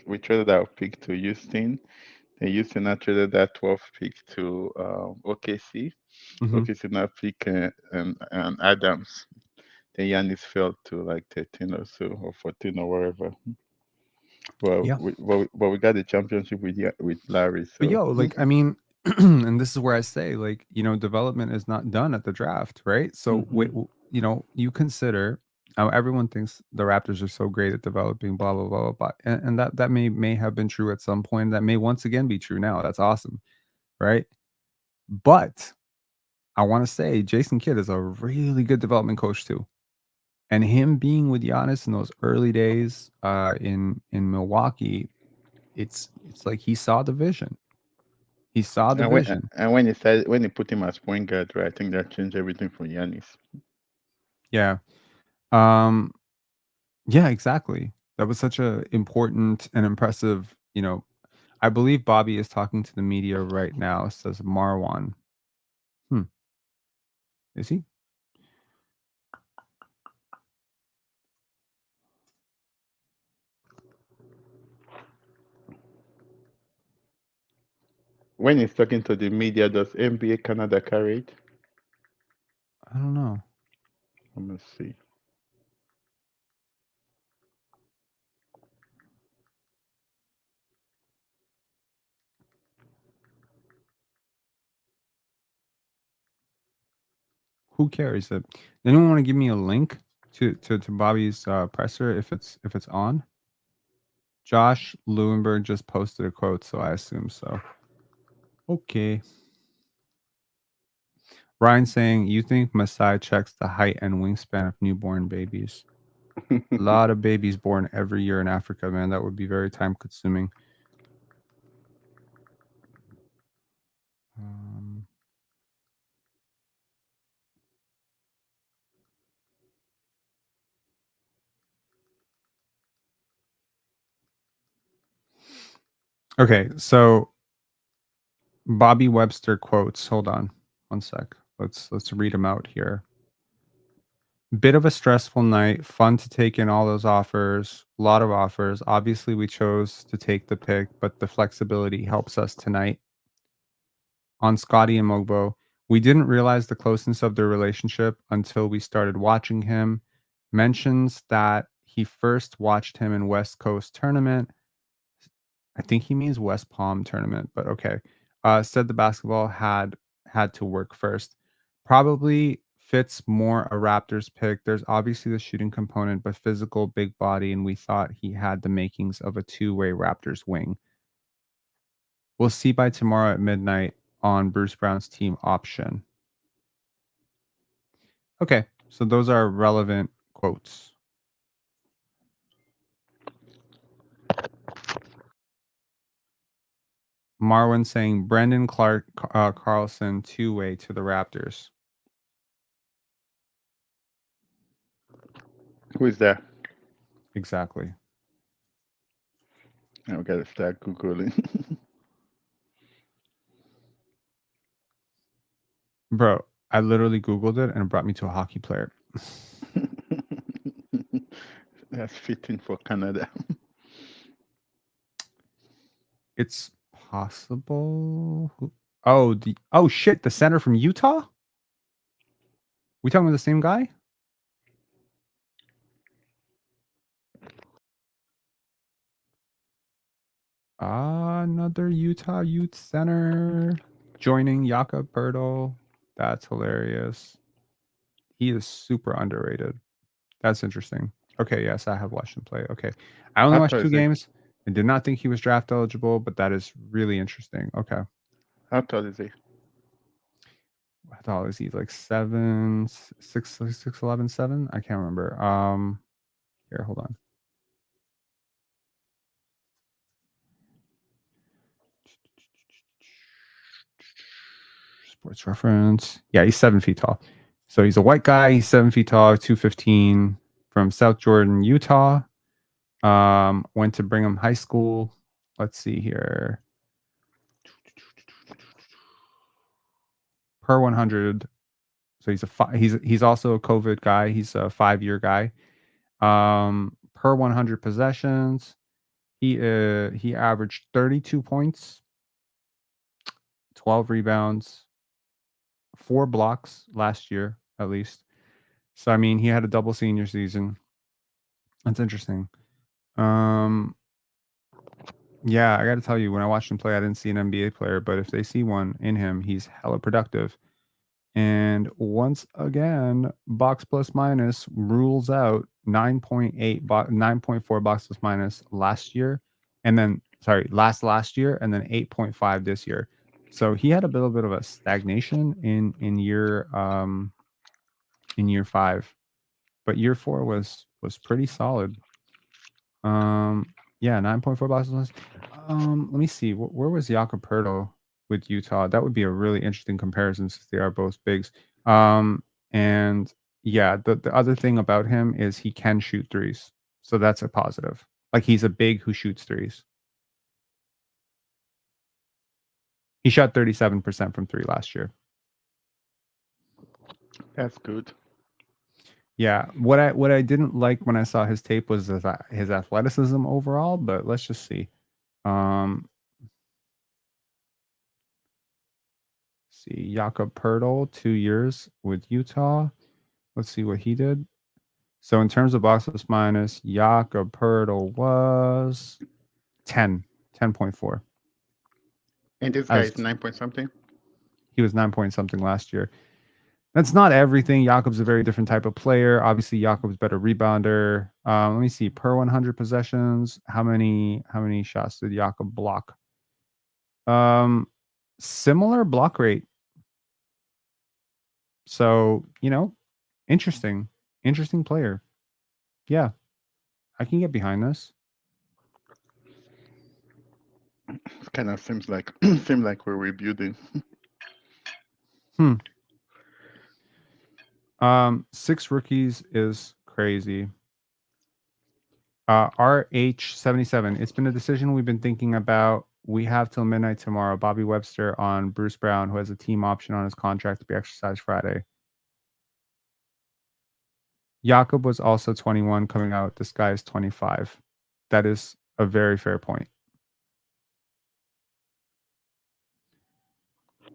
we traded our pick to Houston. And Houston now traded that 12th pick to OKC. OKC now pick and Adams. Then Giannis fell to like 13 or so, or 14 or whatever. Well, we got the championship with Larry. So. But yo, like, I mean, and this is where I say, like, development is not done at the draft, right? So, you consider how everyone thinks the Raptors are so great at developing, blah blah blah blah blah, and that may have been true at some point. That may once again be true now. That's awesome, right? But I want to say Jason Kidd is a really good development coach too, and him being with Giannis in those early days in Milwaukee, it's like he saw the vision. He saw the vision. And when he put him as point guard, right, I think that changed everything for Giannis. Yeah. Yeah, exactly. That was such a important and impressive, I believe Bobby is talking to the media right now, says Marwan. Is he? when he's talking to the media, does NBA Canada carry it? I don't know. Let me see. Who carries it? Anyone want to give me a link to Bobby's presser if it's on? Josh Lewinberg just posted a quote, so I assume so. Okay. Ryan saying, you think Masai checks the height and wingspan of newborn babies? A lot of babies born every year in Africa, man. That would be very time consuming. Okay, so Bobby Webster quotes. Hold on one sec. Let's read them out here. Bit of a stressful night. Fun to take in all those offers. A lot of offers. Obviously, we chose to take the pick, but the flexibility helps us tonight. On Scotty and Mogbo, we didn't realize the closeness of their relationship until we started watching him. Mentions that he first watched him in West Coast tournament. I think he means West Palm tournament, but okay. Said the basketball had to work first. Probably fits more a Raptors pick. There's obviously the shooting component, but physical, big body, and we thought he had the makings of a two-way Raptors wing. We'll see by tomorrow at midnight on Bruce Brown's team option. Okay, so those are relevant quotes. Marwin saying Brendan Clark Carlson two-way to the Raptors. Who is that? Exactly. Now we gotta start Googling. Bro, I literally Googled it and it brought me to a hockey player. That's fitting for Canada. It's possible. Oh shit, the center from Utah? We talking about the same guy? Another Utah youth center joining Jakob Bertel. That's hilarious. He is super underrated. That's interesting. Okay, yes, I have watched him play. Okay. I only watched 2 games and did not think he was draft eligible, but that is really interesting. Okay. How tall is he? How tall is he? Like 7, 6, 11, 7? I can't remember. Here, hold on. Sports Reference. Yeah, he's 7 feet tall. So he's a white guy. He's 7 feet tall, 215 from South Jordan, Utah. Went to Brigham High School. Let's see here. Per 100. So he's also a COVID guy. He's a 5-year guy. Per 100 possessions, he averaged 32 points, 12 rebounds, 4 blocks last year at least. So I mean, he had a double senior season. That's interesting. Yeah, I got to tell you, when I watched him play, I didn't see an NBA player, but if they see one in him, he's hella productive. And once again, box plus minus rules out 9.8, 9.4 box plus minus last year, and then last year, and then 8.5 this year. So he had a little bit of a stagnation in year 5, but year 4 was pretty solid. Yeah, 9.4 box plus. Let me see. Where was Jakob Poeltl with Utah? That would be a really interesting comparison since they are both bigs. And yeah, the other thing about him is he can shoot threes. So that's a positive. Like he's a big who shoots threes. He shot 37% from 3 last year. That's good. Yeah, what I didn't like when I saw his tape was his athleticism overall, but let's just see. see. Jakob Pertl, 2 years with Utah. Let's see what he did. So in terms of box plus minus, Jakob Pertl was 10.4. And this guy As is 9 point something. he was 9 point something last year. That's not everything. Jakob's a very different type of player. Obviously, Jakob's better rebounder. Let me see. Per 100 possessions, how many shots did Jakob block? Similar block rate. So, interesting player. Yeah, I can get behind this. It kind of seems like we're rebuilding. 6 rookies is crazy. RH77. It's been a decision we've been thinking about. We have till midnight tomorrow. Bobby Webster on Bruce Brown, who has a team option on his contract to be exercised Friday. Jakob was also 21 coming out. This guy is 25. That is a very fair point.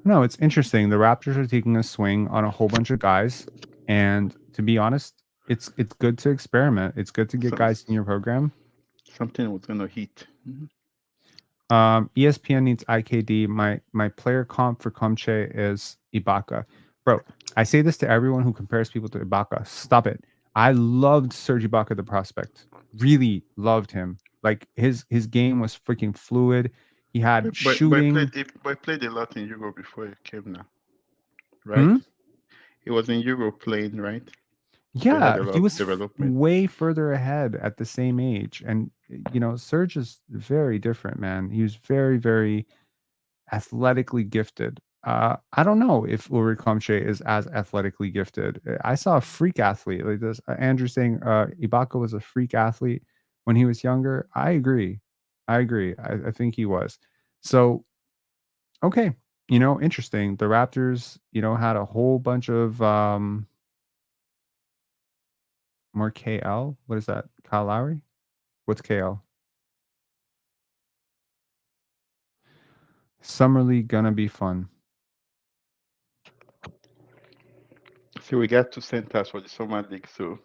No, it's interesting. The Raptors are taking a swing on a whole bunch of guys. And to be honest, it's good to experiment. It's good to get guys in your program. Something was going to hit. ESPN needs IKD. My player comp for Comche is Ibaka. Bro, I say this to everyone who compares people to Ibaka. Stop it. I loved Serge Ibaka, the prospect. Really loved him. Like his game was freaking fluid. He had shooting. But I played a lot in Europe before he came now. Right? He was in Europe playing, right? Yeah, he was way further ahead at the same age. And, Serge is very different, man. He was very, very athletically gifted. I don't know if Ulrich Chomche is as athletically gifted. I saw a freak athlete like this. Andrew saying Ibaka was a freak athlete when he was younger. I agree. I think he was. So, okay. Interesting. The Raptors, had a whole bunch of more KL. What is that? Kyle Lowry? What's KL? Summer League gonna be fun. So we got 2 centers for the Summer League. So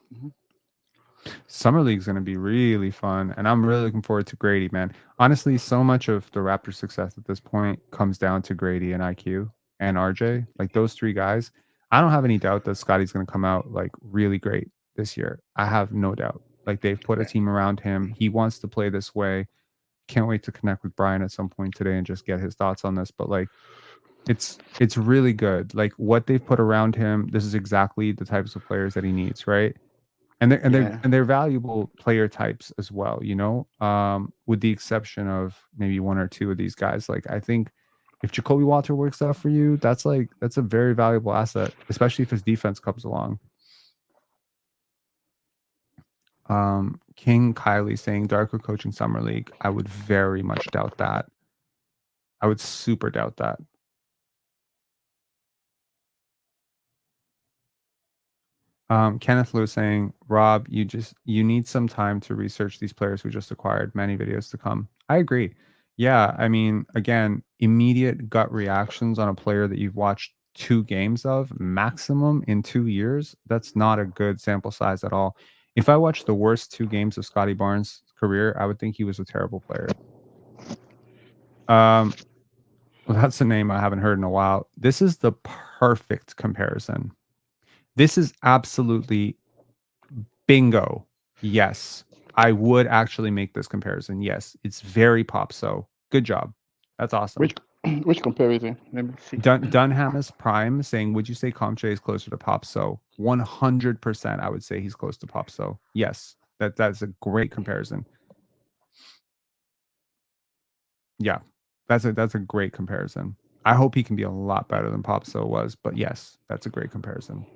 Summer League's gonna be really fun, and I'm really looking forward to Grady, man. Honestly, so much of the Raptors' success at this point comes down to Grady and IQ and RJ. Like those 3 guys. I don't have any doubt that Scotty's gonna come out like really great this year. I have no doubt. Like they've put a team around him. He wants to play this way. Can't wait to connect with Brian at some point today and just get his thoughts on this. But like it's really good. Like what they've put around him, this is exactly the types of players that he needs, right? And they're valuable player types as well, with the exception of maybe 1 or 2 of these guys. Like I think if Jacoby Walter works out for you, that's a very valuable asset, especially if his defense comes along. King Kylie saying Darko coaching Summer League. I would very much doubt that. I would super doubt that. Kenneth Lewis saying, Rob, you need some time to research these players we just acquired. Many videos to come. I agree. Yeah, I mean, again, immediate gut reactions on a player that you've watched 2 games of maximum in 2 years, that's not a good sample size at all. If I watched the worst 2 games of Scotty Barnes' career, I would think he was a terrible player. Well, that's a name I haven't heard in a while. This is the perfect comparison. This is absolutely bingo. Yes, I would actually make this comparison. Yes, it's very pop. So good job. That's awesome. Which comparison? Let me see. Dunham is prime saying, would you say Comche is closer to Pop? So 100%, I would say he's close to Pop. So yes, that's a great comparison. Yeah, that's a great comparison. I hope he can be a lot better than Pop So was, but yes, that's a great comparison.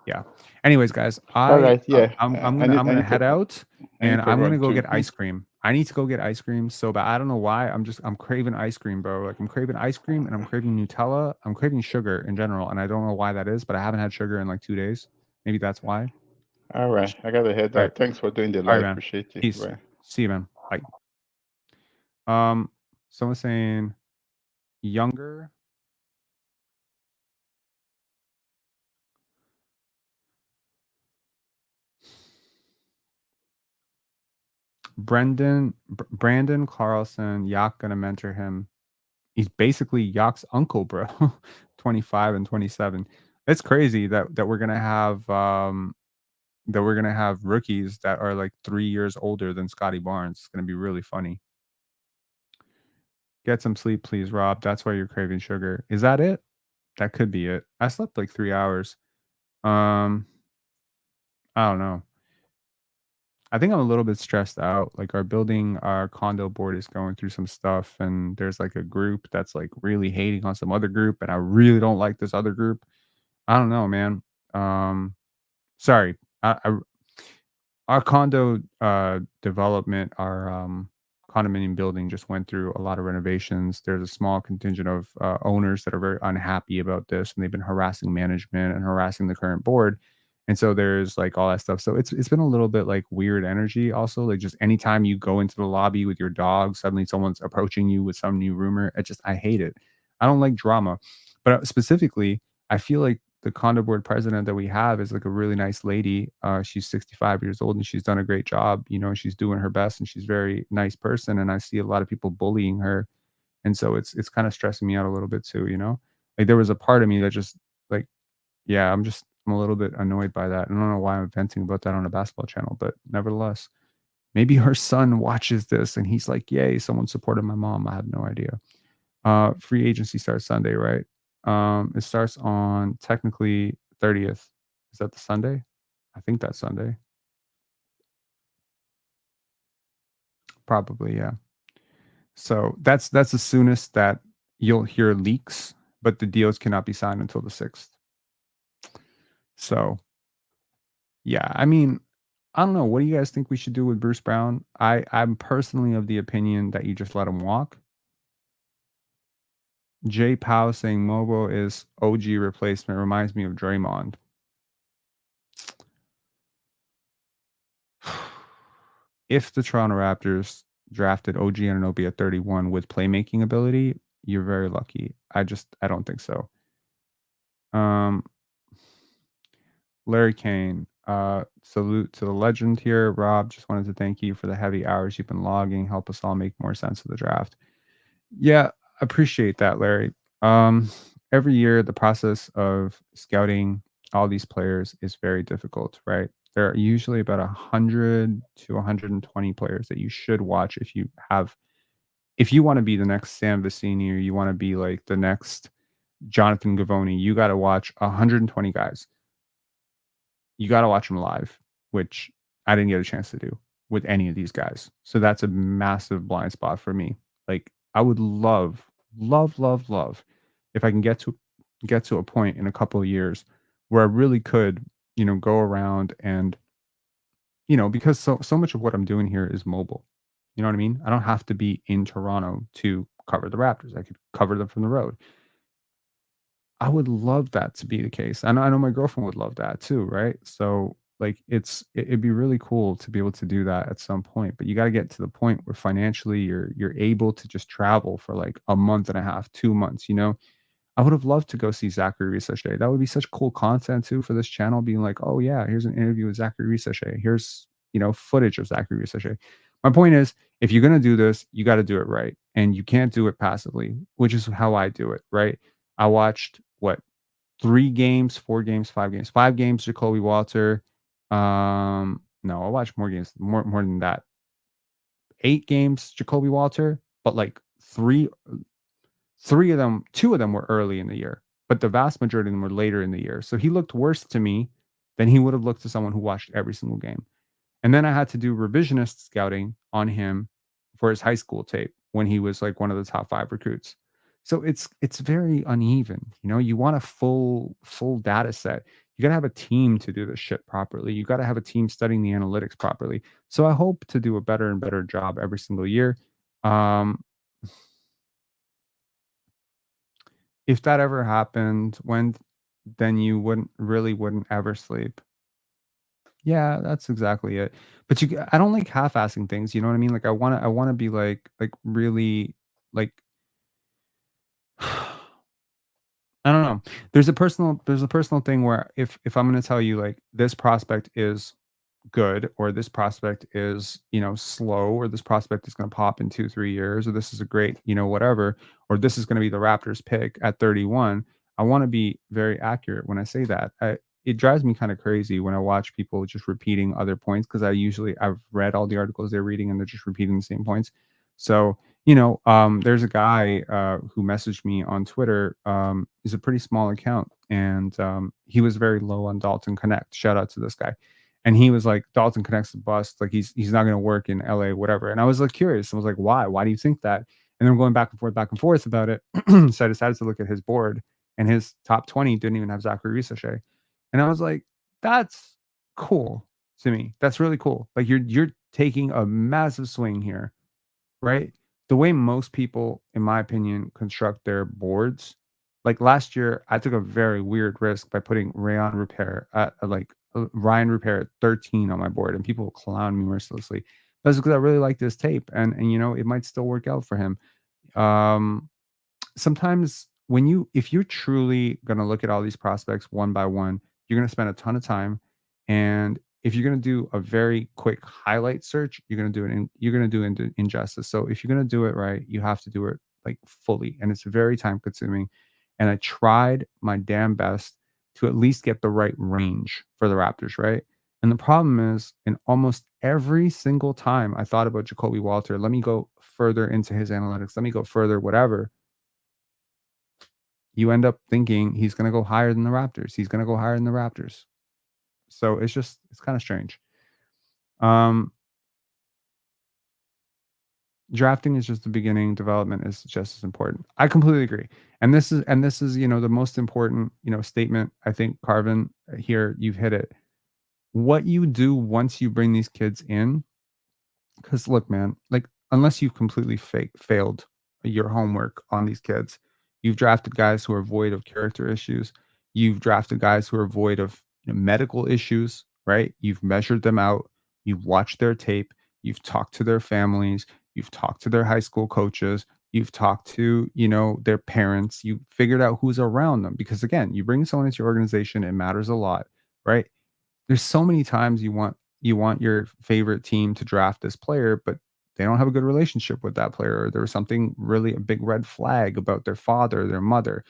Yeah. Anyways, guys, All right, yeah. I'm gonna head out and I'm gonna go get ice cream. I need to go get ice cream so bad. I don't know why. I'm craving ice cream, bro. Like I'm craving ice cream and I'm craving Nutella. I'm craving sugar in general, and I don't know why that is, but I haven't had sugar in like 2 days. Maybe that's why. All right, I gotta head out. Right. Thanks for doing the All live. right, man. Appreciate it. Peace. Right. See you, man. Bye. Someone's saying younger. Brandon Carlson, Yak gonna mentor him. He's basically Yak's uncle, bro. 25 and 27. It's crazy that we're gonna have rookies that are like 3 years older than Scotty Barnes. It's gonna be really funny. Get some sleep, please, Rob. That's why you're craving sugar. Is that it? That could be it. I slept like 3 hours. I don't know. I think I'm a little bit stressed out. Like our condo board is going through some stuff, and there's like a group that's like really hating on some other group, and I really don't like this other group. I don't know, man. Sorry. Our condo development, our condominium building just went through a lot of renovations. There's a small contingent of owners that are very unhappy about this, and they've been harassing management and harassing the current board. And so there's like all that stuff. So it's been a little bit like weird energy also. Like just anytime you go into the lobby with your dog, suddenly someone's approaching you with some new rumor. I hate it. I don't like drama. But specifically, I feel like the condo board president that we have is like a really nice lady. She's 65 years old and she's done a great job. You know, she's doing her best and she's a very nice person. And I see a lot of people bullying her. And so it's kind of stressing me out a little bit too, you know? Like there was a part of me that just like, yeah, I'm a little bit annoyed by that. I don't know why I'm venting about that on a basketball channel, but nevertheless, maybe her son watches this and he's like, yay, someone supported my mom. I have no idea. Free agency starts Sunday, right? It starts on technically 30th. Is that the Sunday? I think that's Sunday. Probably, yeah. So that's the soonest that you'll hear leaks, but the deals cannot be signed until the 6th. So yeah, I mean, I don't know. What do you guys think we should do with Bruce Brown? I'm personally of the opinion that you just let him walk. Jay Powell saying Mogbo is OG replacement reminds me of Draymond. If the Toronto Raptors drafted OG Anunoby at 31 with playmaking ability, you're very lucky. I don't think so. Larry Kane, salute to the legend here. Rob, just wanted to thank you for the heavy hours you've been logging. Help us all make more sense of the draft. Yeah, appreciate that, Larry. Every year, the process of scouting all these players is very difficult, right? There are usually about 100 to 120 players that you should watch if you want to be the next Sam Vecini or you want to be like the next Jonathan Gavoni. You got to watch 120 guys. You got to watch them live, which I didn't get a chance to do with any of these guys. So that's a massive blind spot for me. Like I would love if I can get to a point in a couple of years where I really could, go around and, because so much of what I'm doing here is mobile. You know what I mean? I don't have to be in Toronto to cover the Raptors. I could cover them from the road. I would love that to be the case. I know my girlfriend would love that too, right? So like it'd be really cool to be able to do that at some point, but you got to get to the point where financially you're able to just travel for like a month and a half, 2 months, I would have loved to go see Zachary Risache. That would be such cool content too for this channel, being like, oh yeah, here's an interview with Zachary Risache. Here's, footage of Zachary Risache. My point is, if you're gonna do this, you got to do it right. And you can't do it passively, which is how I do it, right? I watched 3 games, 4 games, 5 games, 5 games, Jacoby Walter. No, I watched more games, more than that. 8 games, Jacoby Walter, but like 3 of them, 2 of them were early in the year, but the vast majority of them were later in the year. So he looked worse to me than he would have looked to someone who watched every single game. And then I had to do revisionist scouting on him for his high school tape when he was like one of the top 5 recruits. So it's very uneven. You want a full data set. You got to have a team to do this shit properly. You got to have a team studying the analytics properly. So I hope to do a better and better job every single year. If that ever happened, then you wouldn't ever sleep. Yeah, that's exactly it. But I don't like half-assing things, you know what I mean? Like I want to be like really like I don't know. There's a personal thing where if I'm going to tell you like this prospect is good or this prospect is, slow or this prospect is going to pop in 2-3 years or this is a great, whatever, or this is going to be the Raptors pick at 31, I want to be very accurate when I say that. It drives me kind of crazy when I watch people just repeating other points because I've read all the articles they're reading and they're just repeating the same points. So there's a guy who messaged me on Twitter. Is a pretty small account, and he was very low on Dalton Connect. Shout out to this guy. And he was like, Dalton Connect's a bust. Like he's not going to work in LA, whatever. And I was like curious. I was like, why? Why do you think that? And then we're going back and forth about it. So I decided to look at his board, and his top 20 didn't even have Zachary Ricochet. And I was like, that's cool to me. That's really cool. Like you're taking a massive swing here, right? The way most people, in my opinion, construct their boards. Like last year, I took a very weird risk by putting Ryan Repair at Ryan Repair at 13 on my board, and people clown me mercilessly. That's because I really like this tape, and it might still work out for him. Sometimes if you're truly going to look at all these prospects one by one, you're going to spend a ton of time. And if you're going to do a very quick highlight search, you're going to do it injustice. So if you're going to do it right, you have to do it like fully. And it's very time consuming. And I tried my damn best to at least get the right range for the Raptors, right? And the problem is, in almost every single time I thought about Jacoby Walter, let me go further into his analytics, let me go further, whatever, you end up thinking he's going to go higher than the Raptors. He's going to go higher than the Raptors. So it's kind of strange. Drafting is just the beginning. Development is just as important. I completely agree. And this is the most important, statement. I think, Carvin, here you've hit it. What you do once you bring these kids in, because look, man, like unless you've completely failed your homework on these kids, you've drafted guys who are void of character issues. You've drafted guys who are void of medical issues, right? You've measured them out. You've watched their tape. You've talked to their families. You've talked to their high school coaches. You've talked to, their parents. You figured out who's around them. Because again, you bring someone into your organization, it matters a lot, right? There's so many times you want your favorite team to draft this player, but they don't have a good relationship with that player, or there was something really a big red flag about their father, their mother.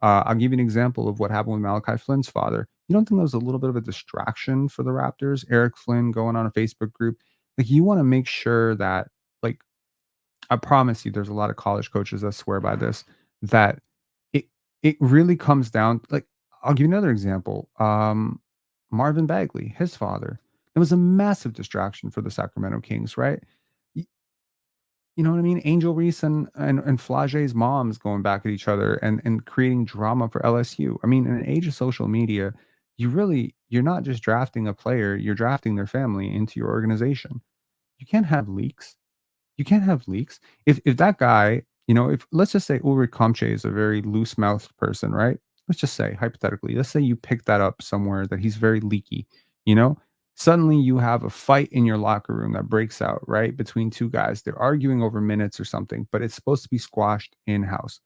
I'll give you an example of what happened with Malachi Flynn's father. You don't think that was a little bit of a distraction for the Raptors? Eric Flynn going on a Facebook group. Like, you want to make sure that, like, I promise you, there's a lot of college coaches that swear by this, that it really comes down, like, I'll give you another example. Marvin Bagley, his father. It was a massive distraction for the Sacramento Kings, right? You know what I mean? Angel Reese and Flage's moms going back at each other and creating drama for LSU. I mean, in an age of social media, you're not just drafting a player, you're drafting their family into your organization. You can't have leaks. You can't have leaks. If that guy, if let's just say Ulrich Chomche is a very loose-mouthed person, right? Let's just say, hypothetically, let's say you pick that up somewhere that he's very leaky, suddenly you have a fight in your locker room that breaks out, right? Between two guys. They're arguing over minutes or something, but it's supposed to be squashed in-house.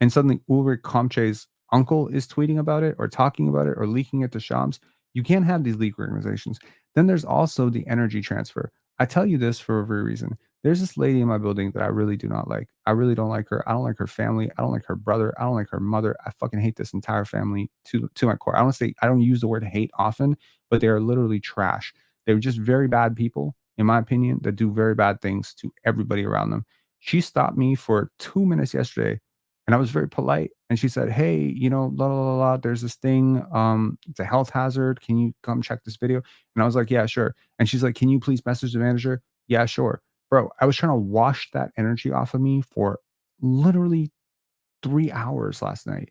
And suddenly Ulrich Comche's uncle is tweeting about it or talking about it or leaking it to Shams. You can't have these league organizations. Then there's also the energy transfer. I tell you this for a very reason. There's this lady in my building that I really do not like. I really don't like her. I don't like her family. I don't like her brother. I don't like her mother. I fucking hate this entire family to my core. I don't use the word hate often, but they are literally trash. They're just very bad people, in my opinion, that do very bad things to everybody around them. She stopped me for 2 minutes yesterday, and I was very polite. And she said, "Hey, blah, blah, blah, blah, there's this thing. It's a health hazard. Can you come check this video?" And I was like, "Yeah, sure." And she's like, "Can you please message the manager?" "Yeah, sure." Bro, I was trying to wash that energy off of me for literally 3 hours last night.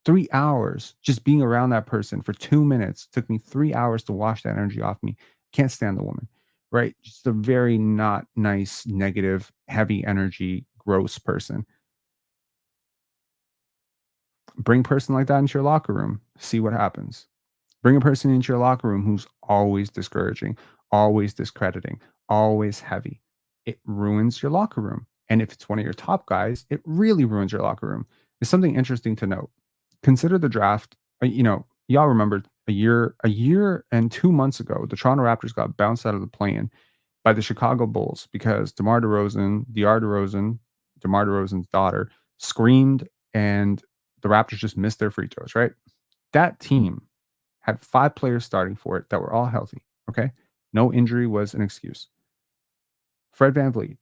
3 hours just being around that person for 2 minutes. Took me 3 hours to wash that energy off me. Can't stand the woman, right? Just a very not nice, negative, heavy energy, gross person. Bring a person like that into your locker room. See what happens. Bring a person into your locker room who's always discouraging, always discrediting, always heavy. It ruins your locker room. And if it's one of your top guys, it really ruins your locker room. It's something interesting to note. Consider the draft. Y'all remember a year and 2 months ago, the Toronto Raptors got bounced out of the play-in by the Chicago Bulls because DeMar DeRozan's daughter, screamed, and the Raptors just missed their free throws, right? That team had 5 players starting for it that were all healthy, okay? No injury was an excuse. Fred VanVleet,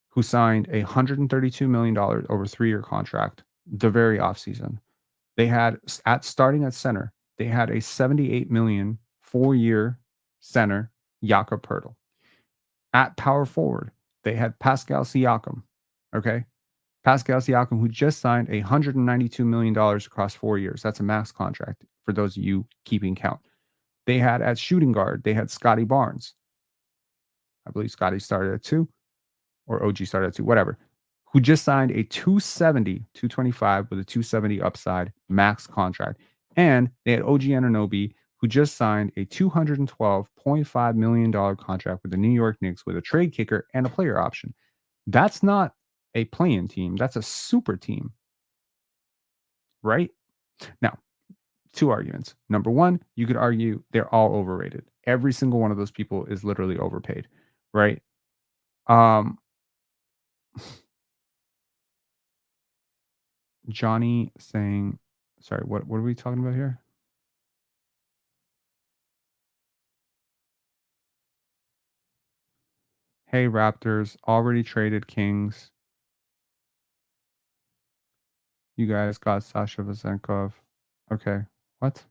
who signed a $132 million over 3-year contract the very offseason. They had, starting at center, they had a $78 million 4-year center, Jakob Poeltl. At power forward, they had Pascal Siakam, okay? Pascal Siakam, who just signed a $192 million across 4 years. That's a max contract for those of you keeping count. They had at shooting guard, they had Scotty Barnes. I believe Scotty started at 2, or OG started at 2, whatever, who just signed a 225 with a 270 upside max contract. And they had OG Anunoby, who just signed a $212.5 million contract with the New York Knicks with a trade kicker and a player option. That's not a play-in team. That's a super team. Right? Now, 2 arguments. Number 1, you could argue they're all overrated. Every single one of those people is literally overpaid. Right? Johnny saying, sorry, what are we talking about here? Hey, Raptors, already traded Kings. You guys got Sasha Vezenkov. Okay, what?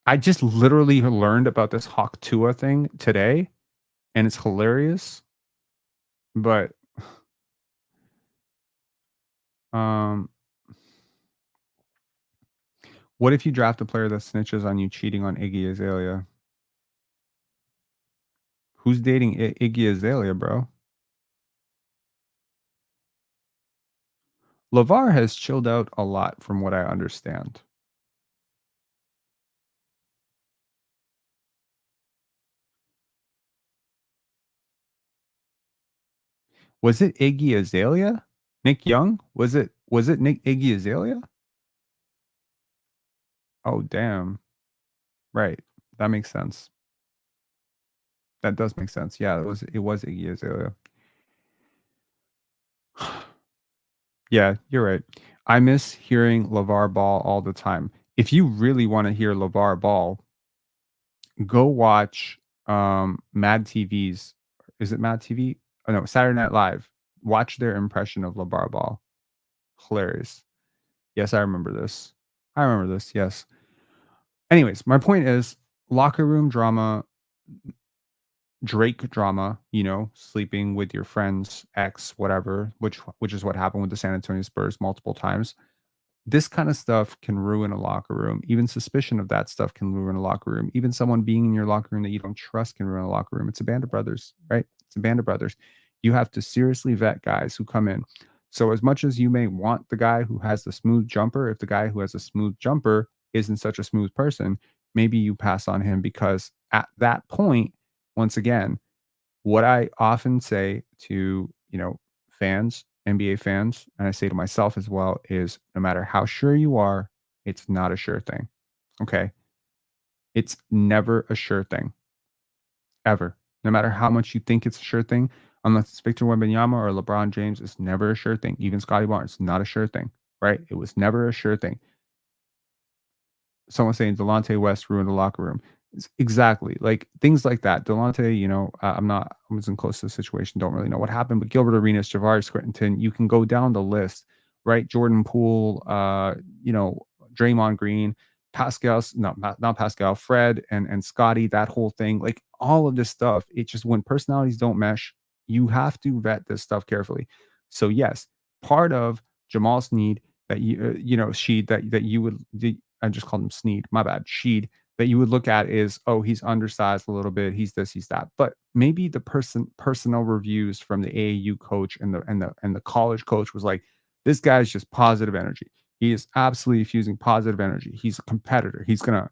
I just literally learned about this Hawk Tua thing today, and it's hilarious. But what if you draft a player that snitches on you cheating on Iggy Azalea? Who's dating Iggy Azalea, bro? LeVar has chilled out a lot from what I understand. Was it Iggy Azalea? Nick Young? Was it Nick Iggy Azalea? Oh, damn. Right. That makes sense. That does make sense. Yeah, it was Iggy Azalea. Yeah, you're right. I miss hearing LeVar Ball all the time. If you really want to hear LeVar Ball, go watch Mad TV's. Is it Mad TV? Oh, no, Saturday Night Live. Watch their impression of LeVar Ball. Hilarious. Yes, I remember this. Yes. Anyways, my point is locker room drama, Drake drama, sleeping with your friend's ex, whatever, which is what happened with the San Antonio Spurs multiple times. This kind of stuff can ruin a locker room. Even suspicion of that stuff can ruin a locker room. Even someone being in your locker room that you don't trust can ruin a locker room. It's a band of brothers, right? It's a band of brothers. You have to seriously vet guys who come in. So as much as you may want the guy who has the smooth jumper, if the guy who has a smooth jumper isn't such a smooth person, maybe you pass on him, because at that point, once again, what I often say to, fans, NBA fans, and I say to myself as well, is no matter how sure you are, it's not a sure thing. Okay? It's never a sure thing. Ever. No matter how much you think it's a sure thing, unless it's Victor Wembanyama or LeBron James, it's never a sure thing. Even Scotty Barnes, not a sure thing, right? It was never a sure thing. Someone saying Delonte West ruined the locker room. Exactly. Like things like that. Delonte, I wasn't close to the situation. Don't really know what happened, but Gilbert Arenas, Javaris Scranton, you can go down the list, right? Jordan Poole, Draymond Green, not Pascal, Fred and Scotty, that whole thing, like all of this stuff. It's just when personalities don't mesh, you have to vet this stuff carefully. So yes, part of Jamal's need that Shead, that you would, I just called him Sneed, my bad, Shead, that you would look at is, oh, he's undersized a little bit, he's this, he's that. But maybe the personnel reviews from the AAU coach and the college coach was like, this guy's just positive energy. He is absolutely fusing positive energy. He's a competitor. He's gonna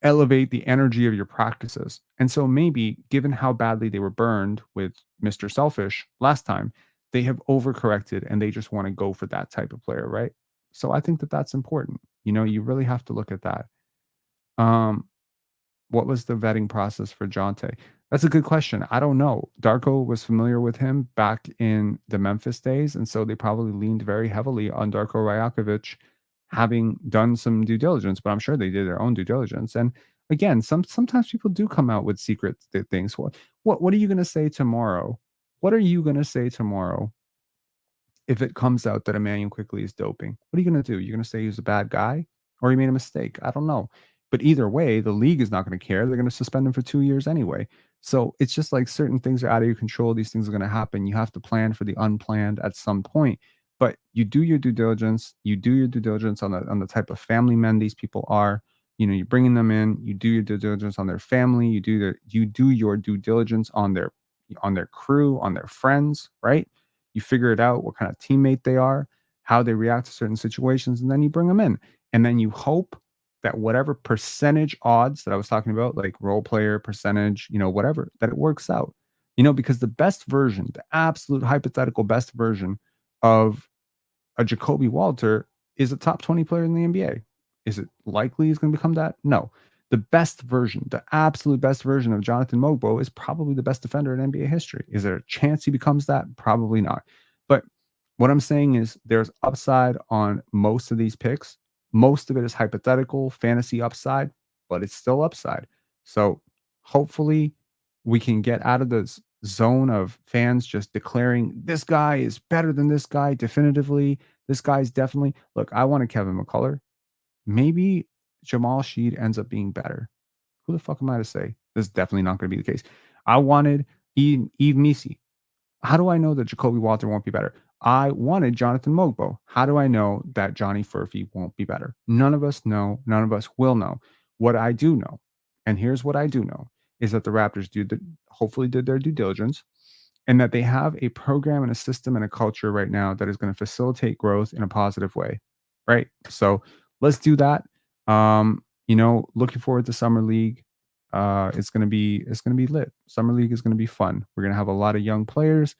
elevate the energy of your practices. And so maybe, given how badly they were burned with Mr. Selfish last time, they have overcorrected and they just want to go for that type of player, right? So I think that that's important. You really have to look at that. What was the vetting process for Chomche? That's a good question. I don't know. Darko was familiar with him back in the Memphis days, and so they probably leaned very heavily on Darko Rajakovic having done some due diligence, but I'm sure they did their own due diligence. And again, sometimes people do come out with secret things. What are you going to say tomorrow? What are you going to say tomorrow if it comes out that Emmanuel Quickly is doping? What are you going to do? You're going to say he's a bad guy or he made a mistake? I don't know. But either way, the league is not going to care. They're going to suspend him for 2 years anyway. So it's just like certain things are out of your control. These things are going to happen. You have to plan for the unplanned at some point. But you do your due diligence. You do your due diligence on the type of family men these people are. You're bringing them in. You do your due diligence on their family. You do your due diligence on their crew, on their friends, right? You figure it out what kind of teammate they are, how they react to certain situations, and then you bring them in. And then you hope that whatever percentage odds that I was talking about, like role player percentage, whatever, that it works out. Because the best version, the absolute hypothetical best version of a Jacoby Walter is a top 20 player in the NBA. Is it likely he's going to become that? No. The best version, the absolute best version of Jonathan Mogbo is probably the best defender in NBA history. Is there a chance he becomes that? Probably not. But what I'm saying is there's upside on most of these picks. Most of it is hypothetical, fantasy upside, but it's still upside. So hopefully we can get out of this zone of fans just declaring this guy is better than this guy definitively. This guy's definitely. Look, I wanted Kevin McCullough. Maybe Jamal Shead ends up being better. Who the fuck am I to say? This is definitely not going to be the case. I wanted Yves Missi. How do I know that Jacoby Walter won't be better? I wanted Jonathan Mogbo. How do I know that Johnny Furphy won't be better? None of us know. None of us will know. What I do know, and here's what I do know, is that the Raptors hopefully did their due diligence, and that they have a program and a system and a culture right now that is going to facilitate growth in a positive way, right? So let's do that. Looking forward to Summer League. It's gonna be lit. Summer League is gonna be fun. We're gonna have a lot of young players.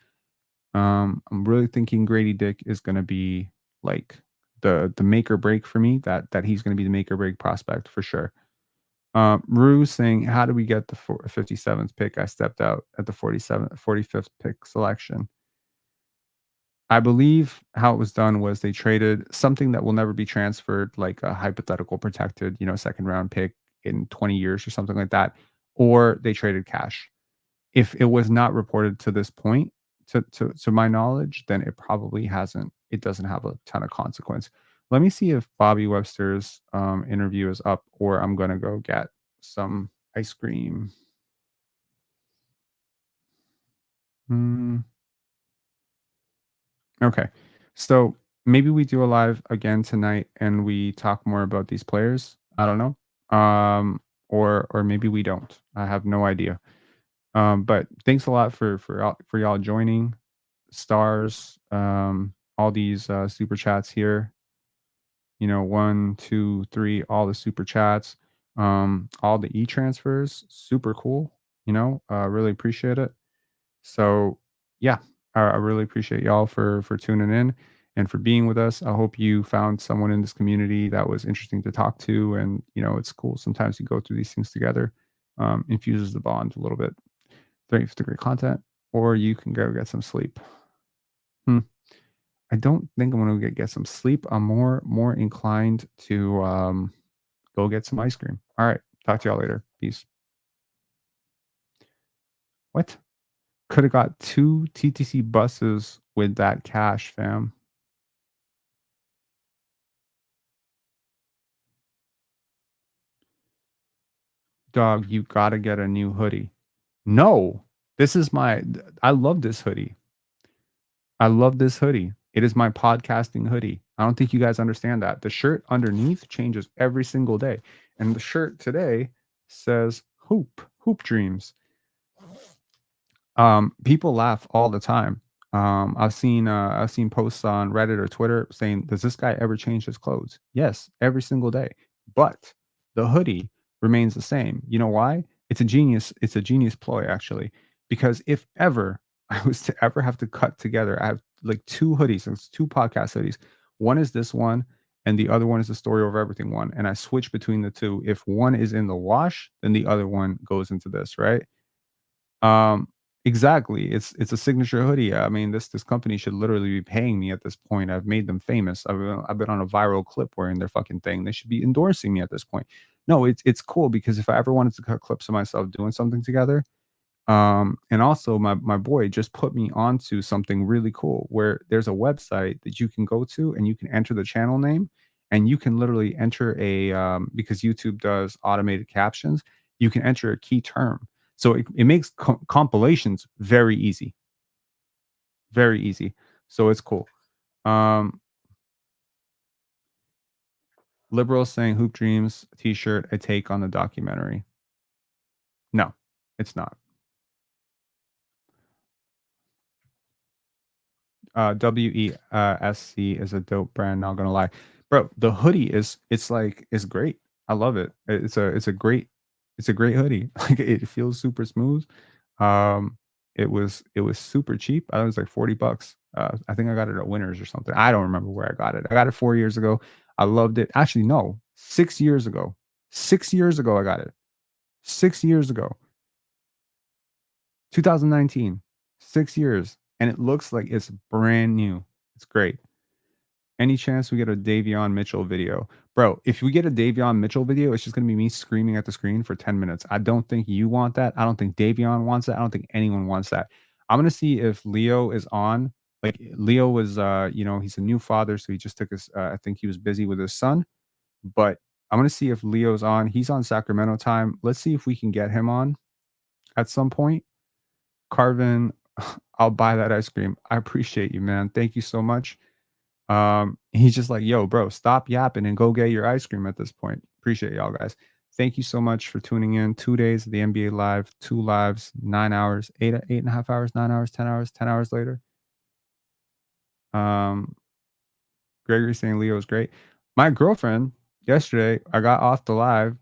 I'm really thinking Grady Dick is gonna be like the make or break for me. That he's gonna be the make or break prospect for sure. Rue saying, how do we get the 57th pick? I stepped out at the 45th pick selection. I believe how it was done was they traded something that will never be transferred, like a hypothetical protected, second round pick in 20 years or something like that, or they traded cash. If it was not reported to this point, to my knowledge, then it probably hasn't. It doesn't have a ton of consequence. Let me see if Bobby Webster's interview is up, or I'm gonna go get some ice cream. Okay, so maybe we do a live again tonight and we talk more about these players. I don't know, or maybe we don't. I have no idea. But thanks a lot for y'all joining. Stars, all these super chats here. 1, 2, 3, all the super chats, all the e-transfers, super cool. Really appreciate it. So yeah, I really appreciate y'all for tuning in and for being with us. I hope you found someone in this community that was interesting to talk to, and it's cool. Sometimes you go through these things together, infuses the bond a little bit. Thanks for great content, or you can go get some sleep. I don't think I'm gonna get some sleep. I'm more inclined to go get some ice cream. All right, talk to y'all later. Peace. What? Could have got 2 TTC buses with that cash, fam. Dog, you gotta get a new hoodie. No, I love this hoodie. I love this hoodie. It is my podcasting hoodie. I don't think you guys understand that. The shirt underneath changes every single day. And the shirt today says hoop dreams. People laugh all the time. I've seen posts on Reddit or Twitter saying, does this guy ever change his clothes? Yes, every single day. But the hoodie remains the same. You know why? It's a genius ploy, actually, because if ever I was to ever have to cut together, I have like 2 hoodies, it's 2 podcast hoodies. One is this one, and the other one is the Story Over Everything one, and I switch between the 2. If one is in the wash, then the other one goes into this, right? Exactly. It's a signature hoodie. I mean, this company should literally be paying me at this point. I've made them famous. I've been on a viral clip wearing their fucking thing. They should be endorsing me at this point. No, it's cool because if I ever wanted to cut clips of myself doing something together, and also my boy just put me onto something really cool where there's a website that you can go to and you can enter the channel name and you can literally enter because YouTube does automated captions, you can enter a key term. So it makes compilations very easy. Very easy. So it's cool. Liberals saying Hoop Dreams t-shirt, a take on the documentary. No, it's not. WESC is a dope brand, not gonna lie. Bro, the hoodie it's great. I love it. It's a great hoodie. Like it feels super smooth. It was super cheap. I was like $40. I think I got it at Winners or something. I don't remember where I got it. I got it 4 years ago. I loved it. Actually, no, 6 years ago. 6 years ago I got it. 6 years ago. 2019. 6 years. And it looks like it's brand new. It's great. Any chance we get a Davion Mitchell video? Bro, if we get a Davion Mitchell video, it's just going to be me screaming at the screen for 10 minutes. I don't think you want that. I don't think Davion wants that. I don't think anyone wants that. I'm going to see if Leo is on. Like Leo was, he's a new father, so he just took his, I think he was busy with his son. But I'm going to see if Leo's on. He's on Sacramento time. Let's see if we can get him on at some point. Carvin, I'll buy that ice cream. I appreciate you, man. Thank you so much. He's just like, yo, bro, stop yapping and go get your ice cream at this point. Appreciate y'all guys. Thank you so much for tuning in. 2 days of the NBA live, 2 lives, 9 hours, 8.5 hours, 9 hours, 10 hours, 10 hours later. Gregory saying Leo is great. My girlfriend yesterday, I got off the live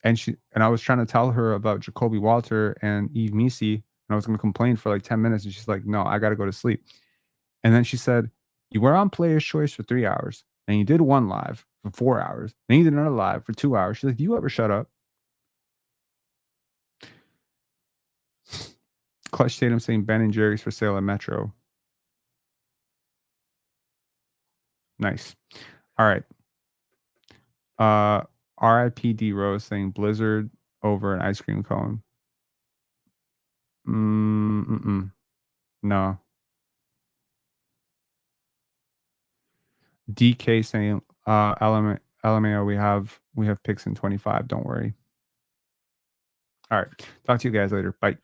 and I was trying to tell her about Jacoby Walter and Eve Misi, and I was going to complain for like 10 minutes. And she's like, no, I got to go to sleep. And then she said, you were on Player's Choice for 3 hours, and you did one live for 4 hours, then you did another live for 2 hours. She's like, do you ever shut up? Clutch Tatum saying Ben and Jerry's for sale at Metro. Nice. All right. RIP D Rose saying Blizzard over an ice cream cone. No. DK saying LMAO, we have picks in 25. Don't worry. All right. Talk to you guys later. Bye.